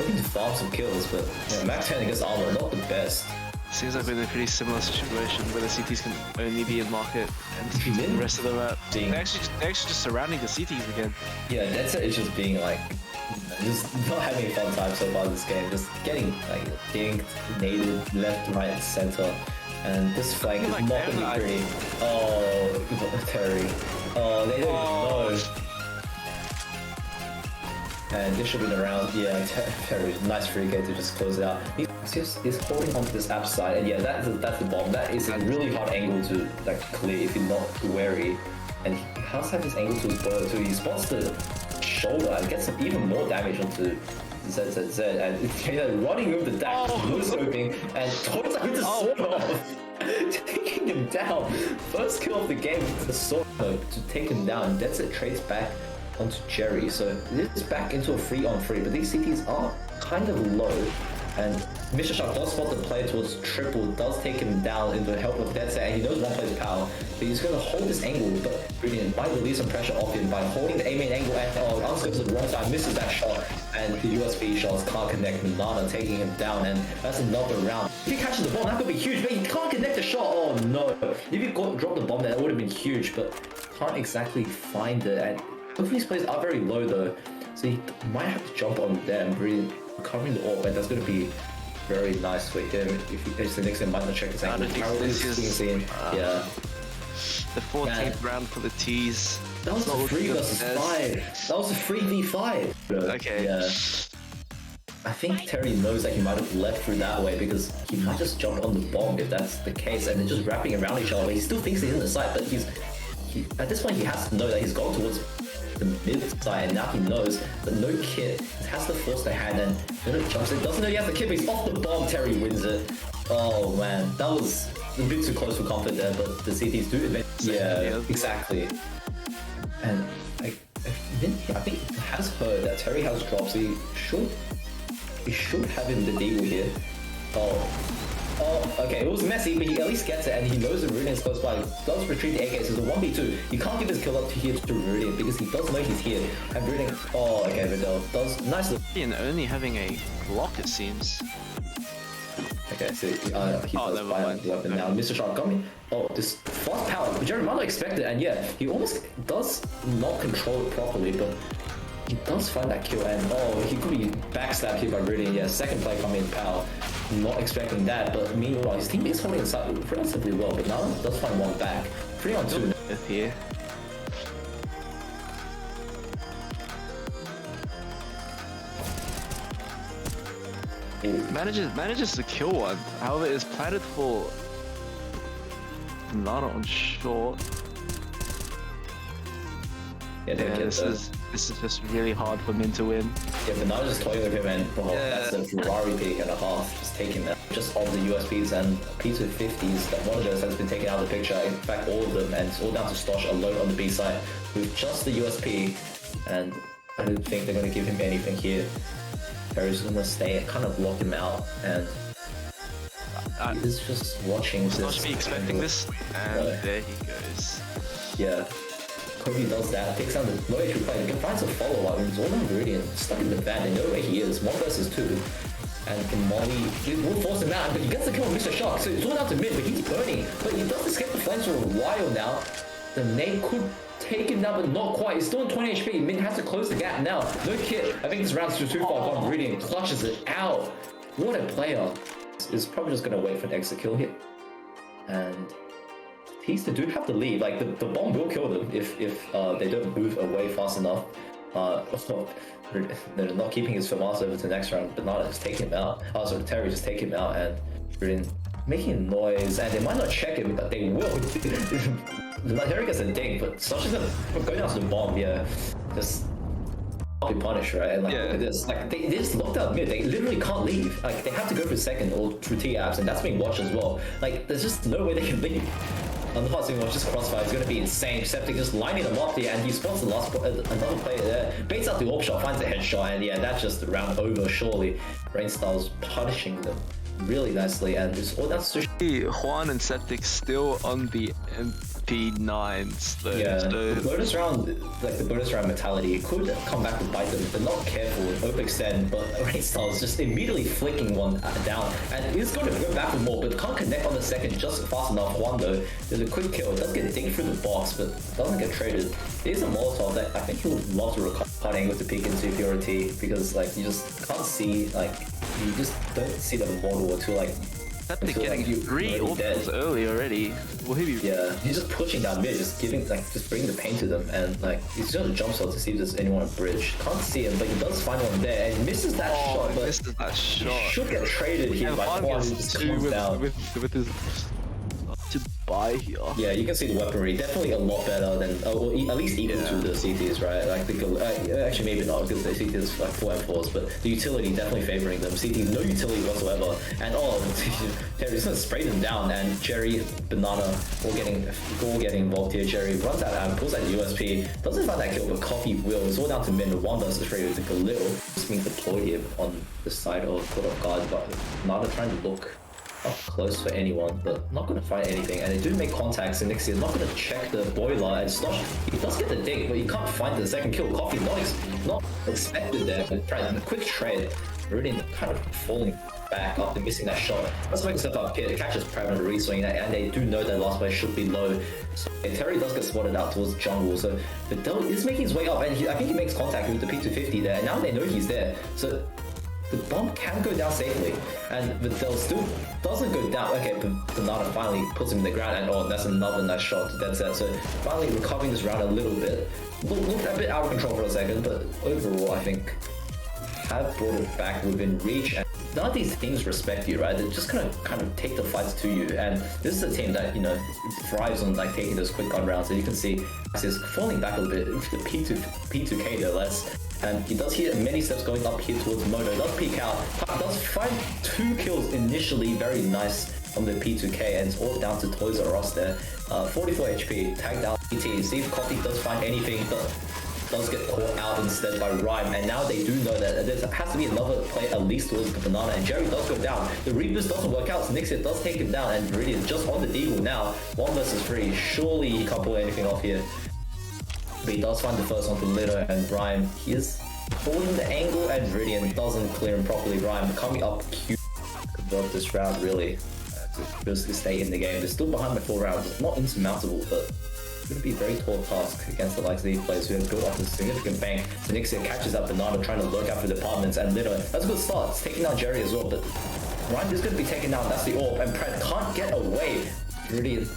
looking to farm some kills, but you know, Max 10 against armor, not the best. Seems like we're in a pretty similar situation where the CTs can only be in market and the rest of the map. They're actually just surrounding the CTs again. Yeah, Dead Set is just being like, just not having a fun time so far this game, just getting like dinked, naded, left, right, and center. And this flank is not going to be pretty. Oh, Terry. Oh, they don't even know. And this should be the round. Yeah, Terry, nice free kick to just close it out. He's holding onto this app side, and yeah, that's the bomb. That is a really hard angle to like clear if you're not wary. And he has had this angle to his boiler too. He spots the shoulder and gets some even more damage onto ZZZ, and running over the dash, no scoping, and towards with the sword off, taking him down. First kill of the game with the sword to take him down. That's it. Trades back onto Jerry, so it's back into a 3-on-3, but these CTs are kind of low, and Mr. Shark does spot the play towards triple, does take him down into the help of Dead Set, and he knows one play's power, but he's going to hold this angle, but Brilliant might release some pressure off him by holding the aiming angle, and answers at the wrong time, misses that shot, and the USB shots can't connect. Nana taking him down, and that's another round. If he catches the bomb, that could be huge, but he can't connect the shot. Oh no, if he dropped the bomb there, that would have been huge, but can't exactly find it, and both of these players are very low though, so he might have to jump on them, really recovering the AWP, and that's going to be very nice for him. If the next game might not check his angle. Yeah. The 14th round for the T's. That was a 3 versus 5. That was a 3v5. Okay. Yeah. I think Terry knows that he might have left through that way because he might just jump on the bomb if that's the case, and they're just wrapping around each other. He still thinks he's in the site, but at this point he has to know that he's gone towards the mid side, and now he knows, but no kit. He has to force the hand, and then it jumps in. Doesn't know he has the kit, but he's off the bomb. Terry wins it. Oh man, that was a bit too close for comfort there, but the CTs do advance. Yeah, exactly. And I think he has heard that Terry has drops. He should have him the deal here. Oh, okay, it was messy, but he at least gets it, and he knows the Viridian is close by. Does retreat the AK, so it's a 1v2. He can't give his kill up to here to Viridian because he does know he's here. And Viridian, oh, okay, Vidal does nicely. Viridian only having a block, it seems. Okay, so he does buy the weapon now. Mr. Shark coming. Oh, this fast power. Jerry might not expect it, and yeah, he almost does not control it properly, but he does find that kill, and he could be backstabbed here by Viridian. Yeah, second play coming in power. Not expecting that, but meanwhile his team is holding inside relatively well, but now does find one back. 3-on-2 here. Manages to kill one. However, it's planted for Nana on short. Yeah, this is just really hard for Min to win. Yeah, but now just toying with him, and that's a Ferrari pick and a half. Just taking that. Just all the USPs and P250s, that one of those has been taken out of the picture. In fact, all of them, and it's all down to Stosh alone on the B side with just the USP. And I don't think they're going to give him anything here. Perry's going to stay, kind of lock him out, and he's just watching this. Stosh be expecting this, and there he goes. Yeah. Kobe does that, takes down the low HP player, finds a follow-up, and it's all on Viridian, stuck in the van, they know where he is, 1 versus 2. And Molly will force him out, but he gets the kill on Mr. Shock, so it's all down to mid, but he's burning. But he does escape the flames for a while now. The nade could take him down, but not quite. He's still on 20 HP. Min has to close the gap now. No kit. I think this round's too far gone. Reading clutches it out. What a player. Is probably just going to wait for an exit kill here. And Teaster do have to leave. Like, the bomb will kill them if they don't move away fast enough. They're not keeping his FAMAS over to the next round. Banana just take him out. So Terry just take him out, and Reading making noise, and they might not check him, but they will. Terry gets a ding, but Slush is gonna go down to the bomb, yeah. Just be punished, right? And like, look at this. Like, they just locked out mid. They literally can't leave. Like, they have to go for second or through T-apps, and that's being watched as well. Like, there's just no way they can leave. On the first thing, watch this crossfire is going to be insane. Septic just lining them up there, and he spots the last another player there. Baits out the AWP shot, finds a headshot, and yeah, that's just the round over, surely. Rainstyle's punishing them really nicely, and it's all that's Juan and Septic still on the MP9s though. Yeah, so the bonus round, like the bonus round mentality, it could come back to bite them. They're not careful, open extend, but Rainstyle's just immediately flicking one down, and he's going to go back with more, but can't connect on the second just fast enough. Juan though, there's a quick kill. It does get dinged through the box, but doesn't get traded. It is a Molotov that I think he would love to recover cutting with the peek into purity, because like you just can't see, like you just don't see the model until like Septic getting 3 orbs early already. Will he be? Yeah, he's just pushing down mid, just giving, like, just bringing the pain to them, and like he's just a jump shot to see if there's anyone on bridge. Can't see him, but he does find one there, and he misses that shot. But misses that shot. He should get traded here by Juan, who just comes down. With his to buy here. Yeah, you can see the weaponry definitely a lot better than, well, at least equal to the CTs, right? Like actually maybe not, because the CTs like 4M4s, but the utility definitely favoring them. CTs no utility whatsoever, and Terry's gonna spray them down, and Jerry, Banana all getting involved here. Jerry runs out and pulls out the USP, doesn't find that kill, but Coffee will. It's all down to Min. One versus Trey with a little. Just being deployed here on the side of Court of God, but Banana trying to look up close for anyone, but not going to find anything. And they do make contacts, and Nixie is not going to check the boiler, and Slush, he does get the dig, but he can't find the second kill. Coffee not expected there, but trying a quick trade, really kind of falling back after missing that shot. Let's make a step up here. It catches Prem and re-swing, and they do know that last play should be low. So Terry does get spotted out towards jungle, so Vidal is making his way up, and I think he makes contact with the P250 there, and now they know he's there. So the bomb can go down safely, and Vidal still doesn't go down. Okay, but Banana finally puts him in the ground, and that's another nice shot to dead set. So finally recovering this round a little bit. Looked a bit out of control for a second, but overall I think have brought it back within reach. And none of these teams respect you, right? They're just gonna kind of take the fights to you, and this is a team that, you know, thrives on like taking those quick gun rounds. And you can see is falling back a little bit. The P2K no less. And he does hear many steps going up here towards Moto. Does peek out. Does find 2 kills initially. Very nice from the P2K. And it's all down to Toys R Us there. 44 HP. Tagged out PT. See if Coffee does find anything. But does get caught out instead by Rhyme. And now they do know that there has to be another play at least towards the Banana. And Jerry does go down. The Reboost doesn't work out. So Nixit does take him down. And really is just on the deagle now. 1 versus 3. Surely he can't pull anything off here. But he does find the first one to Little and Rhyme. He is holding the angle, and Viridian doesn't clear him properly. Rhyme coming up cute. Convert this round really to just stay in the game. They're still behind by 4 rounds. It's not insurmountable, but it's going to be a very tall task against the likes of these players who have built up a significant bank. So Nixia catches up Banana trying to lurk out for departments, and Little, that's a good start. It's taking down Jerry as well, but Rhyme is going to be taken down. That's the AWP, and Pratt can't get away. Viridian.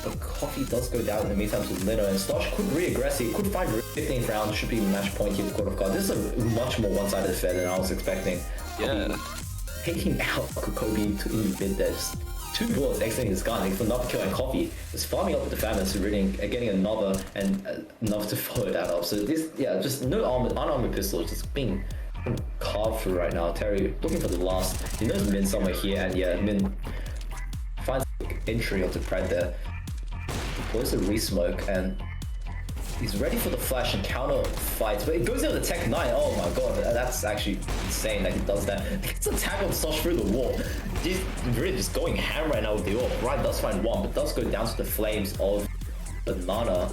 But Coffee does go down in the meantime to Lino, and Stosh could re-aggress. He could find 15th round, should be match point here to Court of God. This is a much more one-sided affair than I was expecting. Yeah. Taking out Kobe in mid there, just 2 bullets exiting his gun, for not killing Coffee. Just farming up with the famines, getting another, and enough to follow that up. So this, yeah, just no unarmored pistol, just being carved through right now. Terry looking for the last. He knows Min somewhere here, and yeah, Min finds entry onto Pred there. Deploys the re-smoke, and he's ready for the flash and counter fights, but it goes into the Tech 9. Oh my god, that's actually insane that he does that. He gets a tag on Stosh through the wall. He's really just going ham right now with the AWP. Ryan does find 1, but does go down to the flames of Banana.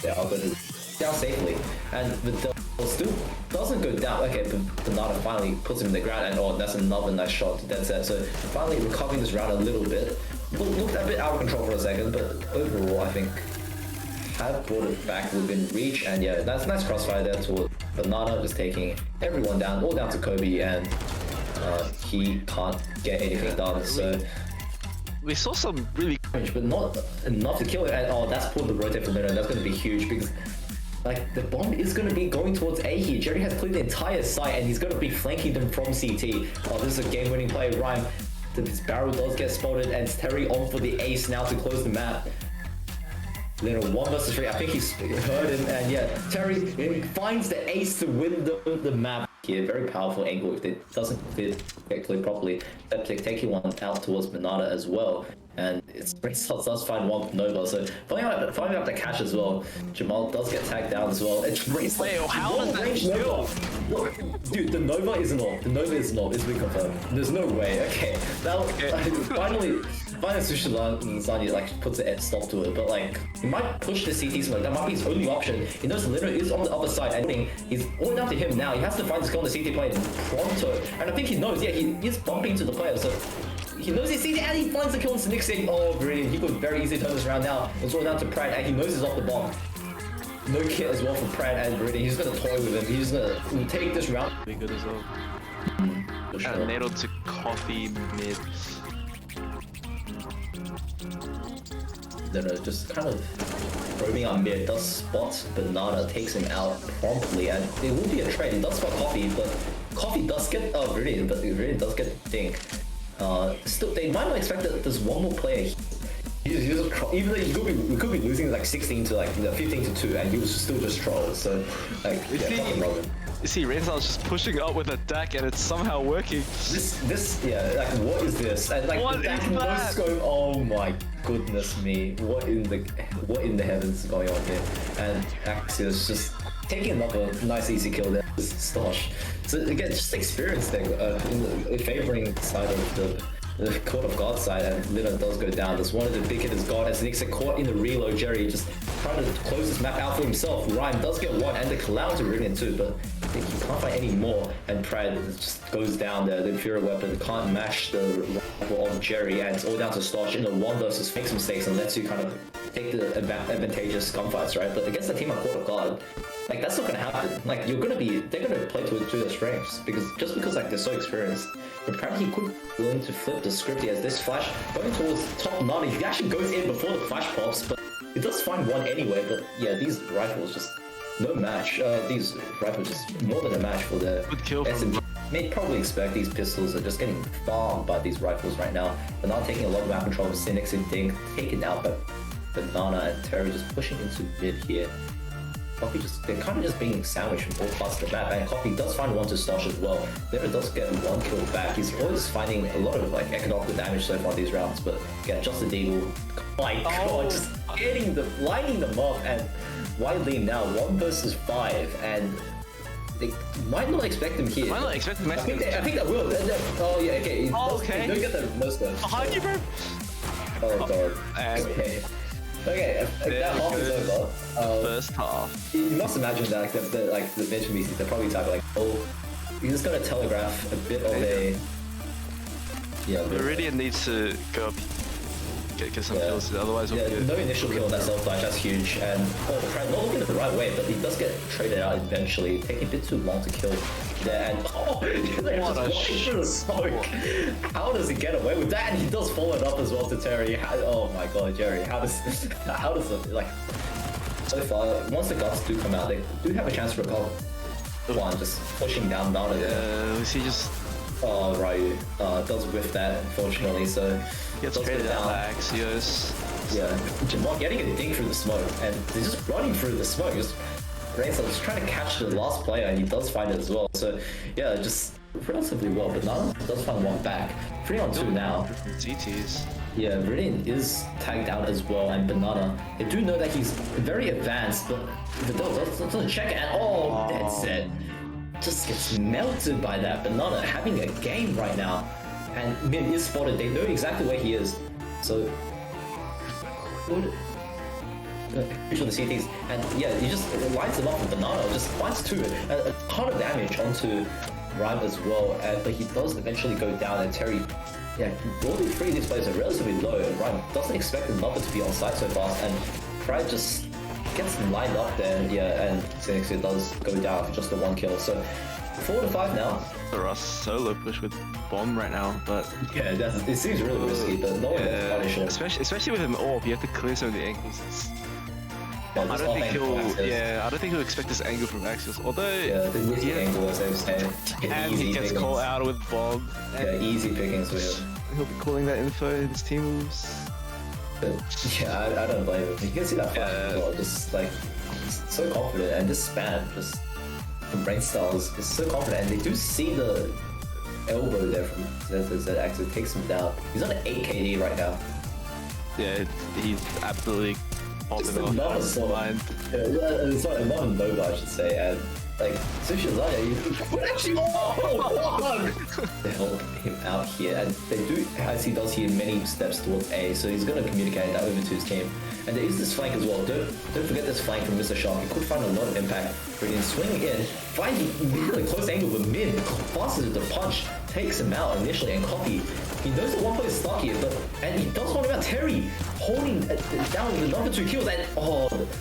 They are going to down safely, and Vidal still doesn't go down. Okay, but Banana finally puts him in the ground, and oh, that's another nice shot to dead set. So finally recovering this round a little bit. Looked a bit out of control for a second, but overall I think have brought it back within reach, and yeah, that's a nice crossfire there to Banana, just taking everyone down, all down to Kobe, and he can't get anything done. So we saw some really, but not enough to kill it. And oh, that's pulled the rotate from there, and that's going to be huge because like the bomb is going to be going towards A here. Jerry has cleared the entire site, and he's going to be flanking them from CT. Oh, this is a game-winning play. Rhyme, this barrel does get spotted, and it's Terry on for the ace now to close the map. Little 1 versus 3. I think he's heard him, and yeah, Terry finds the ace to win the map here. Very powerful angle if it doesn't get cleared properly. Taking one out towards Banana as well. And it's does find one Nova, so finding out the catch as well. Jamal does get tagged down as well. It's Wait, how does that kill? Dude, the Nova isn't off. The Nova isn't off. It's been confirmed. There's no way. Okay, now finally Sushi like puts a stop to it, but like he might push the CT smoke. That might be his only option. He knows the Lino is on the other side, and he's all down to him now. He has to find this kill on the CT player pronto, and I think he knows. Yeah, he is bumping to the player, so he knows he's CT, and he finds the kill on Snixing. Oh, brilliant! He could very easily turn this around now. It's all down to Pratt, and he knows he's off the bomb. No kit as well for Pratt and Brady. He's gonna toy with him. He's gonna take this round. Be good as well. Sure. And nailed to coffee mid. Just kind of probing out mid, does spot Banana, takes him out promptly, and it will be a trade. He does spot Coffee, but Coffee does get Viridian, but Viridian does get Dink. Still, they might not expect that there's one more player. Even though we could be losing like 16 to like 15 to 2, and he was still just trolled. So like, fucking Robin. You see, Rainsal's just pushing up with a deck, and it's somehow working. Yeah, like what is this? And like what the deck is that? scope. Oh my goodness me! What in the heavens is going on here? And Axios just taking another nice easy kill there. Stosh. So again, just experience there in the favoring side of the Court of God side, and Lino does go down. There's one of the big hitters God as Nix caught in the reload. Jerry just trying to close this map out for himself. Rhyme does get one, and the Calamity Iridian too, but I think he can't find any more, and Pride just goes down there. The Inferior Weapon can't match the rifle of Jerry, and it's all down to Stosh in the 1 versus makes mistakes and lets you kind of take the advantageous gunfights, right? But against the team of Court of God, like that's not gonna happen. Like they're gonna play to their strengths because like they're so experienced. But apparently he could be willing to flip the script here as this flash going towards top 90. He actually goes in before the flash pops, but it does find one anyway. But yeah, these rifles just no match. These rifles just more than a match for the SMG. May probably expect these pistols are just getting farmed by these rifles right now. They're not taking a lot of map control with Cynics and Ding taken out, but Banana and Terry just pushing into mid here. Coffee they're kind of just being sandwiched from all parts of the map, and Coffee does find one to Stosh as well. Never does get one kill back. He's always finding a lot of like economical damage so far these rounds, but again, just a deagle. Oh my god, just lining them up, and widely now 1 versus 5, and they might not expect him here. Might not expect him. I think they will. Oh yeah, okay. Okay. They don't get the most though. Behind you, bro. Oh god. Okay. Okay, that half is over. First half. You must imagine that like the bench VCs, they're probably typing like, oh, you're just gonna telegraph a bit of a Viridian needs to go up, get some kills, otherwise we'll be no initial kill on that self flash, that's huge. And Pratt not looking the right way, but he does get traded out eventually, taking a bit too long to kill there. And they're just walking through the smoke. How does he get away with that? And he does follow it up as well to Terry. Oh my god, Jerry, how does it, like, so far, once the guts do come out, they do have a chance to recover. One just pushing down Nana there. We see just Ryu does whiff that, unfortunately, so gets traded out by Axios. Yeah, Jamal getting a dink through the smoke, and they're just running through the smoke. Rainsaw just trying to catch the last player, and he does find it as well. So yeah, just relatively well, but Nana does find one back. 3 on 2 now. GTs. Yeah, Viridian is tagged out as well, and Banana. They do know that he's very advanced, but if it doesn't check it, and that's it. Just gets melted by that. Banana having a game right now, and mid is spotted. They know exactly where he is, so huge on the CTs, and yeah, he just lines them up with Banana, just finds a ton of damage onto Rhyme as well, but he does eventually go down, and Terry, yeah, all the three of these players are relatively low, and Rhyme doesn't expect another to be on site so fast, and Pride just gets lined up there, yeah, and Xenixia does go down for just the one kill, so 4-5 now. For us, solo push with bomb right now, but yeah, it seems really risky, but no one gets punish him. Especially with an AWP, you have to clear some of the angles. Yeah, I don't think he'll expect this angle from Axios, although the risky angle, as they were saying. And he gets caught out with bomb. Yeah, easy pickings for him. He'll be calling that info in his team moves. But yeah, I don't blame him. You can see that flash as well, just like so confident, and this spam just from brain styles is so confident, and they do see the elbow there from Z actually takes him down. He's on an 8 KD right now. Yeah, he's absolutely just another sort of, it's like another Nova, I should say, and like Sushi Lasagna, but actually, they help him out here, and they do, as he does here, many steps towards A, so he's going to communicate that over to his team. And there is this flank as well. Don't forget this flank from Mr. Shark. He could find a lot of impact. Brilliant swinging in, finds really close angle, but mid passes the punch, takes him out initially, and Copy. He knows the one play is stuck here, and he does hold him out. Terry holding down the number 2 kills, and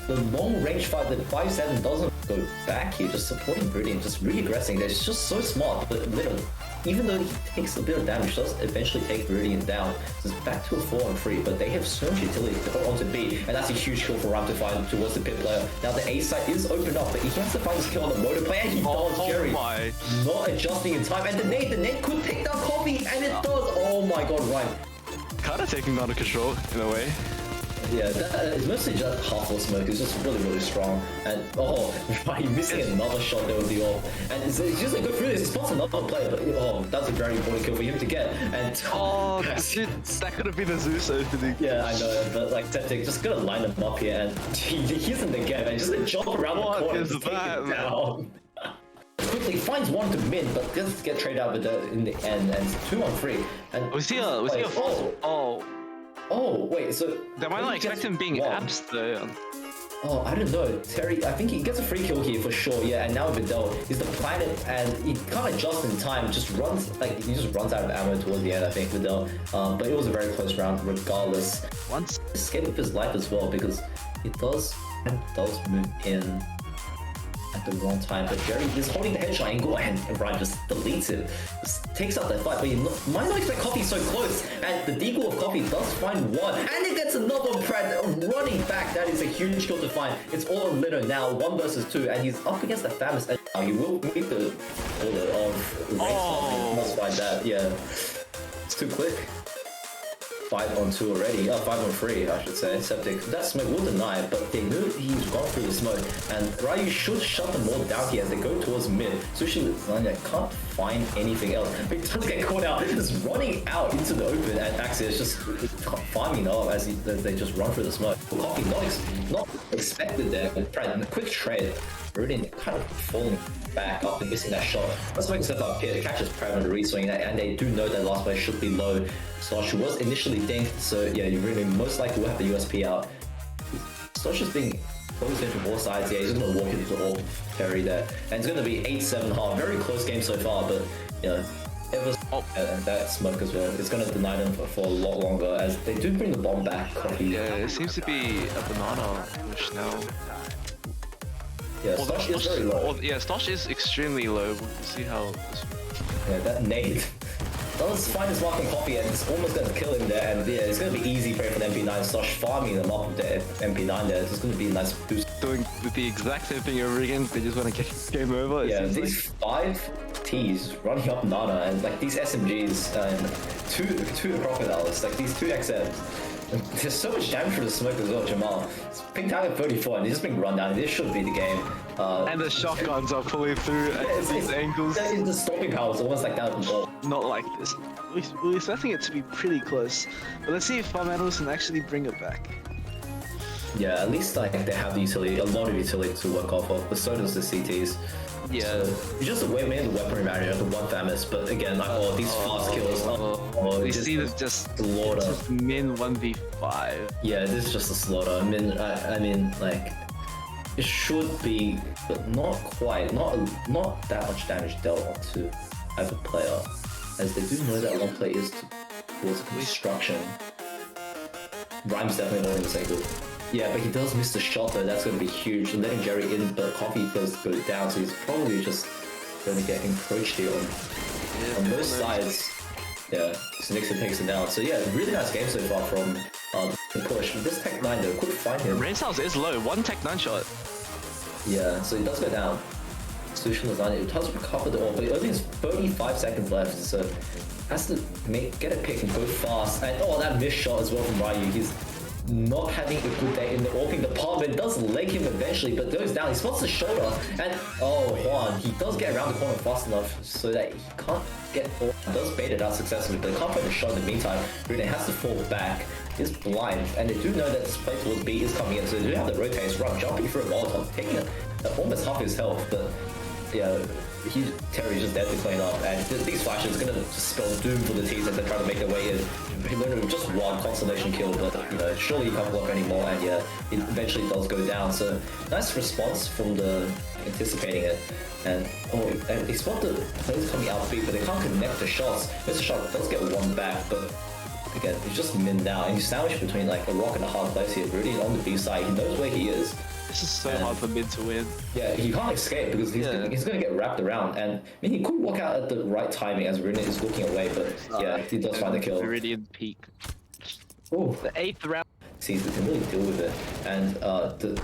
the long range fight, the 5-7 doesn't go back here, just supporting Brilliant, just really aggressing. It's just so smart, but literally, even though he takes a bit of damage, does eventually take Brilliant down. So it's back to a 4-on-3, but they have so much utility to hold onto B, and that's a huge kill for Ram to find towards the pit player. Now the A site is opened up, but he has to find his kill on the motor player, and he does. Jerry not adjusting in time, and the nade could take down Coffee, and it does. Oh my god, right. Kind of taking him out of control in a way. Yeah, it's mostly just half of smoke. It's just really strong. And right, missing another shot there with the AWP. And it's just like go through this. He spots another player, but that's a very important kill for him to get. And that could have been a Zeus opening. Yeah, I know, but like Septic just gonna line them up here, and he's in the game, and just gonna jump around the corner and take him down. Quickly finds one to mid, but does get traded out with in the end, and it's 2-on-3. And was he a false? Oh, wait, so... They might not expect him being abs, though. Oh, I don't know. Terry, I think he gets a free kill here for sure, yeah, and now Vidal is the planet, and he can't adjust in time, just runs, he just runs out of ammo towards the end, I think, Vidal. But it was a very close round, regardless. Once escape with his life as well, because he does move in at the wrong time, but Jerry is holding the headshot angle, and Brian just deletes it, just takes out that fight, but you might not expect Coffee so close, and the deagle of Coffee does find one, and it gets another Pratt running back. That is a huge kill to find. It's all on Little now, 1 versus 2, and he's up against the Famous, and now he will meet the order of race. Must find that, yeah. It's too quick. 5-on-2 already, 5-on-3 I should say. Septic, that smoke will deny it, but they knew he's gone through the smoke, and Ryu should shut them all down here as they go towards mid. Sushi Lasagna can't find anything else, but he does get caught out, just running out into the open, and Axios just farming up as they just run through the smoke. Coffee not expected there, but quick trade. Rudy kind of falling back after missing that shot. Let's make step up here. Catches Pratt on the reswing, and they do know that last player should be low. Slosh was initially dinked, so yeah, you really most likely will have the USP out. Slosh is being always in from all sides. Yeah, he's just gonna walk into all Terry there, and it's gonna be 8-7 half. Very close game so far, but you know, and that smoke as well. It's gonna deny them for a lot longer as they do bring the bomb back. Coffee. Yeah, it seems to be a banana push now. Yeah, Stosh is very low. Stosh is extremely low. We'll see how this... Yeah, that nade does find his mark on Coffee, and it's almost going to kill him there, and yeah, it's going to be easy prey for the MP9. Stosh farming them up with the MP9 there. It's going to be a nice boost. Doing with the exact same thing over again, they just want to get game over. Yeah, these 5 T's running up Nana, and like these SMGs, and two Crocodiles, like these 2 XMs. There's so much damage for the smoke as well, Jamal. Ping target 34, and he's just being run down. This should be the game. And the shotguns are pulling through at these angles. That is the stopping power. It's almost like that. Not like this. We're expecting it to be pretty close. But let's see if Farm Animals can actually bring it back. Yeah, at least like they have the utility, a lot of utility to work off of, but so does the CTs. Yeah. So, it's just the way we the weaponry manager, the one famous, but again, like, these fast kills. We see this just slaughter. Just min 1v5. Yeah, this is just a slaughter. I mean, like, it should be, but not quite. Not that much damage dealt onto either player, as they do know that one player is towards construction. Rhyme's definitely holding the single. Yeah, but he does miss the shot though, that's going to be huge. Letting Jerry in, but Coffee does go down, so he's probably just going to get encroached here on both sides. Yeah, so Nixon takes him down. So yeah, really nice game so far from the push. This Tech 9 though, couldn't find him. Rain's house is low, one Tech 9 shot. Yeah, so he does go down. Solution Lasagna, it does recover the orb, but it only has 35 seconds left, so has to get a pick and go fast. And that missed shot as well from Ryu. He's not having a good day in the orping department. Does leg him eventually, but goes down. He spots the shoulder, and Juan, he does get around the corner fast enough so that he can't get orb. Does bait it out successfully, but he can't find the shot in the meantime. Rune has to fall back. He's blind, and they do know that this play towards B is coming in, so they do have the rotates run, jumping for a Molotov, taking almost half his health, but yeah, Terry's just dead to clean up, and these flashes are gonna just spell doom for the teams as they try to make their way in. He learned just one constellation kill, but surely he can't block anymore, and yeah, it eventually does go down. So nice response from the anticipating it, and they spot the players coming out big, but they can't connect the shots. Mr. Shot does get one back, but again, he's just min now, and he's sandwiched between like a rock and a hard place here. Rudy on the B side, he knows where he is. This is so hard for mid to win. Yeah, he can't escape because he's going to get wrapped around, and I mean, he could walk out at the right timing as Rune is looking away, but yeah, he does find the kill. Viridian peak. Oh, the 8th round. See, they can really deal with it, and the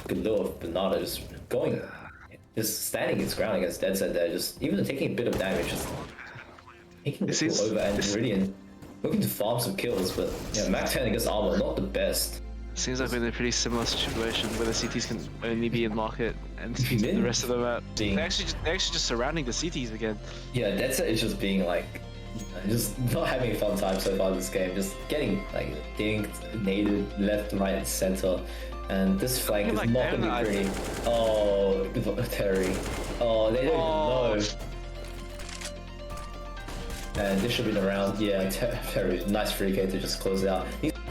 Galil of Bernardo just standing its ground against Dead Set there, just even taking a bit of damage, just taking the kill over, and Viridian looking to farm some kills, but yeah, Max 10 against armor, not the best. Seems like we're in a pretty similar situation where the CTs can only be in market and the rest of the map. They're actually just surrounding the CTs again. Yeah, Dead Set is just being like, just not having a fun time so far in this game. Just getting like dinked, naded, left, right, center, and this flank is not gonna be pretty. Oh, Terry. Oh, they don't even know. And this should be around. Yeah, Terry, nice free K to just close it out.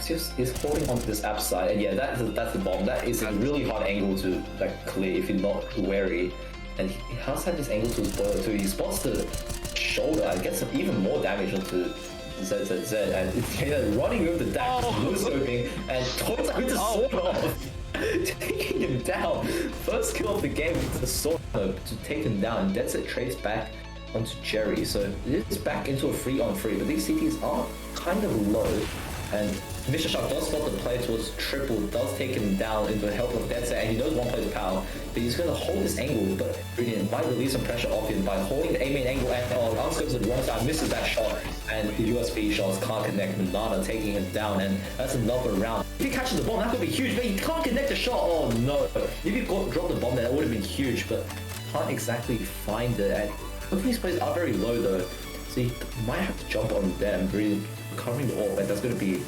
He's holding onto this app side, and yeah, that's the bomb. That is a really hard angle to like clear if you're not wary. And he has had this angle to his boiler too. He spots the shoulder and gets some even more damage onto ZZZ, and it's running with the dash, no-scoping, and Toad's going to sword off, taking him down. First kill of the game with the sword to take him down, and Dead Set trades back onto Jerry. So it's back into a 3-on-3, but these CTs are kind of low, and Mr. Shark does spot the play towards triple, does take him down into the help of Dead Set, and he knows one play's power, but he's going to hold this angle, but Brilliant might release some pressure off him by holding the A-main angle, and unscopes at the wrong side, misses that shot, and the USB shots can't connect. Manana taking him down, and that's another round. If he catches the bomb, that could be huge, but he can't connect the shot. Oh no, if he dropped the bomb there, that would have been huge, but can't exactly find it, and both of these players are very low though, so he might have to jump on them, really recovering the orb, and that's going to be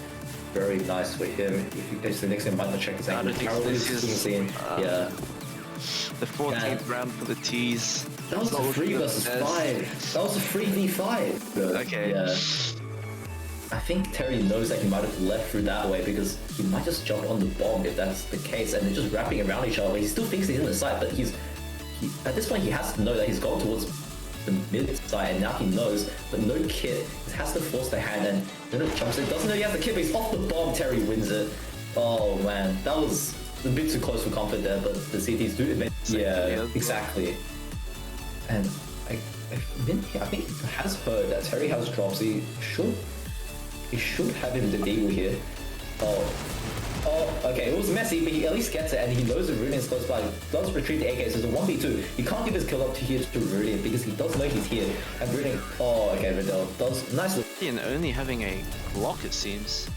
very nice for him. If he gets the next game, might not check his angle. Yeah. The 14th round for the T's. That was a 3 versus 5. That was a 3v5. Okay. Yeah. I think Terry knows that he might have left through that way because he might just jump on the bomb if that's the case, and they're just wrapping around each other. He still thinks he's in the site, but at this point he has to know that he's gone towards the mid side, and now he knows, but no kit. He has to force the hand, and then it jumps in. Doesn't know he has the kit, but he's off the bomb. Terry wins it. Oh man, that was a bit too close for comfort there, but the CTs do event. Yeah, exactly. And I think he has heard that Terry has drops. He should have him the deagle here. Oh, okay, it was messy, but he at least gets it, and he knows the Rune is close by. He does retrieve the AK, so it's a 1v2. He can't give his kill up to here to Rune because he does know he's here. And Rune, Riddell does nice. And only having a Glock, it seems.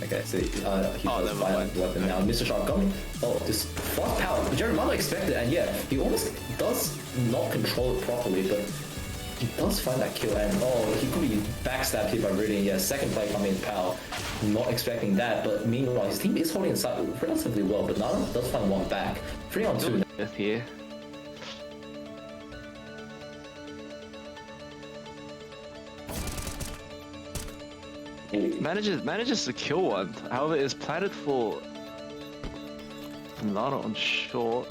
Okay, so he does violent weapon now. Mr. Shotgun. This fast power. Jerry might not expect it, and yeah, he almost does not control it properly, but he does find that kill, and he could be backstabbed here by Radiant. Yeah, second play coming in Pal. Not expecting that, but meanwhile his team is holding inside relatively well, but Nana does find one back. 3-on-2 here. Manages to kill one. However, it's planted for Nana on short.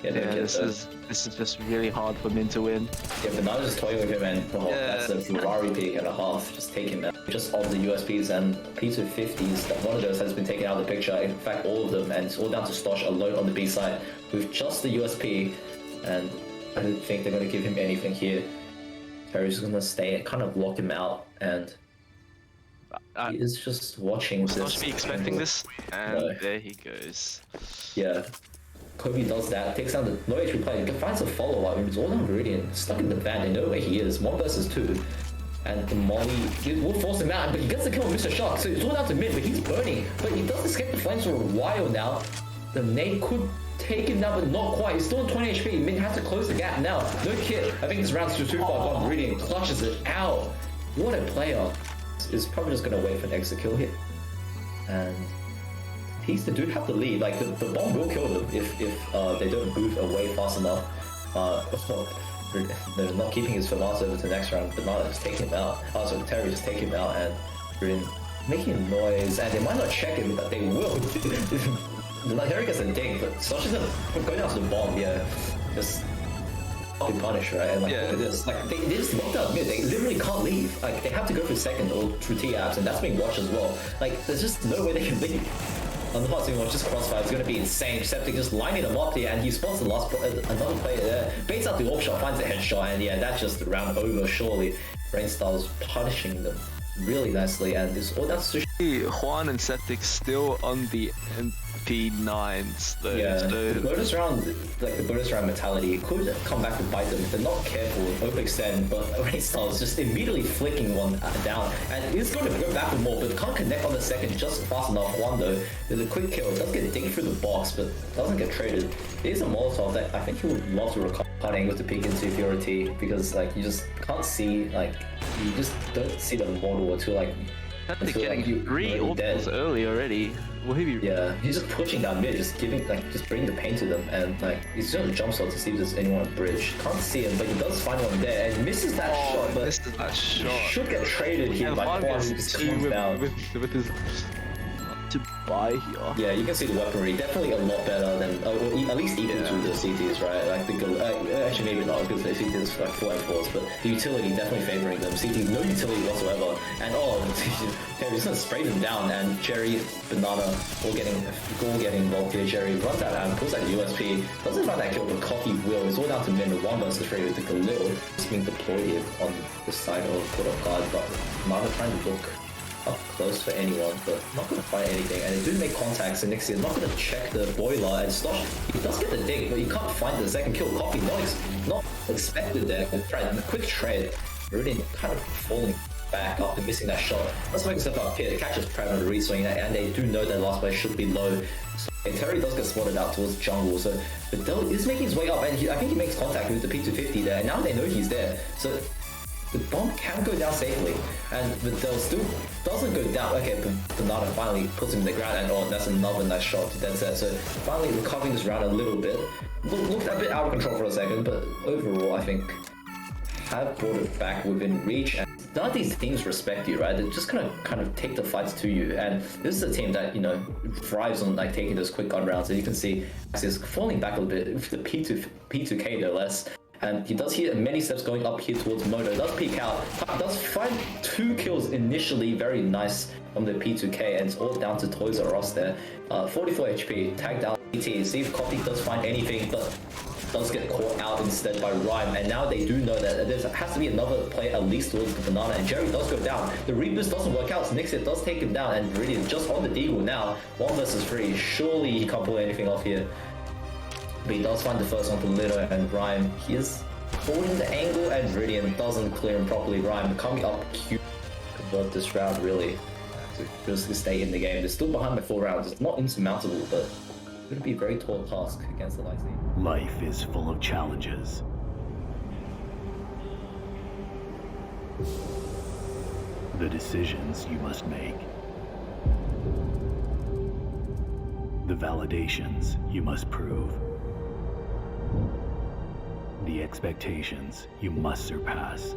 Yeah, this is just really hard for Min to win. Yeah, but now just toying with him, and that's a Ferrari pick and a half. Just taking that. Just of the USPs and P250s, that one of those has been taken out of the picture. In fact, all of them, and it's all down to Stosh alone on the B side with just the USP. And I don't think they're going to give him anything here. Terry's just going to stay and kind of lock him out, and he is just watching this. Stosh be expecting this, and there he goes. Yeah. Kobe does that, takes down the no HP player, finds a follow-up, it's all down Viridian, stuck in the van, they know where he is, 1 versus 2. And the Molly will force him out, but he gets the kill on Mr. Shock, so it's all down to Mid, but he's burning. But he does escape the flames for a while now. The nade could take him down, but not quite. He's still on 20 HP, Mid has to close the gap now. No kit, I think this round's too far gone, Viridian clutches it out. What a player. Is probably just going to wait for an extra kill here. And they do have the lead, like the bomb will kill them if they don't move away fast enough. They're not keeping his FAMAS over to the next round, but now they're just taking him out. So Terry just take him out, and they're making a noise, and they might not check him, but they will. Terry gets a ding, but Stosh isn't going down to the bomb, yeah. Just be punished, right? And like, look at this, like they just locked out mid, they literally can't leave. Like they have to go for second or through T-Abs, and that's being watched as well. Like there's just no way they can leave. On the first watch, just crossfire is going to be insane. Septic just lining them up here, and he spots the last another player there. Baits out the AWP shot, finds the headshot, and yeah, that's just the round over. Surely, Brainstyle's punishing them really nicely, and this that's Juan and Septic still on the MP9s though. Yeah, so the bonus round, like the bonus round mentality, could come back to bite them if they're not careful. Overextend, but Brainstyle's just immediately flicking one down, and he's going to go back with more, but can't connect on the second just fast enough. Juan though, there's a quick kill, does get dinged through the box, but doesn't get traded. It is a Molotov that I think he would love to recover. Angle to peek into if you're a T, because like you just can't see, like you just don't see the model until like getting like, 3 orbitals early already. Will he be? Yeah, he's just pushing down mid, just bringing the pain to them, and like he's just a jump shot to see if there's anyone on bridge. Can't see him, but he does find one there and misses that shot. But misses that shot. Should get traded here by Juan, who just comes down. With his to buy here. Yeah, you can see the weaponry definitely a lot better than, at least equal to the CTs, right? Like the actually maybe not, because the CTs like 4 and 4s, but the utility definitely favoring them. CTs no utility whatsoever, and Jerry's gonna spray them down, and Jerry, Banana, all getting involved here. Jerry runs out and pulls out the USP, doesn't find that kill, but Coffee will. It's all down to Min with 1 versus 3 with the Galil just being deployed here on the side of Court of God, but Banana trying to look up close for anyone, but not going to find anything. And they do make contacts, and Nixie is not going to check the boiler, and Stosh, he does get the dig, but you can't find the second kill. Coffee not expected there. The quick trade, really kind of falling back after missing that shot. Let's make a step up here. It catches Pratt on the re-swing, and they do know that last play should be low. So Terry does get spotted out towards jungle, so Vidal is making his way up, and I think he makes contact with the P250 there, and now they know he's there. So the bomb can go down safely, and Vidal still doesn't go down. Okay, but Banana finally puts him in the ground, and that's another nice shot to dead set. So finally recovering this round a little bit. Looked a bit out of control for a second, but overall I think have brought it back within reach. And none of these teams respect you, right? They're just gonna kind of take the fights to you, and this is a team that, you know, thrives on like taking those quick gun rounds. So you can see he's falling back a little bit with the P2K no less. And he does hear many steps going up here towards Moto. Does peek out. Does find 2 kills initially. Very nice from the P2K. And it's all down to Toys R Us there. 44 HP. Tagged down ET. See if Coffee does find anything. But does get caught out instead by Rhyme. And now they do know that there has to be another play at least towards the Banana. And Jerry does go down. The reboost doesn't work out. So Nixit does take him down. And Viridian just on the deagle now. 1 versus 3. Surely he can't pull anything off here. But he does find the first one to Little and Rhyme. He is holding the angle, and Viridian doesn't clear him properly. Rhyme coming up cute. Convert this round really to just stay in the game. They're still behind by 4 rounds. It's not insurmountable, but it's going to be a very tall task against the Lightning. Life is full of challenges. The decisions you must make. The validations you must prove. The expectations you must surpass.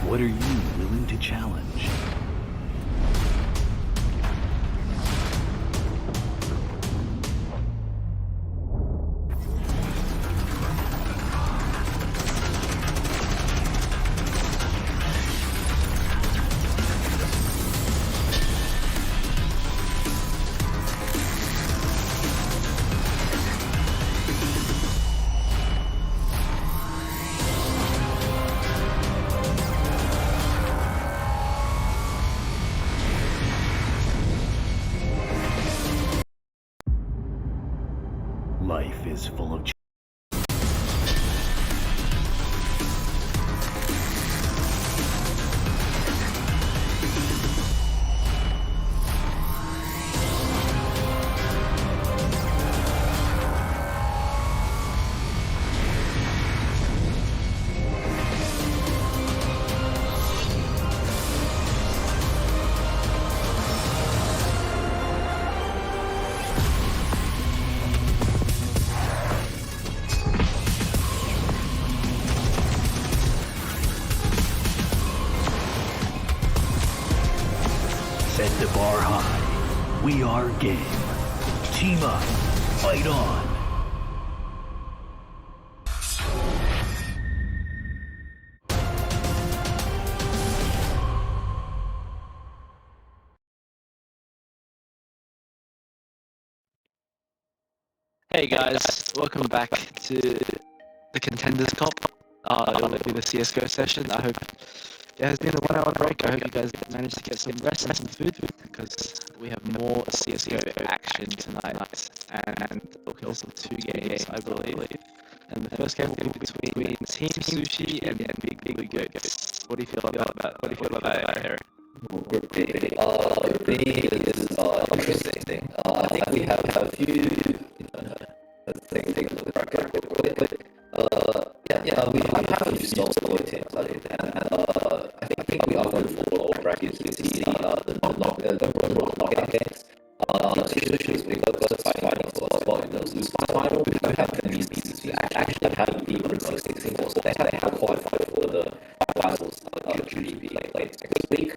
What are you willing to challenge? Life is full of set the bar high. We are game. Team up. Fight on. Hey guys, welcome back to the Contenders Cup. It will be the CSGO session. I hope it has been a 1 hour break. I hope you guys managed to get some rest and some food because we have more CSGO action tonight. And also 2 games, I believe. And the first game will be between Team Sushi and Big Blue Goats. What do you feel about that? What do you feel about that, Harry? Group B. Group B is interesting. I think we have a few things to look at quickly. We have a few solid teams, I think, and I think we are going for all brackets to see the knockout games. Situations we got fighting for a spot in those loose final. We do have these pieces who actually have the 116 teams, so they have qualified for the finals should be played next week.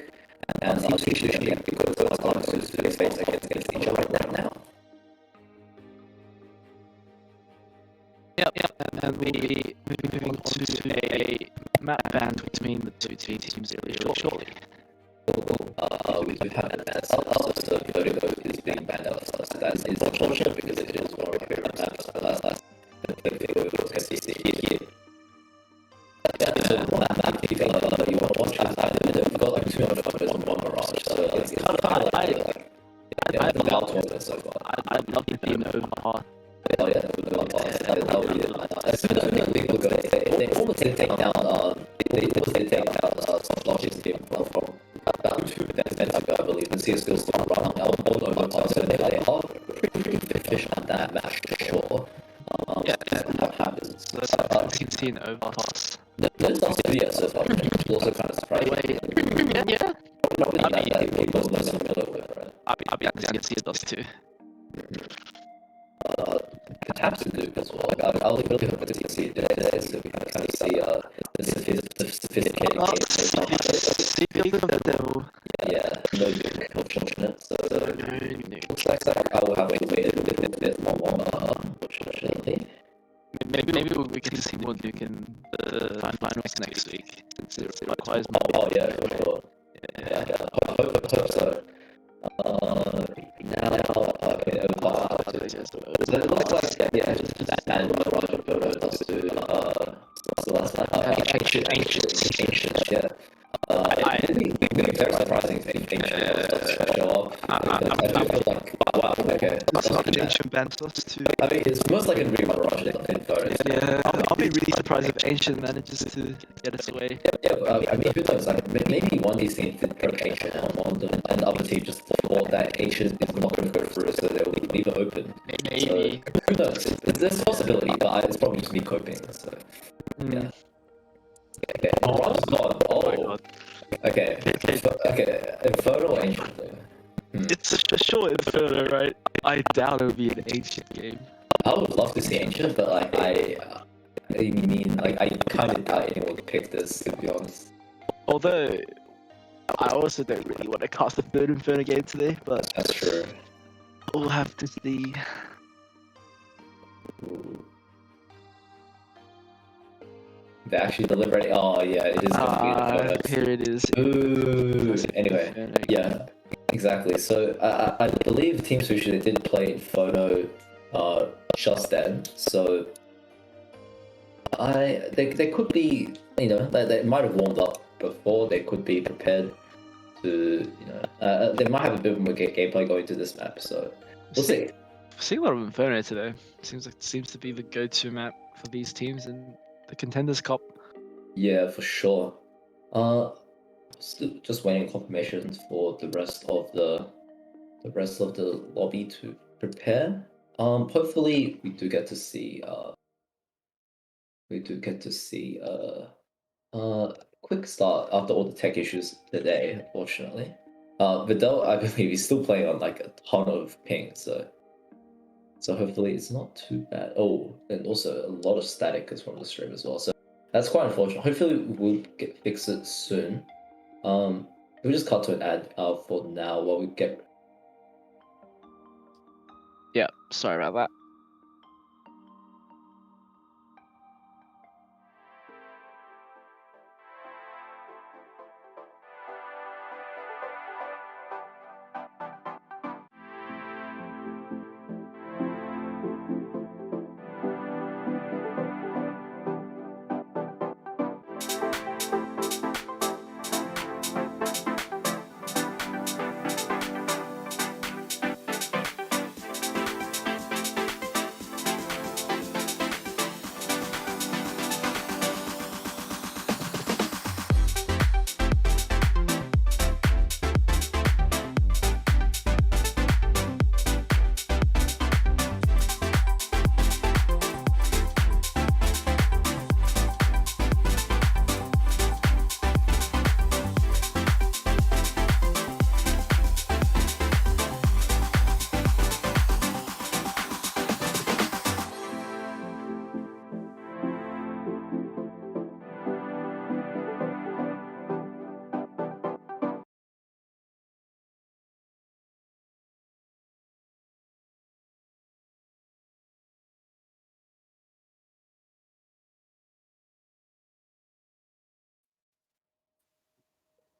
And situation because those answers to face against each other right now. Yep. And we'll be moving to a map ban between the 2 teams really shortly. We do have an answer, so Vertigo is being banned out, so that is unfortunate because it is one of my favorite maps. Vertigo can see here. So that map, if you want to watch it, we've got like 200 photos on one Mirage, so it's kind of like, I love the theme overpass. Oh yeah, as soon as people go, they almost take down, some launches team from about 2 events ago, I believe, and CSGO still run on overpass, so they are pretty efficient at that match for sure. That happens. So that's like TNT and overpass. No, it's not yet so far, which is also kind of surprising. Yeah. Probably not that people most familiar with, right? I'll be honest, it does too. Taps and Duke as well. I'll really hope to see it today, so we can kind of see the sophisticated game. Of the devil. Yeah, no Duke, unfortunate. So looks like I will have to wait a bit more, unfortunately. Maybe we get to see more Duke in the finals next week, since it requires more. Oh yeah, for sure. Yeah. I hope so. Now, it looks like, just that band of Roger Photo does do, what's the last one? Ancient, yeah. It'd be very surprising if Ancient does show up. I feel like, wow, okay. That's not an Ancient band to us too. I mean, it's most likely to be Mirage in photos. Yeah, I'll be really surprised if Ancient manages to get us away. Yeah, I mean, who knows? Like, maybe one of these teams did put Ancient on them, and the other team just thought that Ancient is not going to go through, so they'll leave it open. Maybe. Who knows? There's a possibility, but it's probably just me coping. So yeah. Okay. Oh, God. Oh my Oh. god. Okay. Okay. Inferno or Ancient though? It's a short Inferno, right? I doubt it would be an ancient game. I would love to see Ancient, but like I mean, like I kind of doubt anyone would pick this, to be honest. Although, I also don't really want to cast a third Inferno game today, but That's true. we'll have to see. Ooh. They actually deliberate. Oh yeah, it is gonna be the Inferno. Here it is. Ooh. Anyway, Inferno yeah, game. exactly. So I believe Team Sushi they did play Inferno just then. So they could be, you know, they might have warmed up before. They could be prepared to, you know, they might have a bit more gameplay going to this map. So we'll see. Seeing a lot of Inferno today. Seems to be the go-to map for these teams in the Contenders Cup. Yeah, for sure. Still just waiting confirmations for the rest of the lobby to prepare. Hopefully we do get to see quick start after all the tech issues today, unfortunately. Vidal, I believe he's still playing on like a ton of ping, so hopefully it's not too bad. Oh, and also a lot of static is from the stream as well, so that's quite unfortunate. Hopefully we'll fix it soon. We'll just cut to an ad for now while we get. Yeah, sorry about that.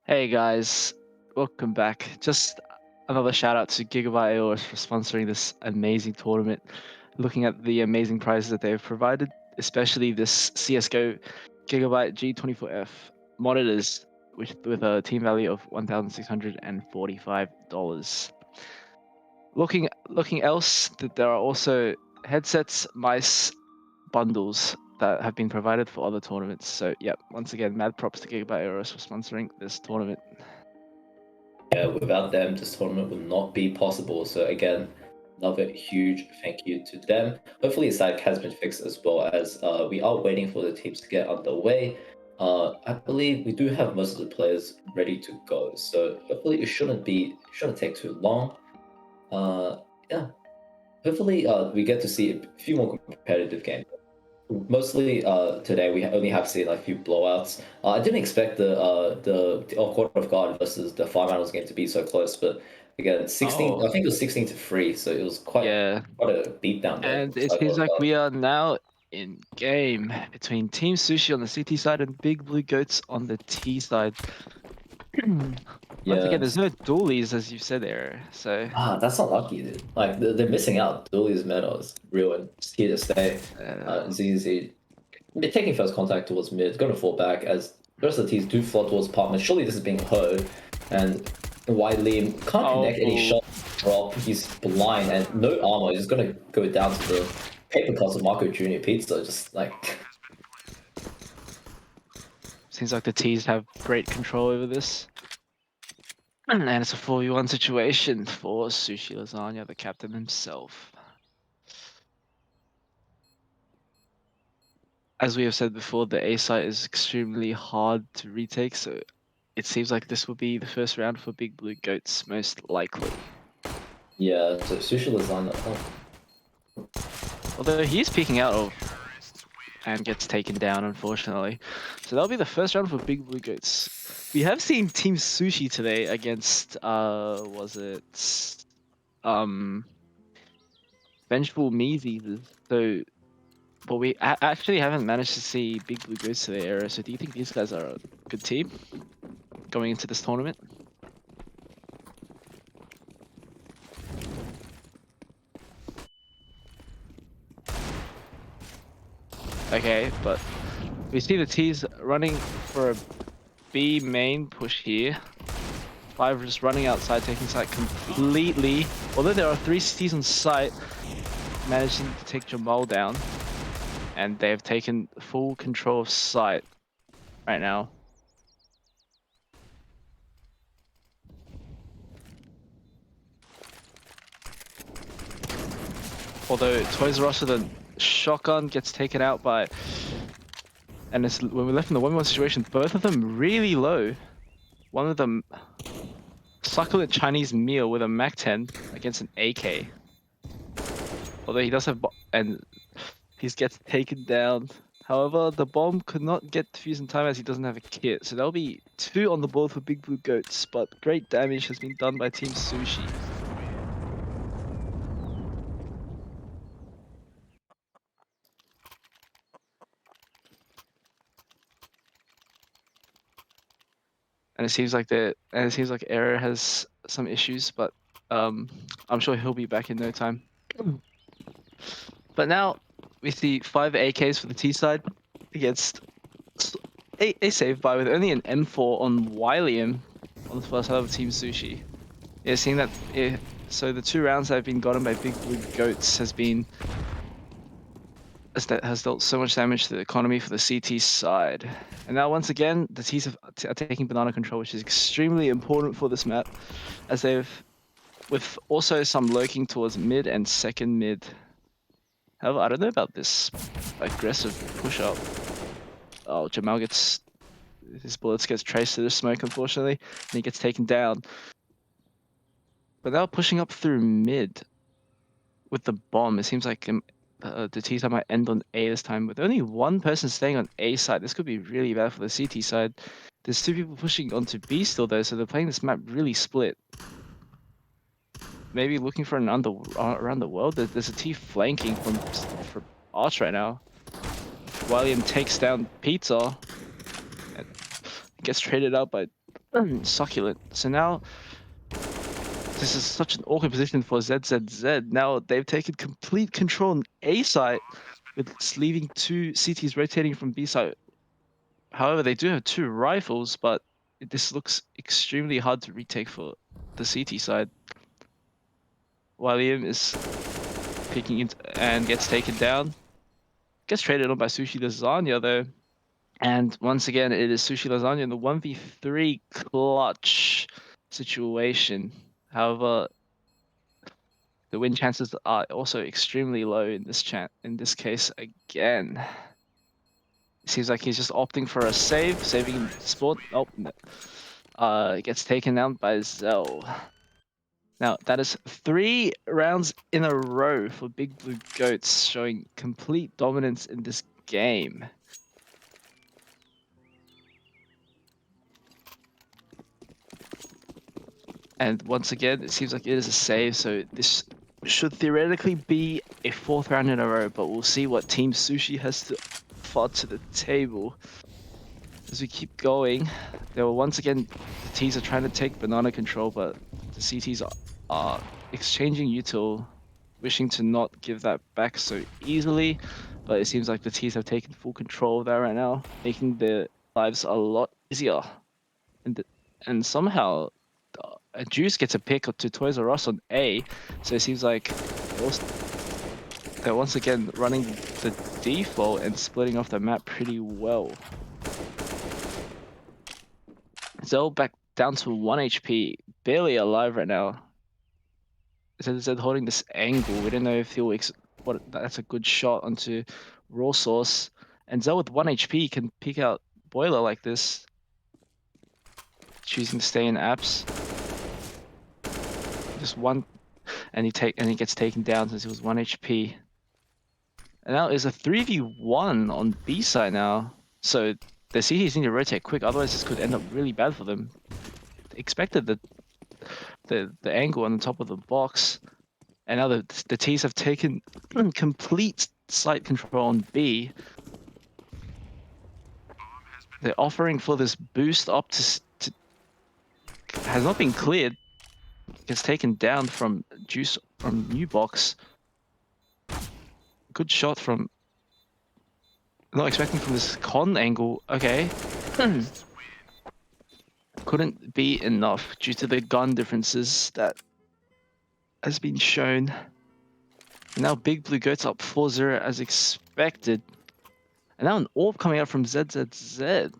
Hey guys, welcome back. Just another shout out to Gigabyte AOS for sponsoring this amazing tournament. Looking at the amazing prizes that they've provided, especially this CSGO Gigabyte G24F monitors with a team value of $1,645. Looking else, that there are also headsets, mice, bundles that have been provided for other tournaments. So, yeah, once again, mad props to Gigabyte Aeros for sponsoring this tournament. Yeah, without them, this tournament would not be possible. So again, another huge thank you to them. Hopefully, the site has been fixed as well, as we are waiting for the teams to get underway. I believe we do have most of the players ready to go, so hopefully it shouldn't take too long. Yeah, hopefully we get to see a few more competitive games. Mostly today we only have seen like a few blowouts. I didn't expect the Court of God versus the finals game to be so close, but again, 16. Oh. I think it was 16-3, so it was quite a beatdown there. And it seems like we are now in game between Team Sushi on the CT side and Big Blue Goats on the T side. Once again, there's no dualies as you said there, so. That's not lucky, dude. Like they're missing out. Dualies Meta is real and it's here to stay. ZZ taking first contact towards mid, going to fall back as the rest of the teams do float towards apartment. Surely this is being heard, and Wiley can't connect any shot. Drop. He's blind and no armor. He's just going to go down to the paper cuts of Marco Jr. Pizza. Just like. Seems like the T's have great control over this. And it's a 4v1 situation for Sushi Lasagna, the captain himself. as we have said before, the A site is extremely hard to retake, so it seems like this will be the first round for Big Blue Goats, most likely. Yeah, so Sushi Lasagna. Oh. Although he's peeking out of and gets taken down, unfortunately. So that'll be the first round for Big Blue Goats. We have seen Team Sushi today against was it Vengeful Meezies. So but we actually haven't managed to see Big Blue Goats today, Era. So do you think these guys are a good team going into this tournament? Okay, but we see the T's running for a B main push here. 5 just running outside, taking site completely. Although there are 3 T's on site, managing to take Jamal down. And they have taken full control of site right now. Although Toys R Us with a shotgun gets taken out by... And it's, when we're left in the 1v1 situation, both of them really low. One of them succulent Chinese meal with a MAC-10 against an AK. Although he does have... And he gets taken down. However, the bomb could not get defused in time as he doesn't have a kit. So that'll be 2 on the board for Big Blue Goats, but great damage has been done by Team Sushi. And it seems like Error has some issues, but I'm sure he'll be back in no time. But now we see 5 AKs for the T side against a save by with only an M4 on William on the first side of Team Sushi. Yeah, seeing that. So the 2 rounds that have been gotten by Big Blue Goats has dealt so much damage to the economy for the CT side. And now once again, the T's are taking banana control, which is extremely important for this map, as they've, with also some lurking towards mid and second mid. However, I don't know about this aggressive push up. Oh, Jamal gets, his bullets gets traced to the smoke, unfortunately, and he gets taken down. But now pushing up through mid with the bomb, it seems like the T side might end on A this time. With only 1 person staying on A side, this could be really bad for the CT side. There's 2 people pushing onto B still though, so they're playing this map really split. Maybe looking for an around the world. There's a T flanking for Arch right now. William takes down Pizza and gets traded out by Succulent. So now this is such an awkward position for ZZZ. Now they've taken complete control on A side, with leaving 2 CTs rotating from B side. However, they do have 2 rifles, but this looks extremely hard to retake for the CT side. William is picking it and gets taken down. Gets traded on by Sushi Lasagna though. And once again, it is Sushi Lasagna in the 1v3 clutch situation. However, the win chances are also extremely low in this case again. It seems like he's just opting for a save, saving sport. Oh, no. Gets taken down by Zell. Now, that is 3 rounds in a row for Big Blue Goats, showing complete dominance in this game. And once again, it seems like it is a save, so this should theoretically be a 4th round in a row, but we'll see what Team Sushi has to offer to the table. As we keep going, there were once again, the T's are trying to take banana control, but the CTs are exchanging util, wishing to not give that back so easily, but it seems like the T's have taken full control of that right now, making their lives a lot easier. And somehow, Juice gets a pick to Toys R Us on A, so it seems like they're once again running the default and splitting off the map pretty well. Zell back down to 1 HP, barely alive right now. ZZ holding this angle. We don't know if he'll that's a good shot onto Raw Sauce, And Zell with 1 HP can peek out Boiler like this, choosing to stay in apps. Just one, and he gets taken down since he was 1 HP. And now it's a 3v1 on B side now. So the CTs need to rotate quick, otherwise this could end up really bad for them. Expected the angle on the top of the box, and now the T's have taken complete site control on B. They're offering for this boost up to has not been cleared. Gets taken down from Juice from New Box. Good shot from. Not expecting from this con angle. Okay. Couldn't be enough due to the gun differences that has been shown. And now Big Blue goes up 4-0 as expected. And now an orb coming out from ZZZ.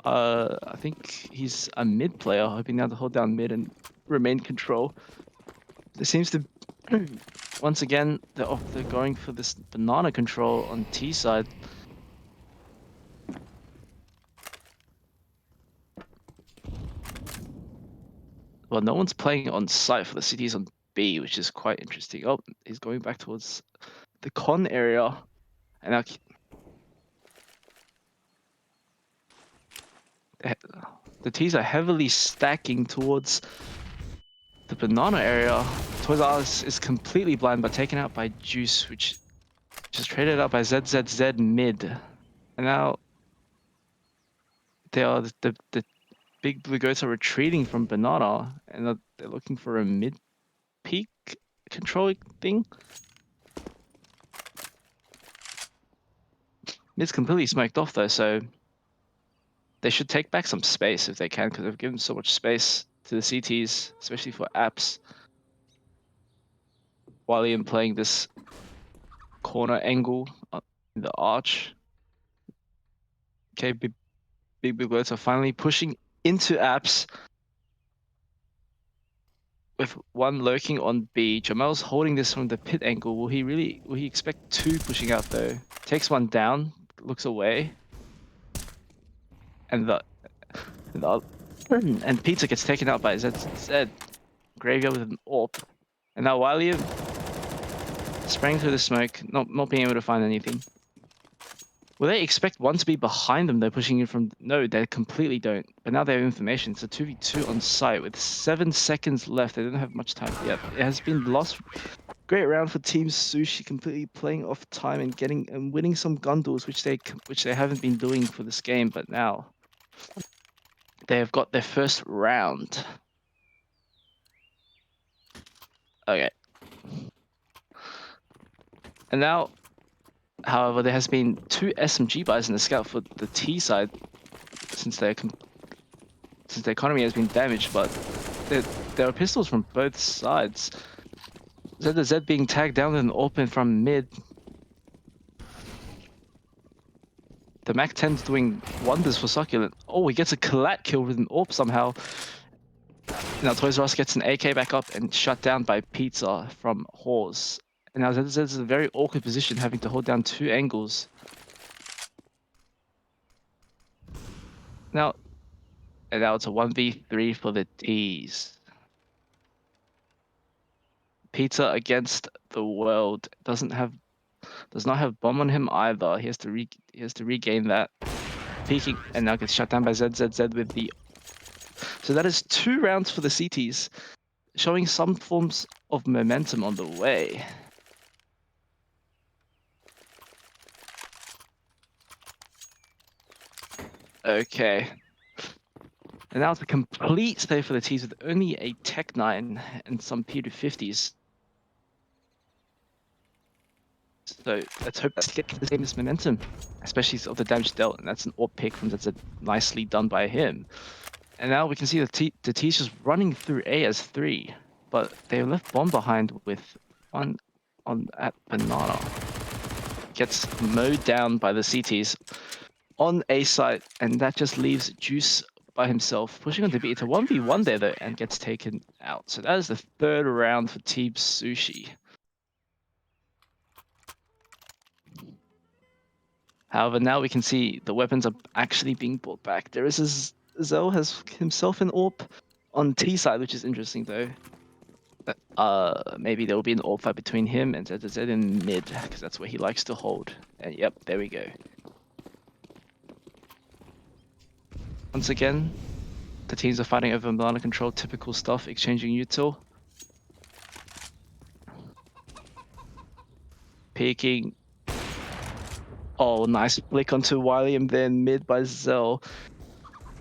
I think he's a mid player, hoping now to hold down mid and remain control. There seems to, once again, they're going for this banana control on T side. Well, no one's playing on site for the cities on B, which is quite interesting. Oh, he's going back towards the con area. And now the T's are heavily stacking towards the banana area. Toys R Us is completely blind, but taken out by Juice, which is traded out by ZZZ mid. And now they are the Big Blue Goats are retreating from banana, and they're looking for a mid peak control thing. Mid's completely smoked off though, so they should take back some space if they can, because they've given so much space to the CTs, especially for apps. William playing this corner angle in the arch. Okay, Big Blue Goats are finally pushing into apps with one lurking on B. Jamel's holding this from the pit angle. Will he expect two pushing out though? Takes one down, looks away. And and Pizza gets taken out by ZZ. Graveyard with an AWP. And now Wiley spraying through the smoke, not being able to find anything. Will they expect one to be behind them? They're pushing in from. No, they completely don't. But now they have information. It's a 2v2 on site with 7 seconds left. They don't have much time yet. It has been lost. Great round for Team Sushi, completely playing off time and getting and winning some gun duels, which they haven't been doing for this game. But now they have got their first round. Okay. And now, however, there has been 2 SMG buys in the scout for the T side since the economy has been damaged, but there are pistols from both sides. ZZ being tagged down with an open from mid. The Mac 10's doing wonders for Succulent. Oh, he gets a collat kill with an AWP somehow. Now Toys R Us gets an AK back up and shut down by Pizza from Hawes. And now ZZ is in a very awkward position, having to hold down 2 angles. Now it's a 1v3 for the T's. Pizza against the world does not have bomb on him either. He has to regain that. Peeking and now gets shut down by ZZZ with the. So that is 2 rounds for the CTs, showing some forms of momentum on the way. Okay. And now it's a complete stay for the T's with only a Tech 9 and some P250s. So let's hope to get the same momentum, especially of the damage dealt, and that's an AWP pick from that's nicely done by him. And now we can see the T's just running through A as 3, but they left bomb behind with 1 at banana. Gets mowed down by the CTs on A site, and that just leaves Juice by himself, pushing on to B. It's a 1v1 there though, and gets taken out. So that is the 3rd round for Team Sushi. However, now we can see the weapons are actually being brought back. There is Zell has himself an AWP on T side, which is interesting though. Maybe there will be an AWP fight between him and ZZZ in mid, because that's where he likes to hold. And yep, there we go. Once again, the teams are fighting over Milano control, typical stuff, exchanging util. Peeking. Oh, nice flick onto William, then mid by Zell.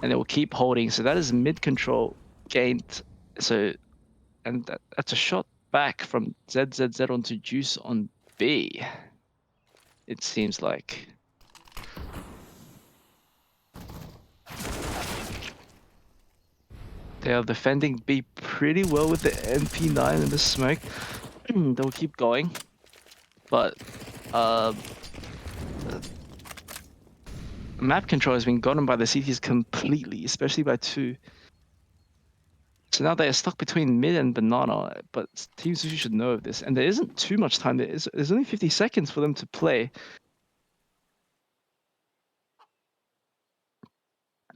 And it will keep holding. So that is mid control gained. So, and that's a shot back from ZZZ onto Juice on B. It seems like. They are defending B pretty well with the MP9 and the smoke. They'll keep going. But map control has been gotten by the CTs completely, especially by 2. So now they are stuck between mid and banana, but Team Sushi should know of this. And there isn't too much time. There's only 50 seconds for them to play.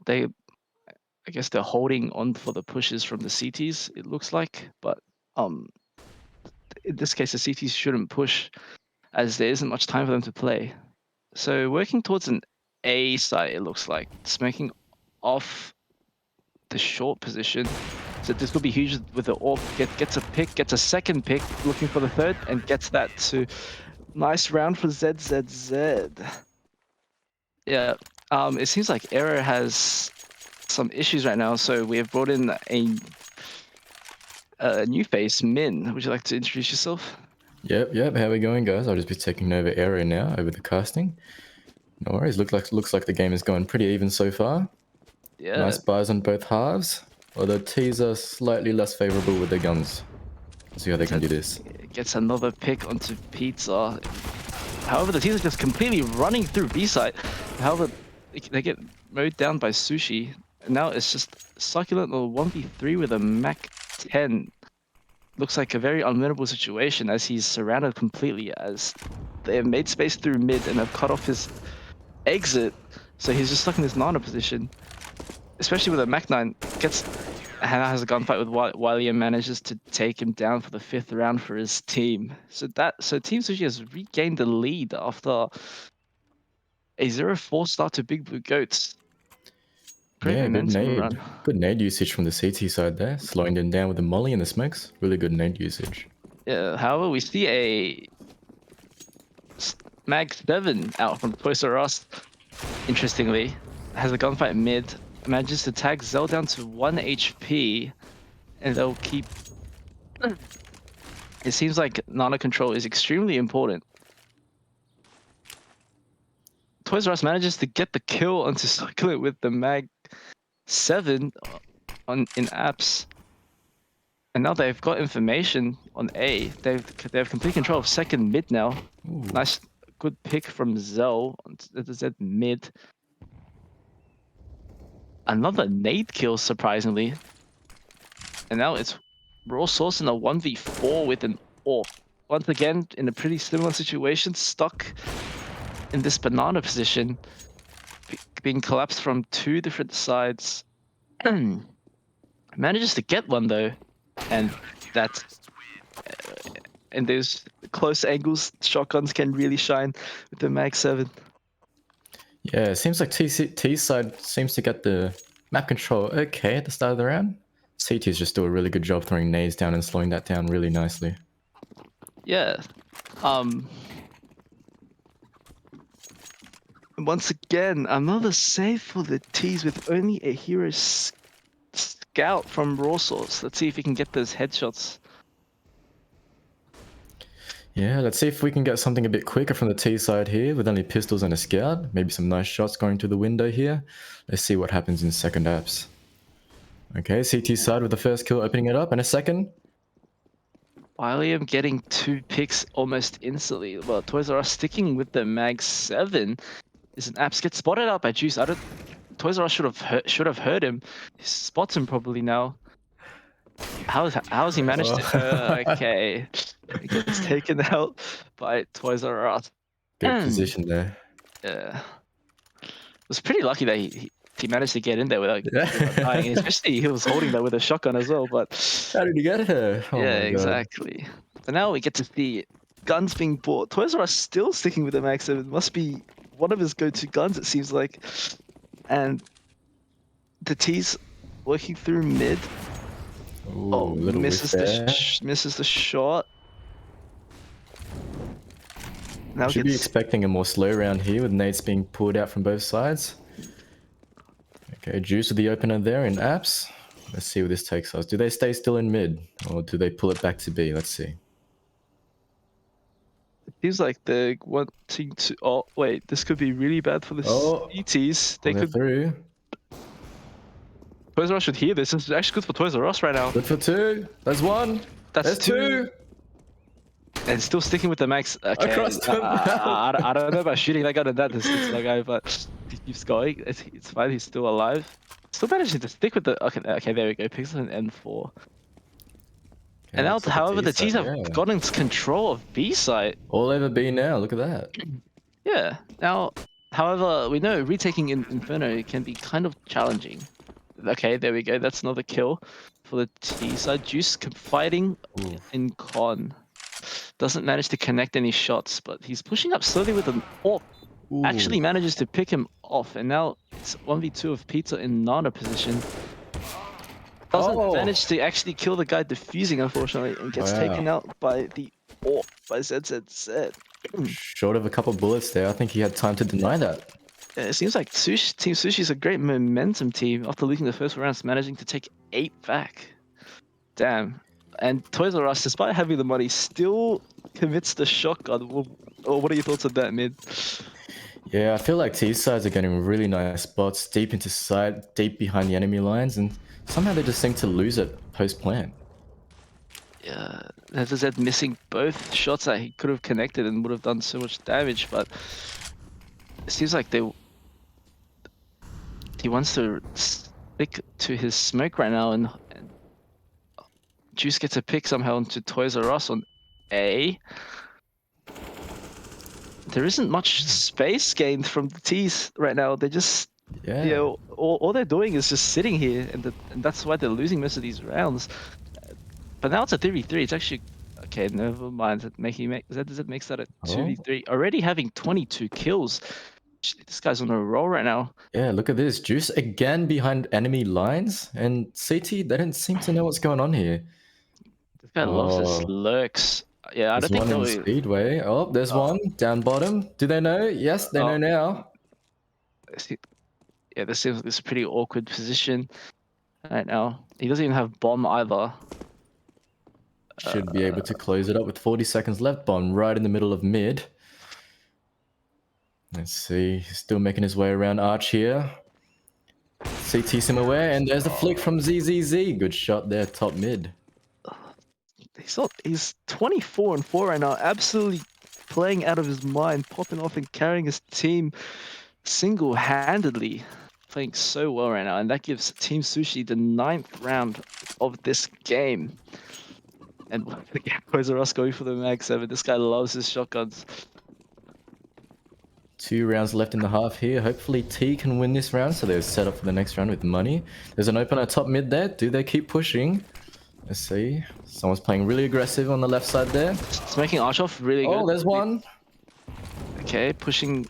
I guess they're holding on for the pushes from the CTs, it looks like. But in this case, the CTs shouldn't push, as there isn't much time for them to play. So working towards an A site, it looks like. Smoking off the short position. So this will be huge with the AWP. Gets a pick, gets a second pick, looking for the third, and gets that too. Nice round for ZZZ. Yeah, it seems like Error has some issues right now, so we have brought in a new face, Min. Would you like to introduce yourself? Yep. How are we going, guys? I'll just be taking over Area now over the casting. No worries. Looks like the game is going pretty even so far. Yeah. Nice buys on both halves. Although T's are slightly less favorable with their guns. Let's see how they can do this. Gets another pick onto Pizza. However, the T's are just completely running through B side. However, they get mowed down by Sushi. And now it's just Succulent or 1v3 with a Mac 10. Looks like a very unwinnable situation as he's surrounded completely, as they have made space through mid and have cut off his exit. So he's just stuck in this Nana position. Especially with a Mac 9, Hannah has a gunfight with Wiley and manages to take him down for the 5th round for his team. So Team Sushi has regained the lead after a 0-4 start to Big Blue Goats. Great momentum run. Good nade usage from the CT side there, slowing them down with the molly and the smokes. Really good nade usage. Yeah, however, we see a Mag 7 out from Toys R Us. Interestingly, has a gunfight mid. Manages to tag Zell down to 1 HP, and they'll keep. It seems like Nana control is extremely important. Toys R Us manages to get the kill onto Succulent with the Mag 7 in apps, and now they've got information on A. They have complete control of second mid now. Ooh. Nice, good pick from Zell onto the Z mid. Another nade kill, surprisingly. And now it's Raw Sauce in a 1v4 with an AWP. Once again, in a pretty similar situation, stuck in this banana position, being collapsed from 2 different sides. Manages to get one though, and and those close angles, shotguns can really shine with the Mag 7. Yeah, it seems like T side seems to get the map control okay at the start of the round. CTs just do a really good job throwing nades down and slowing that down really nicely. Yeah. Once again, another save for the T's with only a hero scout from Raw Sauce. Let's see if he can get those headshots. Yeah, let's see if we can get something a bit quicker from the T side here with only pistols and a scout. Maybe some nice shots going to the window here. Let's see what happens in second apps. Okay, CT side with the first kill opening it up and a second. William getting 2 picks almost instantly. Well, Toys R Us sticking with the Mag 7. Is an apps get spotted out by Juice. Toys R Us should have heard him. He spots him probably now. How has he managed to? Okay, he gets taken out by Toys R Us. Good position there. Yeah. Was pretty lucky that he managed to get in there without dying. Especially he was holding that with a shotgun as well. But How did he get her? Oh yeah, my god. exactly. But now we get to see guns being bought. Toys R Us still sticking with the Mag 7. Must be one of his go-to guns, it seems like. And the T's working through mid. Ooh, little misses whiff there. misses the shot. Now Should be expecting a more slow round here with nades being pulled out from both sides. Okay, Juice with the opener there in apps. Let's see where this takes us. Do they stay still in mid or do they pull it back to B? Let's see. It seems like they're wanting to. Oh wait, this could be really bad for the CTs. They They're could. through. Toys R Us should hear this. This is actually good for Toys R Us right now. Good for 2. There's 1. That's There's 2. And still sticking with the max. Okay, Across the I don't know about shooting that gun at that distance, that guy, but he keeps going. It's fine. He's still alive. Still managing to stick with the. Okay, there we go. Picks an N4. And now, however, the T's have gotten control of B site. All over B now. Look at that. Yeah. Now, however, we know retaking Inferno can be kind of challenging. Okay, there we go. That's another kill for the T side. Juice fighting in con. Doesn't manage to connect any shots, but he's pushing up slowly with an AWP. Actually manages to pick him off, and now it's 1v2 of Pizza in Nana position. Doesn't manage to actually kill the guy defusing, unfortunately, and gets taken out by the AWP by ZZZ. Short of a couple bullets there. I think he had time to deny that. Yeah, it seems like Team Sushi is a great momentum team after losing the first rounds, managing to take 8 back. Damn. And Toys R Us, despite having the money, still commits the shotgun. What are your thoughts on that, Mid? Yeah, I feel like T sides are getting really nice spots deep into side, deep behind the enemy lines, and somehow they just seem to lose it post-plant. Yeah, ZZZ missing both shots that he could have connected and would have done so much damage, but it seems like he wants to stick to his smoke right now, and Juice gets a pick somehow into Toys R Us on A. There isn't much space gained from the T's right now. They just, you know, all they're doing is just sitting here, and that's why they're losing most of these rounds. But now it's a 3v3. It's actually okay. Never mind. ZZ makes that a 2v3. Already having 22 kills. This guy's on a roll right now. Yeah, look at this. Juice again behind enemy lines, and CT, they don't seem to know what's going on here. This guy loves his lurks. Yeah, I don't think one in Speedway. Oh, there's one down bottom. Do they know? Yes, they know now. Yeah, this seems like this is a pretty awkward position right now. He doesn't even have bomb either. Should be able to close it up with 40 seconds left. Bomb right in the middle of mid. Let's see. He's still making his way around Arch here. CT sim aware, and there's a flick from ZZZ. Good shot there, top mid. He's 24-4 right now, absolutely playing out of his mind, popping off and carrying his team single-handedly. Playing so well right now, and that gives Team Sushi the 9th round of this game. And Toys R Us going for the Mag 7. This guy loves his shotguns. 2 rounds left in the half here. Hopefully T can win this round, so they're set up for the next round with money. There's an opener top mid there. Do they keep pushing? Let's see. Someone's playing really aggressive on the left side there. It's making Arch off really good. Oh, there's one. Okay, pushing.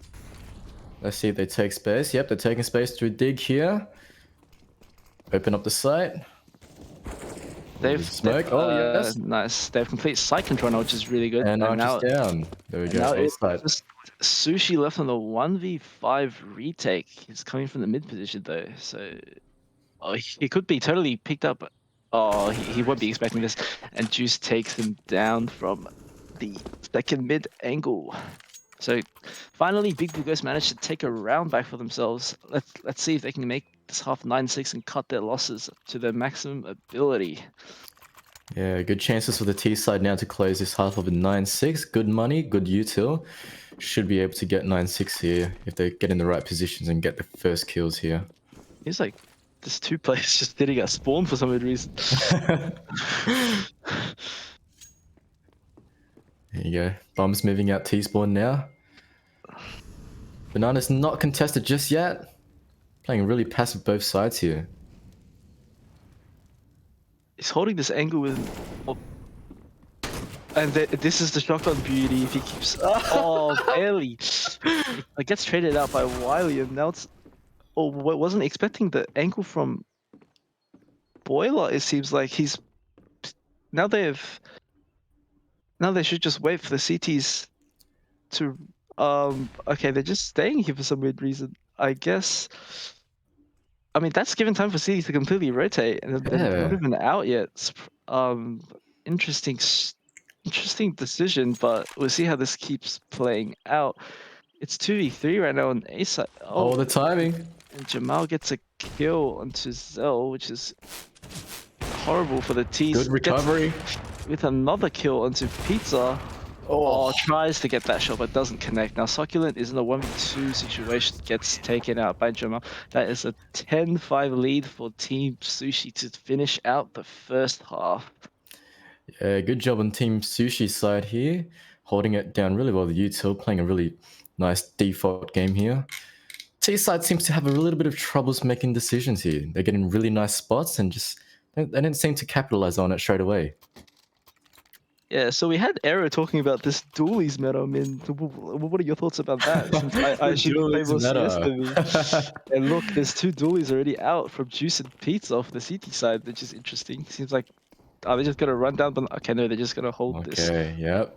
Let's see if they take space. Yep, they're taking space through dig here. Open up the site. They've smoke. Oh, yes. Nice. They have complete site control now, which is really good. And Arch is down. There we go. Now it's just Sushi left on the 1v5 retake. He's coming from the mid position though, so he could be totally picked up. Oh, he won't be expecting this. And Juice takes him down from the second mid angle. So finally, Big Blue Ghost managed to take a round back for themselves. Let's see if they can make this half 9-6 and cut their losses to their maximum ability. Yeah, good chances for the T side now to close this half of a 9-6. Good money, good util. Should be able to get 9-6 here if they get in the right positions and get the first kills here. He's like, there's 2 players just sitting at spawn for some weird reason. There you go. Bombs moving out T-spawn now. Banana's not contested just yet. Playing really passive both sides here. He's holding this angle with... Oh. And this is the shotgun beauty if he keeps... Oh, barely. It gets traded out by Wiley, and now it's... Oh, wasn't expecting the angle from Boiler, it seems like he's... Now they should just wait for the CTs to... Okay, they're just staying here for some weird reason. I guess... I mean, that's given time for CTs to completely rotate, and they're not even out yet. Interesting decision, but we'll see how this keeps playing out. It's 2v3 right now on A side. Oh, the timing. And Jamal gets a kill onto Zell, which is horrible for the T's. Good recovery. With another kill onto Pizza. Oh, tries to get that shot, but doesn't connect. Now, Succulent is in a 1v2 situation, gets taken out by Jamal. That is a 10-5 lead for Team Sushi to finish out the first half. Yeah, good job on Team Sushi's side here. Holding it down really well. The Util playing a really nice default game here. T side seems to have a little bit of troubles making decisions here. They're getting really nice spots and just they didn't seem to capitalize on it straight away. Yeah, so we had Arrow talking about this dualies meta. I mean, what are your thoughts about that? Since I should play more CS to me. And look, there's 2 dualies already out from Juice and Pizza off the CT side, which is interesting. Seems like, are they just gonna run down? Okay, no, they're just gonna hold this. Okay, yep.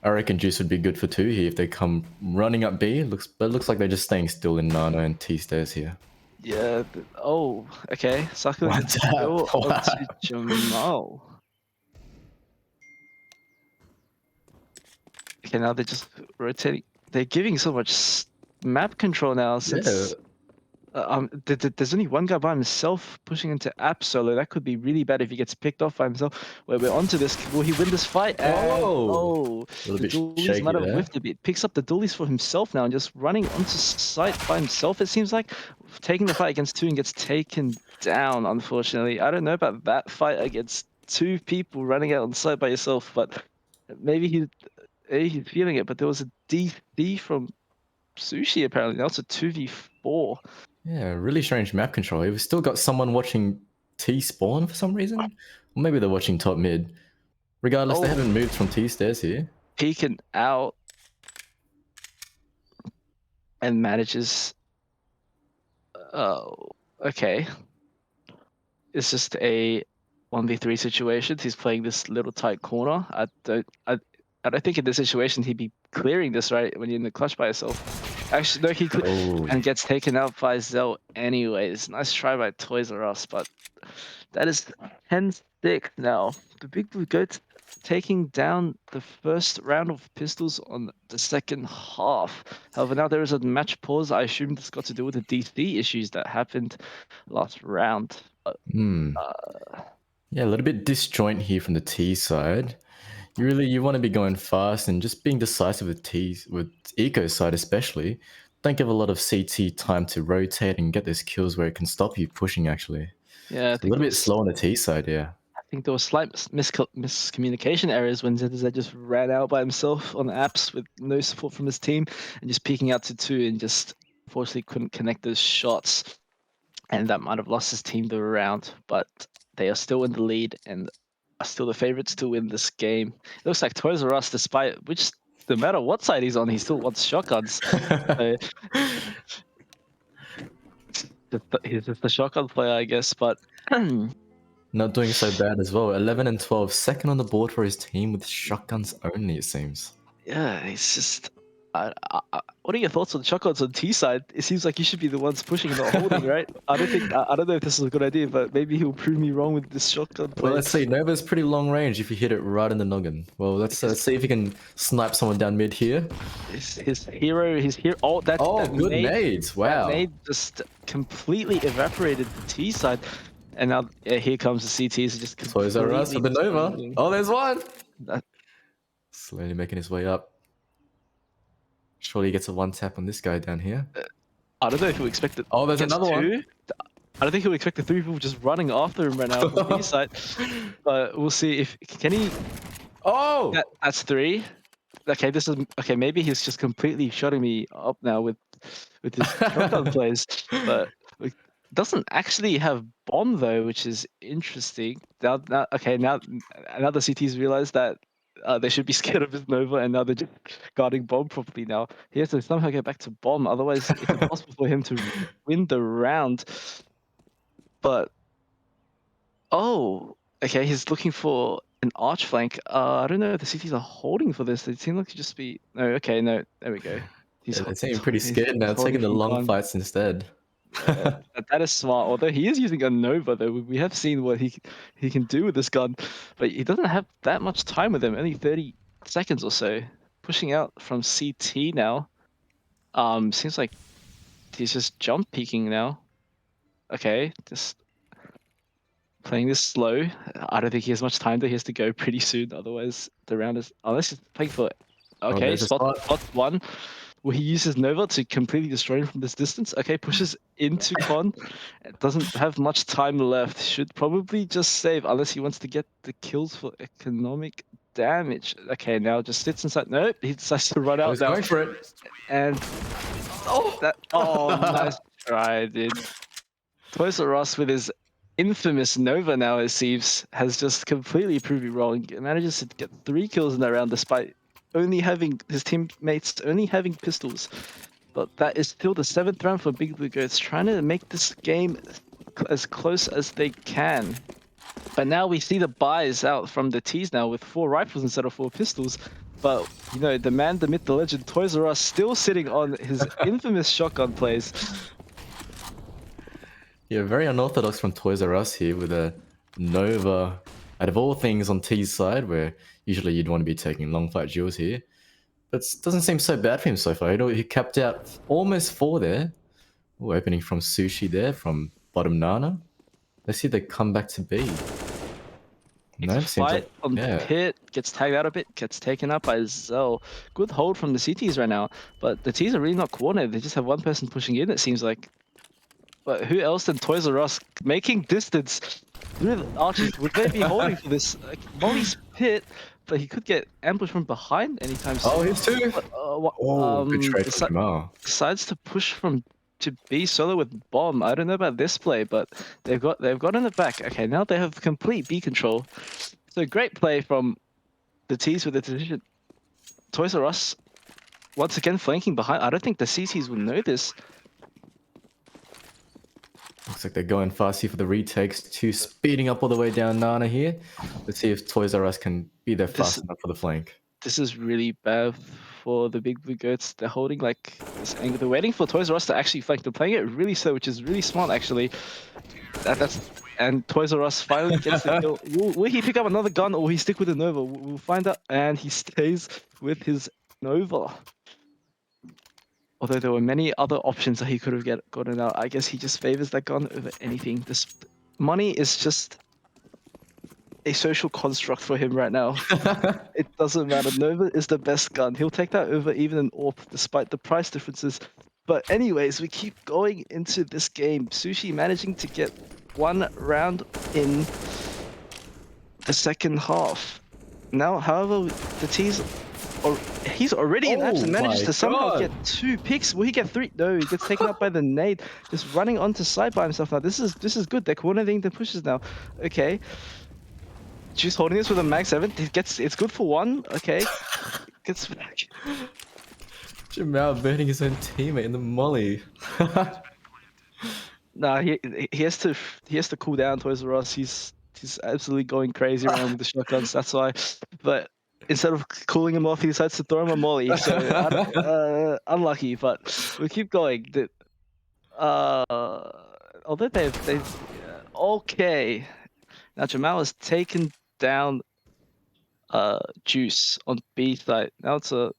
I reckon Juice would be good for 2 here if they come running up B. It looks like they're just staying still in Nano and T stairs here. Yeah. Oh, okay. Succulent gets kill onto Jamal. Okay, now they're just rotating. They're giving so much map control now since there's only one guy by himself pushing into app solo. That could be really bad if he gets picked off by himself. Wait, we're onto this. Will he win this fight? Oh, the dualies might have whiffed a bit. Picks up the dualies for himself now and just running onto site by himself, it seems like. Taking the fight against 2 and gets taken down, unfortunately. I don't know about that fight against 2 people running out on site by yourself, but maybe he's feeling it. But there was a DC from Sushi apparently. Now it's a 2v4. Yeah, really strange map control. We've still got someone watching T spawn for some reason. Or maybe they're watching top mid. Regardless, they haven't moved from T stairs here. Peeking out and manages. Oh, okay. It's just a 1v3 situation. He's playing this little tight corner. I don't think in this situation he'd be clearing this, right, when you're in the clutch by yourself. Actually, no, and gets taken out by Zell anyways. Nice try by Toys R Us, but that is 10-6 now. The Big Blue Goats taking down the first round of pistols on the second half. However, now there is a match pause. I assume this got to do with the DC issues that happened last round. Yeah, a little bit disjoint here from the T side. You want to be going fast and just being decisive with Eco side especially. Don't give a lot of CT time to rotate and get those kills where it can stop you pushing actually. Yeah, a little bit slow on the T side, yeah. I think there were slight miscommunication errors when ZZ just ran out by himself on apps with no support from his team and just peeking out to 2 and just unfortunately couldn't connect those shots. And that might have lost his team the round, but they are still in the lead and are still the favorites to win this game. It looks like Toys R Us, despite no matter what side he's on, he still wants shotguns. He's just the shotgun player, I guess, but not doing so bad as well. 11 and 12, second on the board for his team with shotguns only, it seems. Yeah, it's just... what are your thoughts on shotguns on T side? It seems like you should be the ones pushing and not holding, right? I don't know if this is a good idea, but maybe he'll prove me wrong with this shotgun play. Well, let's see. Nova's pretty long range if you hit it right in the noggin. Well, let's see if he can snipe someone down mid here. His hero. Oh, that good nades! Wow. That nade just completely evaporated the T side, and now here comes the CTs. Just Toys R Us with the Nova. Oh, there's one. Slowly making his way up. Surely he gets a 1-tap on this guy down here. I don't know if he'll expect it. Oh, there's another one. I don't think he'll expect the 3 people just running after him right now from the side. But we'll see if can he. Oh, that's 3. okay, this is okay. Maybe he's just completely shutting me up now with his shotgun plays, but it doesn't actually have bomb though, which is interesting. Now the CTs realize that they should be scared of his Nova, and now they're just guarding bomb properly. Now he has to somehow get back to bomb, otherwise it's impossible for him to win the round. But oh, okay, he's looking for an arch flank. I don't know if the CTs are holding for this. They seem like to just be no. Okay, no, there we go. Yeah, they seem pretty scared now, holding taking the from long Con. fights instead. That is smart. Although he is using a Nova, though we have seen what he can do with this gun, but he doesn't have that much time with him. Only 30 seconds or so. Pushing out from CT now. Seems like he's just jump peeking now. Okay, just playing this slow. I don't think he has much time though. He has to go pretty soon. Otherwise, the round is unless he's playing for. Okay, there's a spot one. Will he use his Nova to completely destroy him from this distance? Okay, pushes into Con. Doesn't have much time left. Should probably just save unless he wants to get the kills for economic damage. Okay, now just sits inside. Nope, he decides to run out He's now. going for it. And nice try, dude. Toys R Us with his infamous Nova now, it seems, has just completely proved me wrong. He manages to get 3 kills in that round despite only having his teammates only having pistols. But that is still the 7th round for Big Blue Goats, trying to make this game as close as they can. But now we see the buys out from the T's now with 4 rifles instead of 4 pistols. But, you know, the man, the myth, the legend, Toys R Us still sitting on his infamous shotgun plays. Yeah, very unorthodox from Toys R Us here with a Nova. Out of all things on T's side, where usually you'd want to be taking long fight duels here. But it doesn't seem so bad for him so far. He capped out almost 4 there. Ooh, opening from Sushi there from bottom Nana. Let's see if they come back to B. No, it seems Fight on Pit, gets tagged out a bit, gets taken up by Zell. Good hold from the CTs right now, but the T's are really not coordinated. They just have one person pushing in, it seems like. But who else than Toys R Us making distance through the arches? Would they be holding for this? Like, Molly's Pit, but he could get ambushed from behind anytime soon. Oh, he's 2. Good trade from Jamal. Decides to push from to B solo with bomb. I don't know about this play, but they've got in the back. Okay, now they have complete B control. So great play from the T's with the decision. Toys R Us once again flanking behind. I don't think the CTs will know this. Looks like they're going fast here for the retakes. 2 speeding up all the way down Nana here. Let's see if Toys R Us can be there fast enough for the flank. This is really bad for the Big Blue Goats. They're holding like this angle. They're waiting for Toys R Us to actually flank. They're playing it really slow, which is really smart actually. And Toys R Us finally gets the kill. Will he pick up another gun or will he stick with the Nova? We'll find out. And he stays with his Nova. Although there were many other options that he could have gotten out, I guess he just favors that gun over anything. This money is just a social construct for him right now. It doesn't matter. Nova is the best gun. He'll take that over even an AWP, despite the price differences. But anyways, we keep going into this game. Sushi managing to get 1 round in the second half. Now, however, the T's... he's already in apps and manages to somehow get 2 picks. Will he get 3? No, he gets taken up by the nade. Just running onto side by himself now. This is good. They're coordinating the pushes now. Okay. Juice holding this with a mag 7. It's good for 1. Okay. Gets back. Jamal burning his own teammate in the molly. Nah, he has to cool down Toys R Us. He's absolutely going crazy around with the shotguns. That's why. But instead of cooling him off, he decides to throw him a molly. So unlucky, but we keep going. Although they've okay. Now Jamal has taken down Juice on B side. Now it's a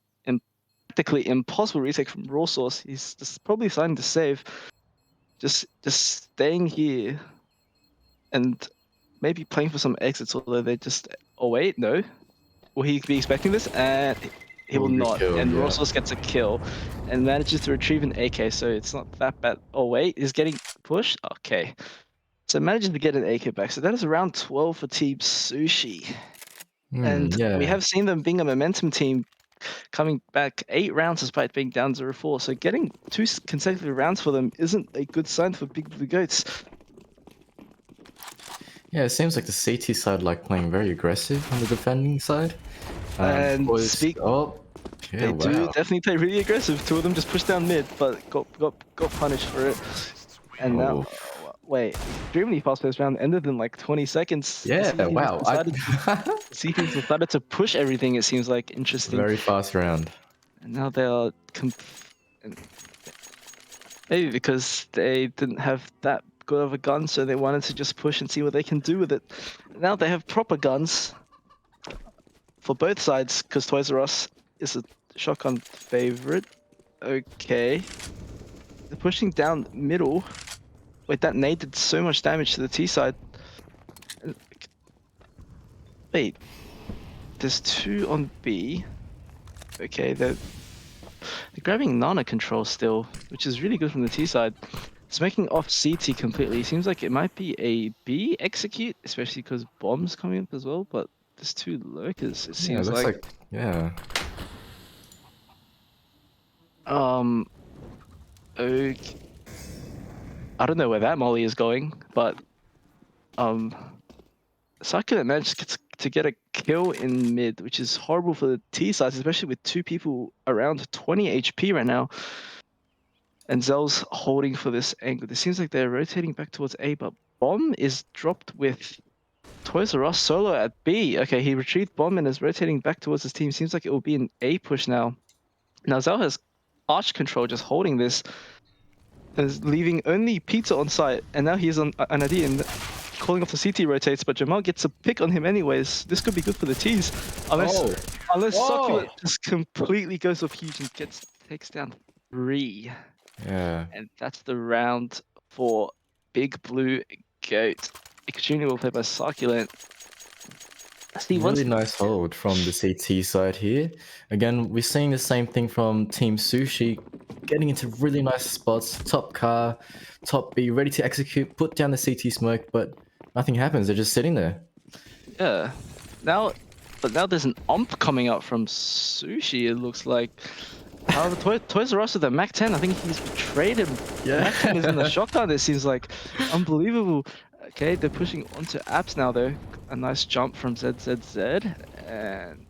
practically impossible retake from Raw Source. He's just probably starting to save. Just staying here and maybe playing for some exits, although they just... Oh wait, no. Will he be expecting this? And he will not. And Raw Source gets a kill and manages to retrieve an AK, so it's not that bad. Oh wait, he's getting pushed? Okay. So manages to get an AK back. So that is around 12 for Team Sushi. And we have seen them being a momentum team coming back 8 rounds despite being down 0-4. So getting 2 consecutive rounds for them isn't a good sign for Big Blue Goats. Yeah, it seems like the CT side like playing very aggressive on the defending side. And Oh, yeah, they do wow. definitely play really aggressive. 2 of them just pushed down mid, but got punished for it. And now, Oh. wait, extremely fast pace round ended in like 20 seconds. Yeah, wow. CTs decided to push everything. It seems like interesting. Very fast round. And now they are maybe because they didn't have that good of a gun, so they wanted to just push and see what they can do with it. Now they have proper guns for both sides because Toys R Us is a shotgun favorite. Okay, they're pushing down middle. Wait, that nade did so much damage to the T side. Wait, there's 2 on B. Okay, they're grabbing Nana control still, which is really good from the T side. It's making off CT completely. Seems like it might be a B execute, especially because bombs coming up as well, but there's 2 lurkers, it seems looks like, yeah. Okay. I don't know where that molly is going, but Succulent managed to get a kill in mid, which is horrible for the T side, especially with 2 people around 20 HP right now. And Zell's holding for this angle. It seems like they're rotating back towards A, but Bomb is dropped with Toys R Us solo at B. Okay, he retrieved Bomb and is rotating back towards his team. Seems like it will be an A push now. Now Zell has Arch control just holding this. And is leaving only Pizza on site. And now he's on an ID and calling off the CT rotates, but Jamal gets a pick on him anyways. This could be good for the T's. Unless Succulent just completely goes off huge and takes down 3. Yeah. And that's the round for Big Blue Goat. Extremely well played by Succulent. Really nice hold from the CT side here. Again, we're seeing the same thing from Team Sushi, getting into really nice spots, top car, top B, ready to execute, put down the CT smoke, but nothing happens. They're just sitting there. Yeah. Now there's an ump coming up from Sushi, it looks like. The Toys R Us with the Mac 10, I think he's betrayed him. Yeah. Mac 10 is in the shotgun, it seems like. Unbelievable. Okay, they're pushing onto apps now though. A nice jump from ZZZ. And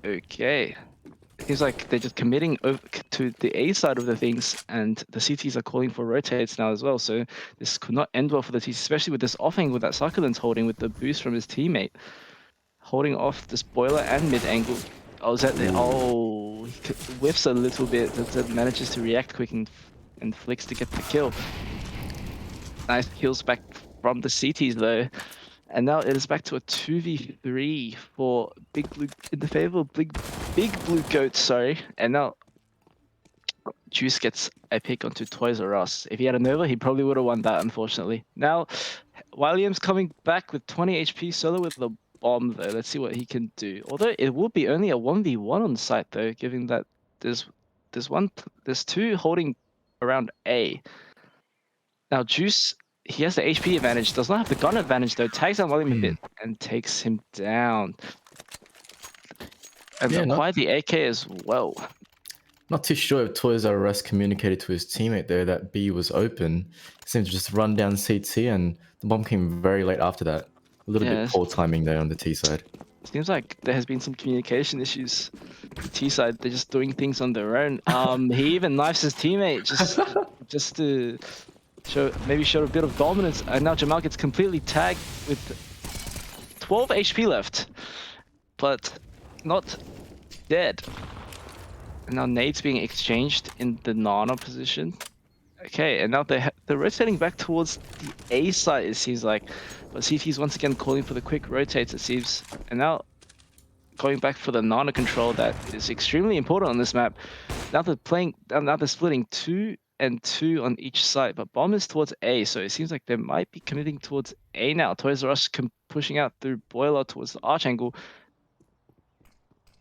okay. It seems like they're just committing over to the A side of the things, and the CTs are calling for rotates now as well. So this could not end well for the TC, especially with this off angle that Succulent's holding with the boost from his teammate. Holding off this boiler and mid angle. Oh, he whiffs a little bit. That manages to react quick and flicks to get the kill. Nice kills back from the CTs though. And now it is back to a 2v3 for Big Blue in the favor of Big Blue Goat, sorry. And now Juice gets a pick onto Toys R Us. If he had a Nova, he probably would have won that, unfortunately. Now, William's coming back with 20 HP solo with the bomb though. Let's see what he can do. Although it will be only a 1v1 on site though, given that there's 2 holding around A. Now Juice, he has the HP advantage, does not have the gun advantage though, tags down William a bit and takes him down. And acquired the AK as well. Not too sure if Toys R Us communicated to his teammate there that B was open. He seemed to just run down CT and the bomb came very late after that. A little bit poor timing there on the T side. Seems like there has been some communication issues. The T side, they're just doing things on their own. He even knifes his teammate just to show a bit of dominance. And now Jamal gets completely tagged with 12 HP left, but not dead. And now nades being exchanged in the Nana position. Okay, and now they're rotating back towards the A side, it seems like. But CT's once again calling for the quick rotates, it seems. And now going back for the Nana control that is extremely important on this map. Now they're splitting 2 and 2 on each side, but bomb is towards A, so it seems like they might be committing towards A now. Toys R Us pushing out through boiler towards the arch angle.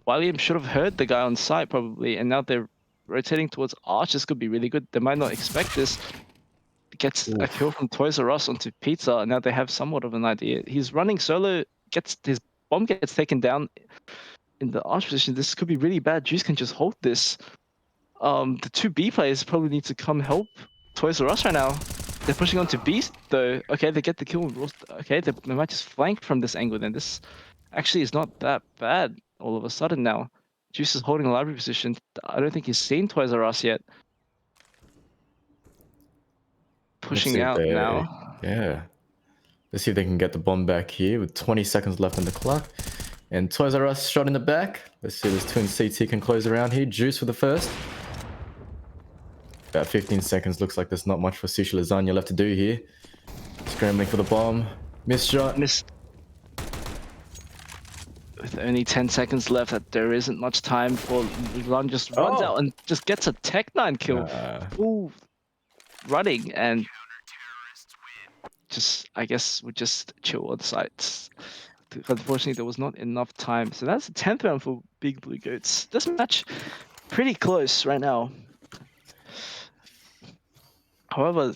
William should have heard the guy on site probably, and now they're rotating towards arch. This could be really good. They might not expect this. Gets a kill from Toys R Us onto Pizza, and now they have somewhat of an idea. He's running solo, his bomb gets taken down in the arch position, this could be really bad. Juice can just hold this. The two B players probably need to come help Toys R Us right now. They're pushing on to B though. Okay, they get the kill. Okay, they might just flank from this angle then. This actually is not that bad all of a sudden now. Juice is holding a library position. I don't think he's seen Toys R Us yet. Let's see Pushing if out they- now. Yeah. Let's see if they can get the bomb back here with 20 seconds left on the clock. And Toys R Us shot in the back. Let's see if this twin CT can close around here. Juice for the first. About 15 seconds. Looks like there's not much for Sushi Lasagna left to do here. Scrambling for the bomb. Missed shot. Miss. With only 10 seconds left, that there isn't much time for Run. Just runs out and just gets a Tech-9 kill. Full running and just, I guess, would just chill on the sides. Unfortunately, there was not enough time. So that's the 10th round for Big Blue Goats. This match, pretty close right now. However,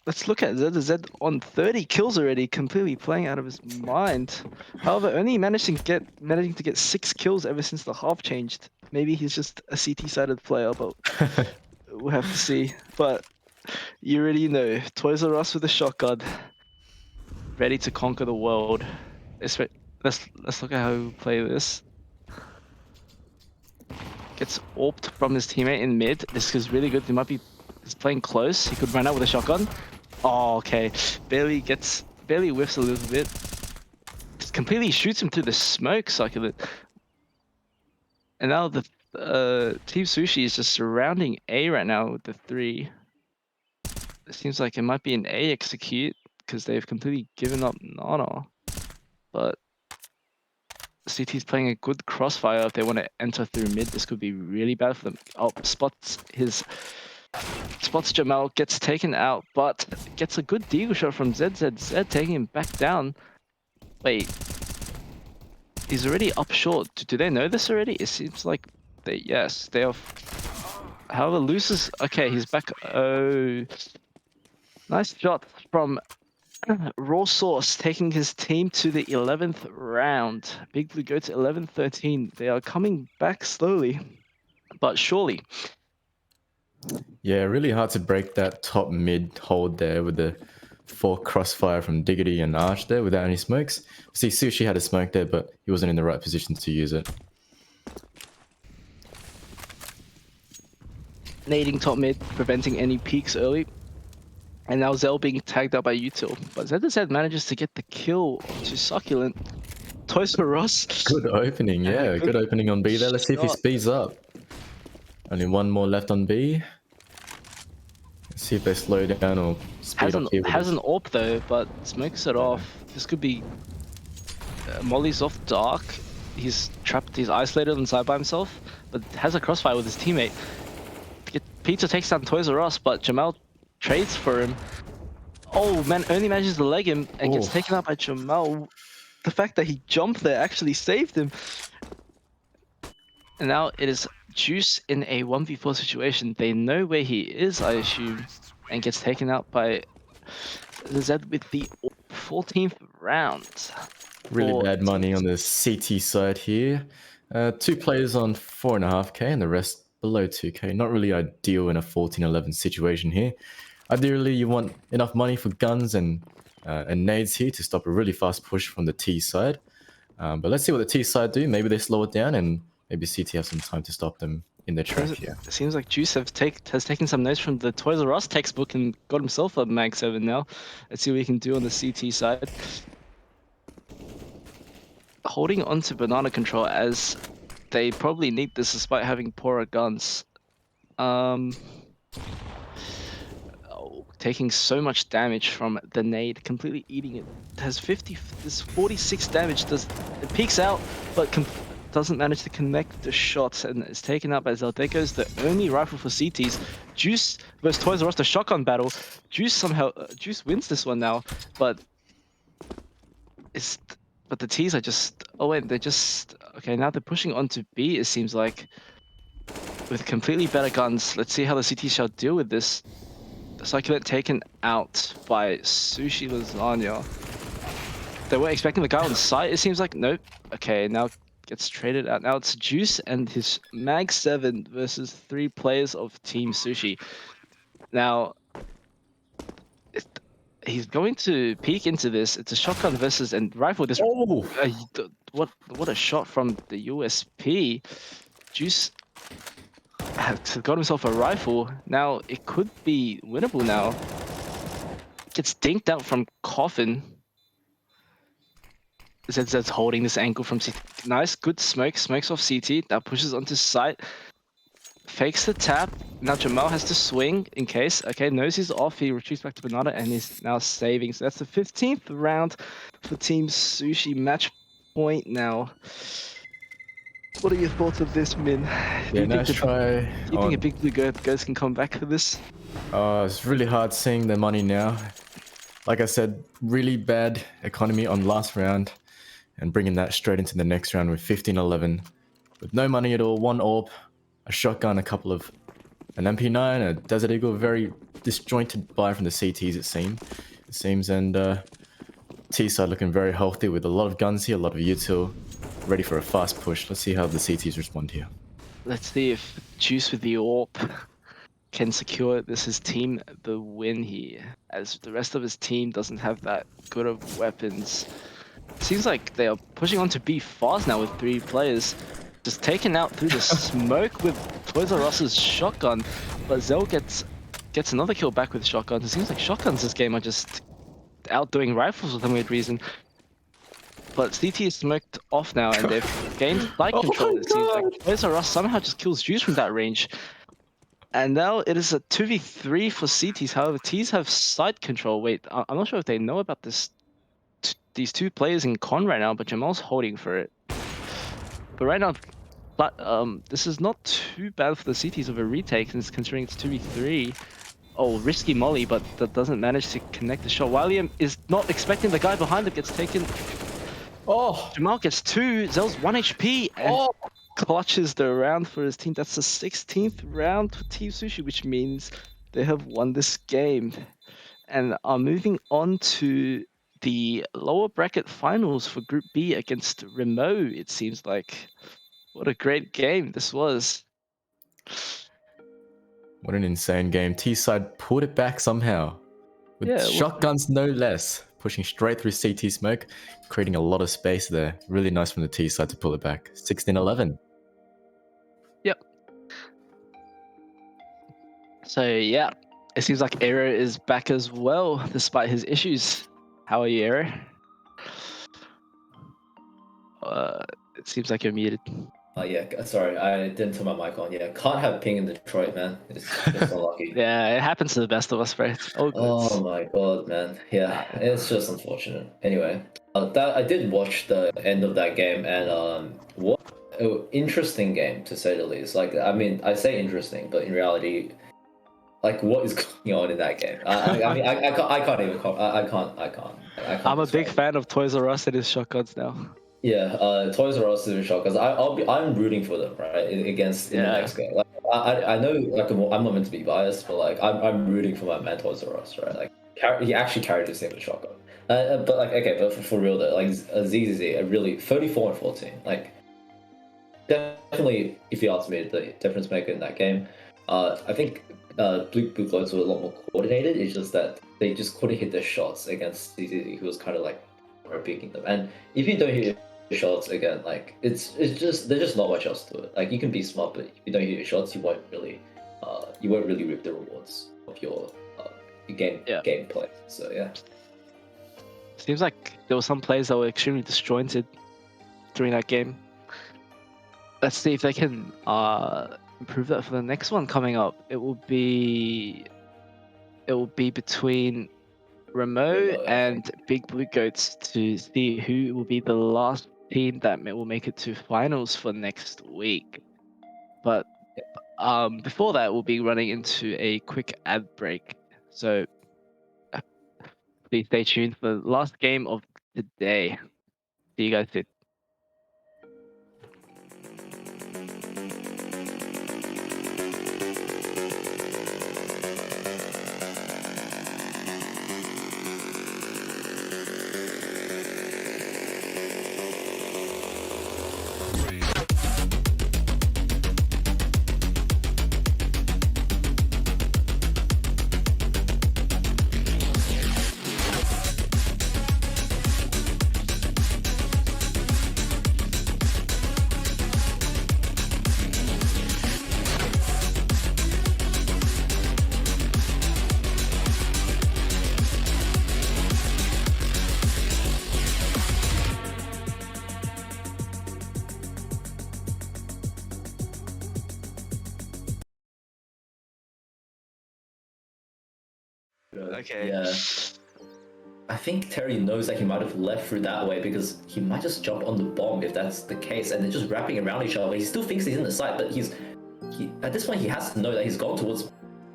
let's look at ZZ on 30 kills already, completely playing out of his mind. However, only managing to get 6 kills ever since the half changed. Maybe he's just a CT-sided player, but we'll have to see. But you already know, Toys R Us with a shotgun, ready to conquer the world. Let's look at how we play this. Gets AWP'd from his teammate in mid. This is really good. He's playing close. He could run out with a shotgun. Oh, okay. Barely whiffs a little bit. Just completely shoots him through the smoke circuit. And now the Team Sushi is just surrounding A right now with the 3. It seems like it might be an A execute because they've completely given up Nana. But CT's playing a good crossfire. If they want to enter through mid, this could be really bad for them. Oh, spots Jamal, gets taken out, but gets a good deagle shot from ZZZ, taking him back down. Wait, he's already up short. Do they know this already? It seems like yes, they are. However, loses. Okay, he's back. Oh, nice shot from Raw Sauce, taking his team to the 11th round. Big Blue go to 11-13. They are coming back slowly, but surely. Yeah, really hard to break that top mid hold there with the 4 crossfire from Diggity and Arch there without any smokes. See, Sushi had a smoke there, but he wasn't in the right position to use it. Nading top mid, preventing any peaks early. And now Zell being tagged out by Util. But ZZ manages to get the kill to Succulent. Toys R Us. Good opening, yeah. Good opening on B there. Let's see if he speeds up. Only one more left on B. Let's see if they slow down or speed up here. Has an AWP though, but smokes it off. This could be... Molly's off dark. He's trapped, he's isolated on the side by himself, but has a crossfire with his teammate. Pizza takes down Toys R Us, but Jamal trades for him. Oh man, only manages to leg him and gets taken out by Jamal. The fact that he jumped there actually saved him. And now it is Juice in a 1v4 situation. They know where he is, I assume, and gets taken out by Zed with the 14th round. Really bad money on the CT side here. 2 players on 4.5k and the rest below 2k. Not really ideal in a 14-11 situation here. Ideally, you want enough money for guns and nades here to stop a really fast push from the T side. But let's see what the T side do. Maybe they slow it down and maybe CT have some time to stop them in their track here. It seems like Juice has taken some notes from the Toys R Us textbook and got himself a Mag 7 now. Let's see what he can do on the CT side. Holding on to banana control as they probably need this despite having poorer guns. Taking so much damage from the nade, completely eating it. It has 46 damage. It peeks out, but doesn't manage to connect the shots and is taken out by Zell. There goes the only rifle for CTs. Juice versus Toys R Us, the shotgun battle. Juice wins this one now, but the T's are just... Oh wait, they're just... Okay, now they're pushing on to B, it seems like. With completely better guns. Let's see how the CT shall deal with this. The Succulent taken out by Sushi Lasagna. They were expecting the guy on site. It seems like nope. Okay, now gets traded out. Now it's Juice and his Mag 7 versus 3 players of Team Sushi. Now he's going to peek into this. It's a shotgun versus and rifle. This what a shot from the USP. Juice got himself a rifle. Now it could be winnable. Now gets dinked out from Coffin. ZZ's holding this angle from CT. Nice, good smoke. Smokes off CT. That pushes onto site. Fakes the tap. Now Jamal has to swing in case. Okay, knows he's off. He retreats back to Banana and is now saving. So that's the 15th round for Team Sushi. Match point now. What are your thoughts of this, Min? Yeah, nice try. Do you think a big blue ghost can come back for this? It's really hard seeing the money now. Like I said, really bad economy on last round, and bringing that straight into the next round with 15-11. With no money at all, 1 AWP, a shotgun, an MP9, a Desert Eagle, very disjointed buy from the CTs it seems, and T-side looking very healthy with a lot of guns here, a lot of util, ready for a fast push. Let's see how the CTs respond here. Let's see if Juice with the AWP can secure his team the win here, as the rest of his team doesn't have that good of weapons. Seems like they are pushing on to B fast now with 3 players. Just taken out through the smoke with Toys R Us's shotgun, but Zell gets another kill back with shotguns. It seems like shotguns this game are just outdoing rifles for some weird reason. But CT is smoked off now, and they've gained light control. It seems like Toys R Us somehow just kills Juice from that range. And now it is a 2v3 for CTs. However, Ts have side control. Wait, I'm not sure if they know about these 2 players in con right now, but Jamal's holding for it. But right now, this is not too bad for the CTs of a retake, since considering it's 2v3. Oh, risky molly, but that doesn't manage to connect the shot. William is not expecting the guy behind him gets taken. Oh! Jamal gets 2, Zell's 1 HP, and clutches the round for his team. That's the 16th round for Team Sushi, which means they have won this game. And are moving on to the lower bracket finals for Group B against Remo, it seems like. What a great game this was. What an insane game. T-side pulled it back somehow. With shotguns no less. Pushing straight through CT smoke, creating a lot of space there. Really nice from the T-side to pull it back. 16-11. Yep. So yeah, it seems like Aero is back as well, despite his issues. How are you, Aero? It seems like you're muted. Yeah, sorry, I didn't turn my mic on. Yeah, can't have ping in Detroit, man. It's just unlucky. Yeah, it happens to the best of us, right? Oh my god, man. Yeah, it's just unfortunate. Anyway, I did watch the end of that game, and what an interesting game, to say the least. Like, I mean, I say interesting, but in reality, like, what is going on in that game? I can't. I'm a big fan of Toys R Us and his shotguns now. Yeah, Toys R Us is shot because I'm rooting for them, right, against the next game. Like, I know, like, I'm not meant to be biased, but like I'm rooting for my man Toys R Us, right? Like, he actually carried his team with a shotgun. But like, okay, but for real though, like ZZZ, really 34-14, like, definitely, if you ask me, the difference maker in that game. I think Blue Glows were a lot more coordinated. It's just that they just couldn't hit their shots against ZZZ, who was kind of like picking them. And if you don't hit your shots again, like, it's just, there's just not much else to it. Like, you can be smart, but if you don't hit your shots, you won't really reap the rewards of your gameplay. So yeah. Seems like there were some players that were extremely disjointed during that game. Let's see if they can improve that for the next one coming up. It will be between Remo and Big Blue Goats to see who will be the last team that will make it to finals for next week. But before that, we'll be running into a quick ad break. So please stay tuned for the last game of the day. See you guys soon. Okay. Yeah. I think Terry knows that he might have left through that way because he might just jump on the bomb if that's the case, and they're just wrapping around each other. But he still thinks he's in the site, but at this point he has to know that he's gone towards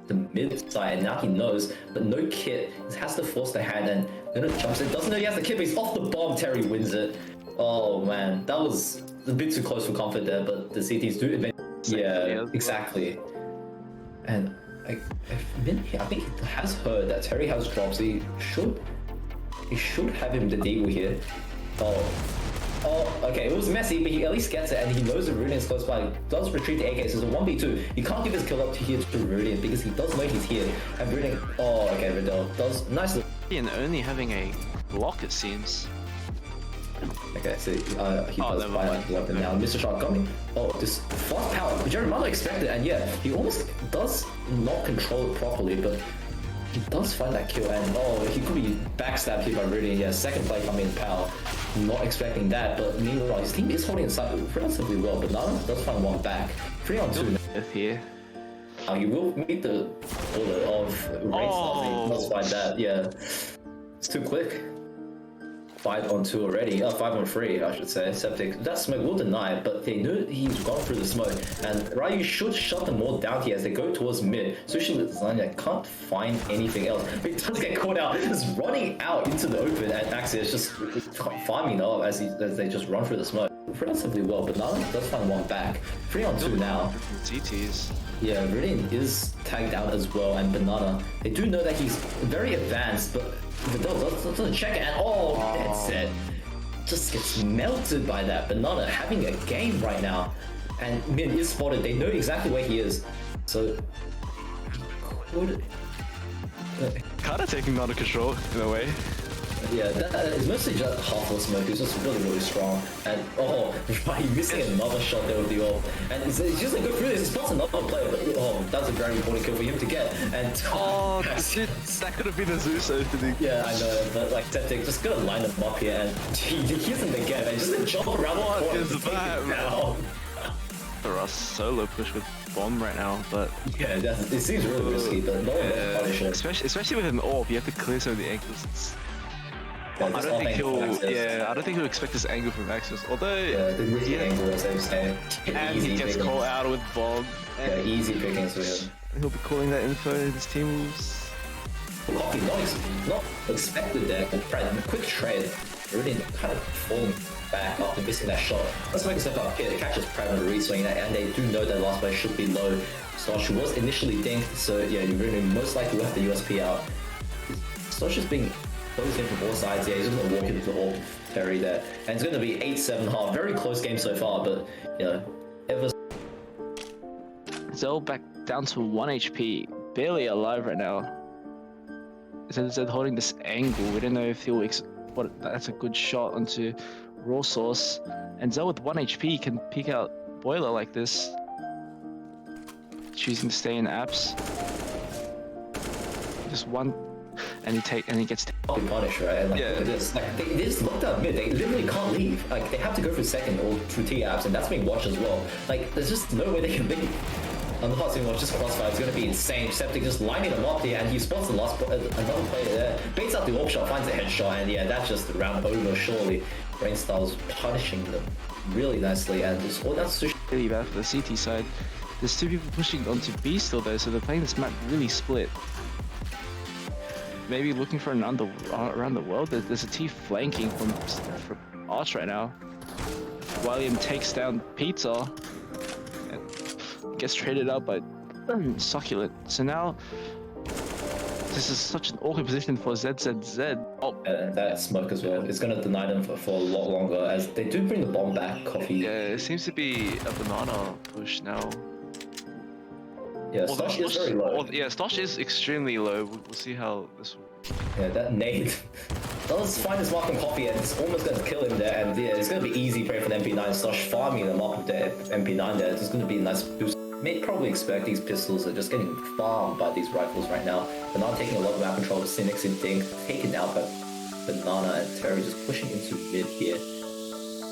the mid side, and now he knows, but no kit. He has to force the hand, and then it jumps in. Doesn't know he has the kit, but he's off the bomb. Terry wins it. Oh man, that was a bit too close for comfort there, but the CTs do eventually. Yeah, exactly. And I think he has heard that Terry has drops. He should have him the deagle here. Oh, okay, it was messy, but he at least gets it, and he knows the Rudian is close by. Does retreat the AK, so it's a 1v2. He can't give his kill up to here to Rudian because he does know he's here. And Rudian, oh, okay, Riddell does nicely. And only having a block, it seems. Okay, so he does fire the weapon now. Mr. Shark coming. Oh, this fast power, which Jerry might not expect it, and yeah, he almost does not control it properly, but he does find that kill, and oh, he could be backstabbed here by Rudian. Yeah, second play coming in power. Not expecting that, but meanwhile, his team is holding inside relatively well, but Nana does find one back. 3-on-2 here. You will meet the order of race. He must find that, yeah. It's too quick. 5-on-2 already. 5-on-3, I should say. Septic. That smoke will deny it, but they knew he's gone through the smoke. And Ryu should shut them all down here as they go towards mid. Especially with Zanya can't find anything else. But he does get caught out. He's running out into the open, and actually it's just farming up as they just run through the smoke. Relatively well, but Nana does find one back. 3-on-2 now. TTs. Yeah, Rudian is tagged out as well, and Banana. They do know that he's very advanced, but Vidal doesn't check it, and dead set. Just gets melted by that. Banana having a game right now, and Min is spotted. They know exactly where he is, so could kind of taking out of control in a way. Yeah, that is mostly just half-full smoke. He's just really strong. And he's missing another shot there with the ult. And he's just like, go through this. He spots another player, but that's a very important kill for him to get. And that could have been a Zeus opening. Yeah, I know, but like Septic just gonna line them up here, and he hears him again, and just gonna jump around the corner. What is that, man? The Russ solo push with bomb right now, but yeah, it seems really risky, but no one will punish it. Especially with an orb, you have to clear some of the angles. I don't think he'll expect this angle from Axis, although the risky angle, as they say. And he gets caught out with bomb. Yeah, easy pickings for him. He'll be calling that info in his team moves. Coffee not expected there. Quick trade. Really kind of falling back after missing that shot. Let's make a step up here. It catches Pratt on the re-swing, and they do know that last play should be low. Sosh was initially dinked, so yeah, you really most likely will have the USP out. Sosh is being closed in from all sides. Yeah, he's just gonna walk into the ult Terry there, and it's gonna be 8-7 half. Very close game so far, but you know, Zell back down to 1 HP, barely alive right now. Zed holding this angle. We don't know if he'll that's a good shot onto Raw Sauce, and Zell with 1 HP can peek out Boiler like this, choosing to stay in apps. Just one. And he gets punished, right? And like, look at this. Like, they just looked up mid. They literally can't leave. Like, they have to go for second or through T-apps, and that's being watched as well. Like, there's just no way they can leave. And the hot scene was just crossfire. It's going to be insane. Septic just lining them up here, and he spots the last another player there. Baits out the AWP shot, finds the headshot, and yeah, that's just the round over, surely. Brainstyle's punishing them really nicely, and just that's really bad for the CT side. There's two people pushing onto B still though, so they're playing this map really split. Maybe looking for an around the world. There's a T flanking from Arch right now. William takes down Pizza and gets traded out by Succulent. So now this is such an awkward position for ZZZ. And that smoke as well. It's going to deny them for a lot longer, as they do bring the bomb back. Coffee. Yeah, it seems to be a banana push now. Yeah, Stosh is very low. Yeah, Stosh is extremely low. We'll see how this will... Yeah, that nade does find his mark on Coffee, and it's almost going to kill him there. And yeah, it's going to be easy prey for the MP9. Stosh farming them up with the MP9 there. It's going to be a nice boost. May probably expect these pistols are just getting farmed by these rifles right now. Banana taking a lot of map control with Cynics and Dink, taken out by Banana, and Terry just pushing into mid here.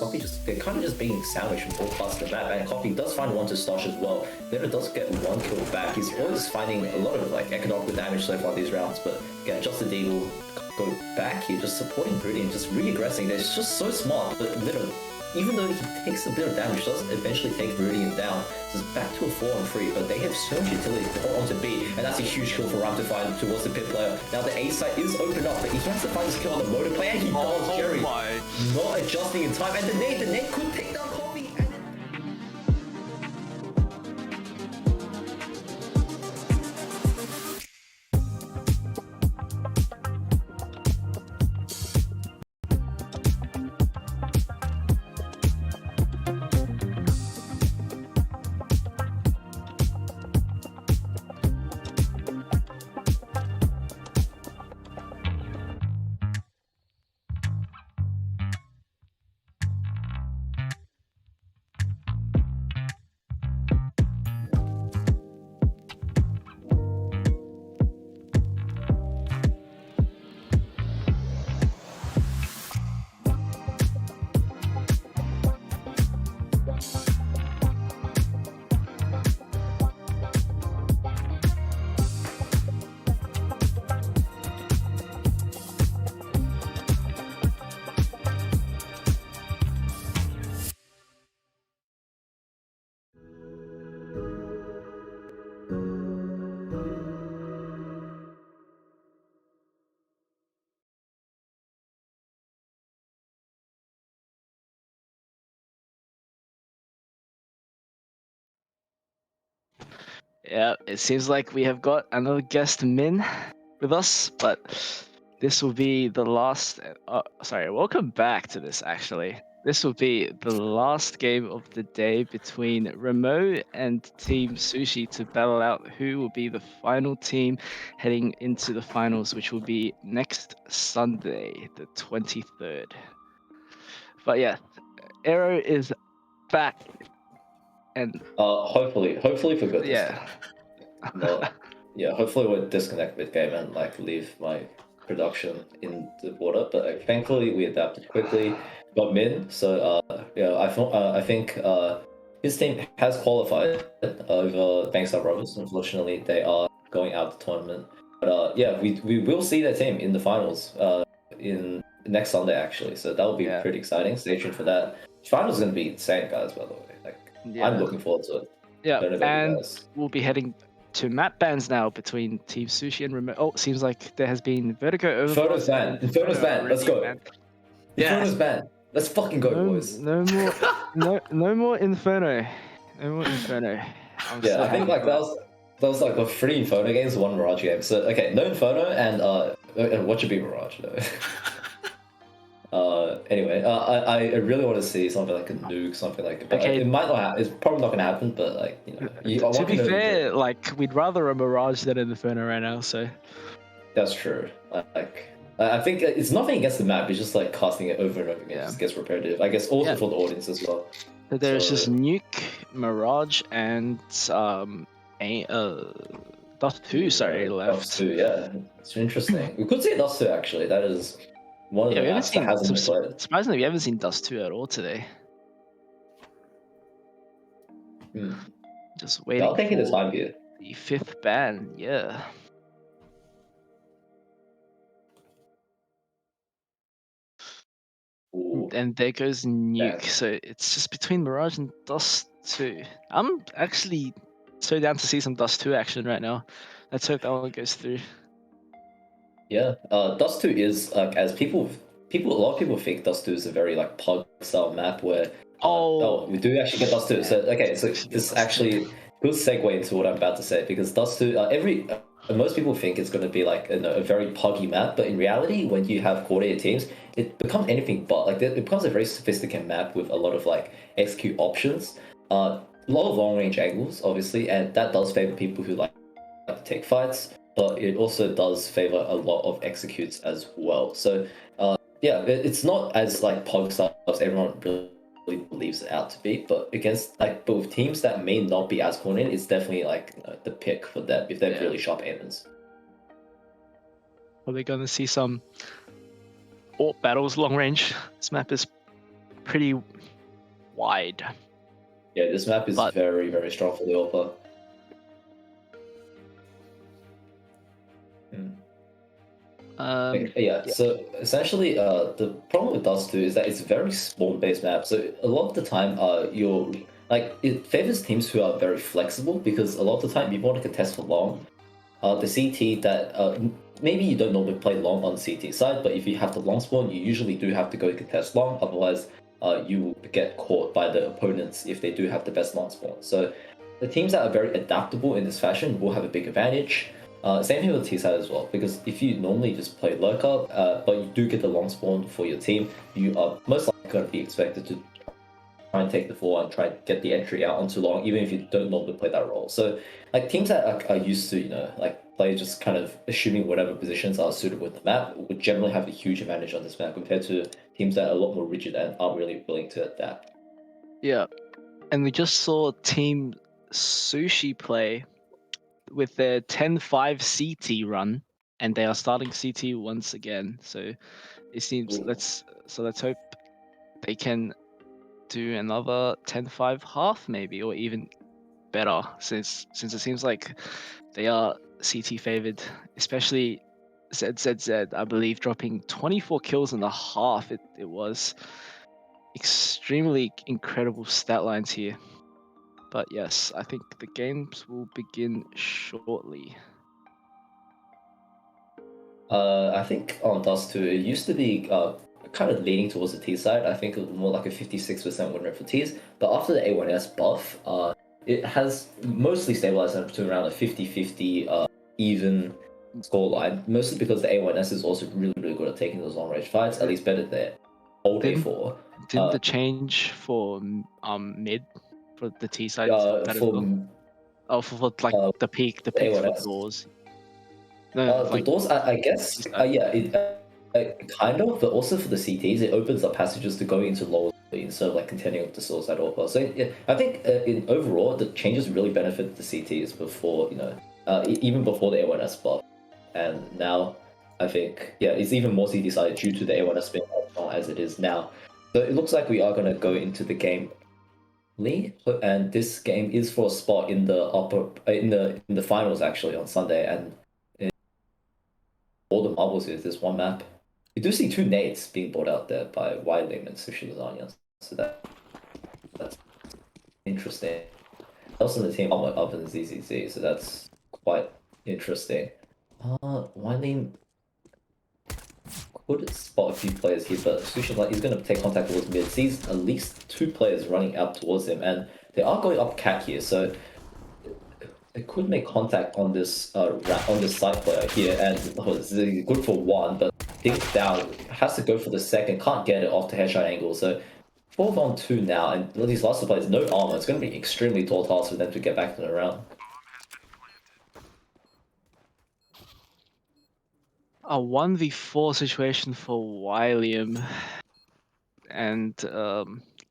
Coffee they're kind of just being sandwiched from all parts of the map, and Coffee does find one to Stosh as well. Then it does get one kill back. He's always finding a lot of like economical damage so far these rounds, but again, just the Deagle go back here, just supporting Broody and just re-aggressing. They're just so smart, but literally, even though he takes a bit of damage, does eventually take Viridian down. So it's back to a 4-on-3, but they have so much utility to hold on to B, and that's a huge kill for Ram to find towards the pit player. Now the A site is open up, but he has to find his kill on the motor player, and he does. Jerry not adjusting in time, and the nade could take down Coffee. Yeah, it seems like we have got another guest Min with us, but this will be the last. Sorry, welcome back to this actually. This will be the last game of the day between Remo and Team Sushi to battle out who will be the final team heading into the finals, which will be next Sunday, the 23rd. But yeah, Arrow is back, and Hopefully for good this yeah. time. Well, yeah, hopefully we'll disconnect with game and like leave my production in the water. But thankfully we adapted quickly, got Min. So yeah, I think his team has qualified over Bangstar Brothers. Unfortunately, they are going out of the tournament. But yeah, we will see their team in the finals in next Sunday actually. So that will be pretty exciting. Stay tuned for that. Finals is gonna be insane, guys. By the way, like I'm looking forward to it. Yeah, Don't know about you and guys. we'll be heading to map bans now between Team Sushi and Remote. Oh, seems like there has been Vertigo over. Inferno's banned. Inferno's banned. Let's go. Inferno's banned. Let's fucking go, boys. No more, no more Inferno. No more Inferno. Yeah, I think like that was like the 3 Inferno games, 1 Mirage game. So okay, no Inferno and what should be Mirage though. Anyway, I really want to see something like a nuke, something like. But Okay. it might not happen. It's probably not gonna happen. But like To be fair, like we'd rather a Mirage than an Inferno right now. So that's true. Like I think it's nothing against the map. It's just like casting it over and over again. It just gets repetitive. I guess also for the audience as well. So there's just Nuke, Mirage, and Dust 2. Sorry, left. Dust 2, yeah, it's interesting. We could see Dust 2 actually. That is one of the maps that hasn't been played. Surprisingly, we haven't seen Dust 2 at all today. Just waiting. I'll take it as time here. The 5th ban, yeah. Ooh. And there goes Nuke. So it's just between Mirage and Dust 2. I'm actually so down to see some Dust 2 action right now. Let's hope that one goes through. Yeah, Dust 2 is like as a lot of people think Dust 2 is a very like pug style map where we do actually get Dust 2. So okay, so this actually good segue into what I'm about to say because Dust 2 most people think it's going to be like a very puggy map, but in reality, when you have coordinated teams, it becomes anything but. Like it becomes a very sophisticated map with a lot of like execute options, a lot of long range angles, obviously, and that does favor people who like to take fights. But it also does favor a lot of executes as well. So yeah, it's not as like pug style as everyone really believes it out to be, but against like both teams that may not be as coordinated, it's definitely like the pick for them if they're really sharp aimers. Are they going to see some AWP battles long range? This map is pretty wide. Yeah, this map is But- very, very strong for the AWPer. Yeah, so essentially, the problem with Dust 2 is that it's a very spawn-based map. So a lot of the time, it favors teams who are very flexible because a lot of the time, if you want to contest for long, the CT that maybe you don't normally play long on CT side, but if you have the long spawn, you usually do have to go contest long. Otherwise, you will get caught by the opponents if they do have the best long spawn. So the teams that are very adaptable in this fashion will have a big advantage. Same thing with the T side as well, because if you normally just play lurker, but you do get the long spawn for your team, you are most likely going to be expected to try and take the floor and try and get the entry out onto long, even if you don't normally play that role. So, like teams that are used to, play just kind of assuming whatever positions are suitable with the map, would generally have a huge advantage on this map compared to teams that are a lot more rigid and aren't really willing to adapt. Yeah, and we just saw Team Sushi play with their 10-5 CT run, and they are starting CT once again. So it seems Ooh. let's hope they can do another 10-5 half maybe, or even better, since it seems like they are CT favored, especially ZZZ, I believe, dropping 24 kills in the half. It was extremely incredible stat lines here. But yes, I think the games will begin shortly. I think on Dust 2, it used to be kind of leaning towards the T side. I think it was more like a 56% win rate for Ts. But after the A1S buff, it has mostly stabilized to around a 50-50 even scoreline. Mostly because the A1S is also really, really good at taking those long range fights, at least better than old A4. Didn't the change for mid for the T side that as for well? Oh, for like the peak for A1S. doors. No, The doors, I guess, yeah, it kind of, but also for the CTs, it opens up passages to go into lower instead of like contending with the source at all. So yeah, I think in overall, the changes really benefit the CTs before, even before the A1S buff. And now, I think, yeah, it's even more CT sided due to the A1S being as strong as it is now. So it looks like we are going to go into the game Lee, and this game is for a spot in the in the finals actually on Sunday, and all the marbles is this one map. You do see two nades being brought out there by Wilding and Sushi Lasagna, so that's interesting. Also, the team up in ZZZ, so that's quite interesting. Wilding could spot a few players here, but Sushi he's going to take contact towards mid. Sees at least two players running out towards him, and they are going up cat here, so they could make contact on this on this side player here, and this is good for one, but Think down has to go for the second, can't get it off the headshot angle, so 4-on-2 now, and these last two players no armor. It's going to be extremely tall task for them to get back to the round. A 1v4 situation for William, and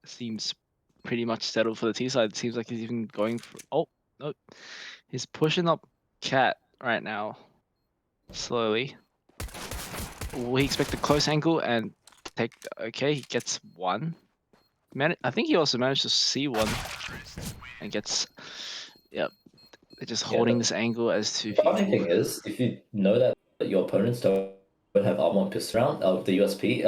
seems pretty much settled for the T side. It seems like he's even going for. Oh no, he's pushing up Cat right now, slowly. We expect a close angle and take. Okay, he gets one. I think he also managed to see one and gets. Yep, they're just holding this angle as two The funny people. thing is, if you know that your opponents don't have armor in pistol round, the USP,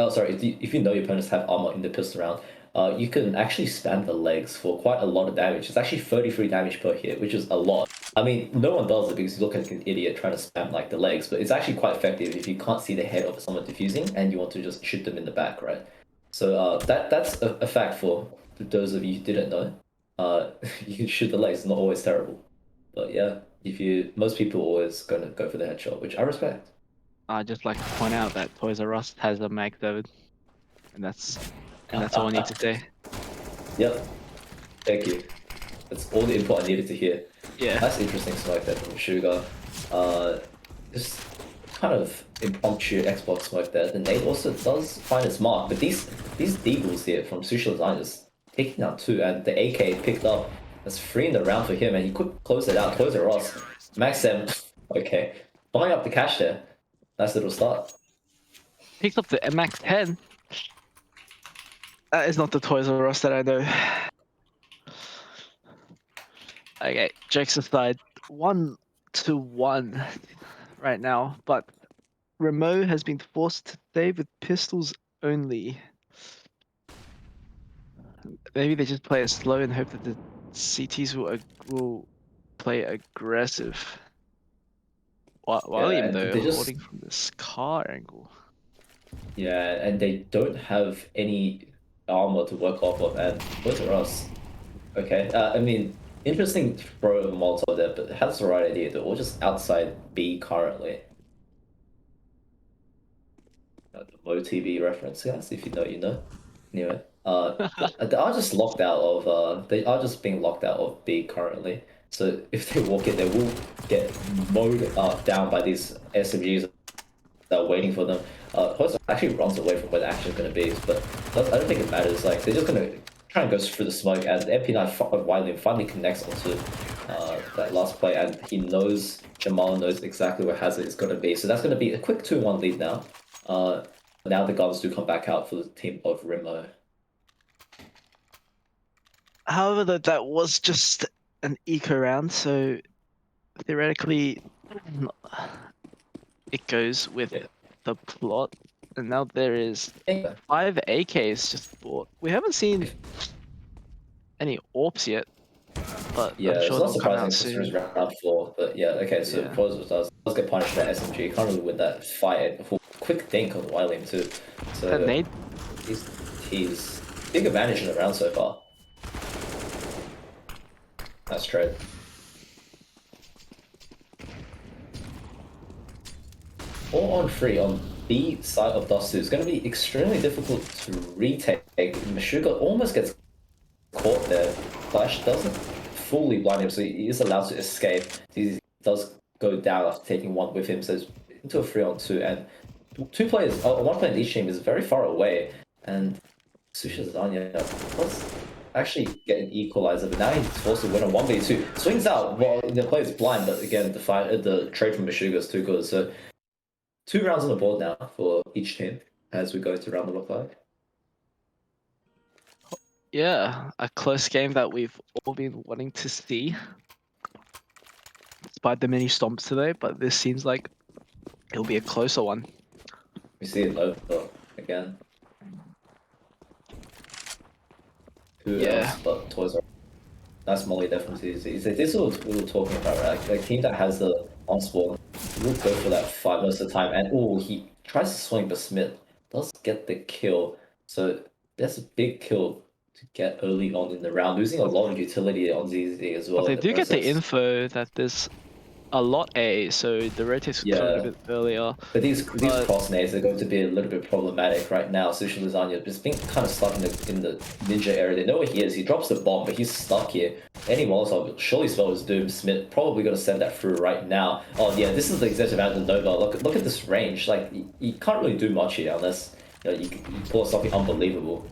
if you know your opponents have armor in the pistol round, you can actually spam the legs for quite a lot of damage. It's actually 33 damage per hit, which is a lot. I mean, no one does it because you look like an idiot trying to spam like the legs, but it's actually quite effective if you can't see the head of someone defusing and you want to just shoot them in the back, right? So that's a fact for those of you who didn't know. You can shoot the legs, not always terrible. But yeah, most people are always gonna go for the headshot, which I respect. I'd just like to point out that Toys R Us has a Mag David, and that's all I need to say. Yep. Thank you. That's all the input I needed to hear. Yeah. That's interesting smoke there from Sugar. Just kind of impromptu Xbox smoke there. The nade also does find its mark, but these deagles here from Sushi Lasagna is taking out two, and the AK picked up. That's free in the round for him, and he could close it out. Toys R Us. Max 7. Okay. Buying up the cash there. Nice little start. Picked up the Max 10. That is not the Toys R Us that I know. Okay, jokes aside, 1-1 right now, but Remo has been forced to stay with pistols only. Maybe they just play it slow and hope that the CTs will play aggressive. William, Yeah, though, they just holding from this car angle. yeah, and they don't have any armor to work off of, and Toys R Us. Okay, I mean, interesting to throw a Molotov there, but it has the right idea. They're all just outside B currently. The Mo TV reference, guys. If you know, you know. Anyway, they are just locked out of. They are just being locked out of B currently. So if they walk in, they will get mowed down by these SMGs that are waiting for them. Host actually runs away from where the action is going to be, but I don't think it matters. Like they're just going to try and go through the smoke, and MP9 Wiley finally connects onto that last play, and he knows Jamal knows exactly where Hazard is going to be. So that's going to be a quick 2-1 lead now. Now the guns do come back out for the team of Rimo. However, that was just an eco round, so theoretically it goes with the plot. And now there is 5 AKs just bought. We haven't seen any AWPs yet, but Yeah, I'm it's sure not they'll come out surprising because soon. it's round 4, but yeah, okay, so Yeah. Pros does get punished by SMG. Can't really win that fight. Quick think on Wiley too. So That nade? he's big advantage in the round so far. That's trade. All on 3 on B side of Dust 2 is going to be extremely difficult to retake. Meshuggah almost gets caught there. Flash doesn't fully blind him, so he is allowed to escape. He does go down after taking one with him, so it's into a 3-on-2, and two players, one player in each team is very far away, and Sushi Lasagna does actually get an equalizer, but now he's forced to win a 1v2. Swings out while the player's blind, but again, the trade from Meshuggah is too good, so 2 rounds on the board now for each team as we go to round number 5. Yeah, a close game that we've all been wanting to see. Despite the many stomps today, but this seems like it'll be a closer one. We see it over again. Who else but Toys R Us? That's Molly definitely. This is what we were talking about, right? Like, a team that has the on spawn will go for that fight most of the time. And oh, he tries to swing, but Smith does get the kill. So that's a big kill to get early on in the round, losing a lot of utility on ZZ as well. But they in the do get the process. info that there's a lot A, so the rotates will come a bit earlier. But these cross nades are going to be a little bit problematic right now. Sushi Lasagna is being kind of stuck in the ninja area. They know where he is. He drops the bomb, but he's stuck here. Any Molotov will surely spell his doom. Smith probably going to send that through right now. Oh yeah, this is the exact amount of Nova. Look at this range. Like you can't really do much here unless you pull something unbelievable.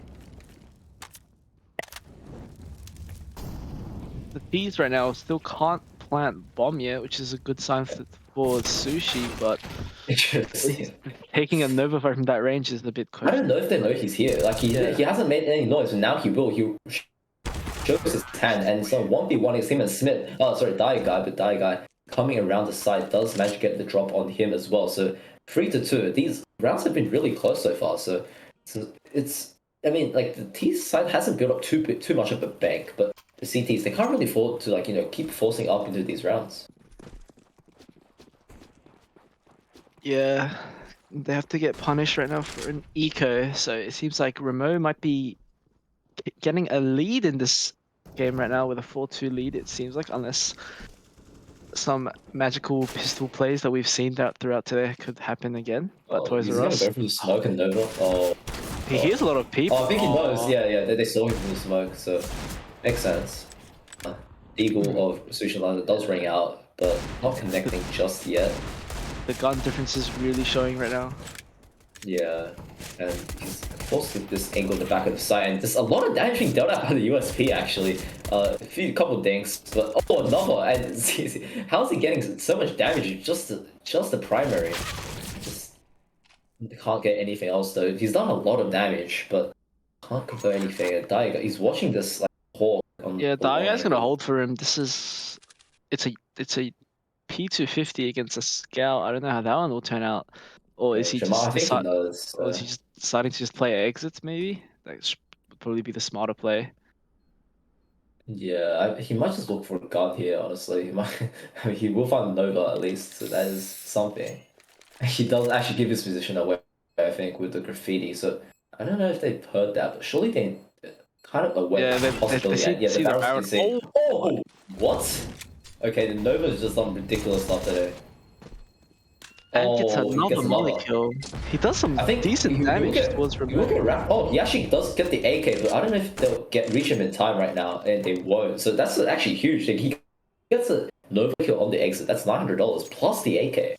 The Thieves right now still can't plant bomb yet, which is a good sign for Sushi, but taking a Nova Fire from that range is a bit questionable. I don't know if they know he's here. Like he hasn't made any noise, and now he will. He shows his hand, and so 1v1 is him and Smith. Oh, sorry, Die Guy coming around the side does manage to get the drop on him as well. So 3-2. These rounds have been really close so far. So it's I mean, like the T side hasn't built up too much of a bank, but the CTs, they can't really afford to keep forcing up into these rounds. Yeah, they have to get punished right now for an eco, so it seems like Remo might be getting a lead in this game right now with a 4-2 lead, it seems like, unless some magical pistol plays that we've seen throughout today could happen again. But Toys R Us... He's gonna go for the smoke and Nova. He hears a lot of people. Oh, I think he knows. Yeah, they saw him from the smoke, so makes sense. Eagle of Sushi Lasagna does ring out, but not connecting just yet. The gun difference is really showing right now. Yeah, and he's forced with this angle in the back of the side, and there's a lot of damage being dealt out by the USP actually. A couple dinks, but another, and how's he getting so much damage? Just the primary. Just can't get anything else though. He's done a lot of damage, but can't convert anything. Daiga, he's watching this like hawk on Yeah, the line. Daiga's gonna hold for him. This is it's a P250 against a scout. I don't know how that one will turn out. Or is he Jamal, I just think he knows. or is he just deciding to just play exits maybe? That would probably be the smarter play. Yeah, he might just look for a gun here. Honestly, he might. I mean, he will find Nova at least, so that is something. He does actually give his position away, I think, with the graffiti. So I don't know if they've heard that, but surely they kind of aware Yeah, of the they possibility. And yeah, the see the barrel's barrel. been seen. Oh, what? Okay, the Nova's just done ridiculous stuff today. And gets Oh, he another gets molly another. kill. He does some I think decent you will damage get towards you will remote. get wrapped. Oh, he actually does get the AK, but I don't know if they'll reach him in time right now, and they won't. So that's actually huge. Like, he gets a Nova kill on the exit. That's $900 plus the AK.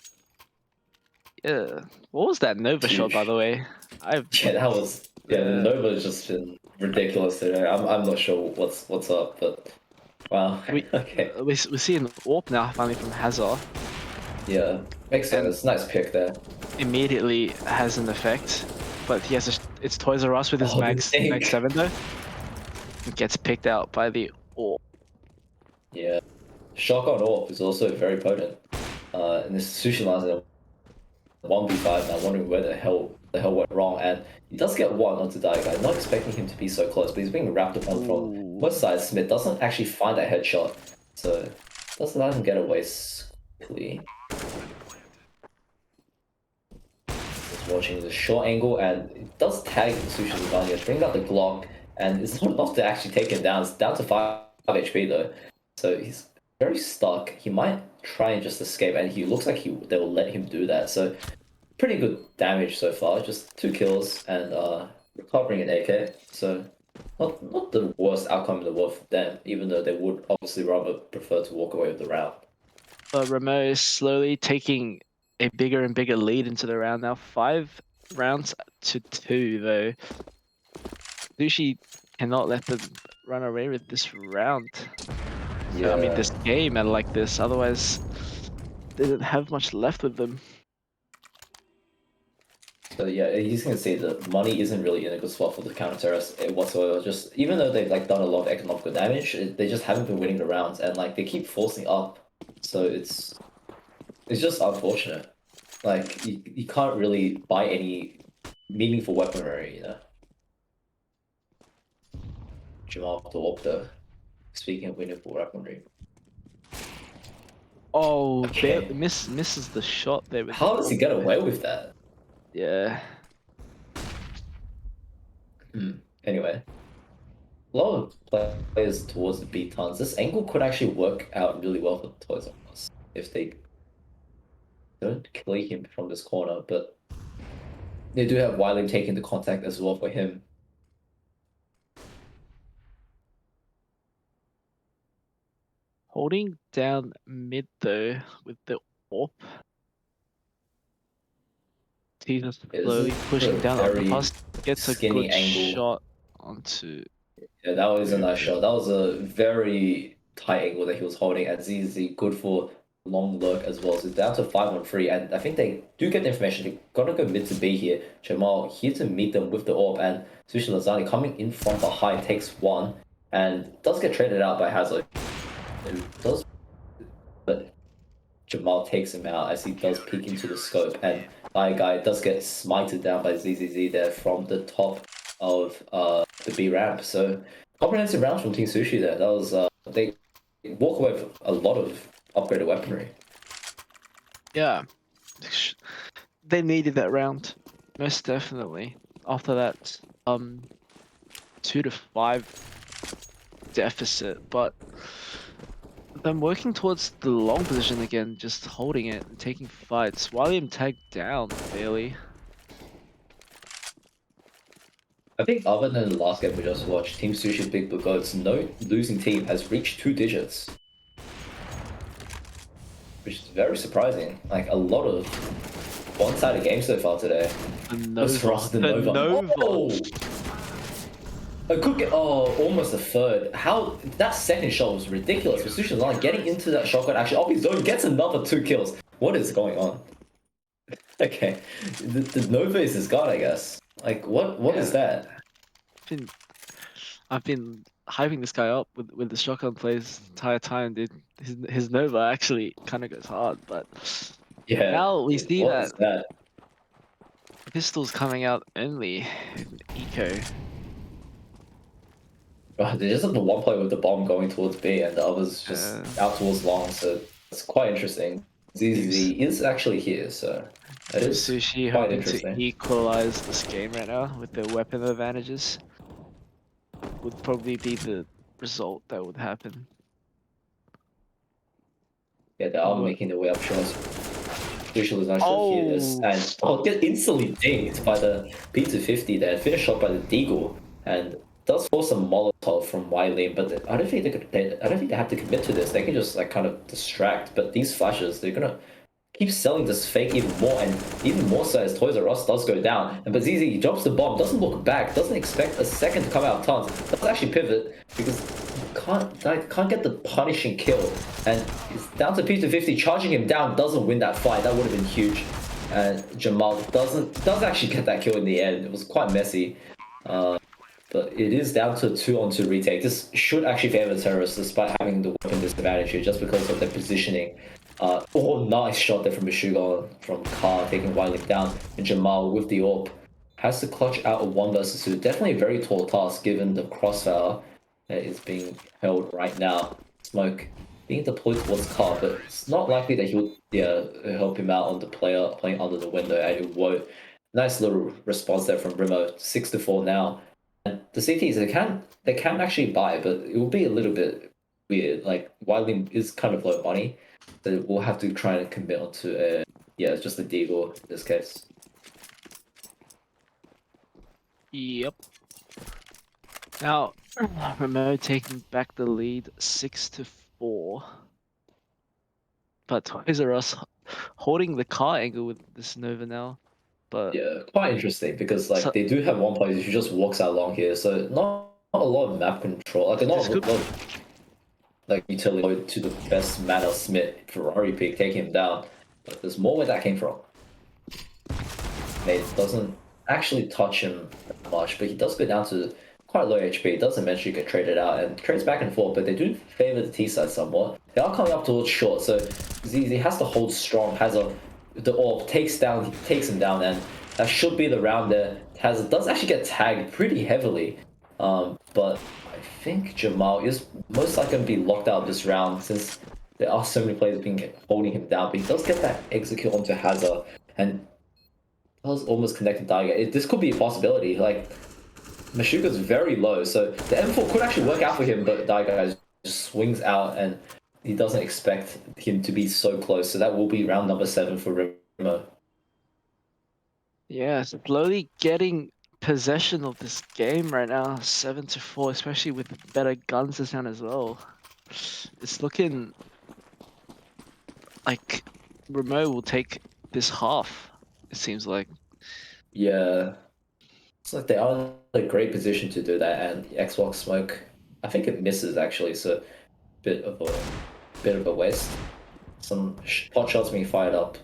Yeah. What was that Nova shot, by the way? Yeah, that was the Nova's just been ridiculous today. I'm not sure what's up, but wow. Okay. We're seeing AWP now finally from Hazard. Yeah, makes sense. Nice pick there. Immediately has an effect, but he has it's Toys R Us with his Mag 7 though. It gets picked out by the AWP. Yeah, shotgun AWP is also very potent. And this Sushi lines in 1v5 now, wondering where the hell went wrong, and he does get one onto Daiga. Not expecting him to be so close, but he's being wrapped upon from both sides. Smith doesn't actually find that headshot, so doesn't let him get away quickly. Just watching the short angle, and it does tag Sushi Lasagna, bring out the Glock, and it's not enough to actually take him down. It's down to 5 HP though, so he's very stuck. He might try and just escape, and he looks like they will let him do that. So pretty good damage so far. Just 2 kills and recovering an AK. So not the worst outcome in the world for them, even though they would obviously rather prefer to walk away with the round. Remo is slowly taking a bigger and bigger lead into the round now. 5 rounds to 2 though. Sushi cannot let them run away with this round. Yeah. I mean this game and like this, otherwise they don't have much left with them. So yeah, he's gonna say that money isn't really in a good spot for the counter-terrorists whatsoever. Just even though they've like done a lot of economical damage, they just haven't been winning the rounds, and like they keep forcing up. So it's just unfortunate. Like you can't really buy any meaningful weaponry, you know. Jamal to AWP though. Speaking of meaningful weaponry. Oh, Okay. misses the shot there. With How does he get away with that? Yeah. Anyway, a lot of players towards the B tons. This angle could actually work out really well for Toys R Us if they don't kill him from this corner, but they do have Wiley taking the contact as well for him. Holding down mid though with the AWP. He's just slowly pushing down underpass. Gets a good angle. shot onto. Yeah, that was a nice shot. That was a very tight angle that he was holding, and ZZ good for long lurk as well. So down to 5-on-3, and I think they do get the information. They're gonna go mid to B here. Jamal here to meet them with the AWP, and Sushi Lazani coming in from behind takes one, and does get traded out by Hazard. But Jamal takes him out as he does peek into the scope, and Guy does get smited down by ZZZ there from the top of the B ramp. So comprehensive rounds from Team Sushi there. That was they walk away with a lot of upgraded weaponry. Yeah, they needed that round, most definitely. After that 2-5 deficit, but them working towards the long position again, just holding it and taking fights. William tagged down barely. I think other than the last game we just watched, Team Sushi Big Blue Goats, no losing team has reached 2 digits. Which is very surprising. Like a lot of one-sided games so far today. The Nova. Nova. Oh! A good get, almost a third. How that second shot was ridiculous. With Sushi Line getting into that shotgun, actually off his own, gets another 2 kills. What is going on? Okay, the Nova is his god, I guess. Like what is that? I've been hyping this guy up with the shotgun plays the entire time, dude. His Nova actually kind of goes hard, but Yeah. now we see What that is that? pistol's coming out only in eco. Right, they just have the one player with the bomb going towards B, and the other's just out towards long. So it's quite interesting. ZZ is actually here, so that is Sushi quite hoping to interesting. equalize this game right now with their weapon advantages. Would probably be the result that would happen. Yeah, they are making their way up shots. Sushi was not sure here is, and get instantly dinged by the P250 there, finished off by the Deagle, and does force a Molotov from Ylene, but I don't think I don't think they have to commit to this. They can just like kind of distract. But these flashes, they're gonna keep selling this fake even more, and even more so as Toys R Us does go down. And but ZZ drops the bomb, doesn't look back, doesn't expect a second to come out of tons, doesn't actually pivot because can't get the punishing kill, and it's down to P250. Charging him down doesn't win that fight. That would have been huge. And Jamal does actually get that kill in the end. It was quite messy. But it is down to a 2-on-2 retake. This should actually favor the terrorists despite having the weapon disadvantage here just because of their positioning. Nice shot there from Meshuggah from Carr taking Wyling down. And Jamal with the AWP has to clutch out a 1 versus 2. Definitely a very tall task given the crossfire that is being held right now. Smoke being deployed towards Carr, but it's not likely that he'll help him out on the player playing under the window, and it won't. Nice little response there from Rimo. 6-4 now. And the CTs they can actually buy, but it will be a little bit weird. Like Wilding is kind of low money, so we'll have to try and commit onto it's just a Deagle in this case. Yep. Now Remo taking back the lead 6-4. But Toys R Us holding the car angle with this Nova now. But yeah, quite interesting because like they do have one player who just walks out long here, so not a lot of map control. Like not a lot of like utility to the best Manor Smith Ferrari pick, taking him down. But there's more where that came from. Nate doesn't actually touch him much, but he does go down to quite low HP. He does eventually get traded out and trades back and forth, but they do favor the T side somewhat. They are coming up towards short, so ZZ has to hold strong. The AWP takes him down, and that should be the round there. Does actually get tagged pretty heavily, but I think Jamal is most likely going to be locked out this round since there are so many players holding him down. But he does get that execute onto Hazard, and does almost connect to Daiga. This could be a possibility. Like Meshuggah's very low, so the M4 could actually work out for him, but Daiga just swings out and he doesn't expect him to be so close. So that will be round number 7 for Rimo. yeah, slowly getting possession of this game right now, 7-4, especially with better guns this hand as well. It's looking like Remo will take this half, it seems like. Yeah. It's like they are in a great position to do that, and Xbox Smoke, I think it misses actually, so bit of a waste. Some pot shots being fired up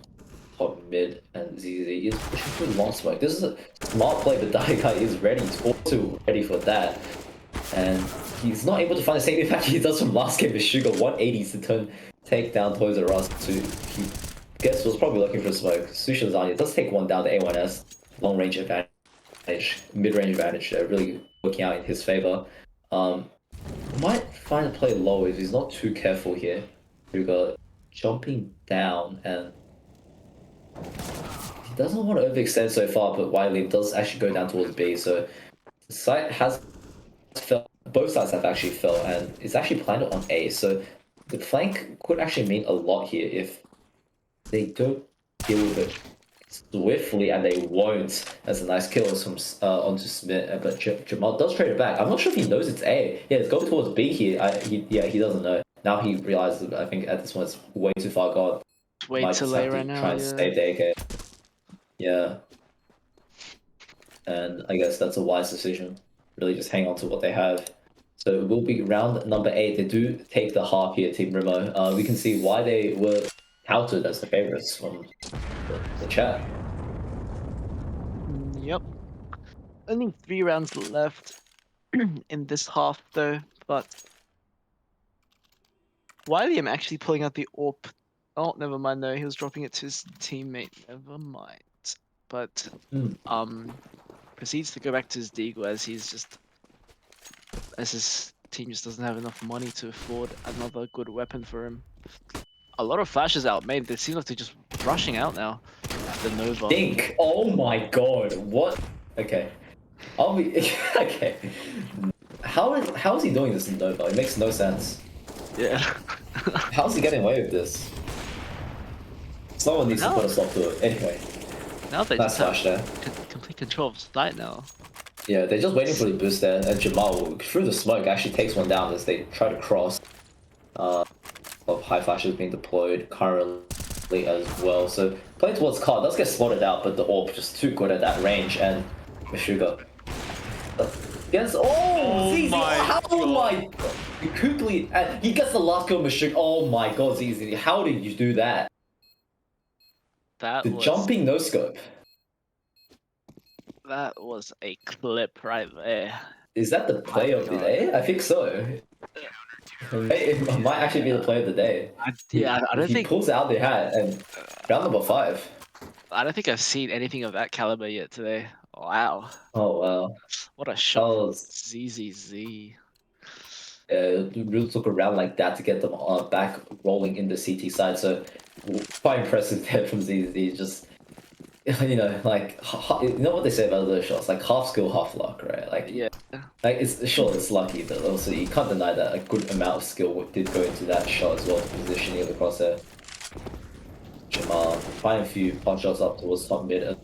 top mid, and ZZ is pushing through long Smoke. This is a smart play, but Daiga is ready for that. And he's not able to find the same impact he does from last game with Sugar 180s to take down Toys R Us. He guess was probably looking for Smoke. Sushi Lasagna does take one down to A1S. Long range advantage, mid-range advantage, really working out in his favor. Might find a play low if he's not too careful here. Sugar jumping down, and he doesn't want to overextend so far, but Wiley does actually go down towards B, so the site has fell. Both sides have actually fell, and it's actually planted on A, so the flank could actually mean a lot here if they don't deal with it swiftly, and they won't. That's a nice kill from onto Smith, but Jamal does trade it back. I'm not sure if he knows it's A. Yeah, it's going towards B here. He doesn't know. Now he realizes, I think at this point it's way too far gone. Way too late right now. Try and save the AK. Yeah. And I guess that's a wise decision. Really just hang on to what they have. So it will be round number 8. They do take the half here, Team Rimo. We can see why they were touted as the favorites from the chat. Yep. Only 3 rounds left. in this half though, but William actually pulling out the AWP. Oh, never mind. No, he was dropping it to his teammate. Never mind. But proceeds to go back to his Deagle as his team just doesn't have enough money to afford another good weapon for him. A lot of flashes out, mate. They seem like they're just rushing out now. The Nova. Dink! Oh my god, what? Okay. I'll be okay. How is he doing this in Nova? It makes no sense. Yeah. How's he getting away with this? Someone needs to put a stop to it. Anyway. Now they Nice just have flash there. complete control of site now. Yeah, they're just waiting for the boost there, and Jamal, through the smoke, actually takes one down as they try to cross. Of high flashes being deployed currently as well. So playing towards Car does get spotted out, but the AWP just too good at that range, and Meshuga. Yes, ZZ, oh my god! Quickly, and he gets the last kill, Meshuga. Oh my god, ZZ, how did you do that? That The was jumping no scope. that was a clip right there. Is that the play of the day? I think so. It might actually be the play of the day. I don't He think pulls out the hat and round number 5. I don't think I've seen anything of that caliber yet today. Wow, Oh wow. what a shot Oh, from ZZZ. really took around like that to get them back rolling in the CT side. So quite impressive there from ZZ. Just you know, like you know what they say about those shots, like half skill, half luck, right? Like Yeah. like it's lucky, but also you can't deny that a good amount of skill did go into that shot as well, positioning of the crosshair. Jamal finding a few pot shots up towards top mid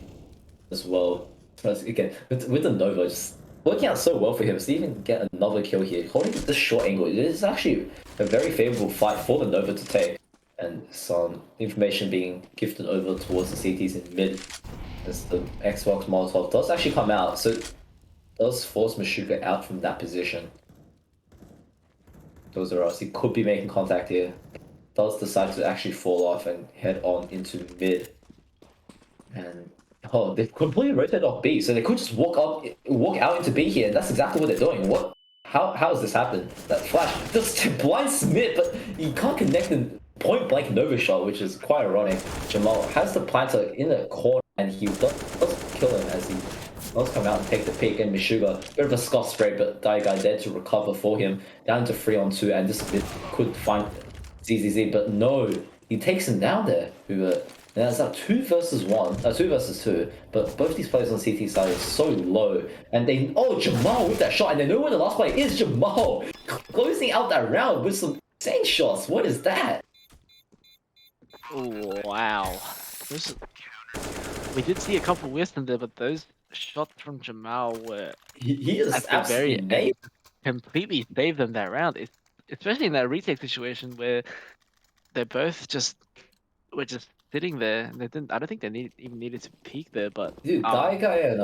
as well. But again, with the Nova, just working out so well for him to even get another kill here. Holding this short angle, it is actually a very favorable fight for the Nova to take. And some information being gifted over towards the CTs in mid as the Xbox Molotov does actually come out, so it does force Meshuga out from that position. Those are us. He could be making contact here. Does decide to actually fall off and head on into mid. And they've completely rotated off B, so they could just walk out into B here, and that's exactly what they're doing. How has this happened? That flash just blind Smith, but he can't connect the point blank Nova shot, which is quite ironic. Jamal has the planter in the corner, and he does kill him as he does come out and take the pick. And Meshuga, bit of a scuff spray, but Guy there to recover for him. Down to 3-on-2, and this bit could find ZZZ, but no, he takes him down there. Now it's like 2 versus 2, but both these players on CT side are so low, and Jamal with that shot, and they know where the last player is. Jamal closing out that round with some insane shots. What is that? Oh, wow. We did see a couple whiffs in there, but those shots from Jamal were He is at the absolutely very end, completely saved them that round. Especially in that retake situation where they both were just sitting there. And I don't think they even needed to peek there, but Dude, Guy and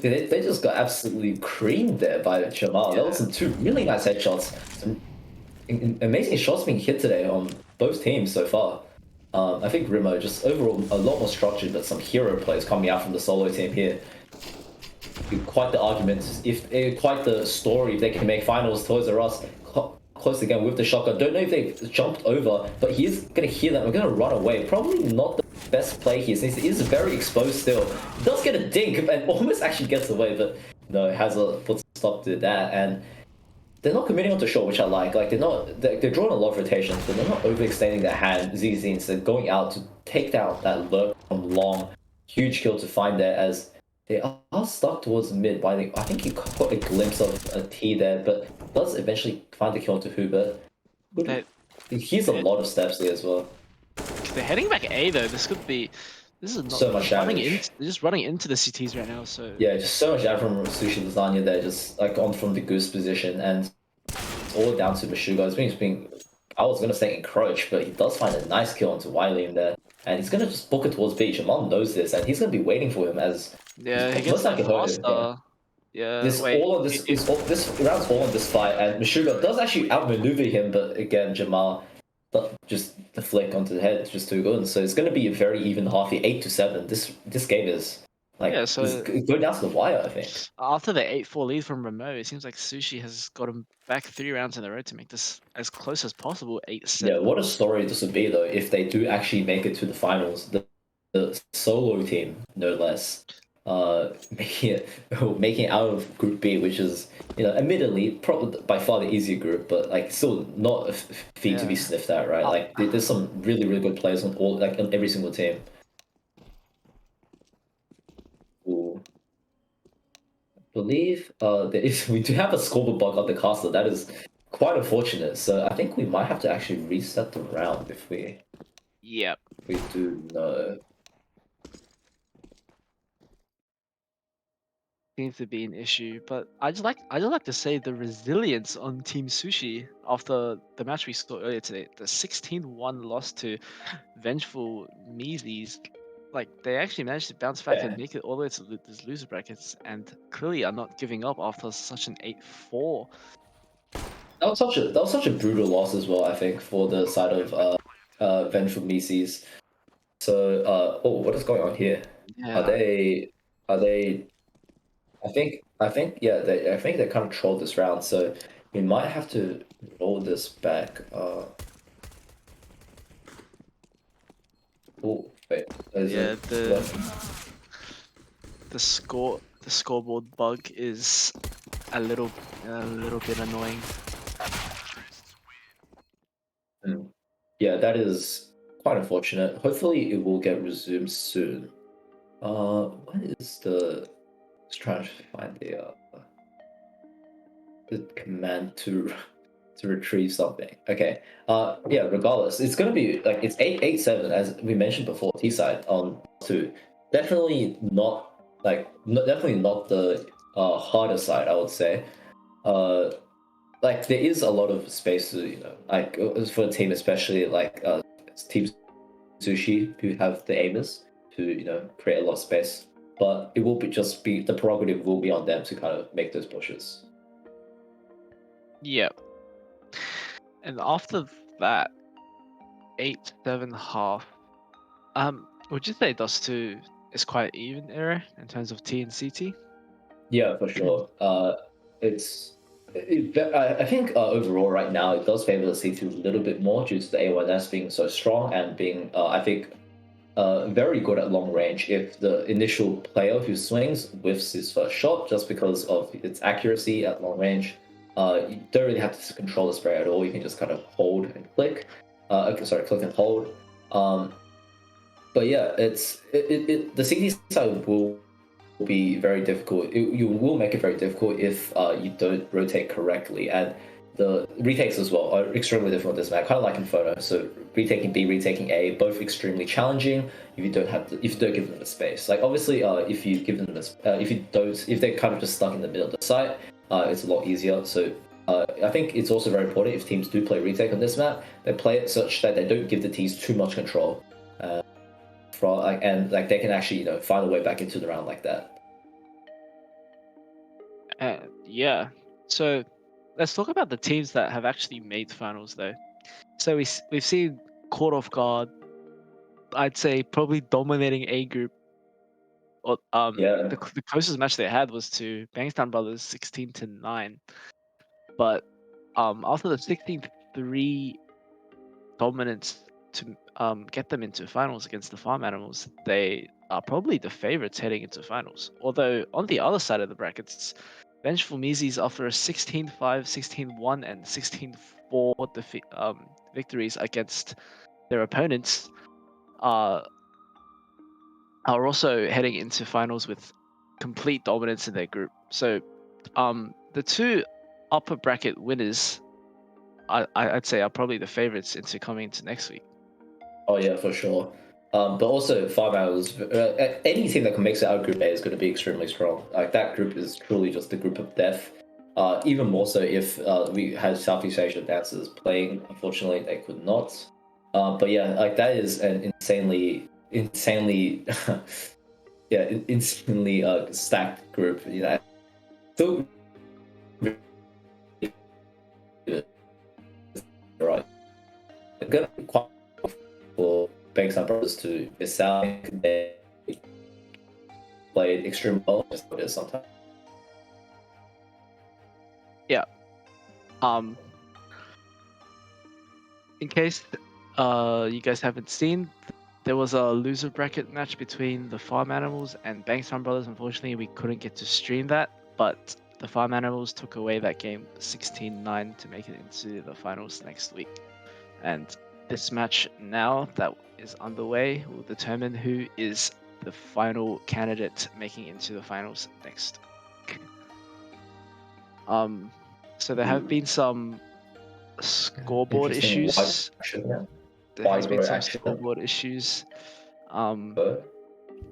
they just got absolutely creamed there by Jamal. That was some 2 really nice headshots. Some amazing shots being hit today on both teams so far. I think Rimo just overall a lot more structured, but some hero plays coming out from the solo team here. Quite the argument, quite the story if they can make finals. Toys R Us close again with the shotgun. Don't know if they jumped over, but he is going to hear them. We're going to run away. Probably not the best play here since he is very exposed still. He does get a dink and almost actually gets away, but no, has puts a stop to that. And they're not committing onto short, which I like. Like they're drawing a lot of rotations, but they're not overextending their hand. ZZ instead going out to take down that lurk from long. Huge kill to find there as they are stuck towards mid. I think he caught a glimpse of a T there, but does eventually find the kill to Hubert. He's a lot of steps here as well. They're heading back A though. This is not so much damage. They're just running into the CTs right now. So yeah, just so much damage from Sushi Lasagna there, just like on from the goose position, and it's all down to Meshuga. It's being I was gonna say encroach, but he does find a nice kill onto Wiley in there, and he's gonna just book it towards B. Jamal knows this, and he's gonna be waiting for him as he gets that faster. Yeah, this round's all on this fight, and Meshuga does actually outmaneuver him, but again, Jamal just the flick onto the head is just too good. So it's going to be a very even half here, 8-7. This game is Like, Yeah, so just go down to the wire, I think. after the 8-4 lead from Remo, it seems like Sushi has got him back 3 rounds in a row to make this as close as possible, 8-7. Yeah, what a story this would be though if they do actually make it to the finals. The solo team, no less, making it making it out of Group B, which is, you know, admittedly probably by far the easier group, but like still not a feat to be Yeah. sniffed at, right? Like there's some really good players on all, like on every single team. Ooh. I believe we do have a scoreboard bug on the caster. That is quite unfortunate. So I think we might have to actually reset the round if Yep. we do know. Seems to be an issue, but I just like to say the resilience on Team Sushi after the match we saw earlier today, the 16-1 loss to Vengeful Measlies. Like they actually managed to bounce back and make it all the way to these loser brackets, and clearly are not giving up after such an 8-4. That was such a brutal loss as well, I think, for the side of Vengeful Mises. So oh, what is going on here? Yeah. Are they I think they kind of trolled this round, so we might have to roll this back. Oh wait, is Yeah, it the scoreboard bug is a little bit annoying. Yeah, that is quite unfortunate. Hopefully it will get resumed soon. What is the... Let's try to find the command to retrieve something. Okay. Yeah, regardless, it's gonna be like it's 8-7 as we mentioned before, T side on 2. Definitely not definitely not the harder side, I would say. Like there is a lot of space to, you know, like for a team, especially like Team Sushi, who have the aimers to, you know, create a lot of space. But it will be the prerogative will be on them to kind of make those pushes. Yep. And after that, 8-7 half. Would you say Dust 2 is quite even era in terms of T and CT? Yeah, for sure. I think overall right now it does favor the C2 a little bit more due to the A1S being so strong and being, I think, very good at long range if the initial player who swings whiffs his first shot just because of its accuracy at long range. You don't really have to control the spray at all. You can just kind of hold and click. Click and hold. But yeah, the CT side will be very difficult. You will make it very difficult if you don't rotate correctly, and the retakes as well are extremely difficult this map, kind of like Inferno. So retaking B, retaking A, both extremely challenging if you don't give them the space. Like obviously, if you give them this, if they're kind of just stuck in the middle of the site, it's a lot easier. So I think it's also very important if teams do play retake on this map, they play it such that they don't give the teams too much control. And they can actually, you know, find a way back into the round like that. Yeah. So let's talk about the teams that have actually made finals though. So we've seen Caught Off Guard, I'd say probably dominating A group. Or the closest match they had was to Bangstown Brothers 16-9. But after the 16-3 dominance to get them into finals against the Farm Animals, they are probably the favorites heading into finals. Although on the other side of the brackets, Vengeful Measlies after a 16-5, 16-1, and 16-4 victories against their opponents are also heading into finals with complete dominance in their group. So the two upper bracket winners I'd say are probably the favorites into coming into next week. Oh yeah, for sure. But also Farm Animals, any team that can make it out of Group A is going to be extremely strong. Like that group is truly just the group of death. Even more so if we had Southeast Asian dancers playing. Unfortunately, they could not. But yeah, like that is an insanely, insanely stacked group. You know, still right. Gonna be quite for Bangstown Brothers to miss out. They played play extremely well. That's what it is sometimes. Yeah. In case you guys haven't seen, there was a loser bracket match between the Farm Animals and Bankstown Brothers. Unfortunately, we couldn't get to stream that, but the Farm Animals took away that game 16-9 to make it into the finals next week. And this match now that is underway will determine who is the final candidate making into the finals next week. So there have been some scoreboard Interesting issues. wide action, yeah. There has been Wide some action. scoreboard issues. But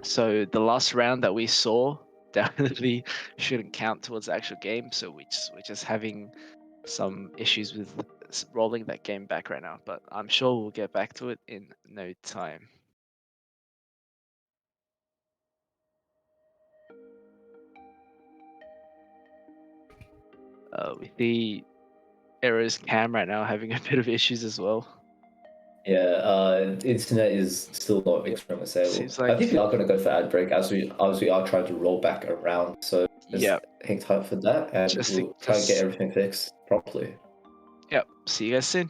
So the last round that we saw definitely shouldn't count towards the actual game. So we're just having some issues with rolling that game back right now. But I'm sure we'll get back to it in no time. With the Arrow's cam right now having a bit of issues as well. yeah, internet is still not extremely stable. Seems I like- think we are going to go for ad break as we are trying to roll back around. So just Yeah. hang tight for that, and we'll try and get everything fixed properly. Yep. See you guys soon.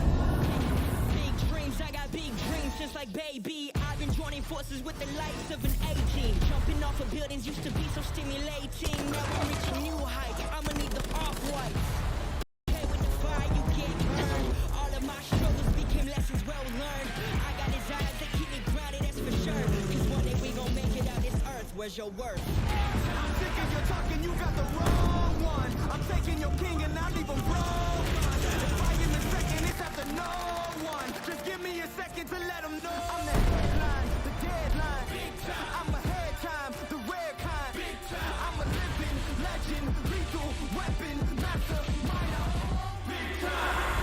Big dreams, I got big dreams, just like baby. I've been joining forces with the likes of an 18. Jumping off of buildings used to be so stimulating. Now we're reaching new heights. I'ma need the off-white. Play with the fire, you get burned. All of my struggles became lessons well learned. I got desires that keep me grounded, that's for sure. Cause one day we gon' make it out this earth. Where's your worth? I'm sick of your talking, you got the wrong one. I'm taking your king and I'll leave him broke. If I am mistaken, it's after no one. Just give me a second to let him know. I'm the headline, the deadline. I'm ahead time, the rare kind. I'm a living legend, lethal weapon, mastermind. Big time.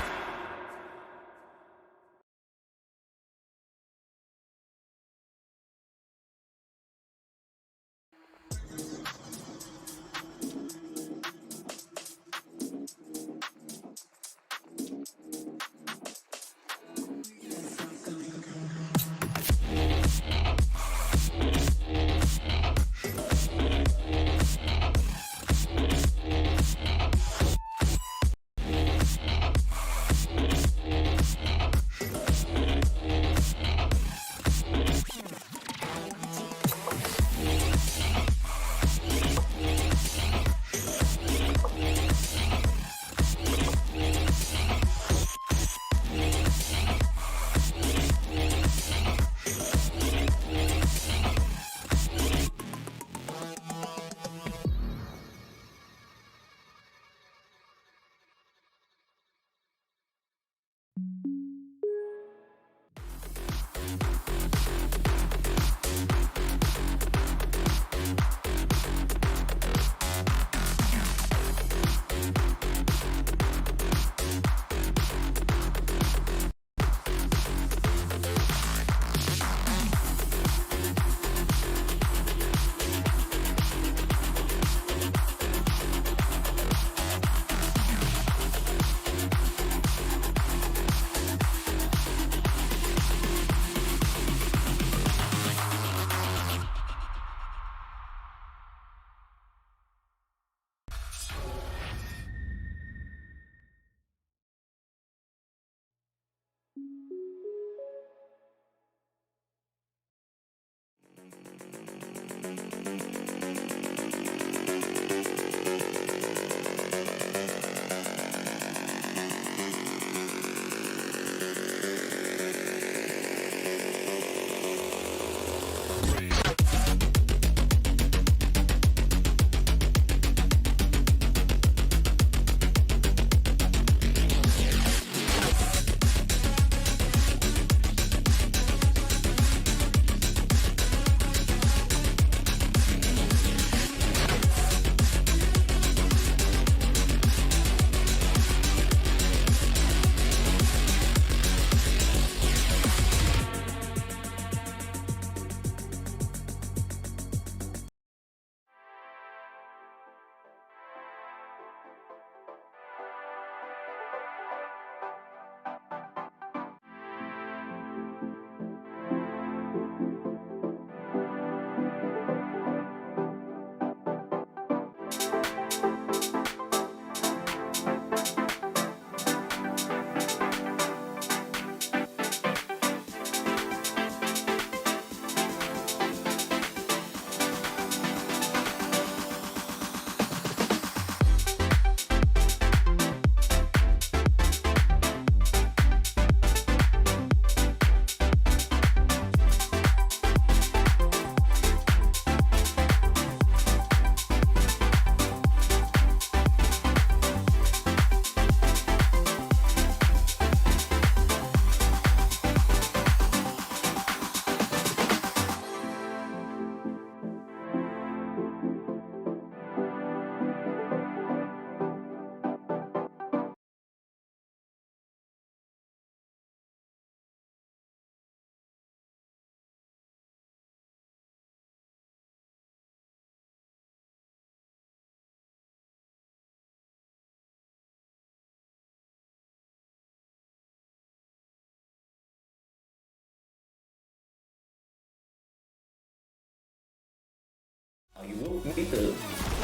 You will meet the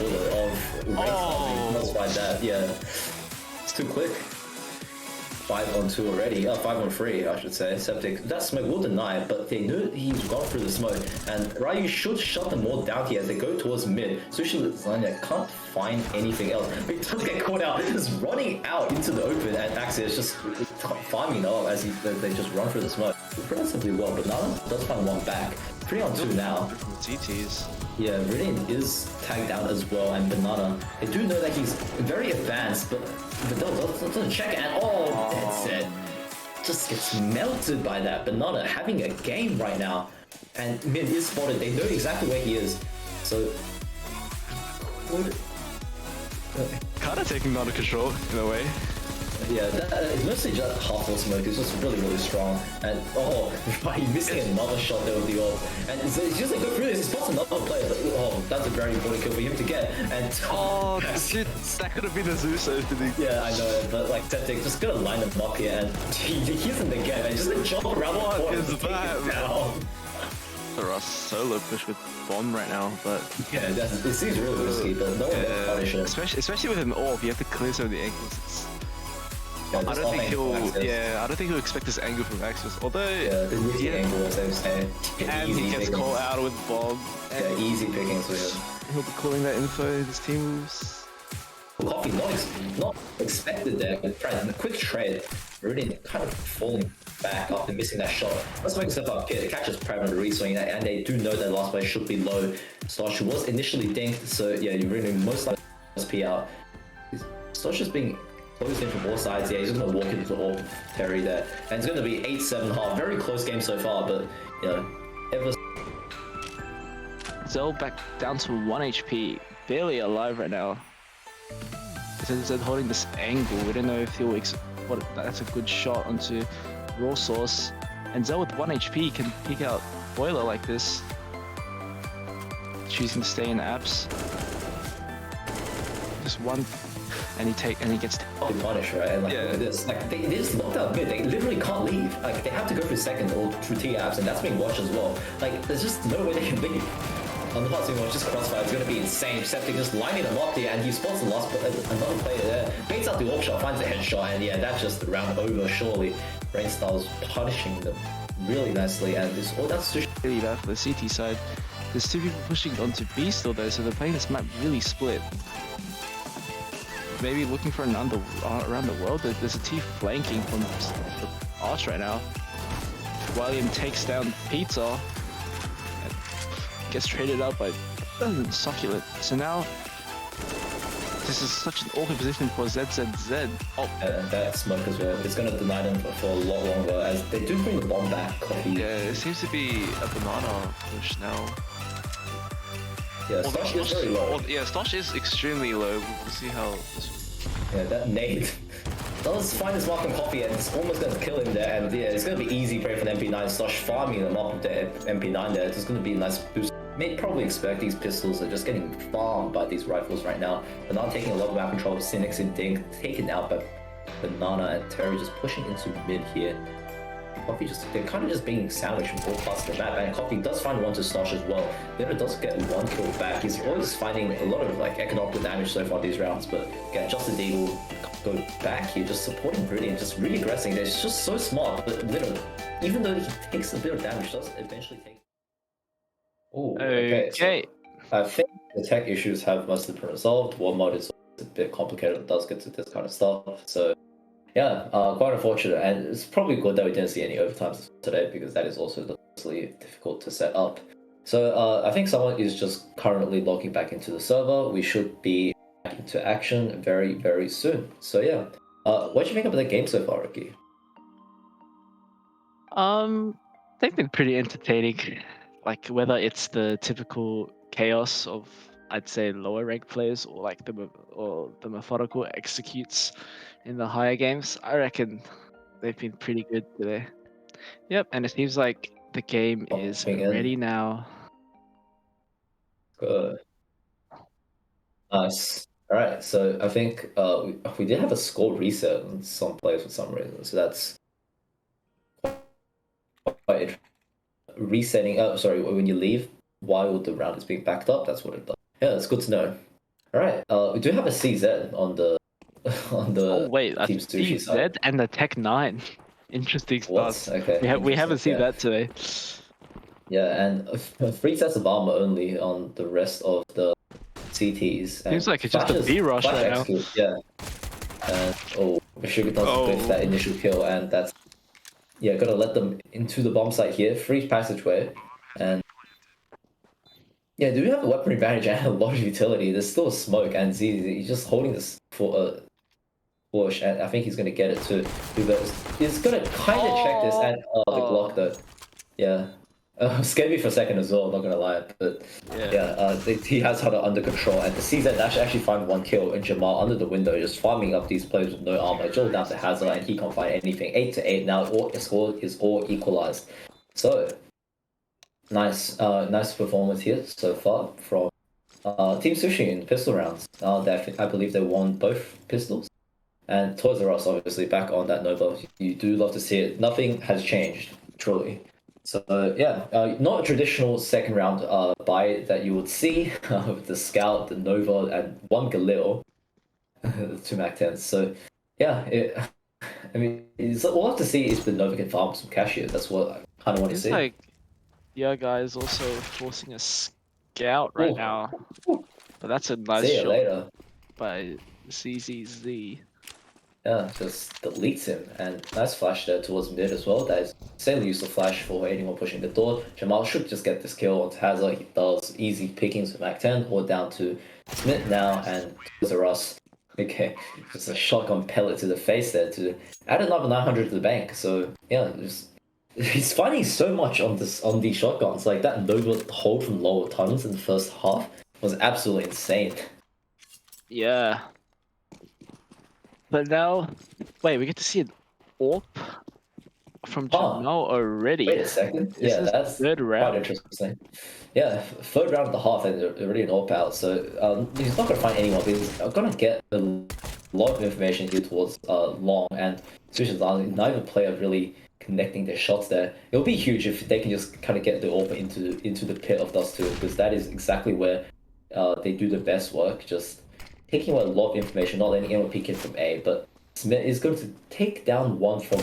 order of rank must find that. Yeah, it's too quick. 5-on-2 already. 5-on-3, I should say. Septic. That smoke will deny it, but they knew he's gone through the smoke. And Ryu should shut them all down here as they go towards mid. Sushi Lasagna can't find anything else. But he does get caught out. He's running out into the open, and Axie is just farming up as they just run through the smoke. Relatively well, but Nana does find one back. 3-on-2 now. TTs. Yeah, Riddian is tagged out as well, and Banana. They do know that he's very advanced, but Vidal doesn't check it, and that's it. Just gets melted by that. Banana having a game right now, and mid is spotted. They know exactly where he is, so Kind of taking Nana control in a way. yeah, it's mostly just half-full smoke. It's just really, really strong. And he's missing another shot there with the orb. And so he's just like, go through this. He spots another player. But, that's a very important kill for him to get. And shit, that could have been a Zeus opening. Yeah, I know, but like Septic just gonna line them up here, and he's in the game, and just gonna jump around the corner and take it down. Russ solo push with bomb right now, but yeah, it seems really risky, but no one can punish him. Especially with an orb, you have to clear some of the angles. Yeah, I don't think he'll expect this angle from Axios. Although the risky angle, as they were saying, and he gets caught out with bomb. Yeah, easy pickings for him. He'll be calling that info. His team moves. Coffee not expected there. A quick trade, really kind of falling back after missing that shot. Let's make himself up. It catches Prav on the reswing, and they do know that last play should be low. Stosh was initially dinked, so yeah, you really most likely SP out. Stosh is being closed in from all sides. Yeah, he's just gonna walk into all Terry there, and it's gonna be 8-7 half. Very close game so far, but you know, ever. Zell back down to 1 HP, barely alive right now. Zed holding this angle. We don't know if he'll that's a good shot onto Raw Source. And Zell with 1 HP can pick out Boiler like this. Choosing to stay in apps. Just one, and he gets punished, right? And like, look at this. Like they just locked out mid. They literally can't leave. Like they have to go through second or through T apps, and that's being watched as well. Like there's just no way they can leave. On the last watch, just crossfire is going to be insane. Septic just lining them up there, and he spots the last another player there. Baits out the orb shot, finds the headshot, and yeah, that's just the round over. Surely, Brainstyle's punishing them really nicely, and that's really bad for the CT side. There's two people pushing onto B still though, so they're playing this map really split. Maybe looking for an around the world. There's a T flanking from the arch right now. William takes down Pizza. Gets traded up by Succulent. So now this is such an awkward position for ZZZ. Oh, and that smoke as well. It's gonna deny them for a lot longer as they do bring the bomb back. Coffee. Yeah, it seems to be a banana push now. Yeah, Stosh is very low. Yeah, Stosh is extremely low. We'll see how this. Yeah, that nade does find his mark on Coffee, and it's almost going to kill him there. And yeah, it's going to be easy prey for the MP9. Stosh farming them up with the MP9 there. It's just going to be a nice boost. May probably expect these pistols are just getting farmed by these rifles right now. But not taking a lot of map control. Cynics and Dink taken out by Banana and Terry just pushing into mid here. Coffee they're kind of just being sandwiched from all parts of the map, and Coffee does find one to Stosh as well. Leonard does get one kill back. He's always finding a lot of like economical damage so far these rounds, but again, Justice Eagle go back here, just supporting Brilliant, just really aggressing. They're just so smart, but Leonard, even though he takes a bit of damage, does eventually take. Oh, okay. So I think the tech issues have mostly been resolved. War mode is a bit complicated. It does get to this kind of stuff, so. Yeah, quite unfortunate, and it's probably good that we didn't see any overtimes today because that is also notoriously difficult to set up. So I think someone is just currently logging back into the server. We should be back into action very, very soon. So yeah, what do you think about the game so far, Ricky? They've been pretty entertaining. Like whether it's the typical chaos of I'd say lower ranked players or like the methodical executes in the higher games, I reckon they've been pretty good today. Yep, and it seems like the game is ready now. Good. Nice. All right, so I think we did have a score reset on some players for some reason, so that's quite resetting. Sorry, when you leave while the round is being backed up. That's what it does. Yeah, it's good to know. All right, we do have a CZ on the on the Oh wait, a Team Sushi side. CZ and the Tech 9. Interesting What? starts. Okay. We haven't interesting, seen yeah. that today. Yeah, and 3 sets of armor only on the rest of the CTs. And Seems like it's just a Flash B rush Flash right now. execute, yeah. And Sugar does whiff that initial kill, and that's gonna let them into the bomb site here. Free passageway, and yeah, do we have a weapon advantage and a lot of utility? There's still a smoke, and ZZ he's just holding this for a push, and I think he's gonna get it too. He's gonna kind of check this, and the Glock though, yeah. Scared me for a second as well, not gonna lie, but he has had it under control, and the CZ actually find 1 kill, and Jamal under the window just farming up these players with no armor. It's all down to Hazard, and he can't find anything. 8-8 now. The score is all equalized. So nice performance here so far from Team Sushi in pistol rounds. I believe they won both pistols, and Toys R Us obviously back on that Nova. You do love to see it. Nothing has changed, truly. So not a traditional second round buy that you would see with the Scout, the Nova, and 1 Galil, 2 Mac-10s. So we'll have to see if the Nova can farm some cash here. That's what I kind of want to see. Like, guy is also forcing a Scout right now, but that's a nice see you shot later. by CZZ. Yeah, just deletes him, and nice flash there towards mid as well. That is insanely useful flash for anyone pushing the door. Jamal should just get this kill onto Hazard. He does easy pickings with Mac-10, or down to Smith now, and Toys R Us. Okay, just a shotgun pellet to the face there to add another 900 to the bank. So yeah, he's finding so much on these shotguns. Like that Nova hold from lower tunnels in the first half was absolutely insane. Yeah. But now, wait, we get to see an AWP from Jamal already. Wait a second. This Yeah, is that's third round. quite interesting. Yeah, third round of the half, and they're already an AWP out. So he's not going to find anyone, but he's going to get a lot of information here towards long, and especially neither player really connecting their shots there. It'll be huge if they can just kind of get the AWP into the pit of Dust 2, because that is exactly where they do the best work, just taking away a lot of information, not letting anyone peek in from A, but Smith is going to take down 1 from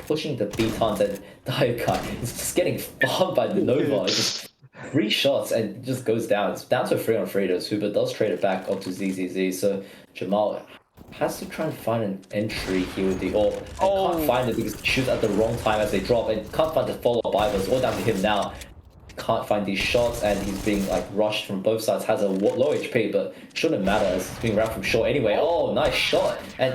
pushing the B tons, and Daika is just getting farmed by the Nova. It's just 3 shots and it just goes down. It's down to a 3-on-3 though. Super does trade it back onto ZZZ, so Jamal has to try and find an entry here with the AWP, and can't find it because he shoots at the wrong time as they drop, and can't find the follow-up either. It's all down to him now. Can't find these shots, and he's being like rushed from both sides. Has a low HP, but shouldn't matter as he's being ran from short anyway. Oh, nice shot, and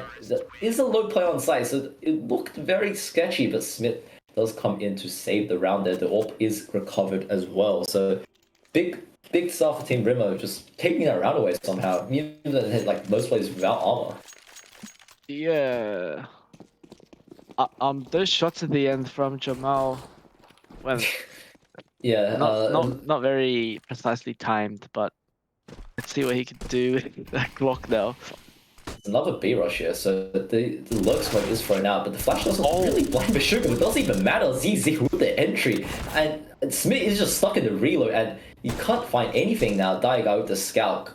is a low play on site, so it looked very sketchy, but Smith does come in to save the round there. The AWP is recovered as well, so big stuff for Team Rimo, just taking that round away somehow, even though they had like most players without armor. Yeah. Those shots at the end from Jamal, well, yeah, not very precisely timed, but let's see what he can do with that Glock now. Another B rush here, so the lurk smoke is thrown out, but the flash doesn't really blind the Sugar. It doesn't even matter. ZZ with the entry, and Smith is just stuck in the reload, and you can't find anything now. Daiga with the Scout,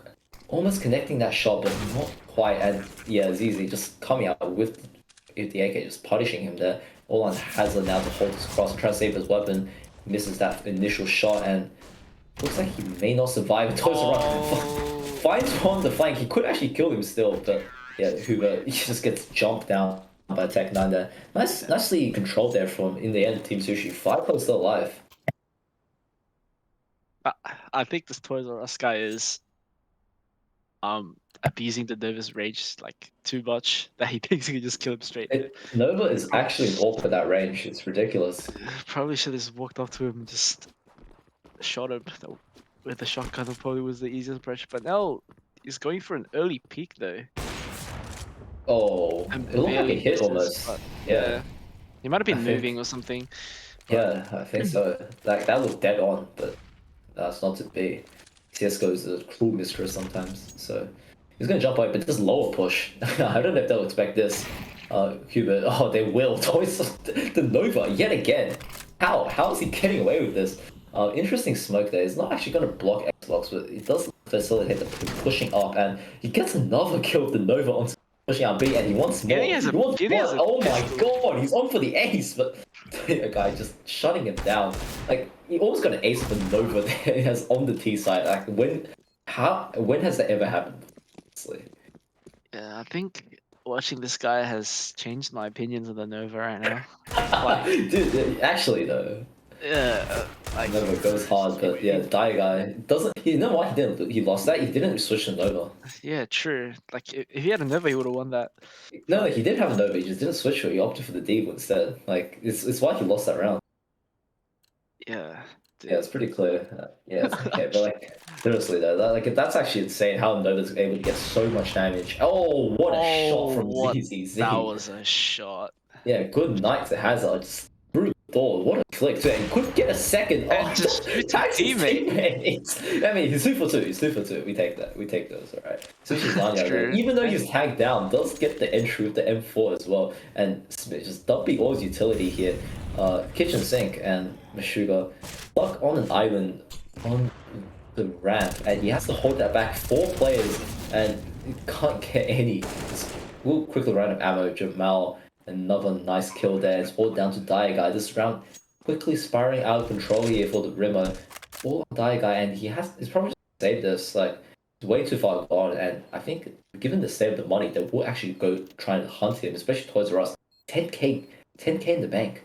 almost connecting that shot, but not quite. And yeah, ZZ just coming out with the AK, just punishing him there. All on Hazard now to hold his cross and try to save his weapon. Misses that initial shot, and looks like he may not survive. Toys R Us finds one on the flank. He could actually kill him still, but yeah, Hoover, he just gets jumped down by Tech 9 there. Nicely controlled there from, in the end, Team Sushi. 5 players still alive. I think this Toys R Us guy is appeasing the Nova's rage like too much that he thinks he can just kill him straight. Nova is actually an AWP at that range. It's ridiculous. Probably should have just walked up to him and just shot him with the shotgun. That probably was the easiest approach. But now he's going for an early peek though. Oh, it looked like a hit almost. Yeah. He might have been moving or something. Yeah, I think so. Like that looked dead on, but that's not to be. CSGO is a cruel mistress sometimes, so he's gonna jump out, but just lower push. I don't know if they'll expect this. Hubert, oh, they will. Toys the Nova yet again. How is he getting away with this? Interesting smoke there. It's not actually going to block Xbox, but it does facilitate the pushing up, and he gets another kill with the Nova onto pushing out B, and he wants more. He has He wants Giddy more. has a Oh my pistol. god, he's on for the ace, but a guy just shutting him down. Like, he almost got an ace with the Nova there. He has on the T side. Like, when has that ever happened? Honestly. Yeah, I think watching this guy has changed my opinions of the Nova right now. Like, Dude, actually though. yeah, like Nova goes hard, but yeah, Die Guy doesn't. You know why he didn't? He lost that. He didn't switch to Nova. yeah, true. Like if he had a Nova, he would have won that. No, he did have a Nova. He just didn't switch to it. He opted for the Deagle instead. Like it's why he lost that round. Yeah. Yeah, it's pretty clear. Yeah, it's okay, but like seriously though, that's actually insane how Nova's able to get so much damage. Oh, what a shot from ZZZ. That was a shot. Yeah, good night to Hazard. Just through the door. What a flick too. And he could get a second. And just shoot tax his teammate. teammates. I mean, he's 2 for 2. He's 2 for 2. We take that. We take those. All right. Sushi Zanya, True. even though he's tagged down, does get the entry with the M4 as well. And Smith just dumping all his utility here. Kitchen Sink and Meshuga stuck on an island on the ramp, and he has to hold that back. 4 players, and he can't get any. Just we'll quickly run out of ammo. Jamal, another nice kill there. It's all down to Dire Guy. This round quickly spiraling out of control here for the Rimmer. All on Dire Guy, and he's probably just saved this. Like, it's way too far gone, and I think given the state of the money, they will actually go try and hunt him, especially Toys R Us. 10k in the bank.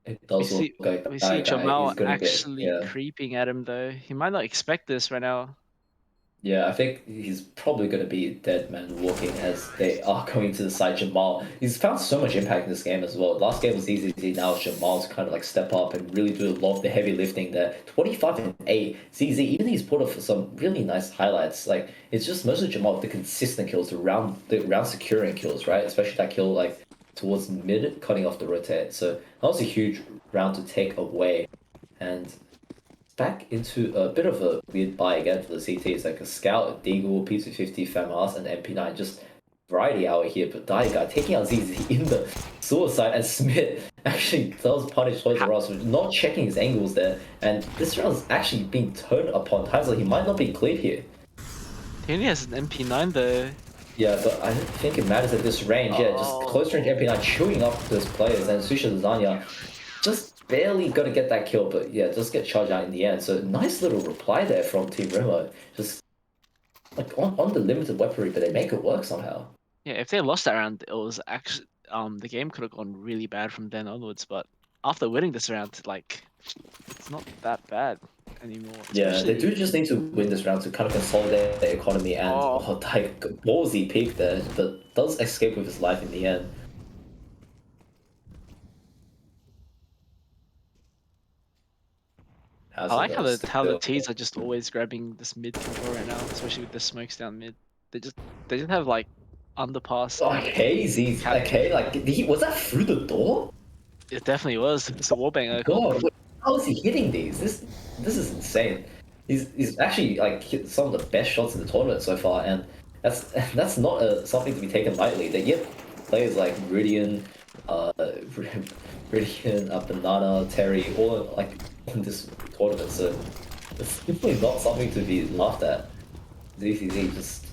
It does look like we Dire see Guy Jamal is gonna actually get, yeah. creeping at him though. He might not expect this right now. Yeah, I think he's probably going to be a dead man walking as they are going to the side. Jamal, he's found so much impact in this game as well. Last game was easy. Now Jamal's kind of like step up and really do a lot of the heavy lifting there. 25 and 8. ZZ, even he's put up some really nice highlights. Like, it's just mostly Jamal with the consistent kills, the round securing kills, right? Especially that kill like towards mid, cutting off the rotate. So that was a huge round to take away. And back into a bit of a weird buy again for the CT. It's like a Scout, a Deagle, P250, FAMAS, and MP9. Just variety hour here, but Dire Guy taking out ZZ in the suicide, and Smith actually does punish Toys R Us for not checking his angles there. And this round's actually being turned upon Tyler. He might not be cleared here. He only has an MP9 though. Yeah, but I don't think it matters at this range. Yeah, just close range MP9 chewing up those players, and Susha Lasagna just barely gonna get that kill, but yeah, just get charged out in the end. So nice little reply there from Team Remo. Just like on the limited weaponry, but they make it work somehow. Yeah, if they lost that round, it was actually the game could have gone really bad from then onwards. But after winning this round, like it's not that bad anymore. Yeah, they do just need to win this round to kind of consolidate the economy, and like ballsy peak there, but does escape with his life in the end. I like how the T's are just always grabbing this mid control right now, especially with the smokes down mid. They just have like underpass. Okay, Z's okay. Like, was that through the door? It definitely was. It's a wallbanger. God, how is he hitting these? This is insane. He's actually like hit some of the best shots in the tournament so far, and that's not something to be taken lightly. They get players like Rudian, Banana, Terry, all like in this tournament, so it's simply not something to be laughed at. ZCZ just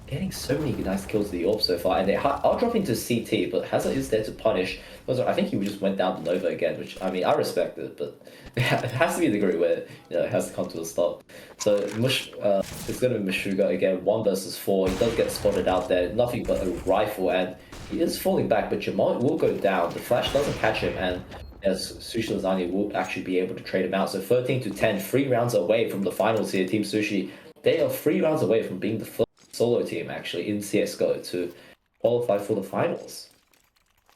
getting so many nice kills to the AWP so far, and they are dropping to CT, but Hazard is there to punish. I think he just went down to Nova again, which, I mean, I respect it, but it has to be a degree where, you know, it has to come to a stop. So it's going to be Meshuga again, 1 versus 4. He does get spotted out there, nothing but a rifle, and he is falling back, but Jamal will go down. The flash doesn't catch him, and as Sushi Lasagna will actually be able to trade him out. So 13 to 10, 3 rounds away from the finals here, Team Sushi. They are 3 rounds away from being the first solo team actually in CSGO to qualify for the finals.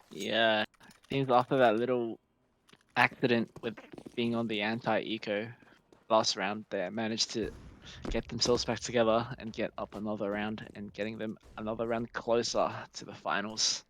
Yeah, seems after that little accident with being on the anti-eco last round, they managed to get themselves back together and get up another round and getting them another round closer to the finals.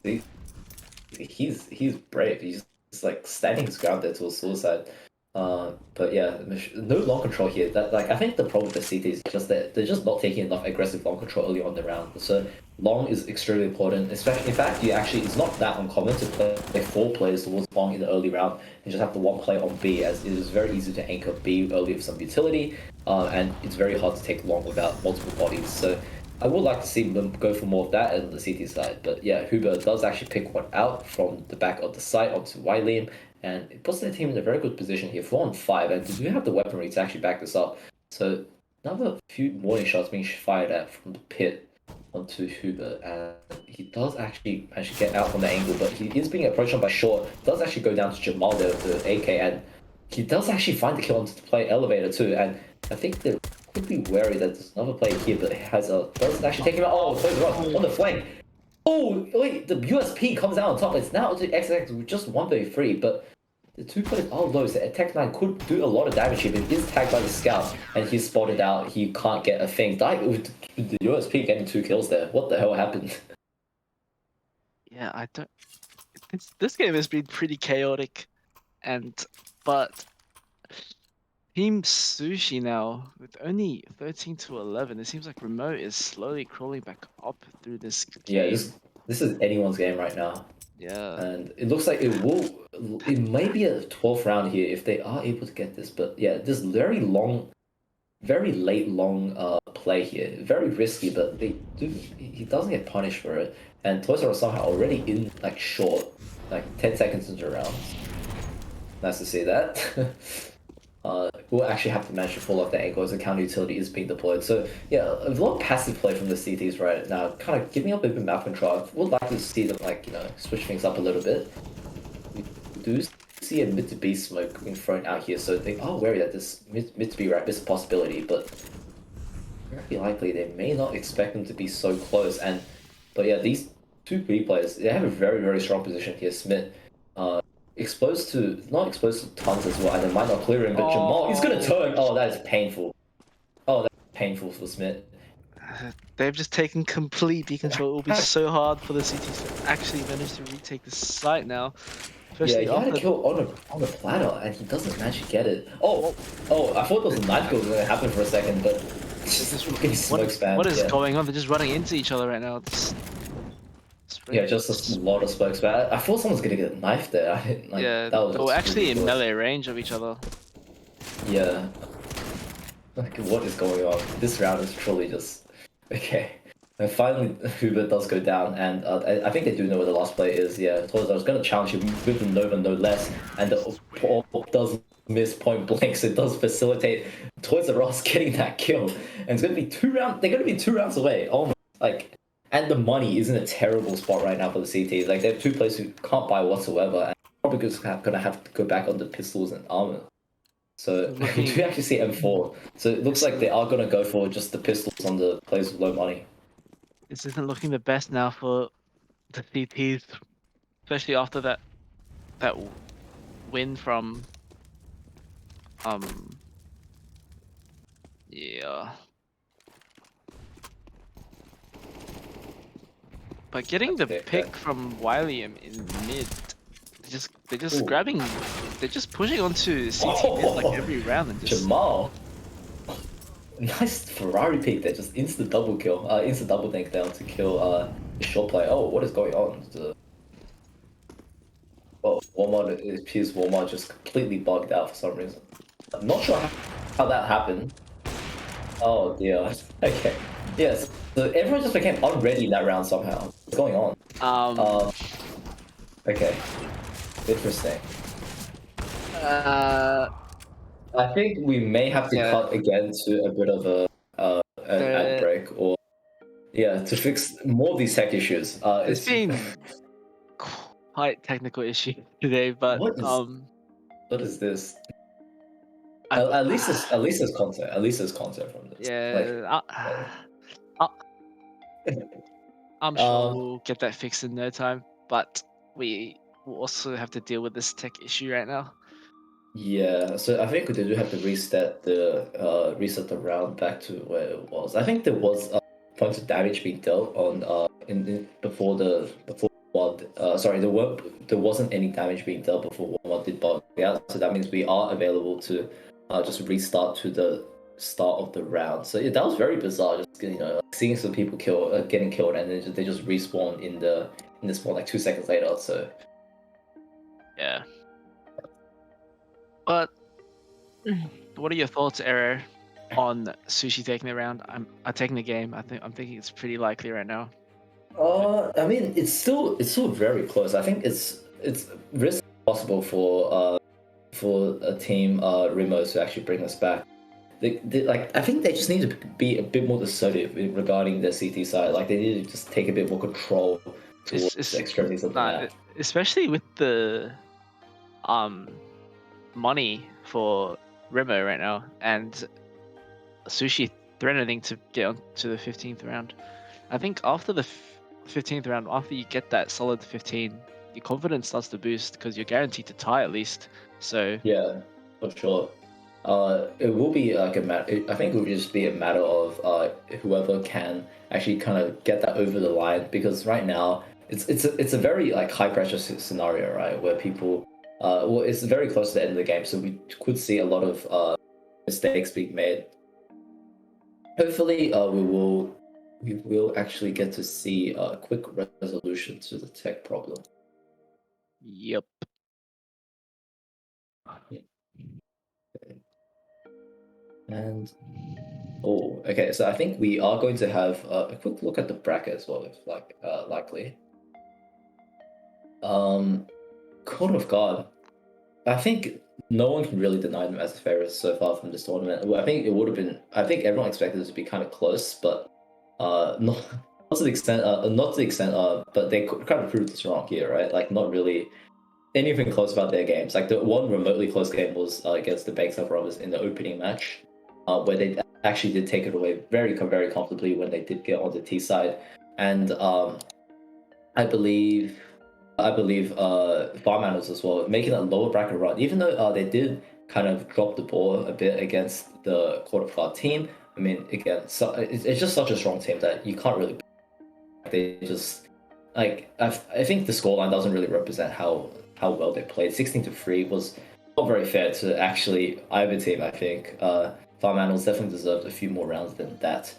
He's brave. He's just like standing his ground there to a suicide. But yeah, no long control here. That, like, I think the problem with the CT is just that they're just not taking enough aggressive long control early on in the round. So long is extremely important. Especially, in fact, it's not that uncommon to play 4 players towards long in the early round and just have the 1 player on B, as it is very easy to anchor B early with some utility, and it's very hard to take long without multiple bodies. So I would like to see them go for more of that on the CT side. But yeah, Huber does actually pick one out from the back of the site onto Liam, and it puts their team in a very good position here, 4-on-5, and they do have the weaponry to actually back this up. So another few warning shots being fired at from the pit onto Huber, and he does actually manage to get out from the angle, but he is being approached on by Short. Does actually go down to Jamal there with the AK, and he does actually find the kill onto the play elevator too. And I think they could be wary that there's another player here, but doesn't actually take him out. Oh, plays on the flank. Oh wait, the USP comes out on top. It's now to XX with just 133, but the 2 players are low, so Tech9 could do a lot of damage here, but he is tagged by the scout, and he's spotted out. He can't get a thing. Died with the USP getting 2 kills there. What the hell happened? Yeah, I don't. This game has been pretty chaotic, but Team Sushi now with only 13-11. It seems like Remote is slowly crawling back up through this Yeah, game. this is anyone's game right now. Yeah. And it looks like it may be a 12th round here if they are able to get this. But yeah, this very late long play here. Very risky, but he doesn't get punished for it. And Toys are somehow already in like short, like 10 seconds into the round. Nice to see that. We'll actually have to manage to fall off the angle as the counter utility is being deployed. So yeah, a lot of passive play from the CTs right now, kind of giving up a bit of map control. I would like to see them switch things up a little bit. We do see a mid to B smoke being thrown out here, so they are wary that this mid to B ramp is a possibility, but very likely they may not expect them to be so close. But yeah, these 2 B players, they have a very, very strong position here. Smith, not exposed to tons as well, and they might not clear him, but Jamal is gonna turn. Oh, that is painful. Oh, that's painful for Smith. They've just taken complete B control. It will be so hard for the CTs to actually manage to retake the site now. Yeah, he had a kill on a platter, and he doesn't manage to get it. Oh, I thought there was a knife kill was gonna happen for a second, but what is going on? They're just running into each other right now. Yeah, just a lot of smokes, but I thought someone was gonna get knifed there. Yeah, they were actually in melee range of each other. Yeah. Like, what is going on? This round is truly just... Okay. And finally, Hubert does go down, and I think they do know where the last player is. Yeah, I was going to challenge him with the Nova no less, and the AWP does miss point blank, so it does facilitate Toys R Us getting that kill. And it's going to be 2 rounds. They're going to be 2 rounds away. And the money is in a terrible spot right now for the CT. Like, they have 2 players who can't buy whatsoever, and probably just going to have to go back on the pistols and armor. So we do actually see M4. So it looks like they are going to go for just the pistols on the players with low money. This isn't looking the best now for the CTs, especially after that win from yeah. But getting the pick from William in mid, they're just grabbing, they're just pushing onto CT mid like every round and just... Jamal! Nice Ferrari pick there, just instant double kill, instant double tank down to kill the short player. Oh, what is going on? Walmart, it appears Walmart just completely bugged out for some reason. I'm not sure how that happened. Oh dear. Okay. Yes. So everyone just became unready in that round somehow. What's going on? Okay. Interesting. I think we may have to cut again to a bit of an ad break, or to fix more of these tech issues. It's been quite technical issue today, but what is this? At least there's content. At least there's content from this. Yeah. I'm sure we'll get that fixed in no time, but we will also have to deal with this tech issue right now. Yeah, so I think they do have to reset the round back to where it was. I think there was points of damage being dealt on before there wasn't any damage being dealt before Walmart did bug out. So that means we are available to just restart to the start of the round. So yeah, that was very bizarre. Just like, seeing some people getting killed, and then they just respawn in the spawn like 2 seconds later. So Yeah. But what are your thoughts, Ero, on Sushi taking the round? I'm taking the game. I'm thinking it's pretty likely right now. I mean, it's still very close. I think it's risk possible for a team Rimo to actually bring us back. Like I think they just need to be a bit more assertive regarding the CT side. Like they need to just take a bit more control towards the extremities of the map. Especially with the money for Rimo right now and Sushi threatening to get on to the 15th round. I think after the 15th round, after you get that solid 15, your confidence starts to boost because you're guaranteed to tie at least. So yeah, for sure. It will be like a matter. I think it will just be a matter of whoever can actually kind of get that over the line, because right now it's a very like high pressure scenario, right, where people well, it's very close to the end of the game, so we could see a lot of mistakes being made. Hopefully, we will actually get to see a quick resolution to the tech problem. Yep. And oh, okay. So I think we are going to have a quick look at the bracket as well, if likely. Code of God. I think no one can really deny them as the favorites so far from this tournament. Well, I think it would have been. I think everyone expected it to be kind of close, but not to the extent. But they kind of proved us wrong here, right? Like not really anything close about their games. Like the one remotely close game was against the Bankstock Brothers in the opening match, where they actually did take it away very comfortably when they did get on the T side, and I believe Farm Animals as well, making a lower bracket run, even though they did kind of drop the ball a bit against the Court of God team. I mean, again, so it's just such a strong team that you can't really. They just like I think the scoreline doesn't really represent how well they played. 16-3 was not very fair to actually either team. I think Farm Animals definitely deserved a few more rounds than that.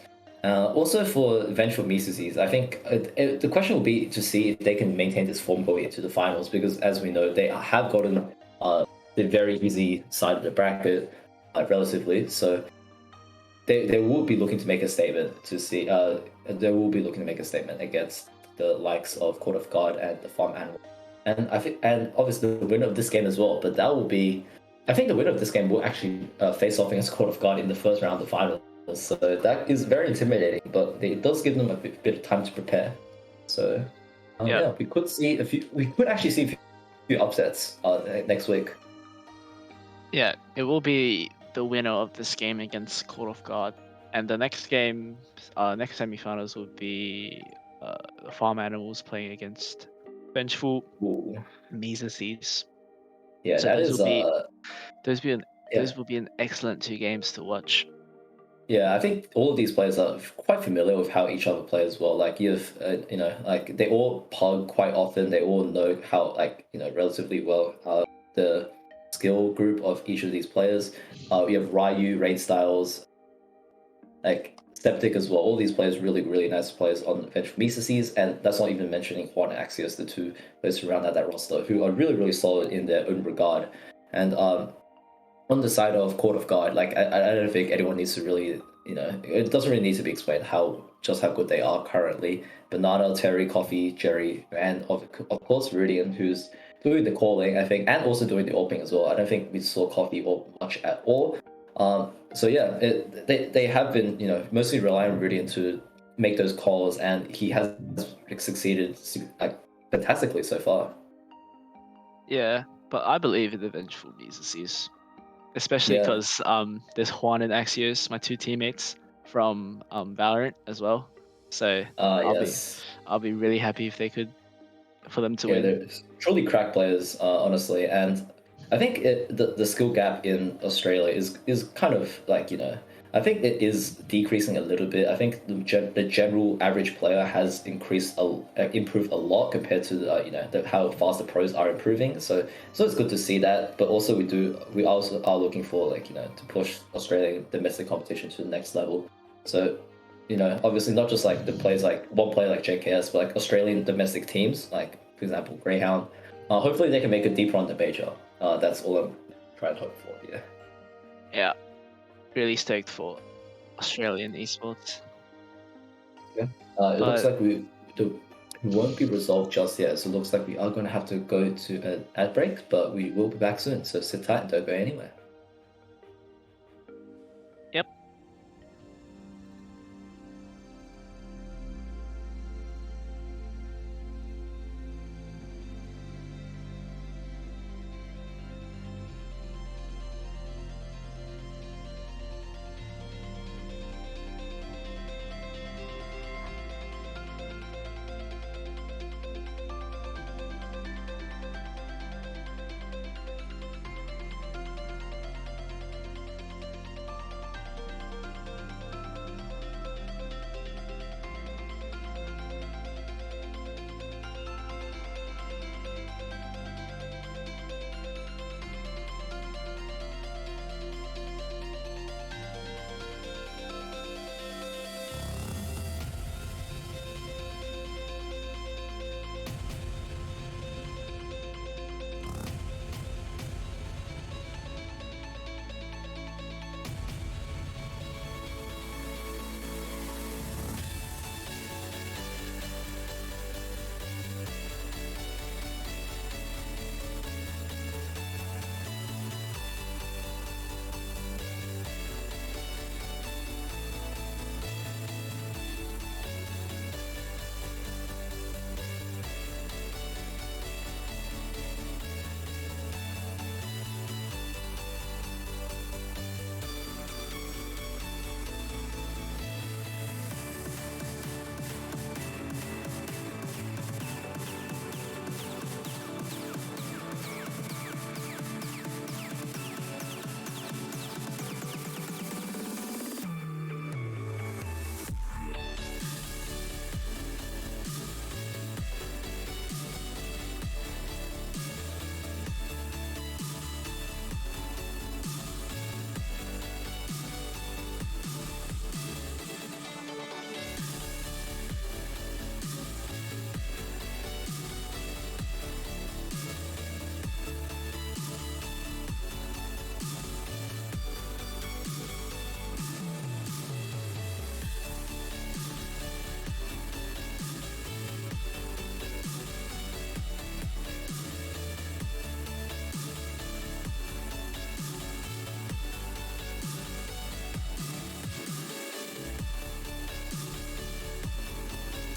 Also for Vengeful Mises, I think the question will be to see if they can maintain this form going into the finals, because as we know, they have gotten the very easy side of the bracket relatively. So they will be looking to make a statement to see. They will be looking to make a statement against the likes of Court of God and the Farm Animal. And I think, and obviously the winner of this game as well. But that will be, I think the winner of this game will actually face off against Court of God in the first round of the finals. So that is very intimidating, but it does give them a bit of time to prepare. So yeah, we could see a few. We could actually see a few upsets next week. Yeah, it will be the winner of this game against Court of God, and the next game, next semifinals will be the Farm Animals playing against Vengeful Mises. Yeah, so that those is. Those will be an excellent 2 games to watch. Yeah, I think all of these players are quite familiar with how each other play as well. Like you've, like they all pug quite often. They all know how, like, relatively well the skill group of each of these players. We have Ryu, Raid Styles, like Septic as well. All these players really, really nice players on bench for Mises, and that's not even mentioning Juan and Axios, the 2 players who round out that roster, who are really, really solid in their own regard. And on the side of Court of God, like I don't think anyone needs to really, it doesn't really need to be explained how good they are currently. Banana, Terry, Coffee, Jerry, and of course Rudian, who's doing the calling, I think, and also doing the opening as well. I don't think we saw Coffee or much at all. So yeah, they have been, mostly relying on Rudian to make those calls, and he has succeeded like fantastically so far. Yeah, but I believe in the Vengeful Mises, especially because there's Juan and Axios, my 2 teammates from Valorant as well. So I'll be really happy if they could, for them to win. They're truly crack players, honestly, and I think the skill gap in Australia is kind of like, I think it is decreasing a little bit. I think the general average player has improved a lot compared to how fast the pros are improving. So it's good to see that. But also we also are looking for to push Australian domestic competition to the next level. So obviously not just like the players like one player like JKS, but like Australian domestic teams, like for example Greyhound. Hopefully they can make a deep run to major. That's all I'm trying to hope for. Yeah. Yeah, really stoked for Australian esports. It looks like we won't be resolved just yet. So it looks like we are going to have to go to an ad break, but we will be back soon. So sit tight and don't go anywhere. Yep.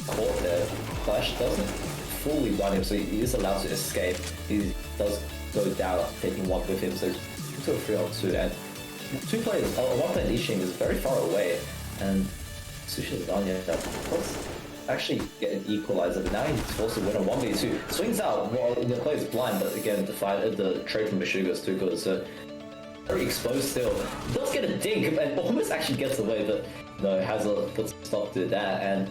Caught there. Flash doesn't fully run him, so he is allowed to escape. He does go down, taking one with him, so to a 3-on-2, and two players, one player Nishing is very far away, and Sushi Lasagna does actually get an equalizer, but now he's forced to win a 1v2. Swings out while the player's blind, but again, the trade from Meshuggah is too good, so very exposed still. Does get a dink, and almost actually gets away, but no, Hazard puts a stop to that, and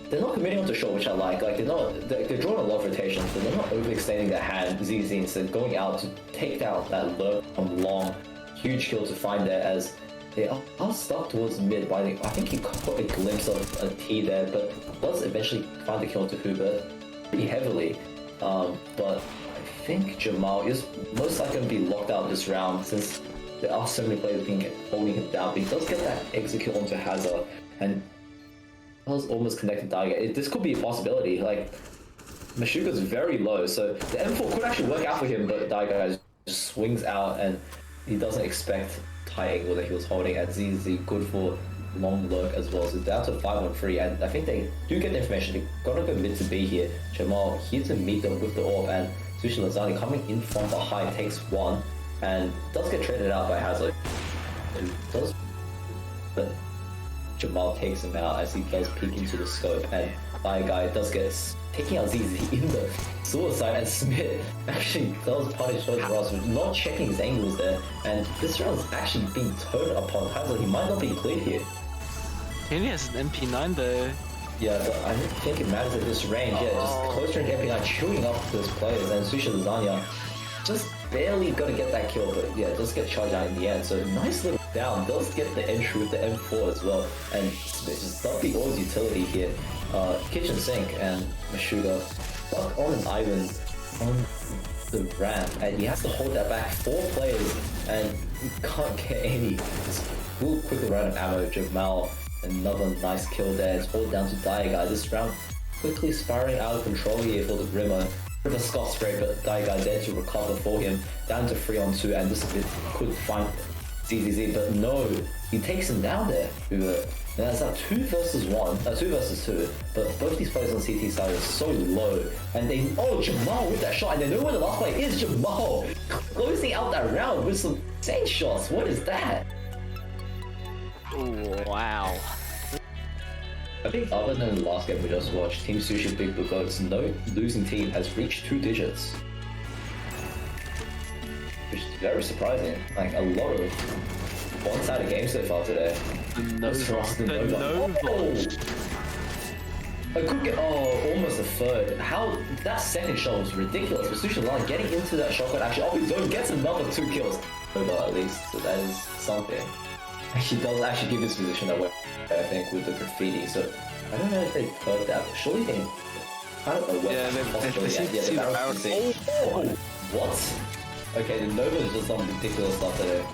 they're not committing onto short, which I like. Like they're drawing a lot of rotations, but they're not overextending their hand. ZZ instead going out to take out that lurk from long, huge kill to find there as they are stuck towards mid. By I think he caught a glimpse of a T there, but does eventually find the kill to Hoover pretty heavily. But I think Jamal is most likely going to be locked out this round since there are so many players holding him down. But he does get that execute onto Hazard and was almost connected target. This could be a possibility. Like Meshuggah's very low, so the M4 could actually work out for him, but Daiga just swings out and he doesn't expect tight angle that he was holding. And ZZ good for long lurk as well. So down to 5-on-3, and I think they do get the information. They're gonna go mid to B here. Jamal here to meet them with the orb, and Sushi Lazani coming in from behind takes one and does get traded out by Hazard. And does, but Jamal takes him out as he does peek into the scope, and Guy does get taking out ZZ in the suicide, and Smith actually does punish Toys R Us with not checking his angles there, and this round is actually being turned upon Hazel. He might not be clear here. He only has an MP9 though. Yeah, but I don't think it matters at this range. Yeah, just close range MP9 chewing up those players, and Sushi Lasagna just barely gonna get that kill, but yeah, does get charged out in the end. So nice little down, does get the entry with the M4 as well, and just dumping all his utility here. Kitchen Sink and Meshuggah stuck on an island on the ramp, and he has to hold that back 4 players, and he can't get any. Just real quickly run of ammo. Jamal, another nice kill there. It's all down to Guy. This round quickly spiraling out of control here for the Grimmer. Bit of a Scott spray, but Guy there to recover for him. Down to 3-on-2, and this could find ZZZ, but no, he takes him down there. Now it's like 2 versus 2, but both these players on CT side are so low, and they, Jamal with that shot, and they know where the last player is. Jamal closing out that round with some insane shots. What is that? Wow. I think other than the last game we just watched, Team Sushi Big Blue Goats, no losing team has reached 2 digits. Which is very surprising. Like a lot of one-sided games so far today. The Nova. I could get almost a third. How that second shot was ridiculous. But Sushi Line getting into that shotgun actually off his own gets another 2 kills. Nova at least, so that is something. He does actually give his position away, I think, with the graffiti. So I don't know if they've heard that, but surely they, I don't know where what? Okay, the Nova is just some ridiculous stuff today.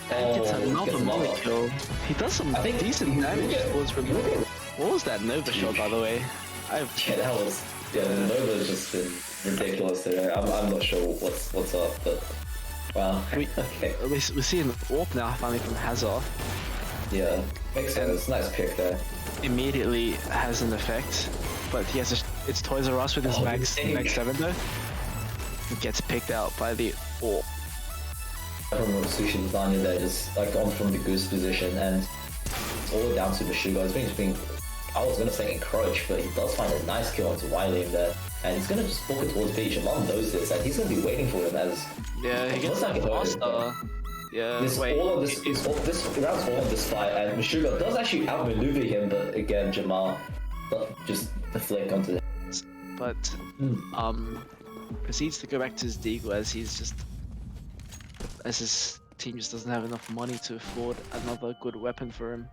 Gets another molly kill. He does some decent damage towards Remote. What was that Nova shot, by the way? Yeah, the Nova has just been ridiculous today. I'm not sure what's up, but wow. Okay. We're seeing the AWP now finally from Hazard. Yeah, makes sense. Nice pick there. Immediately has an effect, but he has it's Toys R Us with his Mag 7 though. He gets picked out by the AWP. From Sushi Lasagna there, just like on from the goose position, and it's all down to Meshuggah. It's being, I was gonna say encroach, but he does find a nice kill onto Wiley in there, and he's gonna just book it towards B. Jamal knows this, and he's gonna be waiting for him as. Yeah, he gets like faster. Yeah, this round's all on this fight, and Meshuggah does actually outmaneuver him, but again, Jamal just deflect onto the. But proceeds to go back to his deagle as his team just doesn't have enough money to afford another good weapon for him.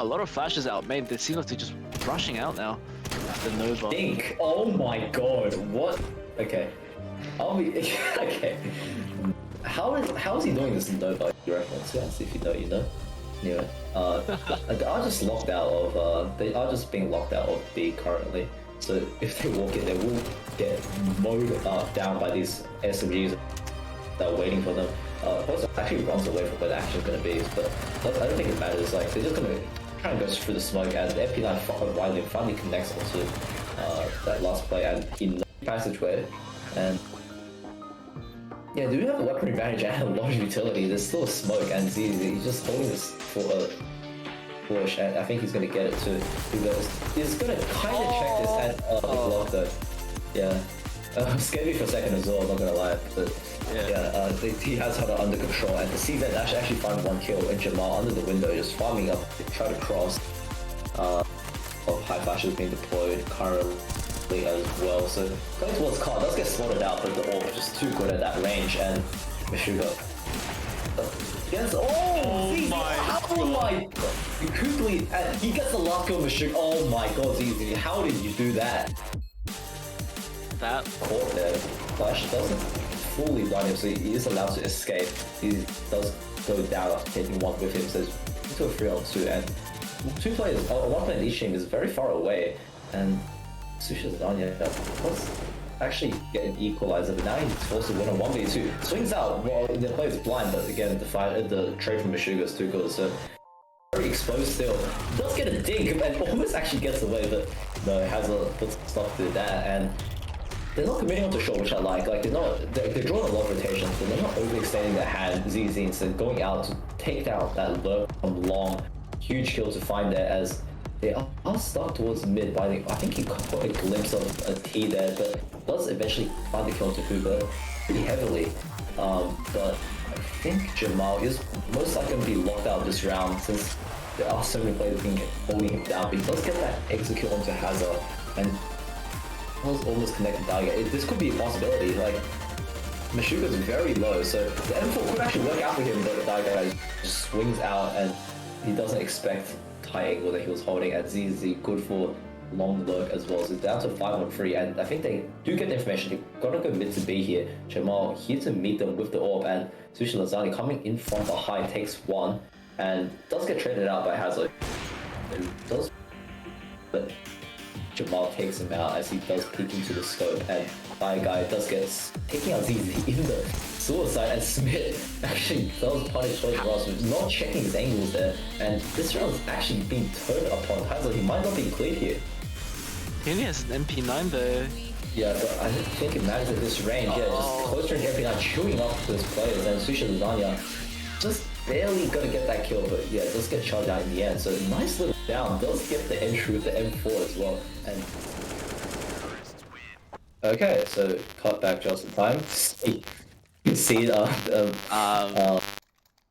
A lot of flashes out, man. They seem like they're just rushing out now. The Nova. Think. Oh my god, what? Okay. I'll be okay. How is he doing this in Nova? You reference? Yeah, see if you know, you know. Anyway, they are just locked out of. They are just being locked out of B currently. So if they walk in, they will get mowed down by these SMGs that are waiting for them. Also actually runs away from where the action is going to be, but I don't think it matters. Like they're just going to try and go through the smoke, and the FP9 Wiley finally connects onto that last play, and he knows the passageway. And yeah, do we have a weapon advantage and a lot of utility? There's still a smoke, and he's just holding this for a push, and I think he's going to get it too. He's going to kind of check this, and block though. Yeah. Scared me for a second as well, I'm not gonna lie, but yeah, he has had it under control, and to see that Nash actually found 1 kill, and Jamal under the window just farming up to try to cross of high flashes being deployed currently as well. So going towards car does get spotted out, but the AWP is just too good at that range, and Meshuggah yes, oh my god, you quickly, and he gets the last kill, Meshuggah. Oh my god, ZZ, how did you do that? That caught there. Flash doesn't fully blind him, so he is allowed to escape. He does go down after taking 1 with him, so it's into a 3-on-2, and 2 players, 1 player in each team is very far away, and Sushi Lasagna was actually get an equalizer, but now he's forced to win a 1v2. Swings out, well, the player's blind, but again, the trade from Meshuggah is too good, so very exposed still. Does get a dig, and almost actually gets away, but no, has a puts stop to that, and they're not committing onto short, which I like. Like they're drawing a lot of rotations, but they're not overextending their hand. ZZ instead going out to take down that lurk from long, huge kill to find there as Yeah, I'll start towards mid, but I think he caught a glimpse of a T there, but does eventually find the kill to Huber pretty heavily. But I think Jamal is most likely going to be locked out this round since there are so many players holding him down. But he does get that execute onto Hazard, and was almost connected Daiga. This could be a possibility. Like, Meshuggah's very low, so the M4 could actually work out for him, but Daiga just swings out and he doesn't expect high angle that he was holding at ZZ, good for long lurk as well. So down to 5-on-3, and I think they do get the information. They're gonna go mid to B here. Jamal here to meet them with the AWP, and Sushi Lazani coming in from behind takes one and does get traded out by Hazard. And does, but Jamal takes him out as he does peek into the scope, and my guy does get taking out ZZ, even though Suicide and Smith actually does punish Toys Ross with not checking his angles there, and this round is actually being turned upon Hazard. He might not be cleared here. He only has an MP9 though. Yeah, but I don't think it matters at this range. Yeah, just close range MP9 chewing up his players, and Sushi Lasagna just barely gonna get that kill, but yeah, does get charged out in the end. So nice little down, does get the entry with the M4 as well. And okay, so cut back just in time. See, yeah.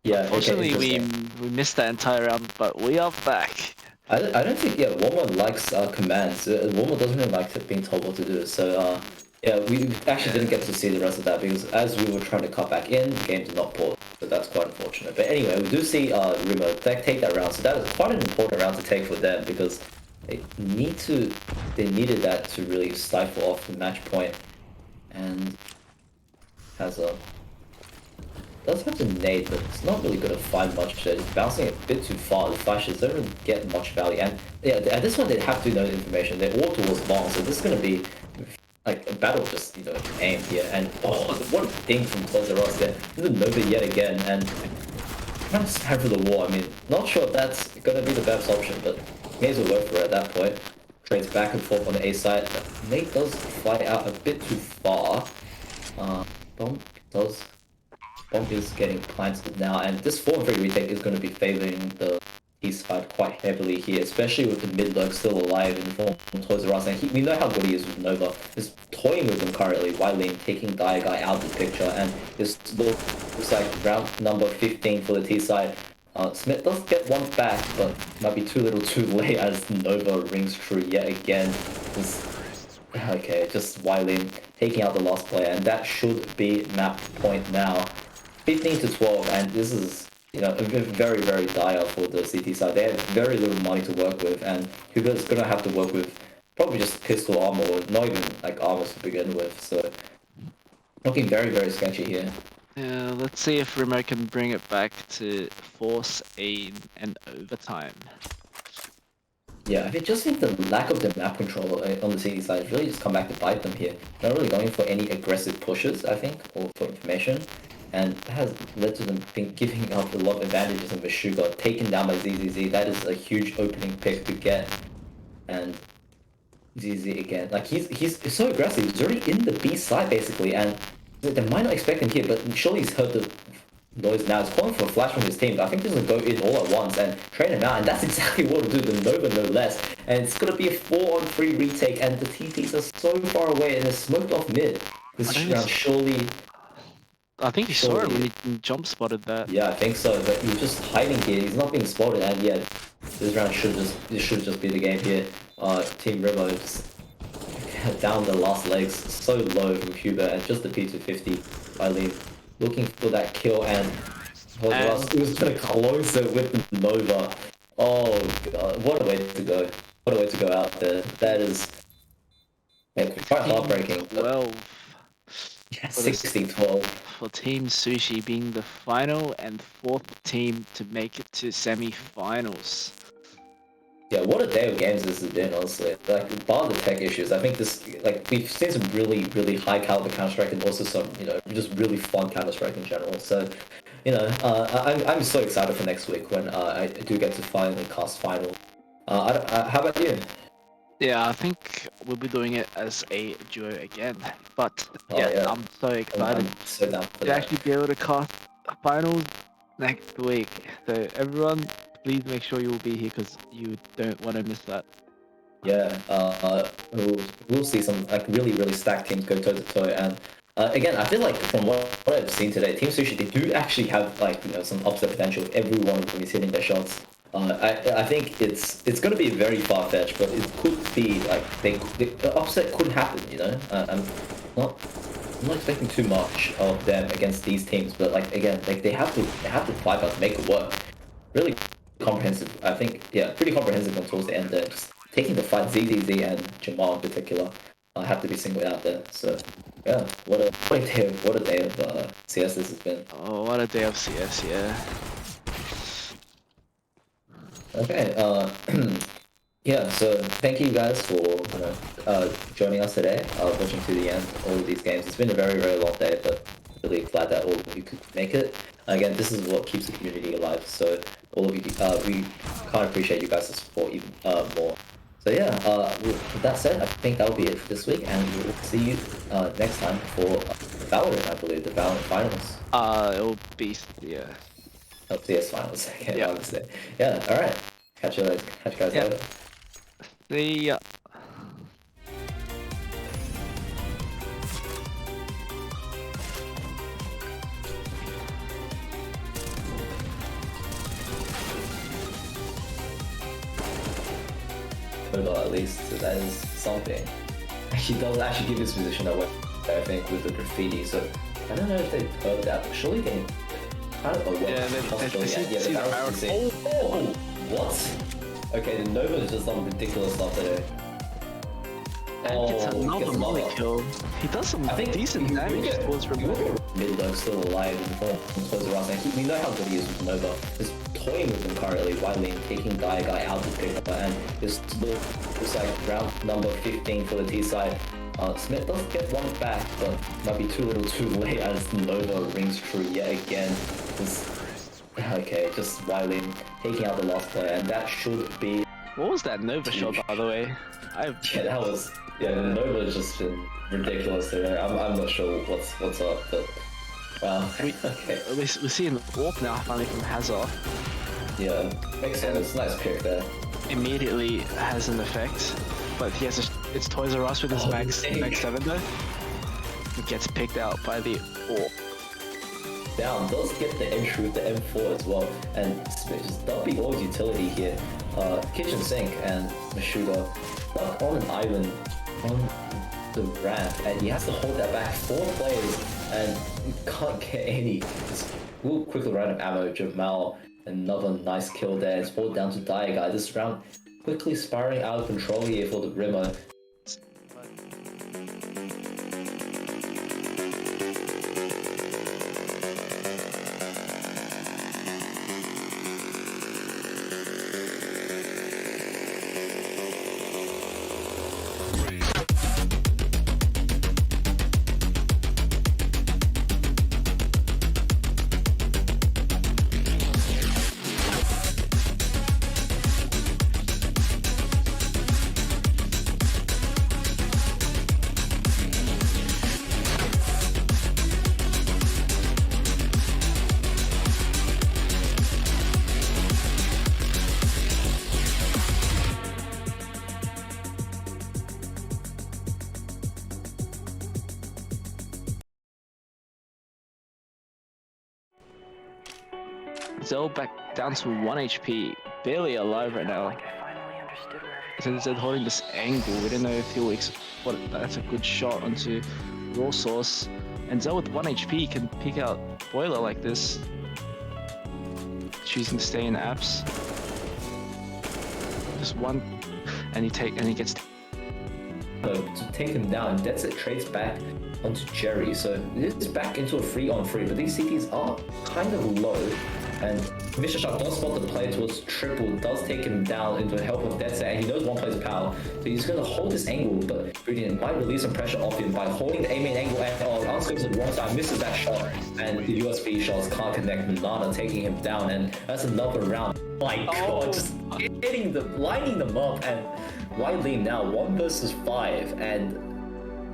Unfortunately, okay, we missed that entire round, but we are back. I don't think Warmer likes commands. Warmer doesn't really like being told what to do. So yeah, we actually didn't get to see the rest of that because as we were trying to cut back in, the game did not pause. So that's quite unfortunate. But anyway, we do see Rimo take that round. So that is quite an important round to take for them because they needed that to really stifle off the match point. And does have to nade, but it's not really going to find much there. It's bouncing a bit too far. The flashes don't really get much value. And yeah, at this one they have to know the information. They're all towards long, so this is going to be like a battle just, aim here. And oh, what a thing from Toys R Us there. The Nova yet again, and trying to stand for the wall. I mean, not sure if that's going to be the best option, but may as well go for it at that point. Trades back and forth on the A side. Nate does fly out a bit too far. Bomb is getting planted now, and this 4-3 retake is going to be favoring the East side quite heavily here, especially with the mid lurk still alive in form of Toys R Us. And we know how good he is with Nova. He's toying with them currently, Wylene taking Guy out of the picture, and this looks like round number 15 for the T side. Smith does get one back, but might be too little too late as Nova rings true yet again. Okay, just Wylene taking out the last player, and that should be map point now. 15-12, and this is very, very dire for the CT side. They have very little money to work with, and Hugo's gonna have to work with probably just pistol armor, or not even like armor to begin with. So looking very, very sketchy here. Yeah, let's see if Remo can bring it back to force an overtime. Yeah, I just think the lack of the map control on the CT side really just come back to bite them here. Not really going for any aggressive pushes, I think, or for information. And that has led to them giving up a lot of advantages in Meshuggah, taken down by ZZZ. That is a huge opening pick to get. And ZZ again, like he's so aggressive. He's already in the B side basically, and they might not expect him here, but surely he's heard the noise now. He's calling for a flash from his team. I think he's gonna go in all at once and train him out, and that's exactly what it'll do. The Nova no less, and it's gonna be a 4-on-3 retake, and the TTs are so far away and they're smoked off mid. This round surely. I think he saw it when he jump spotted that. Yeah, I think so, but he's just hiding here. He's not being spotted, and yeah, this round should just be the game here. Team Rimo just down the last legs, so low from Cuba, and just the P250 Eileen looking for that kill, and he was gonna close it with the Nova. Oh god, what a way to go! What a way to go out there. That is quite heartbreaking. 12. Yeah, 16-12. For Team Sushi being the final and fourth team to make it to semi-finals. Yeah, what a day of games this has been, honestly. Like, bar the tech issues, I think this, we've seen some really, really high caliber Counter-Strike and also some, just really fun Counter-Strike in general. So, I'm so excited for next week when I do get to finally cast final. How about you? Yeah, I think we'll be doing it as a duo again. But yeah. I'm so excited I'm so down for to that. actually be able to cast finals next week. So everyone, please make sure you will be here because you don't want to miss that. Yeah, we'll see some like really stacked teams go toe to toe, and again, I feel like from what I've seen today, Team Sushi they do actually have like some upset potential. If every one of them is hitting their shots, I think it's going to be very far fetched, but it could be like the upset could happen. I'm not expecting too much of them against these teams, but like again, like they have to fight out to make it work. Really comprehensive. I think pretty comprehensive towards the end there. Just taking the fight, ZZZ and Jamal in particular, have to be singled out there. So, yeah, what a day of CS this has been. Oh, what a day of CS, yeah. Okay, yeah. So thank you guys for joining us today, watching to the end all of these games. It's been a very long day, but really glad that all of you could make it. Again, this is what keeps the community alive. So all of you, we can't appreciate you guys' support even more. So yeah, with that said, I think that'll be it for this week, and we'll see you next time for Valorant, I believe, the Valorant finals. It'll be CS finals. Okay, yeah. Wednesday. Yeah. All right. Catch you guys later. See ya. At least, so that is something. He does actually give his position away, I think, with the graffiti, so I don't know if they've heard that, but surely they kind of aware of the possibility. See the barrel. Oh, what? Okay, the Nova is just some ridiculous stuff today. And gets another molly kill. He does some decent damage towards removal. Midlurk still alive in front of Toys R Us, and we know how good he is with Nova. Just toying with him currently, Wilding taking Guy out to pick up, and it's like round number 15 for the T side. Smith does get one back, but might be too little too late as Nova rings true yet again. Okay, just Wilding taking out the last player, and that should be... What was that Nova shot, by the way? Yeah, that was... Yeah, the Nova has just been ridiculous today. I'm not sure what's up, but... Wow, okay. We're seeing the AWP now finally from Hazard. Yeah, makes sense. Nice pick there. Immediately has an effect, but he has it's Toys R Us with his max 7 though. It gets picked out by the AWP. Down does get the entry with the M4 as well, and just dumping all his utility here. Kitchen Sink and Mashuda stuck on an island on the ramp, and he has to hold that back 4 players and can't get any. Just real quickly run of ammo. Jamal, another nice kill there. It's all down to Guy. This round quickly spiraling out of control here for the Rimmer. Zell back down to 1 HP, barely alive right now. Zed holding this angle, we don't know if he'll that's a good shot onto Raw Source. And Zell with 1 HP can pick out Boiler like this. Choosing to stay in apps. Just one, and he gets to take him down. That's it, trades back onto Jerry. So this is back into a 3-on-3, but these CTs are kind of low. And Vicious Shot does spot the play towards triple, does take him down into the help of Dead Set, and he knows one player's power. So he's going to hold this angle, but Brilliant might release some pressure off him by holding the A-main angle and unscopes to the wrong side, misses that shot, and the USB shots can't connect. Nana taking him down, and that's another round. My god, just lining them up, and Wiley now 1 versus 5, and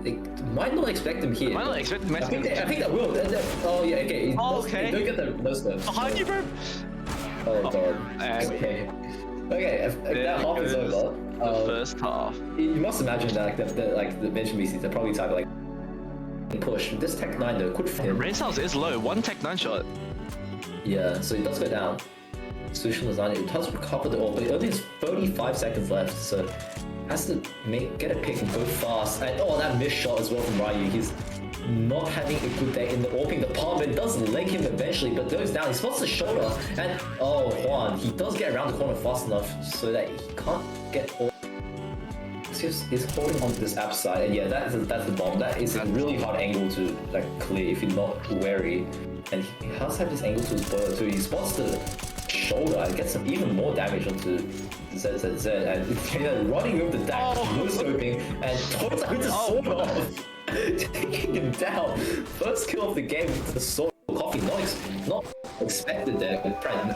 they might not expect him here. Might not expect him. I think that will. Oh yeah, okay. Oh, okay. Don't get those stuff. Behind you, bro. Oh god. And Okay. Okay, if that half is goes over. the first half. You must imagine that the bench VCs are probably type like push. This Tech 9 though could fit him. Rain's house is low. One Tech 9 shot. Yeah, so it does go down. Solution design, it does recover the ore, but it only has 35 seconds left, so has to get a pick and go fast. And oh, that missed shot as well from Ryu. He's not having a good day in the orping department. Does leg him eventually, but goes down. He spots the shoulder, and oh, Juan, he does get around the corner fast enough so that he can't get all. He's holding onto this app side, and yeah, that's the bomb. That is a really hard angle to like clear if you're not wary. And he has to have this angle to his boiler too. He spots the shoulder and gets some even more damage onto ZZZ, and running over the dash, no scoping, and towards with the sword off, taking him down. First kill of the game with the sword. Coffee not expected there.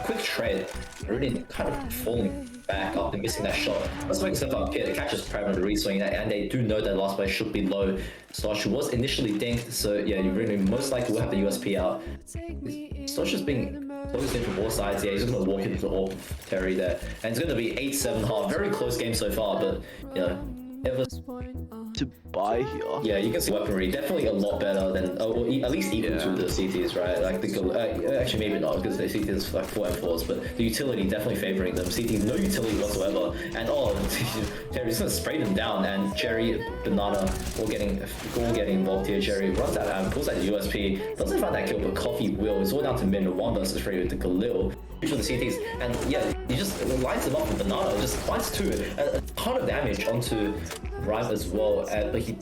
Quick tread, really kind of falling back after missing that shot. Let's make himself up here. It catches Pratt on the re-swing, and they do know that last play should be low. Stosh was initially dinked, so yeah, you really most likely will have the USP out. Stosh is being closed in from all sides. Yeah, he's just gonna walk into the orb of Terry there, and it's gonna be 8-7 half. Very close game so far, but you know, ever To buy here. yeah, you can see weaponry definitely a lot better than, or at least equal to the CTs, right? Like the actually maybe not because the CTs like 4 M4s, but the utility definitely favoring them. CTs no utility whatsoever, and oh, Jerry's gonna spray them down, and Jerry, Banana, all getting involved here. Jerry runs out and pulls out the USP, doesn't find that kill, but Coffee will. It's all down to min 1 versus 3 with the Galil. For the CTs, and yeah, he just lines them up with Banana, just finds 2, a ton of damage onto Rhyme as well, but he